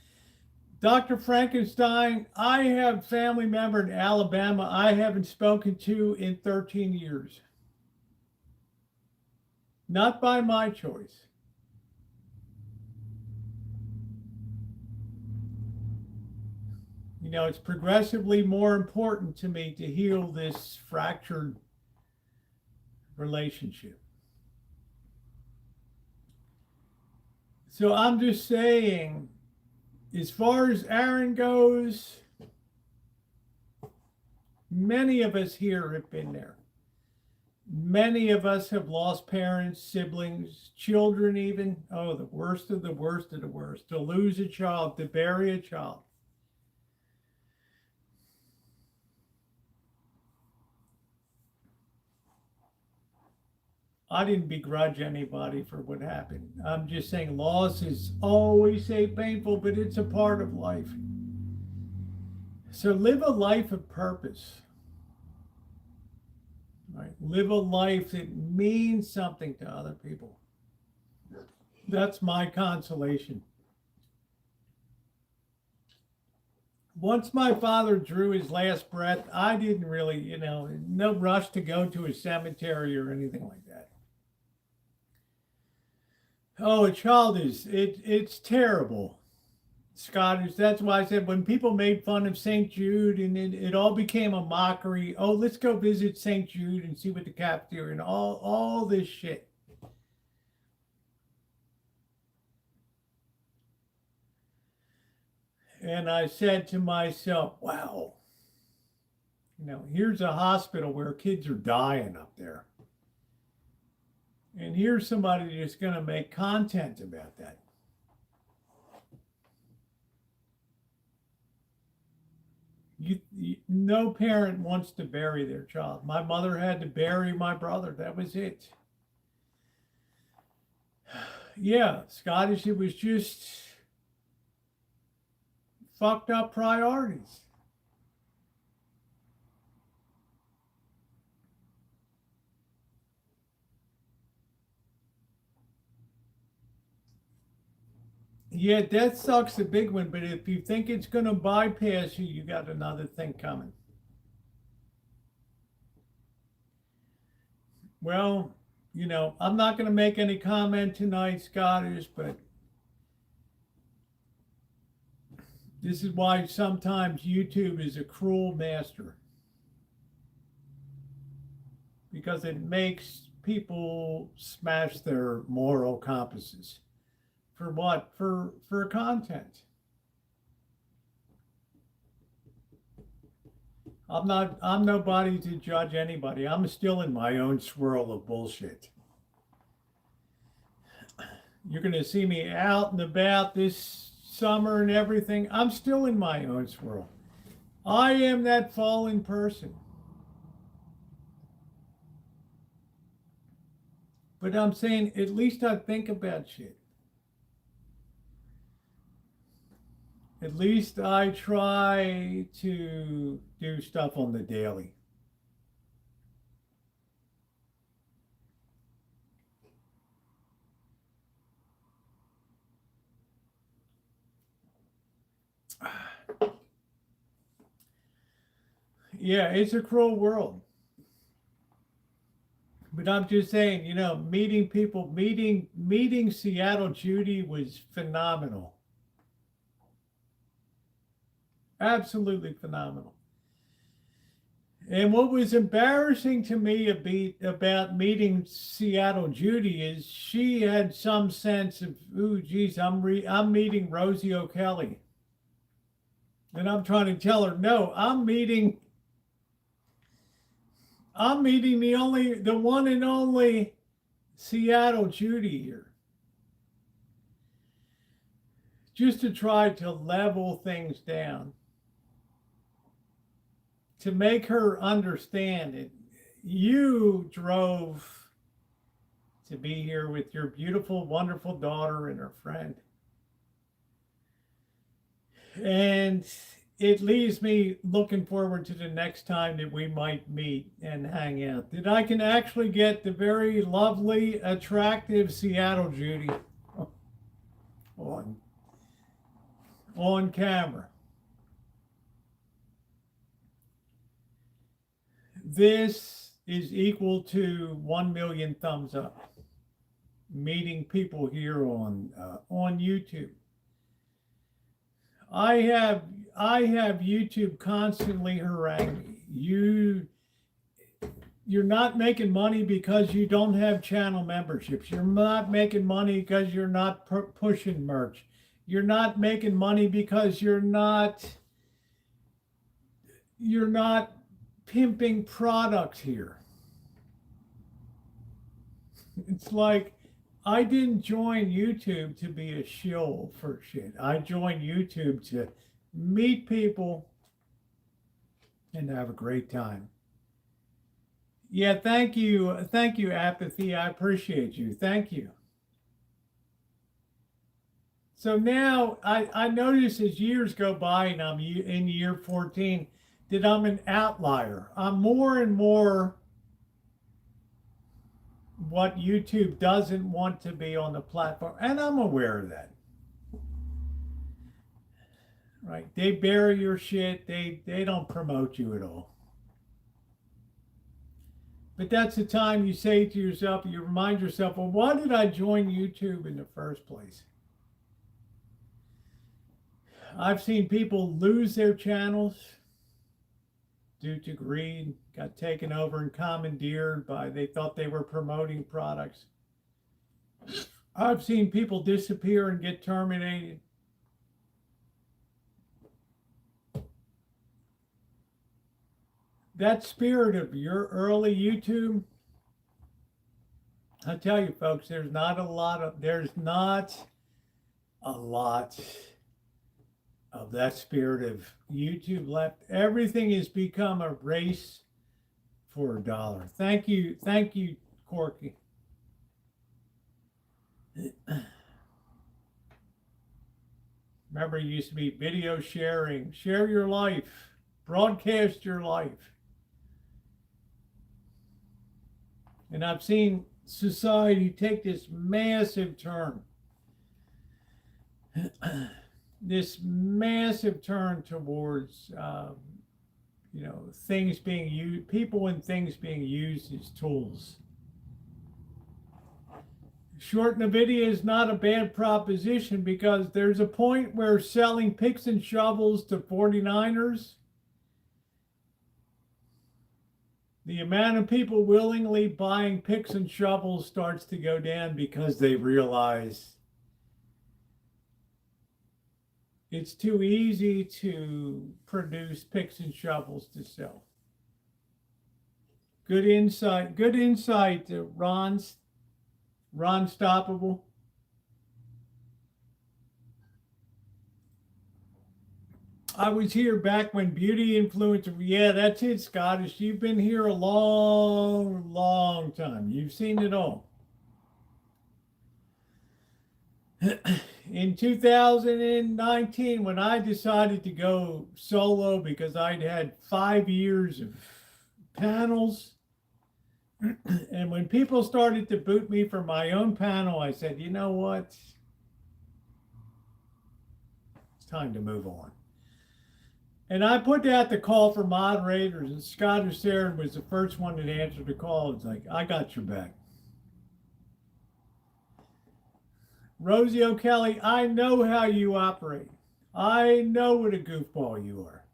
Dr. Frankenstein, I have family member in Alabama I haven't spoken to in 13 years. Not by my choice. You know, it's progressively more important to me to heal this fractured relationship. So I'm just saying, as far as Aaron goes, many of us here have been there. Many of us have lost parents, siblings, children even. Oh, the worst of the worst of the worst. To lose a child, to bury a child. I didn't begrudge anybody for what happened. I'm just saying loss is always painful, but it's a part of life. So live a life of purpose. Right? Live a life that means something to other people. That's my consolation. Once my father drew his last breath, I didn't really, no rush to go to a cemetery or anything like that. Oh, a child it's terrible. Scottish. That's why I said when people made fun of St. Jude and it all became a mockery. Oh, let's go visit St. Jude and see what the cafeteria and all this shit. And I said to myself, wow, here's a hospital where kids are dying up there. And here's somebody that's going to make content about that. No parent wants to bury their child. My mother had to bury my brother. That was it. Yeah, Scottish, it was just fucked up priorities. Yeah, death sucks a big one, but if you think it's going to bypass you, you got another thing coming. Well, I'm not going to make any comment tonight, Scottish, but this is why sometimes YouTube is a cruel master. because it makes people smash their moral compasses. For what? For content. I'm nobody to judge anybody. I'm still in my own swirl of bullshit. You're going to see me out and about this summer and everything. I'm still in my own swirl. I am that fallen person. But I'm saying at least I think about shit. At least I try to do stuff on the daily. Yeah, it's a cruel world. But I'm just saying, you know, meeting people, meeting Seattle Judy was phenomenal. Absolutely phenomenal. And what was embarrassing to me about meeting Seattle Judy is she had some sense of, ooh, geez, I'm meeting Rosieokelly. And I'm trying to tell her, no, I'm meeting the one and only Seattle Judy here. Just to try to level things down. To make her understand it. You drove to be here with your beautiful, wonderful daughter and her friend. And it leaves me looking forward to the next time that we might meet and hang out. That I can actually get the very lovely, attractive Seattle Judy on camera. This is equal to 1 million thumbs up. Meeting people here on YouTube. I have YouTube constantly haranguing me. You're not making money because you don't have channel memberships. You're not making money because you're not pushing merch. You're not making money because you're not pimping product here. It's like, I didn't join YouTube to be a shill for shit. I joined YouTube to meet people and have a great time. Yeah, thank you, Apathy. I appreciate you. Thank you. So now I notice as years go by and I'm in year 14 that I'm an outlier. I'm more and more what YouTube doesn't want to be on the platform. And I'm aware of that. Right? They bury your shit. They don't promote you at all. But that's the time you say to yourself, you remind yourself, well, why did I join YouTube in the first place? I've seen people lose their channels due to greed, got taken over and commandeered by, they thought they were promoting products. I've seen people disappear and get terminated. That spirit of your early YouTube, I tell you folks, there's not a lot of that spirit of YouTube left. Everything has become a race for $1. Thank you, Corky. Remember, it used to be video sharing, share your life, broadcast your life. And I've seen society take this massive turn. This massive turn towards, things being used, people and things being used as tools. Shorten the video is not a bad proposition because there's a point where selling picks and shovels to 49ers The amount of people willingly buying picks and shovels starts to go down because they realize it's too easy to produce picks and shovels to sell. Good insight, Ron Stoppable. I was here back when beauty influencer. Yeah, that's it, Scottish. You've been here a long, long time. You've seen it all. In 2019, when I decided to go solo because I'd had 5 years of panels, and when people started to boot me for my own panel, I said, you know what? It's time to move on. And I put out the call for moderators, and Scottish Sarah was the first one that answered the call. It's like, I got your back. Rosieokelly, I know how you operate. I know what a goofball you are.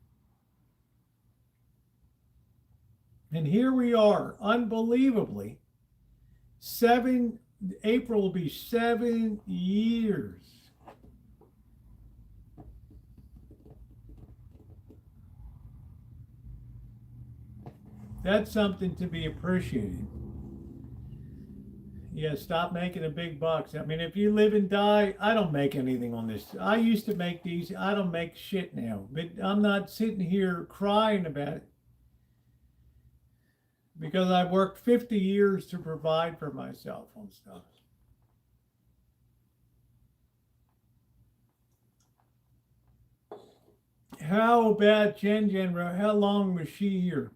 And here we are, unbelievably, April will be 7 years. That's something to be appreciated. Yeah, stop making the big bucks. I mean, if you live and die, I don't make anything on this. I used to make these. I don't make shit now. But I'm not sitting here crying about it. Because I worked 50 years to provide for myself on stuff. How about Jen? How long was she here?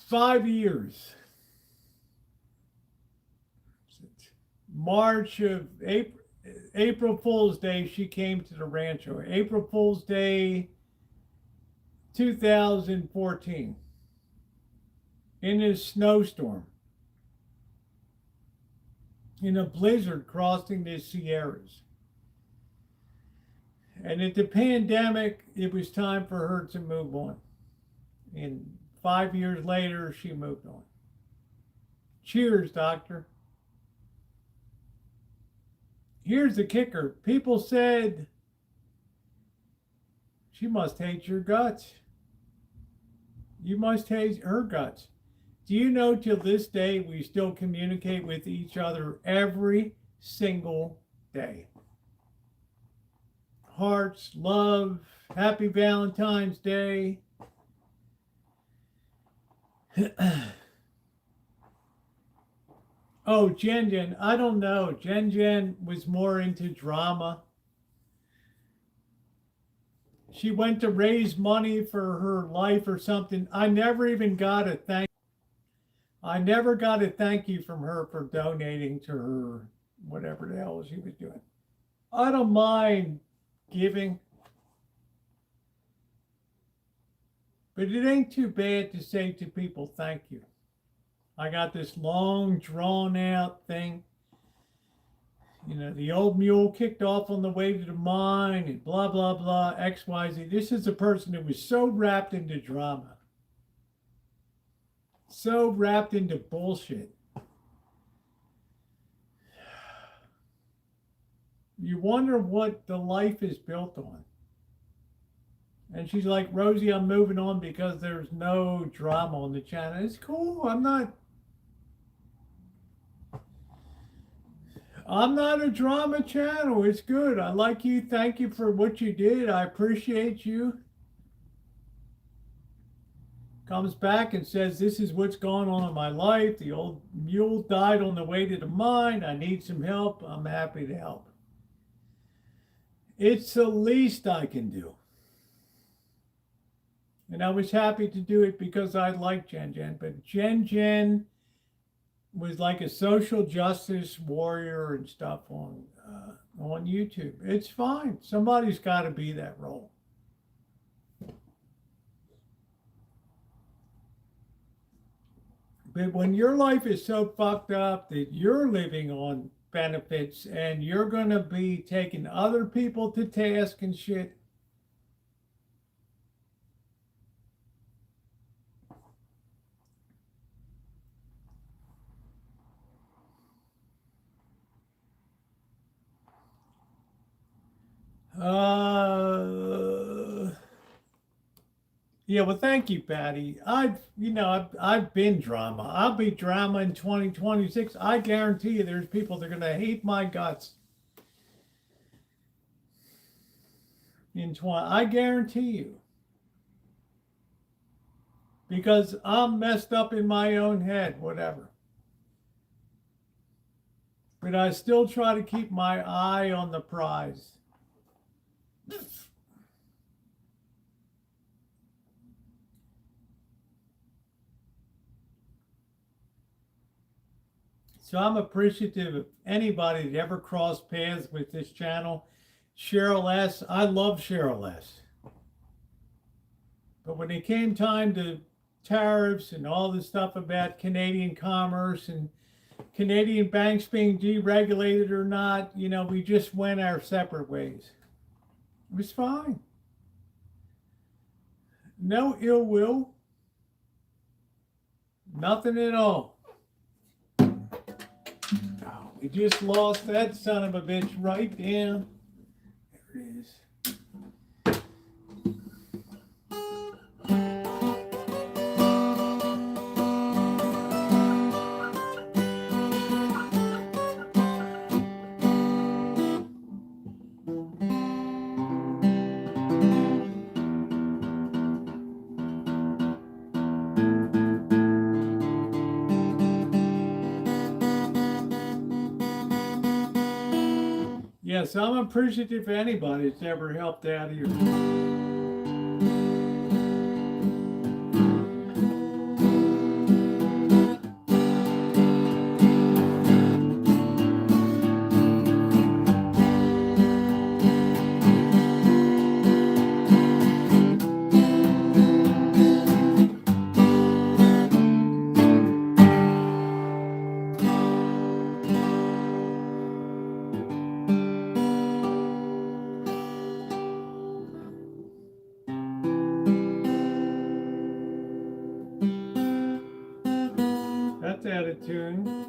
5 years. April Fool's Day, she came to the Rancho. April Fool's Day, 2014. In a snowstorm. In a blizzard crossing the Sierras. And at the pandemic, it was time for her to move on. And 5 years later, she moved on. Cheers, doctor. Here's the kicker. People said, she must hate your guts. You must hate her guts. Do you know till this day we still communicate with each other every single day? Hearts, love, happy Valentine's Day. Oh, Jen, I don't know. Jen was more into drama. She went to raise money for her life or something. I never got a thank you from her for donating to her, whatever the hell she was doing. I don't mind giving, but it ain't too bad to say to people, thank you. I got this long, drawn-out thing. You know, the old mule kicked off on the way to the mine and blah, blah, blah, X, Y, Z. This is a person who was so wrapped into drama. So wrapped into bullshit. You wonder what the life is built on. And she's like, Rosie, I'm moving on because there's no drama on the channel. It's cool. I'm not a drama channel. It's good. I like you. Thank you for what you did. I appreciate you. Comes back and says, this is what's going on in my life. The old mule died on the way to the mine. I need some help. I'm happy to help. It's the least I can do. And I was happy to do it because I like Jen. But Jen was like a social justice warrior and stuff on YouTube. It's fine. Somebody's got to be that role. But when your life is so fucked up that you're living on benefits and you're going to be taking other people to task and shit, Yeah, well, thank you, Patty. I've been drama. I'll be drama in 2026. I guarantee you there's people that are going to hate my guts in 20. I guarantee you. Because I'm messed up in my own head, whatever. But I still try to keep my eye on the prize. So I'm appreciative of anybody that ever crossed paths with this channel. Cheryl S., I love Cheryl S. But when it came time to tariffs and all the stuff about Canadian commerce and Canadian banks being deregulated or not, we just went our separate ways. It was fine. No ill will. Nothing at all. We just lost that son of a bitch right down. There it is. Yes, I'm appreciative of anybody that's ever helped out here. That's out of tune.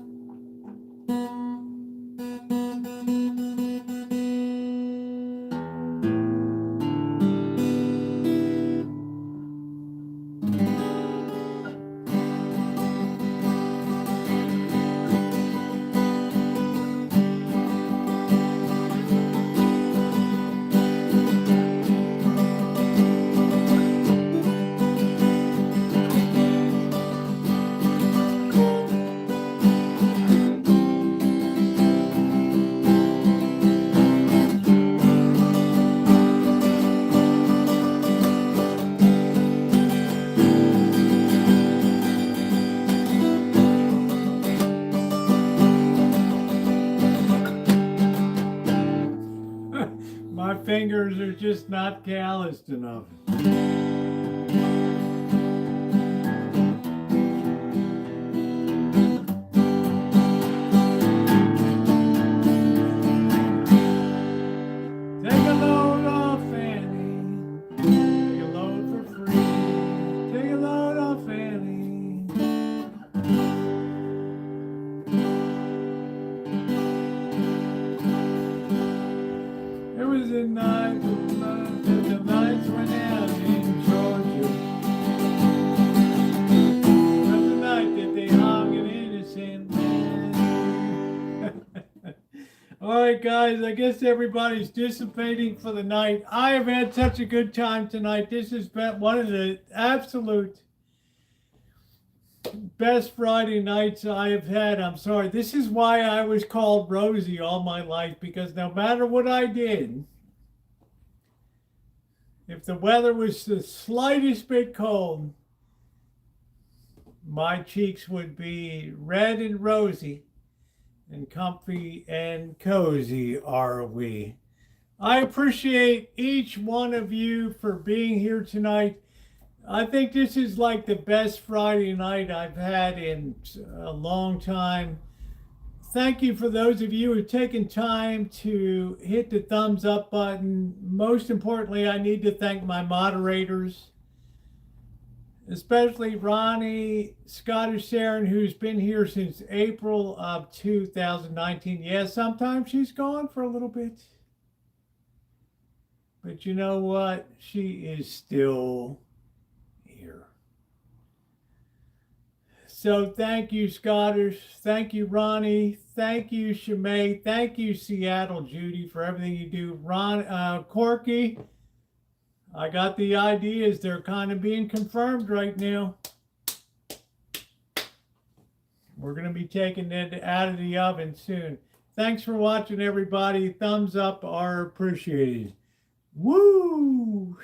My fingers are just not calloused enough. Take a load off Fanny. Take a load for free. Take a load off Fanny. It was a night the lights went out in Georgia. It was the night that they hung an innocent man. All right, guys, I guess everybody's dissipating for the night. I have had such a good time tonight. This has been one of the absolute best Friday nights I have had. I'm sorry. This is why I was called Rosie all my life, because no matter what I did, if the weather was the slightest bit cold, my cheeks would be red and rosy, and comfy and cozy are we. I appreciate each one of you for being here tonight. I think this is like the best Friday night I've had in a long time. Thank you for those of you who've taken time to hit the thumbs up button. Most importantly, I need to thank my moderators, especially Ronnie, Scottish Sharon, who's been here since April of 2019. Yes, sometimes she's gone for a little bit. But you know what? She is still here. So thank you, Scotters. Thank you, Ronnie. Thank you, Shemay. Thank you, Seattle Judy, for everything you do. Corky, I got the ideas. They're kind of being confirmed right now. We're going to be taking it out of the oven soon. Thanks for watching, everybody. Thumbs up are appreciated. Woo!